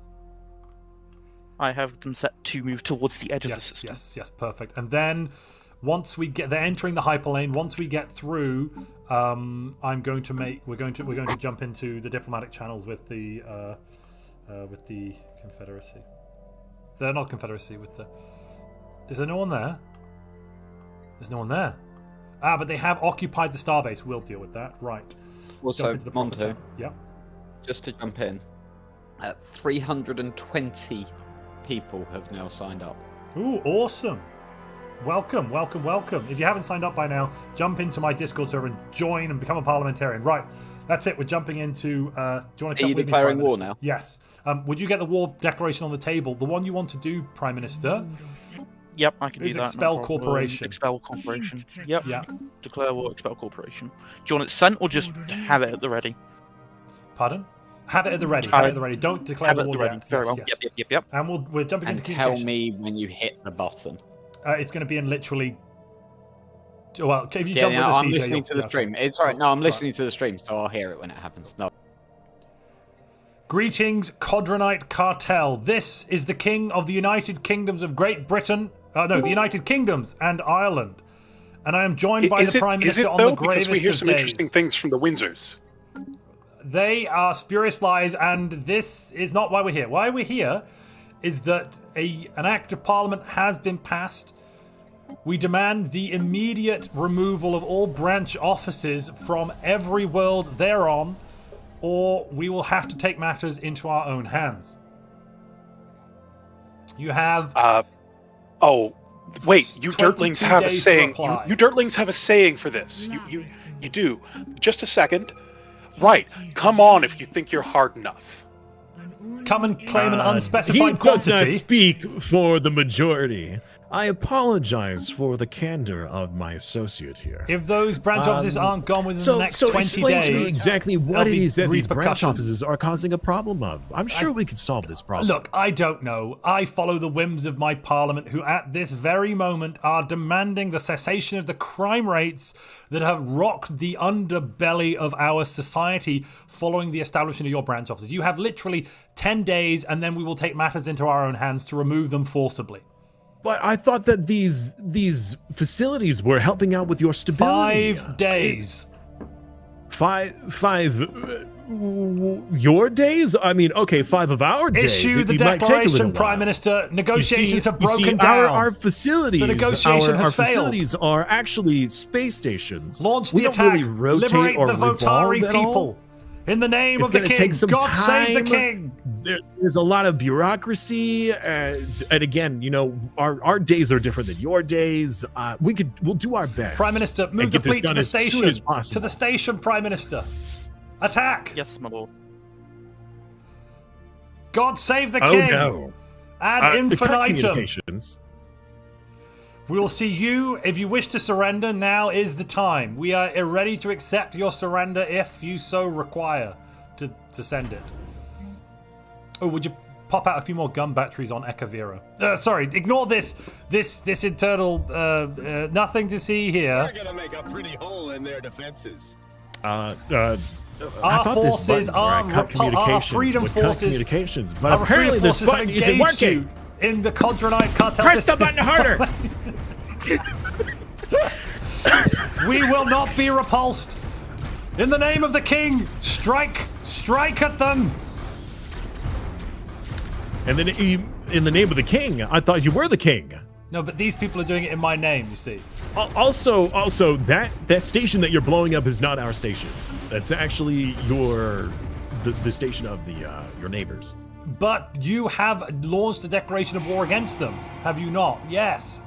B: I have them set to move towards the edge of the system.
A: Yes, perfect. And then once we get, they're entering the hyperlane. Once we get through, we're going to jump into the diplomatic channels with the Confederacy. They're not Confederacy with the. Is there no one there? There's no one there. But they have occupied the starbase. We'll deal with that. Right.
C: Also, Montu.
A: Yeah.
C: Just to jump in, 320 people have now signed up.
A: Ooh, awesome! Welcome. If you haven't signed up by now, jump into my Discord server and join and become a parliamentarian. Right. That's it. We're jumping into. Do you want to jump with me,
C: declaring war now?
A: Yes. Would you get the war declaration on the table? The one you want to do, Prime Minister?
B: Yep, I can do that.
A: Expel corporation.
B: Expel corporation. Yep.
A: Yeah.
B: Declare war, expel corporation. Do you want it sent or just have it at the ready?
A: Pardon? Have it at the ready. Have it at the ready. Don't declare the war yet.
B: Very well.
A: Yes.
B: Yep.
A: And we're jumping into
C: communications. And tell me when you hit the button.
A: It's going to be in literally. Well, if you jump with us,
C: I'm
A: DJ,
C: listening to the stream. It's alright. No, I'm listening to the stream, so I'll hear it when it happens. No.
A: Greetings, Codronite Cartel. This is the King of the United Kingdoms of Great Britain. The United Kingdoms and Ireland. And I am joined by the Prime Minister on the gravest of days.
F: Because we hear some interesting things from the Windsors.
A: They are spurious lies, and this is not why we're here. Why we're here is that an Act of Parliament has been passed. We demand the immediate removal of all branch offices from every world they're on, or we will have to take matters into our own hands. You have...
F: wait, you Dirtlings have a saying. You Dirtlings have a saying for this. You do. Just a second. Right, come on if you think you're hard enough.
A: Come and claim an unspecified quantity.
E: He does not speak for the majority. I apologize for the candor of my associate here.
A: If those branch offices aren't gone within the next 20 days...
E: So explain to me exactly what it is that these branch offices are causing a problem of. I'm sure we could solve this problem.
A: Look, I don't know. I follow the whims of my parliament, who at this very moment are demanding the cessation of the crime rates that have rocked the underbelly of our society following the establishment of your branch offices. You have literally 10 days, and then we will take matters into our own hands to remove them forcibly.
E: But I thought that these facilities were helping out with your stability.
A: 5 days.
E: Your days? I mean, okay, 5 of our days.
A: Issue the
E: it might take a
A: declaration,
E: little
A: Prime
E: while.
A: Minister. Negotiations have
E: You see,
A: broken down.
E: Our facilities,
A: The negotiation
E: our
A: has failed.
E: facilities are actually space stations.
A: Launch the
E: we
A: attack.
E: don't really rotate
A: Liberate
E: or
A: the
E: revolve
A: Votari
E: at all.
A: people. In the name
E: It's
A: of the
E: gonna
A: king.
E: take some
A: God
E: time.
A: save the king.
E: There's a lot of bureaucracy, and again, you know, our days are different than your days. We'll do our best.
A: Prime Minister, move
E: and
A: the
E: get this
A: fleet to
E: done
A: the
E: as soon
A: station.
E: as possible.
A: To the station, Prime Minister. Attack.
B: Yes, my lord.
A: God save the
E: Oh
A: king.
E: no!
A: Ad
E: Cut
A: infinitum.
E: communications.
A: We will see you if you wish to surrender. Now is the time. We are ready to accept your surrender if you so require to send it. Oh, would you pop out a few more gun batteries on Ekavira? Sorry, ignore this internal nothing to see here.
D: We're gonna make a pretty hole in their defenses.
A: Our forces, our freedom forces,
E: communications, but
A: our
E: apparently
A: freedom
E: this
A: forces have
E: button isn't
A: engaged
E: working.
A: you in the Condronite cartel
E: Press the
A: system.
E: button harder.
A: We will not be repulsed. In the name of the king, strike at them.
E: And then in the name of the king, I thought you were the king.
A: No, but these people are doing it in my name, you see.
E: Also, that station that you're blowing up is not our station. That's actually the station of your neighbors.
A: But you have launched a declaration of war against them, have you not? Yes.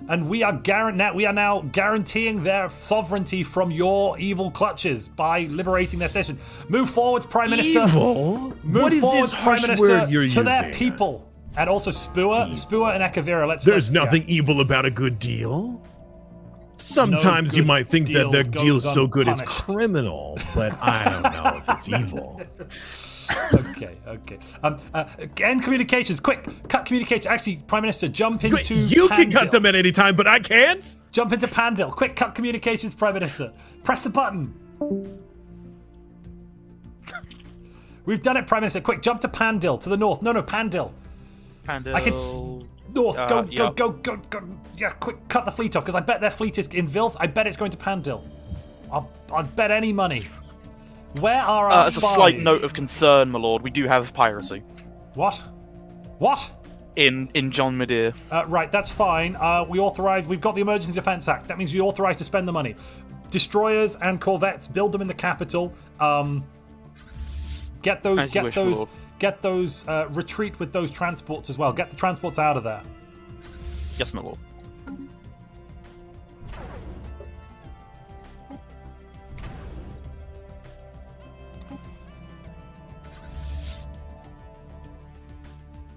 A: And we are now guaranteeing their sovereignty from your evil clutches by liberating their station. Move forward, Prime Minister.
E: Evil?
A: Move
E: What is
A: forward,
E: this
A: Prime
E: harsh
A: Minister,
E: word you're
A: to their
E: using?
A: people. And also Spua and Ekavira.
E: There's nothing evil about a good deal. Sometimes
A: No
E: you
A: good
E: might think that
A: deal
E: the deal's
A: goes
E: so good it's
A: unpunished.
E: criminal, but I don't know if it's evil.
A: Okay. End communications, quick! Cut communication. Actually, Prime Minister, jump into
E: You can cut
A: Pandil.
E: them at any time, but I can't.
A: Jump into Pandil. Quick, cut communications, Prime Minister. Press the button. We've done it, Prime Minister. Quick, jump to Pandil, to the north. No, Pandil.
B: Pandil.
A: I can north. Go. Yeah, quick, cut the fleet off, because I bet their fleet is in Vilth. I bet it's going to Pandil. I'd bet any money. Where are our
B: As a
A: spies?
B: slight note of concern, my lord, we do have piracy.
A: What?
B: In John Medea.
A: Right, that's fine. We've got the Emergency Defense Act. That means we authorized to spend the money. Destroyers and corvettes, build them in the capital. Get those, retreat with those transports as well. Get the transports out of there.
B: Yes, my lord.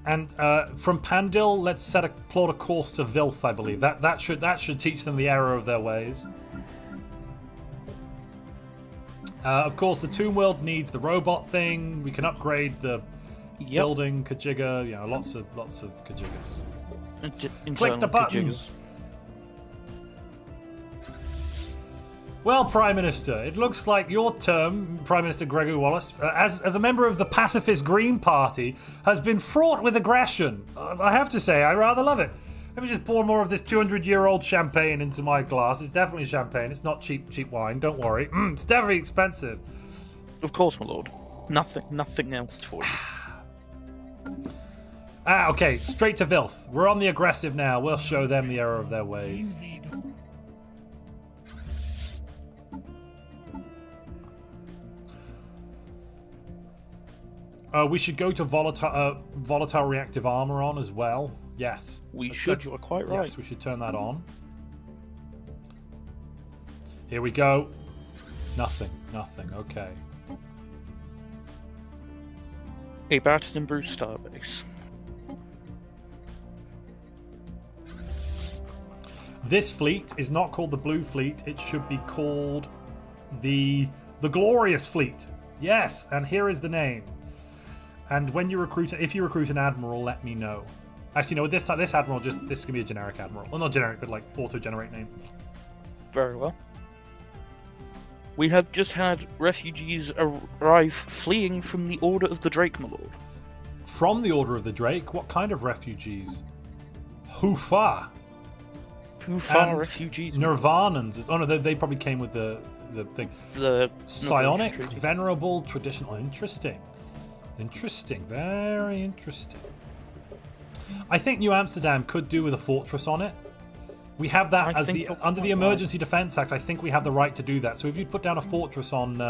A: And from Pandil, let's plot a course to Vilth, I believe. That should teach them the error of their ways. Of course, the Tomb World needs the robot thing. We can upgrade the building, Kajiga, lots of Kajigas. Click the buttons. Well, Prime Minister, it looks like your term, Prime Minister Gregory Wallace, as a member of the pacifist Green Party, has been fraught with aggression. I have to say, I rather love it. Let me just pour more of this 200-year-old champagne into my glass. It's definitely champagne. It's not cheap wine. Don't worry. It's definitely expensive.
B: Of course, my lord. Nothing else for you.
A: Okay. Straight to Vilth. We're on the aggressive now. We'll show them the error of their ways. We should go to volatile reactive armor on as well. Yes.
B: We should. You are quite right.
A: Yes, we should turn that on. Here we go. Nothing. Okay.
B: A battered and bruised starbase.
A: This fleet is not called the Blue Fleet. It should be called the Glorious Fleet. Yes, and here is the name. And when you if you recruit an admiral, let me know. Actually, no. This admiral this is gonna be a generic admiral. Well, not generic, but like auto-generate name.
B: Very well. We have just had refugees arrive fleeing from the Order of the Drake, my lord.
A: From the Order of the Drake? What kind of refugees? Who far?
B: too far
A: And
B: refugees.
A: Nirvanans. Oh no, they probably came with the thing.
B: The
A: Psionic,
B: Treaty.
A: venerable, traditional. Interesting. Interesting. Very interesting. I think New Amsterdam could do with a fortress on it. We have that
B: I
A: as
B: think
A: the
B: you're
A: under the
B: quite
A: Emergency Defense Act. I think we have the right to do that. So if you put down a fortress on,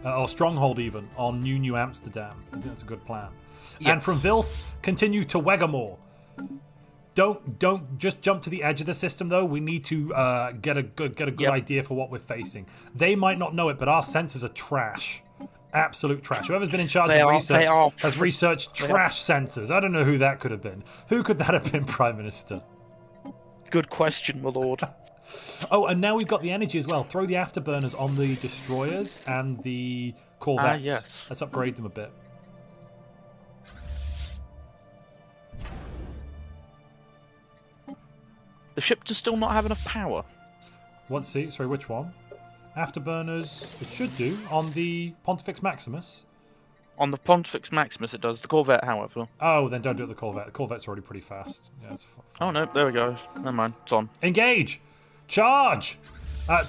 A: or stronghold even on New Amsterdam, I think that's a good plan.
B: Yes.
A: And from Vilth, continue to Wegamore. Don't just jump to the edge of the system though. We need to get a good idea for what we're facing. They might not know it, but our sensors are trash. Absolute trash. Whoever's been in charge of research has researched trash sensors. I don't know who that could have been. Who could that have been, Prime Minister?
B: Good question, my lord.
A: Oh, and now we've got the energy as well. Throw the afterburners on the destroyers and the corvettes.
B: Yes.
A: Let's upgrade them a bit.
B: The ship does still not have enough power.
A: Let's see. Sorry, which one? Afterburners. It should do on the Pontifex Maximus.
B: On the Pontifex Maximus, it does. The Corvette, however.
A: Oh, then don't do it with the Corvette. The Corvette's already pretty fast. Yeah, it's
B: Oh no, there we go. Never mind. It's on.
A: Engage! Charge!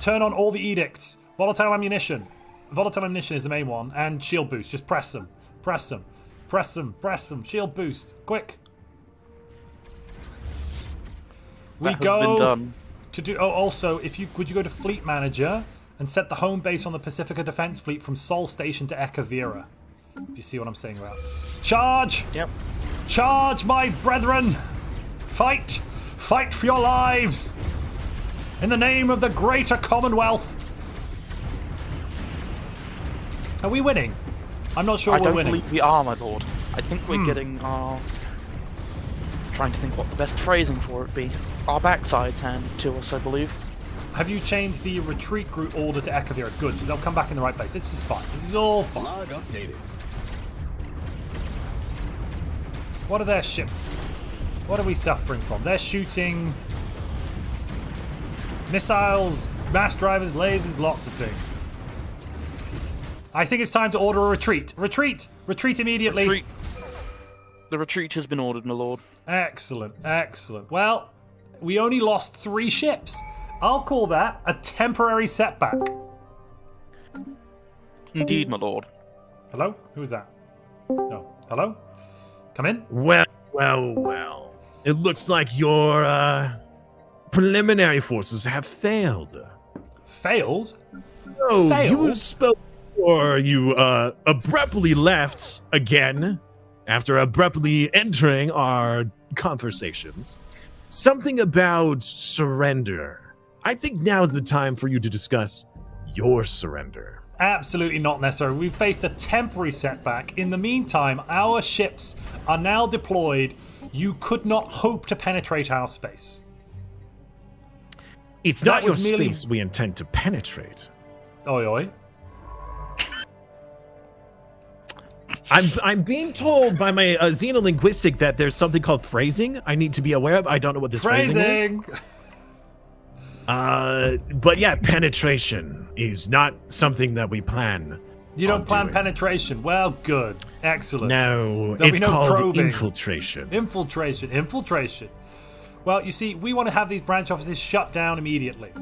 A: Turn on all the edicts. Volatile ammunition. Volatile ammunition is the main one. And shield boost. Just press them. Press them. Press them. Press them. Shield boost. Quick. We
B: That has
A: go
B: been done.
A: to do. Oh, also, would you go to Fleet Manager and set the home base on the Pacifica Defense Fleet from Sol Station to Ekavira? If you see what I'm saying about. Charge!
B: Yep.
A: Charge, my brethren! Fight! Fight for your lives! In the name of the greater Commonwealth! Are we winning? I'm not sure
B: I
A: we're
B: don't
A: winning.
B: believe we are, my lord. I think we're getting our... Trying to think what the best phrasing for it be. Our backside's handed to us, I believe.
A: Have you changed the retreat route order to Ekavira? Good, so they'll come back in the right place. This is fine. This is all fine.
D: Log updated.
A: What are their ships? What are we suffering from? They're shooting missiles, mass drivers, lasers, lots of things. I think it's time to order a retreat. Retreat! Retreat immediately.
B: Retreat. The retreat has been ordered, my lord.
A: Excellent, excellent. Well, we only lost 3 ships. I'll call that a temporary setback.
B: Indeed, my lord.
A: Hello? Who is that? Oh, hello? Come in.
E: Well. It looks like your preliminary forces have failed.
A: Failed?
E: Oh,
A: Failed?
E: you spoke or you abruptly left again after abruptly entering our conversations. Something about surrender. I think now's the time for you to discuss your surrender.
A: Absolutely not necessary. We've faced a temporary setback. In the meantime, our ships are now deployed. You could not hope to penetrate our space.
E: It's
A: That
E: not your
A: was merely-
E: space we intend to penetrate.
A: Oi, oi.
E: I'm being told by my xenolinguistic that there's something called phrasing I need to be aware of. I don't know what this phrasing is. But yeah, penetration is not something that we plan.
A: You don't
E: on
A: plan
E: doing.
A: penetration. Well, good. Excellent.
E: No,
A: There'll
E: it's
A: be no
E: called
A: probing.
E: infiltration.
A: Infiltration. Well, you see, we want to have these branch offices shut down immediately.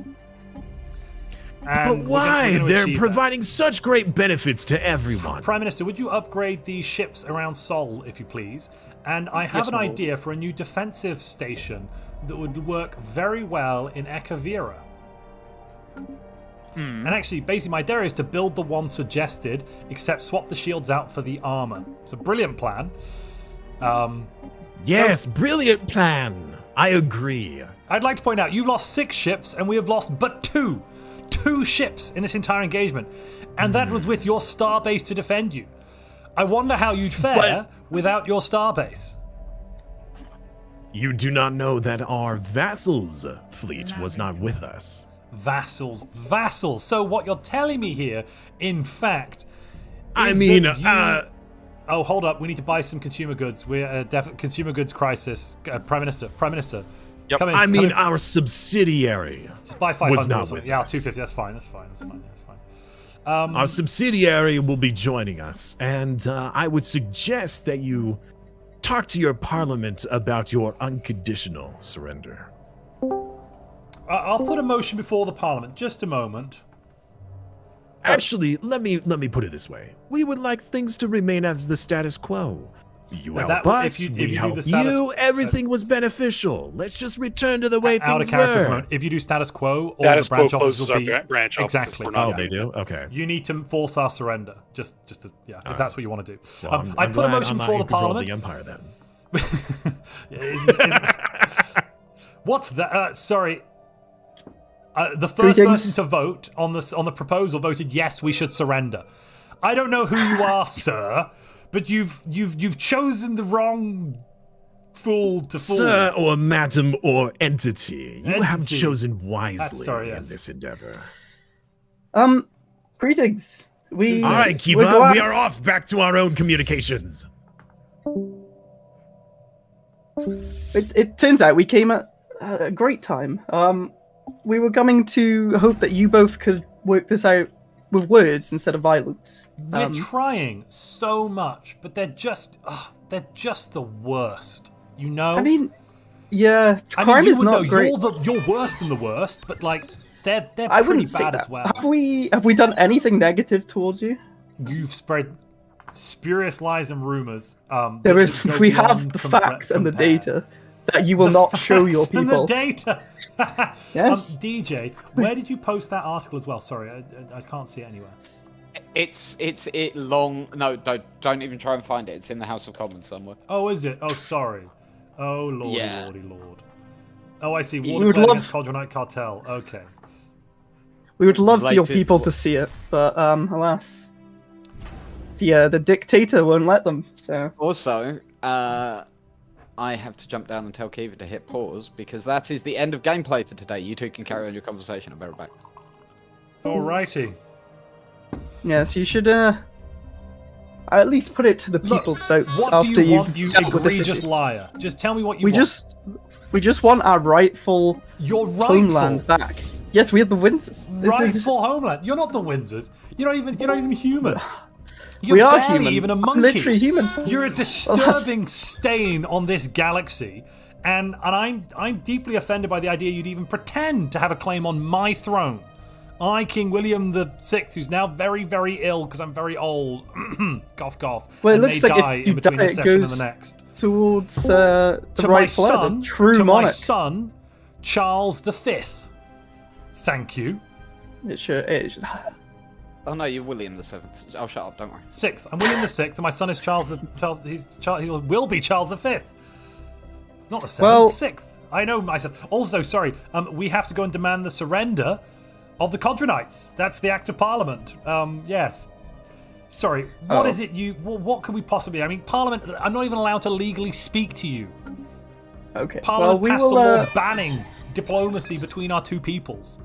E: But why? They're providing such great benefits to everyone.
A: Prime Minister, would you upgrade the ships around Sol, if you please? And I have
B: Yes,
A: an
B: my lord.
A: idea for a new defensive station that would work very well in Ekavira. And actually, basically, my idea is to build the one suggested, except swap the shields out for the armor. It's a brilliant plan.
E: Yes, brilliant plan. I agree.
A: I'd like to point out, you've lost 6 ships, and we have lost but 2. 2 ships in this entire engagement. And that was with your starbase to defend you. I wonder how you'd fare without your starbase.
E: You do not know that our vassals' fleet was not with us.
A: Vassals. So what you're telling me here, in fact,
E: I
A: is
E: mean,
A: that you... Oh, hold up. We need to buy some consumer goods. We're a consumer goods crisis. Prime Minister.
B: Yep.
A: Come in.
E: I
A: come
E: mean,
A: in.
E: our subsidiary
A: Just buy 500
E: was not
A: or something.
E: with
A: Yeah,
E: us.
A: 250. That's fine.
E: Our subsidiary will be joining us, and I would suggest that you talk to your parliament about your unconditional surrender.
A: I'll put a motion before the Parliament. Just a moment.
E: Actually, let me put it this way. We would like things to remain as the status quo. You help us, we help you, everything was beneficial. Let's just return to the way things were.
A: If you do status quo, all
F: Status
A: the branch
F: quo
A: offices will
F: closes
A: be...
F: our branch offices.
A: Exactly.
F: We're not
E: Oh, they do? Okay.
A: You need to force our surrender. Just to, yeah, if that's what you want to do.
E: Well,
A: I put a motion before the
E: Parliament.
A: Parliament.
E: The Empire, then.
A: Isn't what's that? Sorry. The first person to vote on the proposal voted yes, we should surrender. I don't know who you are, sir, but you've chosen the wrong fool to fool.
E: Sir or madam or entity, you have chosen wisely in this endeavor.
G: Greetings.
E: All right, Kiva, we are off back to our own communications.
G: It turns out we came at a great time. We were coming to hope that you both could work this out with words instead of violence.
A: We're trying so much, but they're just the worst. You know?
G: I mean, yeah, crime is not great.
A: You're worse than the worst, but like they're
G: I
A: pretty
G: wouldn't say
A: bad
G: that.
A: as well.
G: Have we done anything negative towards you?
A: You've spread spurious lies and rumors.
G: We have the facts and the data that you will not show your people.
A: And the data.
G: Yes.
A: DJ, where did you post that article as well? Sorry, I can't see it anywhere.
C: It's long. No, don't even try and find it. It's in the House of Commons somewhere.
A: Oh, is it? Oh, sorry. Oh, lordy,
C: Yeah.
A: lordy, lord. Oh, I see.
G: We
A: War
G: would
A: declared
G: love-
A: against Codronite Cartel. Okay.
G: We would love for your
C: Latest
G: people
C: one.
G: to see it, but alas, the dictator won't let them. So
C: Also, I have to jump down and tell Kiva to hit pause because that is the end of gameplay for today. You two can carry on your conversation. I'll be right back.
A: Alrighty.
G: yes, you should at least put it to the people's vote
A: What
G: after
A: do you
G: you've
A: want, you
G: dealt with this
A: egregious
G: issue.
A: liar? Just tell me what you
G: We
A: want.
G: we just want our rightful
A: Your rightful
G: homeland back. Yes, we are the Windsors.
A: rightful homeland. You're not the Windsors. You're not even human. You're
G: We are
A: barely
G: human.
A: even a
G: I'm
A: monkey.
G: literally human.
A: You're a disturbing stain on this galaxy, and I'm deeply offended by the idea you'd even pretend to have a claim on my throne. I, King William VI, who's now very, very ill because I'm very old. Cough, cough.
G: Well, it
A: and
G: looks
A: may
G: like
A: die
G: if you
A: in between
G: die,
A: this
G: it
A: session and
G: goes
A: the next.
G: towards the
A: To my
G: rightful heir,
A: son,
G: the true
A: to my
G: monarch.
A: son, Charles V. Thank you.
G: It should.
C: Oh no, you're William the Seventh. Oh, shut up. Don't worry.
A: Sixth. I'm William VI, and my son is he will be Charles V. Not the seventh,
G: Well-
A: sixth. I know myself. Also, sorry, we have to go and demand the surrender of the Codronites. That's the Act of Parliament. Yes. Sorry, what is it what could we possibly... I mean, Parliament, I'm not even allowed to legally speak to you.
G: Okay.
A: Parliament
G: well,
A: passed
G: we will,
A: a law banning diplomacy between our two peoples.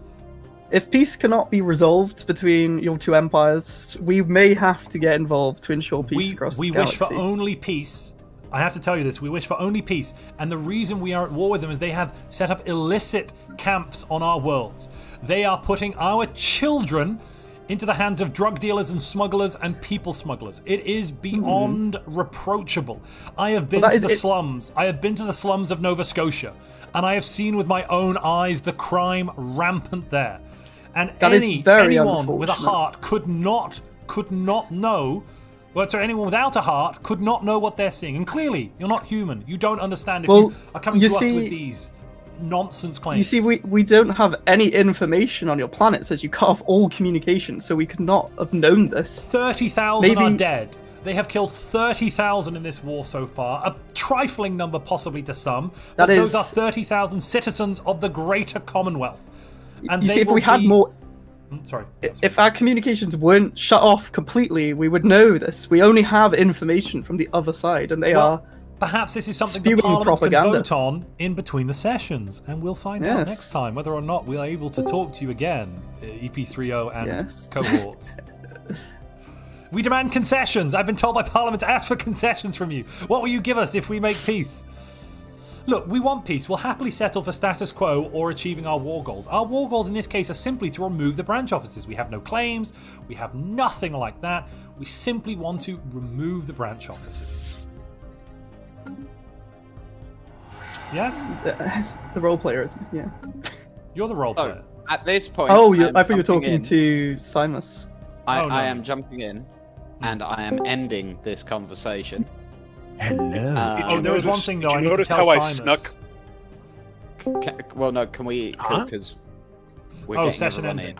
G: If peace cannot be resolved between your two empires, we may have to get involved to ensure peace across
A: We
G: this
A: wish
G: galaxy.
A: for only peace. I have to tell you this, we wish for only peace, and the reason we are at war with them is they have set up illicit camps on our worlds. They are putting our children into the hands of drug dealers and smugglers and people smugglers. It is beyond reproachable. I have been to the slums. I have been to the slums of Nova Scotia, and I have seen with my own eyes the crime rampant there. And
G: That is very
A: anyone with a
G: unfortunate.
A: heart could not know. Well, so anyone without a heart could not know what they're seeing. And clearly, you're not human. You don't understand if you are coming to us with these nonsense claims.
G: You see, we don't have any information on your planet. It says you cut off all communication, so we could not have known this.
A: 30,000 are
G: Maybe-
A: dead. They have killed 30,000 in this war so far. A trifling number possibly to some. But
G: That
A: those
G: is-
A: are 30,000 citizens of the greater Commonwealth. And
G: You
A: they
G: see, if
A: will
G: we had
A: be-
G: more...
A: Sorry.
G: If our communications weren't shut off completely, we would know this. We only have information from the other side, and they are
A: Perhaps this is something the
G: spewing
A: Parliament
G: propaganda.
A: can vote on in between the sessions, and we'll find out
G: Yes.
A: next time whether or not we're able to talk to you again, EP30 and
G: Yes.
A: cohorts. We demand concessions. I've been told by Parliament to ask for concessions from you. What will you give us if we make peace? Look, we want peace. We'll happily settle for status quo or achieving our war goals. Our war goals in this case are simply to remove the branch offices. We have no claims. We have nothing like that. We simply want to remove the branch offices. Yes?
G: the role player, isn't it? Yeah.
A: You're the role player.
C: At this point,
G: Oh,
C: I
G: I thought you were talking to Simus.
C: I am jumping in, and I am ending this conversation.
E: Hello.
A: There was one thing though.
F: Did
A: I
F: you
A: need to
F: notice
A: tell
F: how I
A: Simus.
F: snuck?
C: Well, no, can we? Because we're getting
A: session
C: everyone
A: ending.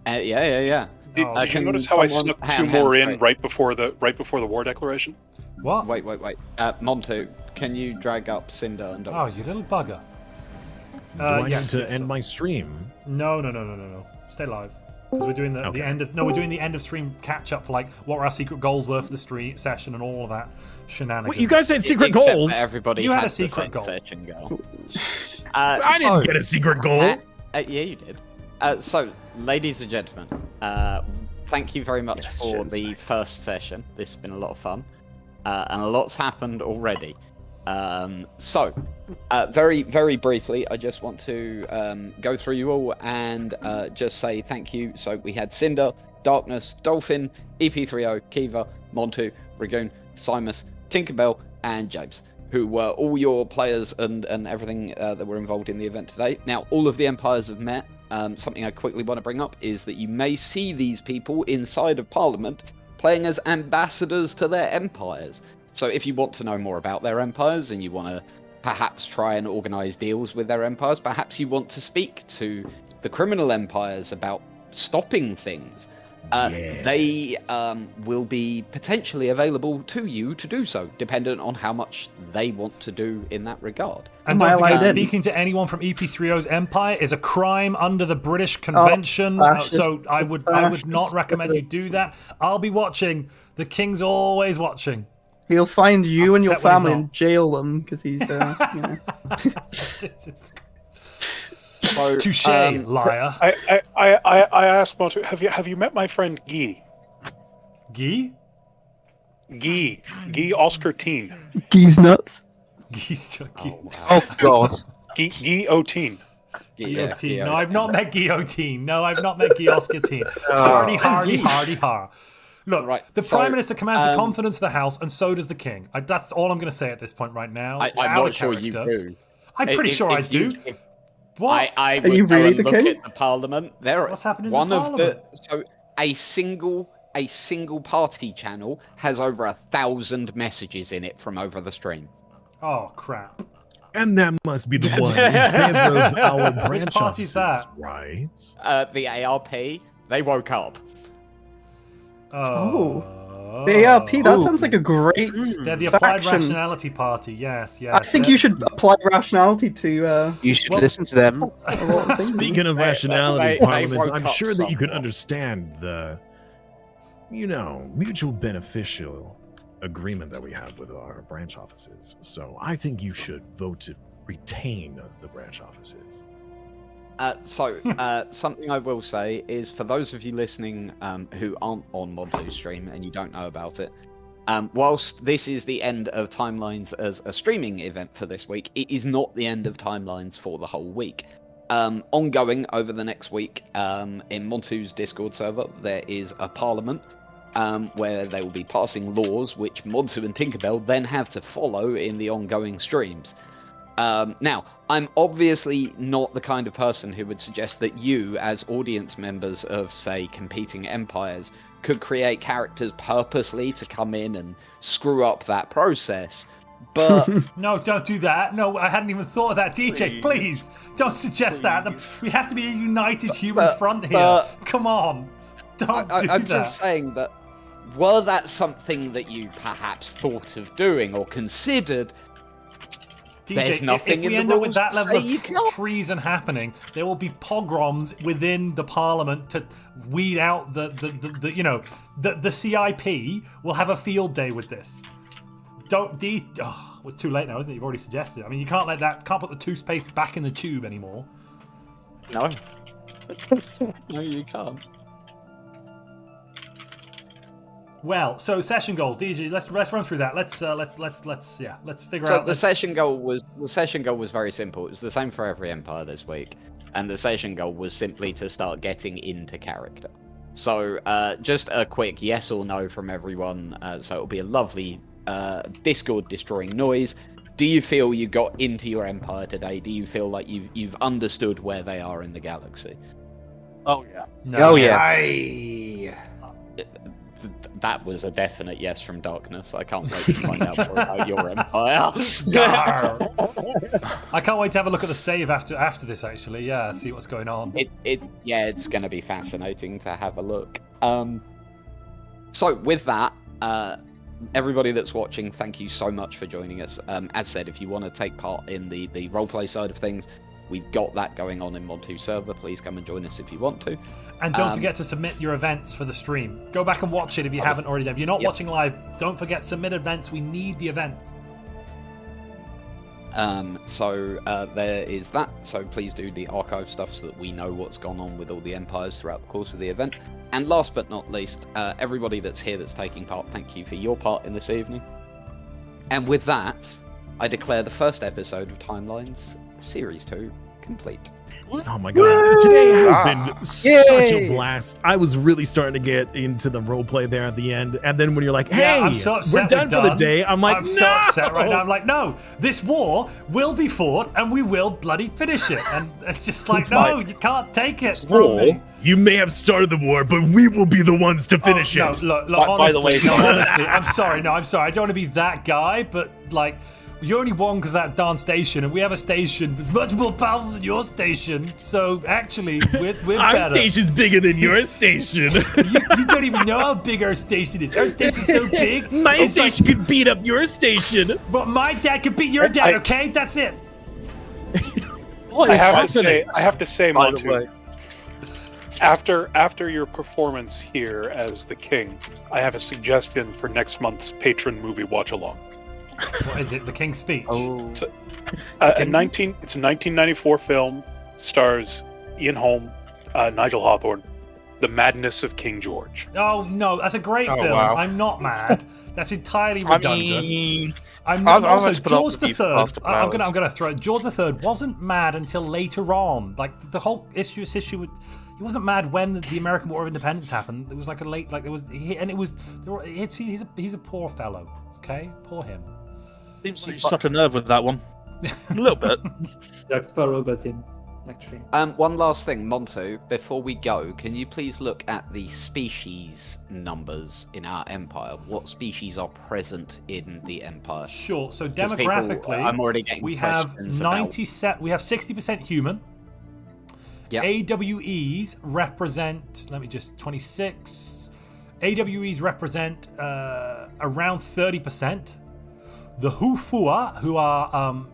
C: in. Yeah.
F: Did you notice how I snuck two more in right before the war declaration?
A: What?
C: Wait. Montu, can you drag up Cinder and?
A: Oh, you little bugger.
E: Do I need to end my stream?
A: No. Stay live. Because we're doing the end of we're doing the end of stream catch up for like what our secret goals were for the stream session and all of that shenanigans.
E: Wait, you guys had secret goals?
C: Everybody
A: you had a
C: the
A: secret
C: same
A: goal.
C: session goal.
E: I didn't get a secret goal.
C: Yeah, you did. So, ladies and gentlemen, thank you very much for the first session. This has been a lot of fun, and a lot's happened already. Very, very briefly, I just want to go through you all and just say thank you. So we had Cinder, Darkness, Dolphin, EP30, Kiva, Montu, Ragoon, Simus, Tinkerbell, and James, who were all your players and everything that were involved in the event today. Now, all of the empires have met. Something I quickly want to bring up is that you may see these people inside of Parliament playing as ambassadors to their empires. So if you want to know more about their empires and you want to perhaps try and organise deals with their empires, perhaps you want to speak to the criminal empires about stopping things, they will be potentially available to you to do so, dependent on how much they want to do in that regard.
A: And don't forget, speaking to anyone from EP30's empire is a crime under the British Convention, so I would not recommend you do that. I'll be watching. The King's always watching.
G: He'll find you and your family and jail them because he's, you know.
A: Touche, liar.
F: I asked Montu, have you met my friend Guy?
A: Guy?
F: Guy Oscar Teen.
G: Guy's nuts.
H: Oh God.
F: Guillotine.
A: Guillotine. No, I've not met Guillotine. No, I've not met Guy Oscar Teen. Hardy. Look, the Prime Minister commands the confidence of the House, and so does the King. That's all I'm going to say at this point right now.
C: I'm not sure you do.
A: I'm pretty sure I do.
C: What? I
G: Are you really the King?
C: Look at the Parliament.
A: What's happening in the Parliament?
C: So a single party channel has over 1,000 messages in it from over the stream.
A: Oh crap!
E: And that must be the one in favor of our branch
A: Which party's
E: offices,
A: that?
E: right?
C: The ARP. They woke up.
G: The ARP, that sounds like a great
A: They're the Applied
G: faction.
A: Rationality Party, yes.
G: I think you should apply rationality to...
H: you should listen to them.
E: Speaking of rationality, Parliament, I'm sure that you can understand the, mutual beneficial agreement that we have with our branch offices. So I think you should vote to retain the branch offices.
C: Something I will say is, for those of you listening who aren't on Montu's stream and you don't know about it, whilst this is the end of Timelines as a streaming event for this week, it is not the end of Timelines for the whole week. Ongoing over the next week, in Montu's Discord server, there is a Parliament where they will be passing laws which Montu and Tinkerbell then have to follow in the ongoing streams. Now, I'm obviously not the kind of person who would suggest that you, as audience members of, say, competing empires, could create characters purposely to come in and screw up that process. But
A: no, don't do that. No, I hadn't even thought of that. DJ, please don't suggest that. We have to be a united human front here. Come on, don't do that.
C: I'm just saying that, were that something that you perhaps thought of doing or considered,
A: DJ, if we end up with that level of treason happening, there will be pogroms within the Parliament to weed out the CIP will have a field day with this. It's too late now, isn't it? You've already suggested. I mean, you can't put the toothpaste back in the tube anymore.
C: No. No, you can't.
A: Well, so session goals, DJ. Let's run through that. Let's figure
C: so
A: out.
C: The session goal was very simple. It was the same for every empire this week, and the session goal was simply to start getting into character. So just a quick yes or no from everyone. So it'll be a lovely Discord destroying noise. do you feel you got into your empire today? Do you feel like you've understood where they are in the galaxy?
L: Oh yeah.
H: No. Oh yeah.
C: That was a definite yes from Darkness. I can't wait to find out more about your empire.
A: I can't wait to have a look at the save after this. Actually, yeah, see what's going on.
C: It's going to be fascinating to have a look. So with that, everybody that's watching, thank you so much for joining us. As said, if you want to take part in the roleplay side of things, we've got that going on in Montu server. Please come and join us if you want to.
A: And don't forget to submit your events for the stream. Go back and watch it if you haven't already. If you're not watching live, don't forget submit events. We need the events.
C: So there is that. So please do the archive stuff so that we know what's gone on with all the empires throughout the course of the event. And last but not least, everybody that's here that's taking part, thank you for your part in this evening. And with that, I declare the first episode of Timelines Series 2 complete.
E: Oh my god, today has been such a blast. I was really starting to get into the roleplay there at the end, and then when you're like, hey,
A: I'm so upset
E: we're done for the day, I'm like,
A: I'm so upset right now. I'm like, no, this war will be fought and we will bloody finish it. And it's just like, no, you can't take it from me.
E: You may have started the war, but we will be the ones to finish it.
A: No, look, honestly, honestly, I'm sorry, I don't want to be that guy, but like, you only won because of that darn station, and we have a station that's much more powerful than your station. So actually, we're better.
E: Our station's bigger than your station.
A: you don't even know how big our station is. Our station's so big.
E: My station could beat up your station.
A: But my dad could beat your dad. Okay, that's it.
F: I have to say, Montu, after your performance here as the king, I have a suggestion for next month's patron movie watch along.
A: What is it? The King's Speech?
F: Oh. It's a 1994 film. Stars Ian Holm, Nigel Hawthorne. The Madness of King George.
A: Oh no, that's a great film. Wow. I'm not mad. That's entirely redundant.
B: I'm
A: George III. I'm gonna throw it. George III wasn't mad until later on. Like the whole issue with. He wasn't mad when the American War of Independence happened. It was like he's a poor fellow. Okay, poor him.
L: Seems like he struck a nerve with that one. A little bit.
K: Jack Sparrow got him, actually.
C: One last thing, Montu, before we go, can you please look at the species numbers in our empire? What species are present in the empire?
A: Sure. So demographically, I'm already getting we have 60% human. Yeah. AWEs represent. Let me just 26. AWEs represent around 30%. The Hufua, who are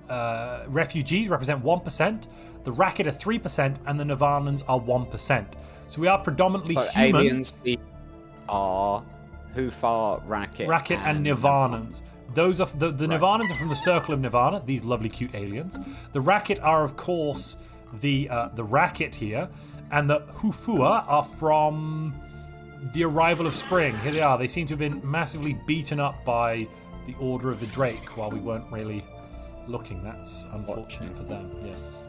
A: refugees, represent 1%. The Racket are 3%, and the Nirvanans are 1%. So we are predominantly human.
C: Aliens are Hufar,
A: Racket, and Nirvanans. Those are the Nirvanans are from the Circle of Nirvana. These lovely, cute aliens. The Racket are, of course, the Racket here, and the Hufua are from the Arrival of Spring. Here they are. They seem to have been massively beaten up by the Order of the Drake while we weren't really looking. That's unfortunate for them. Yes.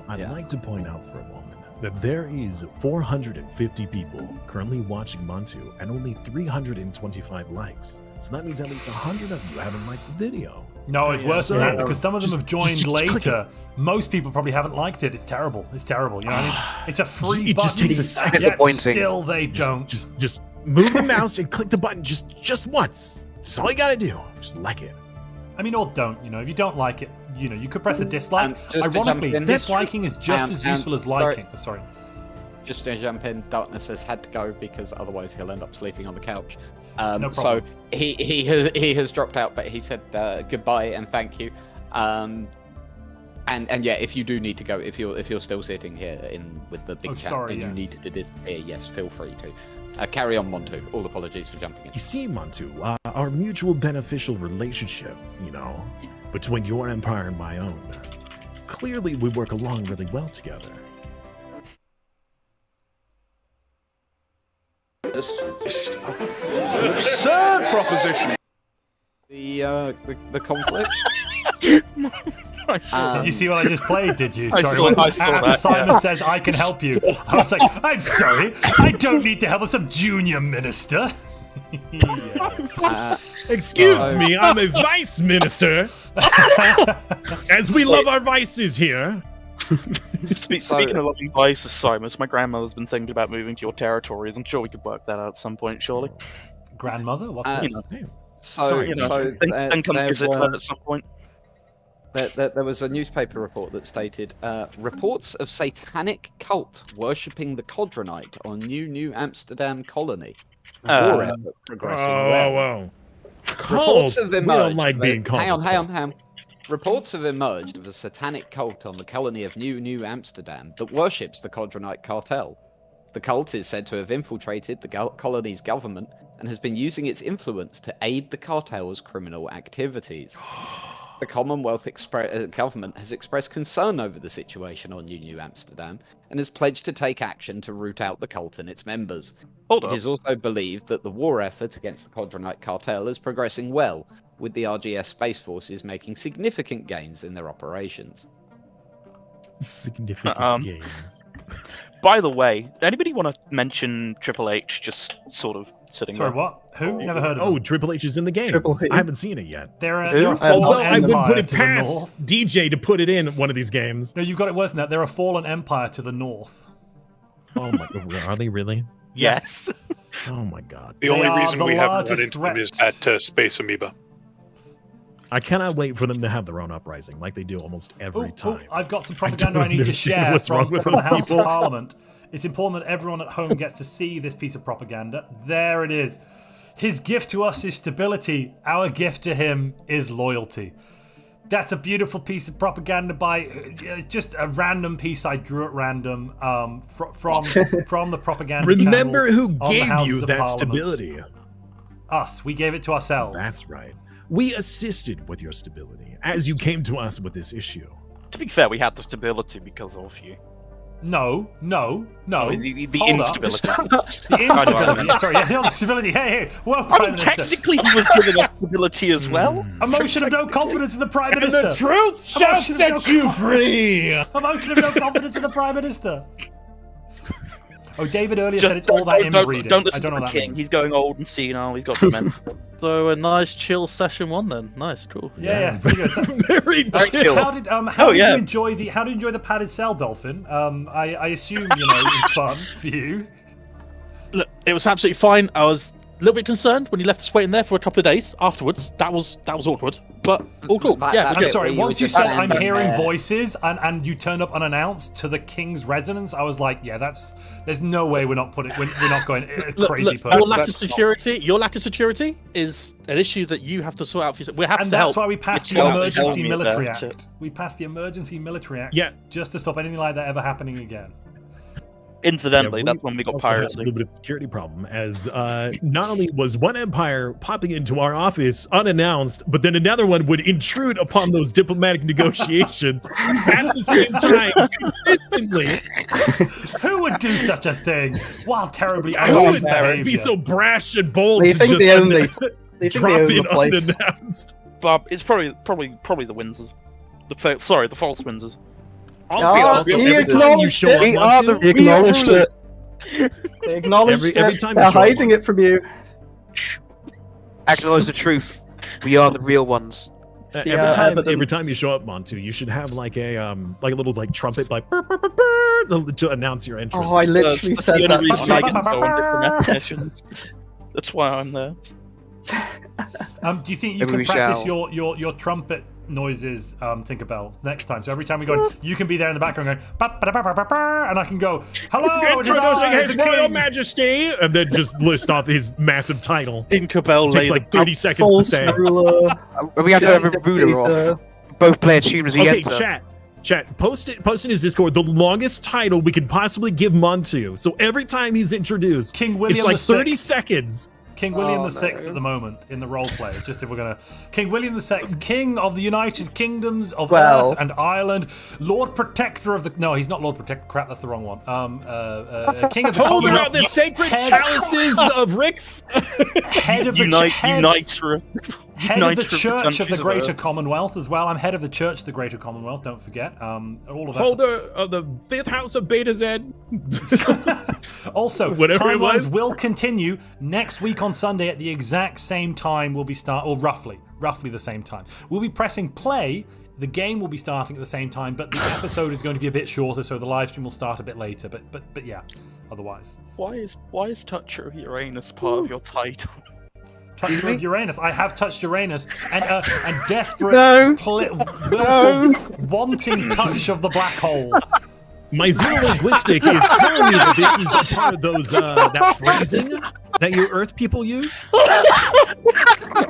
E: I'd like to point out for a moment that there is 450 people currently watching Montu and only 325 likes. So that means at least 100 of you haven't liked the video.
A: No, it's worse than that because some of them have joined later. Most people probably haven't liked it. It's terrible. It's terrible. You know what I mean? It's a free button.
E: It just takes a second.
A: Yet still they don't.
E: Just move the mouse and click the button just once. That's all you gotta do. Just like it.
A: I mean, or don't. You know, if you don't like it, you know, you could press the dislike. Ironically, disliking is just as useful as liking. Sorry.
C: Just to jump in, Darkness has had to go because otherwise he'll end up sleeping on the couch.
A: No
C: so he has dropped out, but he said goodbye and thank you. And yeah, if you do need to go, if you're still sitting here with the big chat and you needed to disappear, yes, feel free to. Carry on, Montu. All apologies for jumping in.
E: You see, Montu, our mutual beneficial relationship, you know, between your empire and my own, clearly we work along really well together.
J: Absurd proposition.
C: The conflict.
A: Did you see what I just played? Did you?
L: I saw that.
A: Simon says I can help you. I was like, I'm sorry, I don't need to help some junior minister.
E: Excuse me, I'm a vice minister. As we love our vices here.
B: Speaking of loving vice assignments, my grandmother's been thinking about moving to your territories. I'm sure we could work that out at some point, surely.
A: Grandmother? What's this?
B: Come visit her at some point.
C: There was a newspaper report that stated reports of satanic cult worshipping the Codronite on New Amsterdam colony. War effort progressing well.
E: Whoa.
C: Reports have
E: We
C: emerged.
E: don't like being called.
C: Hang on. Reports have emerged of a satanic cult on the colony of New Amsterdam that worships the Codronite cartel. The cult is said to have infiltrated the colony's government and has been using its influence to aid the cartel's criminal activities. The Commonwealth government has expressed concern over the situation on New Amsterdam and has pledged to take action to root out the cult and its members. It is also believed that the war effort against the Codronite cartel is progressing well, with the RGS Space Forces making significant gains in their operations.
E: Significant gains.
B: By the way, anybody want to mention Triple H just sort of sitting
A: Sorry,
B: there?
A: what? Who? Never heard of
E: Oh,
A: him.
E: Triple H is in the game.
G: Triple H.
E: I haven't seen it yet.
A: They're a
E: Although
A: fallen
E: I wouldn't put
A: empire
E: it
A: to the
E: past
A: north.
E: DJ to put it in one of these games.
A: No, you've got it worse than that. They're a fallen empire to the north.
E: Oh my god, are they really?
B: Yes.
E: Oh my god.
F: The only reason
A: the
F: we haven't run
A: largest
F: into them is at Space Amoeba.
E: I cannot wait for them to have their own uprising, like they do almost every time.
A: I've got some propaganda I need to
E: understand
A: share
E: what's wrong
A: from
E: with
A: the
E: those
A: House
E: people.
A: of Parliament. It's important that everyone at home gets to see this piece of propaganda. There it is. His gift to us is stability. Our gift to him is loyalty. That's a beautiful piece of propaganda by just a random piece I drew at random from the propaganda.
E: Remember
A: channel
E: who
A: on the
E: gave
A: Houses
E: you
A: of
E: that
A: Parliament.
E: stability?
A: Us. We gave it to ourselves.
E: That's right. We assisted with your stability as you came to us with this issue.
B: To be fair, we had the stability because of you.
A: No.
B: Oh, the
A: Hold up.
B: instability.
A: The instability. Yeah, sorry, the stability. Hey. Well, Prime Minister.
B: Technically, he was given us stability as well.
A: A motion of no confidence in the Prime Minister.
E: And the truth shall set you free.
A: A motion of no confidence in the Prime Minister. Oh, David earlier said it's all that inbreeding.
B: Don't listen
A: I don't know
B: to
A: what
B: the
A: that
B: king.
A: means.
B: He's going old and senile. He's got dementia.
L: So a nice chill session one then. Nice, cool.
A: Yeah, pretty good.
E: Very chill.
A: How did you enjoy the padded cell, Dolphin? I assume it's fun for you.
L: Look, it was absolutely fine. I was a little bit concerned when you left us waiting there for a couple of days afterwards. That was awkward, but all cool. Yeah,
A: I'm sorry. Once you said I'm hearing
C: there.
A: voices and you turned up unannounced to the King's residence, I was like, yeah, there's no way we're not going crazy person.
L: Your lack of security is an issue that you have to sort out for yourself. We're happy
A: And
L: to help.
A: that's why we passed the Emergency Military Act. We passed the Emergency Military Act just to stop anything like that ever happening again.
B: Incidentally, that's when we got
E: also had
B: piracy.
E: a little bit of security problem, as not only was one empire popping into our office unannounced, but then another one would intrude upon those diplomatic negotiations at the same time, consistently.
A: Who would do such a thing? Wow, terribly
E: Who would
A: behavior.
E: be so brash and bold
G: They
E: to
G: think
E: just
G: they own they
E: drop
G: own
E: in
G: the place.
E: unannounced?
B: Bob, it's probably the Windsors. The false Windsors.
E: Also,
G: he
E: every time you show up, Montu,
G: He acknowledged it. They acknowledged
E: every
G: it.
E: time
G: They're
E: you show
G: hiding
E: up.
G: it from you.
H: Acknowledge the truth. We are the real ones.
E: Every time you show up, Montu, you should have like a little trumpet to announce your entrance.
G: Oh, I literally
B: That's
G: said
B: the
G: that.
B: only reason I get so on different missions. That's why I'm there.
A: Do you think you
H: Maybe
A: can
H: we
A: practice
H: shall.
A: your trumpet noises, Tinkerbell, next time? So every time we go, you can be there in the background going, "Ba-ba-da-ba-ba-ba," and I can go, "Hello, it is
E: Introducing
A: I,
E: His
A: the
E: Royal
A: King."
E: Majesty, and then just list off his massive title.
L: Tinkerbell
E: Takes like 30 seconds to say.
H: We have to have a ruler off. Both play a tune as we
E: Okay,
H: enter.
E: chat. Post in his Discord the longest title we could possibly give Montu. So every time he's introduced,
A: King William
E: it's like
A: VI.
E: 30 seconds.
A: King William VI at the moment in the roleplay. Just if we're gonna, King William VI, King of the United Kingdoms of Earth and Ireland, Lord Protector of the. No, he's not Lord Protector. Crap, that's the wrong one. King of the.
E: Holder of the sacred chalices of Rix.
A: Head of the
B: Uniter.
A: Head
B: Uniter
A: of the Church of the
B: countries
A: Greater
B: Earth.
A: Commonwealth as well. I'm head of the Church of the Greater Commonwealth, don't forget. All of that.
E: Holder of the 5th House of Beta Z.
A: Also,
E: Whatever it
A: Timelines
E: was.
A: will continue next week on Sunday at the exact same time. We'll be or roughly the same time. We'll be pressing play. The game will be starting at the same time, but the episode is going to be a bit shorter, so the live stream will start a bit later. But yeah, otherwise.
B: Why is Toucher of Uranus part of your title?
A: Toucher of Uranus. I have touched Uranus, and desperate, willful, wanting touch of the black hole.
E: My zero linguistic is telling me that this is a part of those that phrasing that your Earth people use.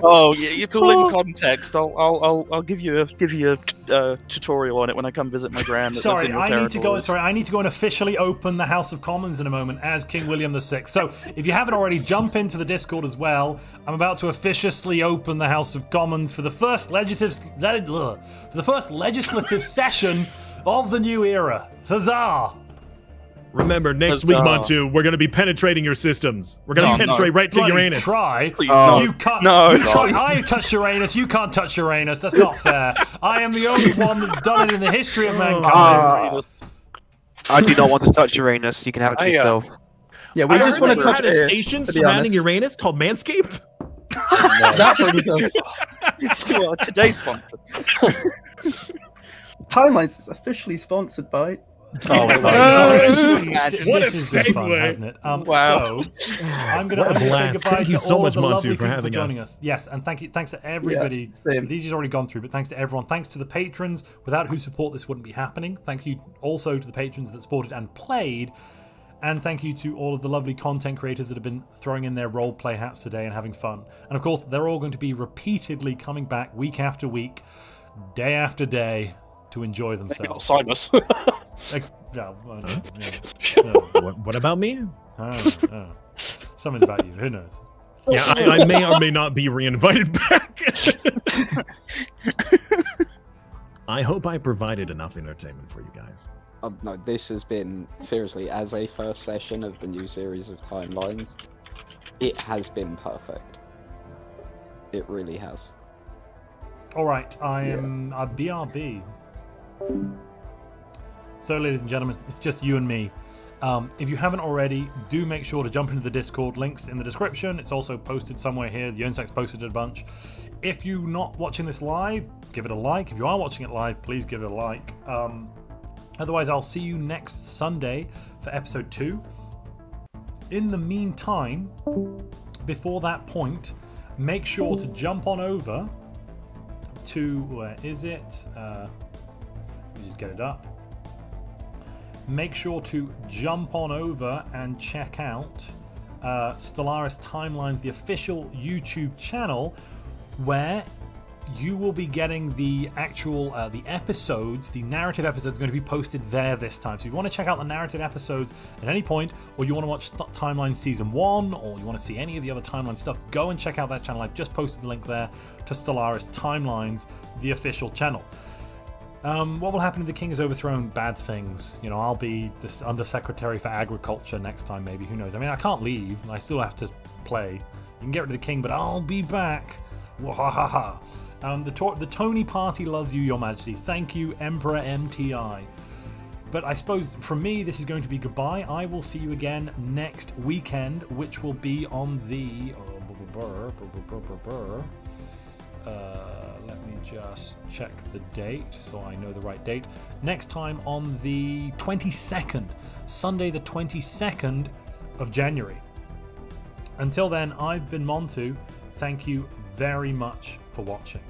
B: Oh, yeah, it's all in context. I'll give you a tutorial on it when I come visit my gran. that lives
A: Sorry,
B: in your
A: I need to go.
B: territories.
A: Sorry, I need to go and officially open the House of Commons in a moment as King William VI. So, if you haven't already, jump into the Discord as well. I'm about to officially open the House of Commons for the first legislative session of the new era. Huzzah!
E: Remember, next week, Montu, we're going to be penetrating your systems. We're going to penetrate right to
A: Bloody
E: Uranus.
A: Try.
B: Please, no.
A: You can't.
B: No.
A: You try. I touched Uranus. You can't touch Uranus. That's not fair. I am the only one that's done it in the history of mankind.
H: I do not want to touch Uranus. You can have it to yourself.
G: Yeah, we
E: I
G: just
E: heard
G: want
E: that
G: to
E: you
G: touch
E: had a
G: it,
E: station
G: to be
E: surrounding
G: honest.
E: Uranus called Manscaped?
G: That brings us.
B: Well, today's sponsored.
G: Timelines is officially sponsored by.
A: Oh,
E: What a
A: this has been fun,
E: segue.
A: hasn't it?
B: Wow.
A: So, I'm going
E: What a
A: to say
E: blast.
A: goodbye
E: Thank you
A: to
E: so
A: all
E: much,
A: of the
E: Montu,
A: lovely
E: for
A: people
E: having
A: joining
E: us.
A: Yes, and thanks to everybody.
G: same.
A: These have already gone through, but thanks to everyone. Thanks to the patrons, without whose support this wouldn't be happening. Thank you also to the patrons that supported and played. And thank you to all of the lovely content creators that have been throwing in their role play hats today and having fun. And of course, they're all going to be repeatedly coming back week after week, day after day, to enjoy
L: Not
A: themselves.
L: Simus.
E: What about me?
A: Something about you. Who knows?
E: Yeah, I may or may not be re-invited back. I hope I provided enough entertainment for you guys.
C: No, this has been, seriously, as a first session of the new series of Timelines, it has been perfect. It really has.
A: Alright, I am a BRB. So, ladies and gentlemen, it's just you and me. If you haven't already, do make sure to jump into the Discord. Links in the description. It's also posted somewhere here. Yonsak's posted it a bunch. If you're not watching this live, give it a like. If you are watching it live, please give it a like. Otherwise, I'll see you next Sunday for episode 2. In the meantime, before that point, make sure to jump on over to, where is it? Let me just get it up. Make sure to jump on over and check out Stellaris Timelines, the official YouTube channel, where you will be getting the actual the episodes, the narrative episodes, going to be posted there this time. So if you want to check out the narrative episodes at any point, or you want to watch Timeline Season 1, or you want to see any of the other Timeline stuff, go and check out that channel. I've just posted the link there to Stellaris Timelines, the official channel. What will happen if the king is overthrown? Bad things. You know, I'll be this Undersecretary for Agriculture next time, maybe. Who knows? I mean, I can't leave. I still have to play. You can get rid of the king, but I'll be back. Wahahaha. The Tony Party loves you, Your Majesty. Thank you, Emperor MTI. But I suppose from me, this is going to be goodbye. I will see you again next weekend, which will be on the... let me just check the date so I know the right date. Next time on the 22nd, Sunday the 22nd of January. Until then, I've been Montu. Thank you very much for watching.